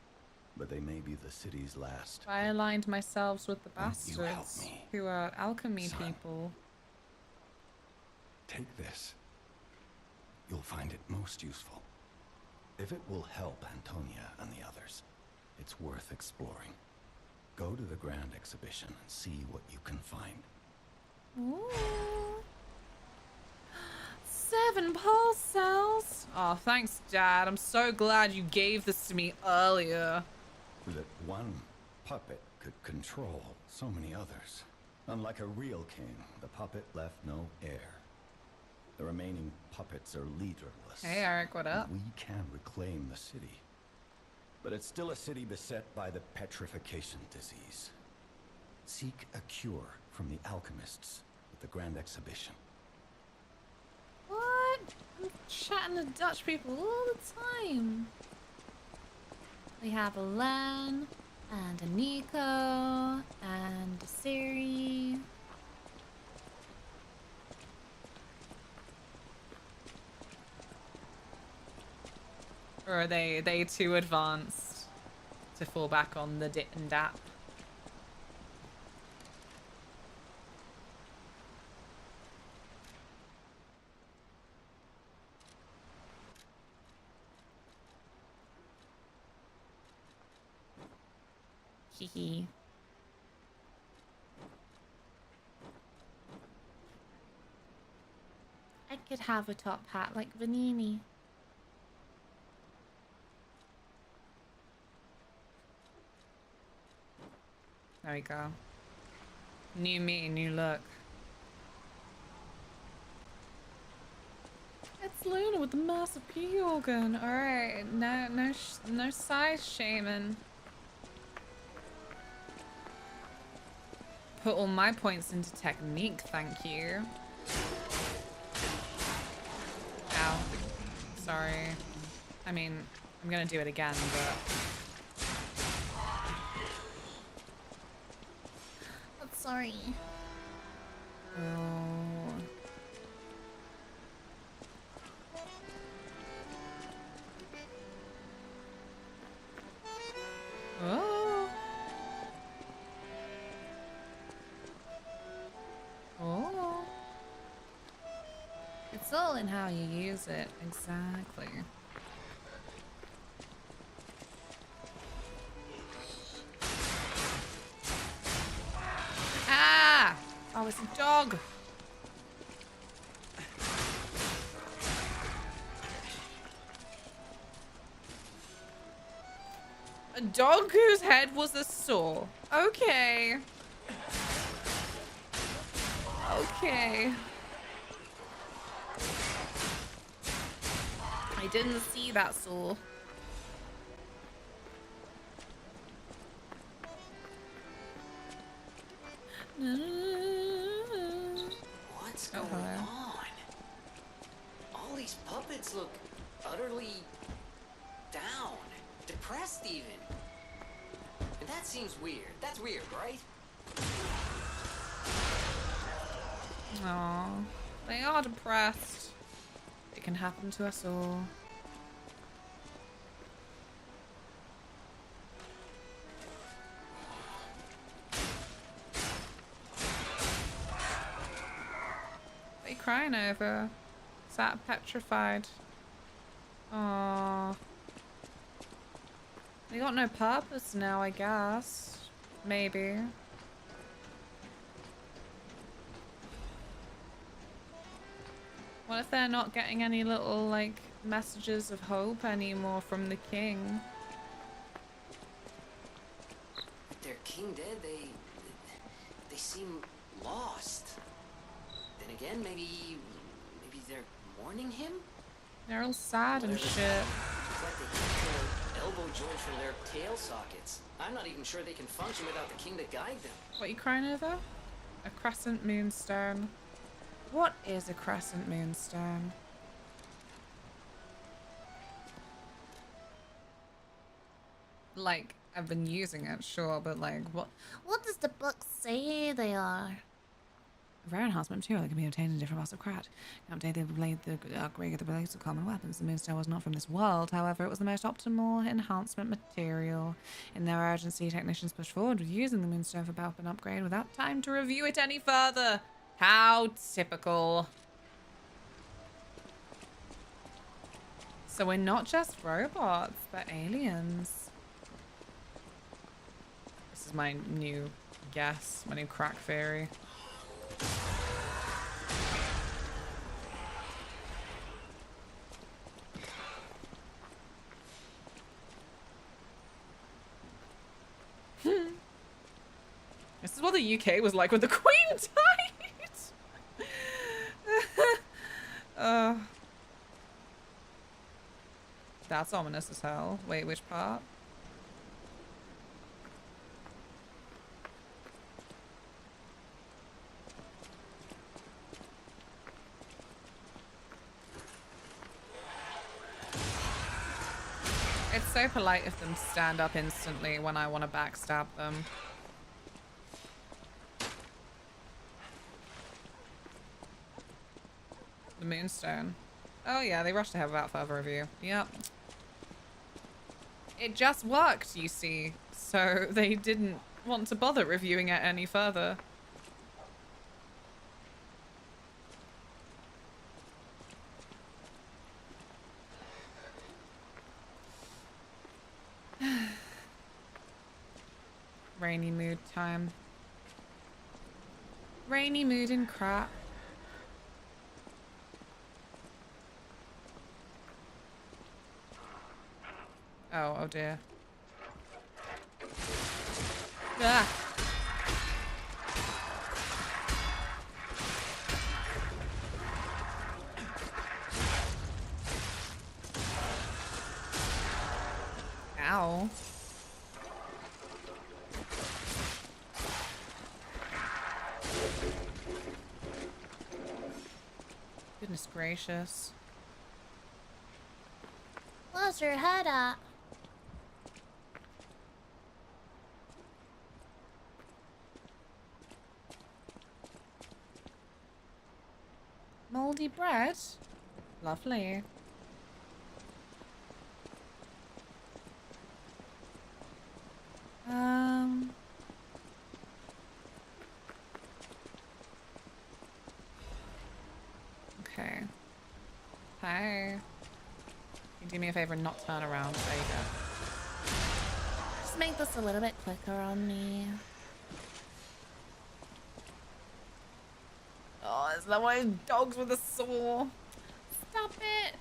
But they may be the city's last. I aligned myself with the Won't you help bastards me, who are alchemy son? people. Take this. You'll find it most useful. If it will help Antonia and the others, it's worth exploring. Go to the Grand Exhibition and see what you can find. Ooh. 7 pulse cells. Oh, thanks, Dad. I'm so glad you gave this to me earlier. That one puppet could control so many others. Unlike a real king, the puppet left no heir. The remaining puppets are leaderless. Hey, Eric, what up? We can reclaim the city. But it's still a city beset by the petrification disease. Seek a cure from the alchemists at the Grand Exhibition. What? I'm chatting to Dutch people all the time. We have a Len, and a Nico, and a Siri. Or are they too advanced to fall back on the dit and dap? Hee. I could have a top hat like Vanini. There we go. New me, new look. It's Luna with the massive pea organ. All right, no size shaming. Put all my points into technique, thank you. Ow. Sorry. I mean, I'm gonna do it again, but... I'm sorry. Oh. Oh. Oh. It's all in how you use it, exactly. Ah! Oh, it's a dog. A dog whose head was a saw. Okay. Okay. I didn't see that saw. What's going on? All these puppets look utterly down, depressed even. And that seems weird. That's weird, right? Aww, they are depressed. It can happen to us all. What are you crying over? Is that petrified? Aww. They got no purpose now, I guess. Maybe. What if they're not getting any little, like, messages of hope anymore from the king? With their king dead, they seem lost. Then again, maybe they're mourning him? They're all sad and shit. It's like they keep their elbow joints from their tail sockets. I'm not even sure they can function without the king to guide them. What are you crying over? A crescent moonstone. What is a crescent moonstone? Like, I've been using it, sure, but like, what? What does the book say they are? A rare enhancement material that can be obtained in different parts of Krat. Can update the blade, upgrade the blades of common weapons. The moonstone was not from this world, however, it was the most optimal enhancement material. In their urgency, technicians pushed forward with using the moonstone for weapon upgrade without time to review it any further. How typical. So we're not just robots, but aliens. This is my new guess, my new crack theory. This is what the UK was like when the Queen died. That's ominous as hell. Wait, which part? It's so polite of them to stand up instantly when I want to backstab them. The moonstone. Oh yeah, they rushed to have that further review. Yep. It just worked, you see. So they didn't want to bother reviewing it any further. Rainy mood time. Rainy mood and crap. Oh dear. Ah. Ow. Goodness gracious. Where's your head at? Moldy bread? Lovely. Okay. Hi. Can you do me a favor and not turn around? There you go. Just make this a little bit quicker on me. Oh, it's like one of those dogs with a saw. Stop it.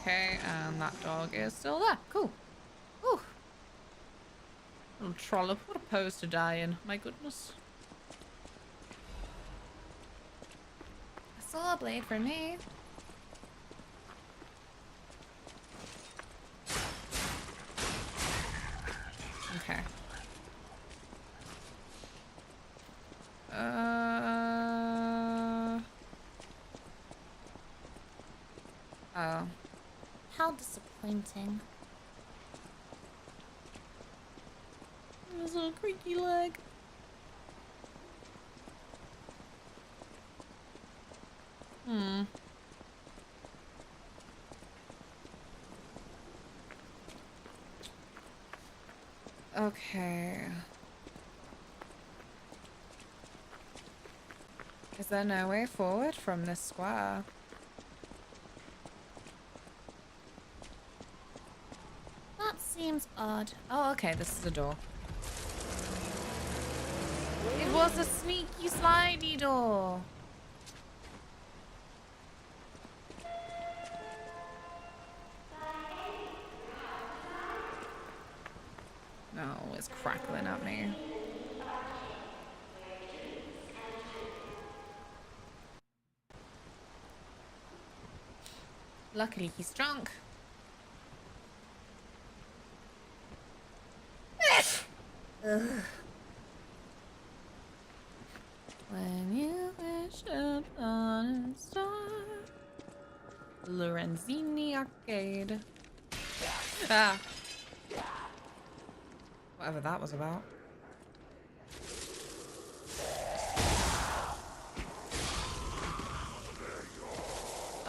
Okay, and And that dog is still there. Cool. Ooh. Little trollop. What a pose to die in. My goodness. A saw blade for me. Okay. Oh. How disappointing. There's a little creaky leg. Hmm. Okay. Is there no way forward from this square? That seems odd. Oh, okay, this is a door. It was a sneaky slidey door. No, it's crackling at me. Luckily, he's drunk. Ugh. When you wish upon a star. Lorenzini Arcade. Ah. Whatever that was about.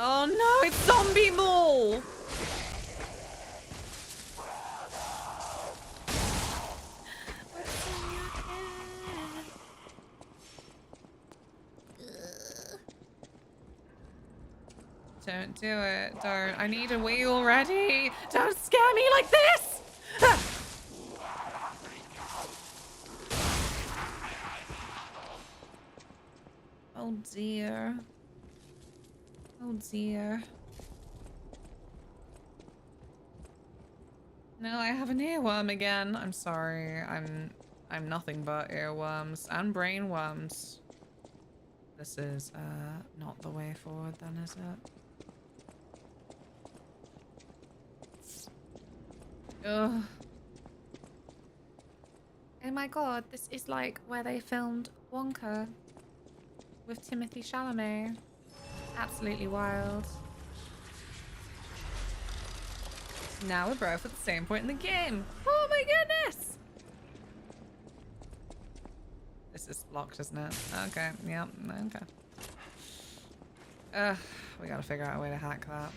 Oh no, it's Zombie Mall! Don't do it. Don't. I need a wee already. Don't scare me like this! Ah! Oh dear. Oh dear. No, I have an earworm again. I'm sorry. I'm nothing but earworms and brainworms. This is not the way forward then, is it? Ugh. Oh my god, this is like where they filmed Wonka with Timothy Chalamet. Absolutely wild. Now we're both at the same point in the game. Oh my goodness! This is locked, isn't it? Okay, yep, okay. We gotta figure out a way to hack that.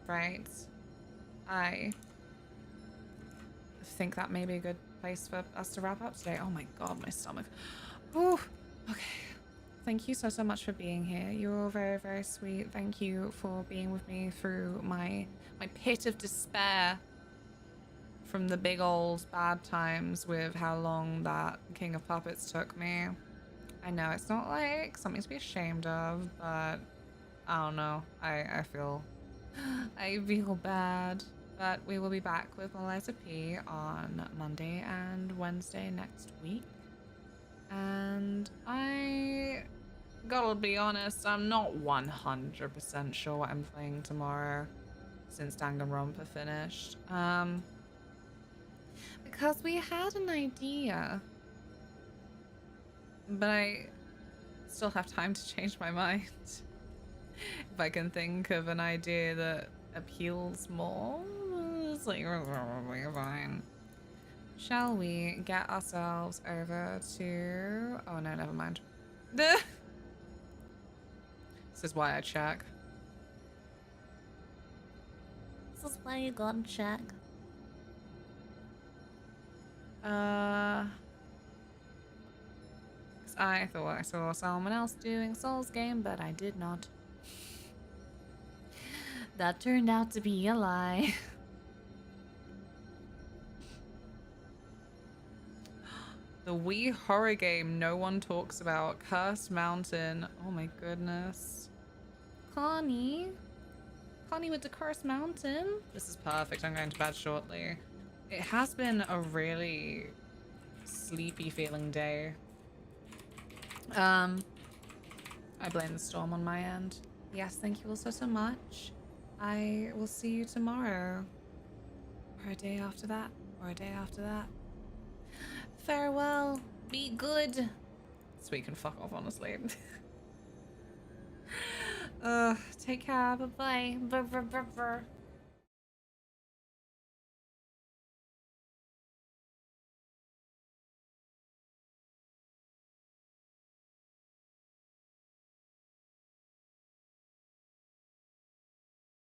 Right. I think that may be a good place for us to wrap up today. Oh my god, my stomach. Ooh, okay. Thank you so much for being here. You're all very, very sweet. Thank you for being with me through my pit of despair from the big old bad times with how long that King of Puppets took me. I know it's not like something to be ashamed of, but I don't know. I feel bad. But we will be back with Eliza P on Monday and Wednesday next week. And I gotta be honest, I'm not 100% sure what I'm playing tomorrow since Danganronpa finished. Because we had an idea, but I still have time to change my mind. If I can think of an idea that appeals more, it's like, we're fine. Shall we get ourselves over to... Oh no, never mind. This is why I check. This is why you gotta check. Because I thought I saw someone else doing Soul's game, but I did not. That turned out to be a lie. The Wii horror game no one talks about. Cursed Mountain. Oh my goodness. Connie. Connie with the Cursed Mountain. This is perfect. I'm going to bed shortly. It has been a really sleepy feeling day. I blame the storm on my end. Yes, thank you all so much. I will see you tomorrow. Or a day after that. Or a day after that. Farewell. Be good. So we can fuck off, honestly. Take care. Bye-bye.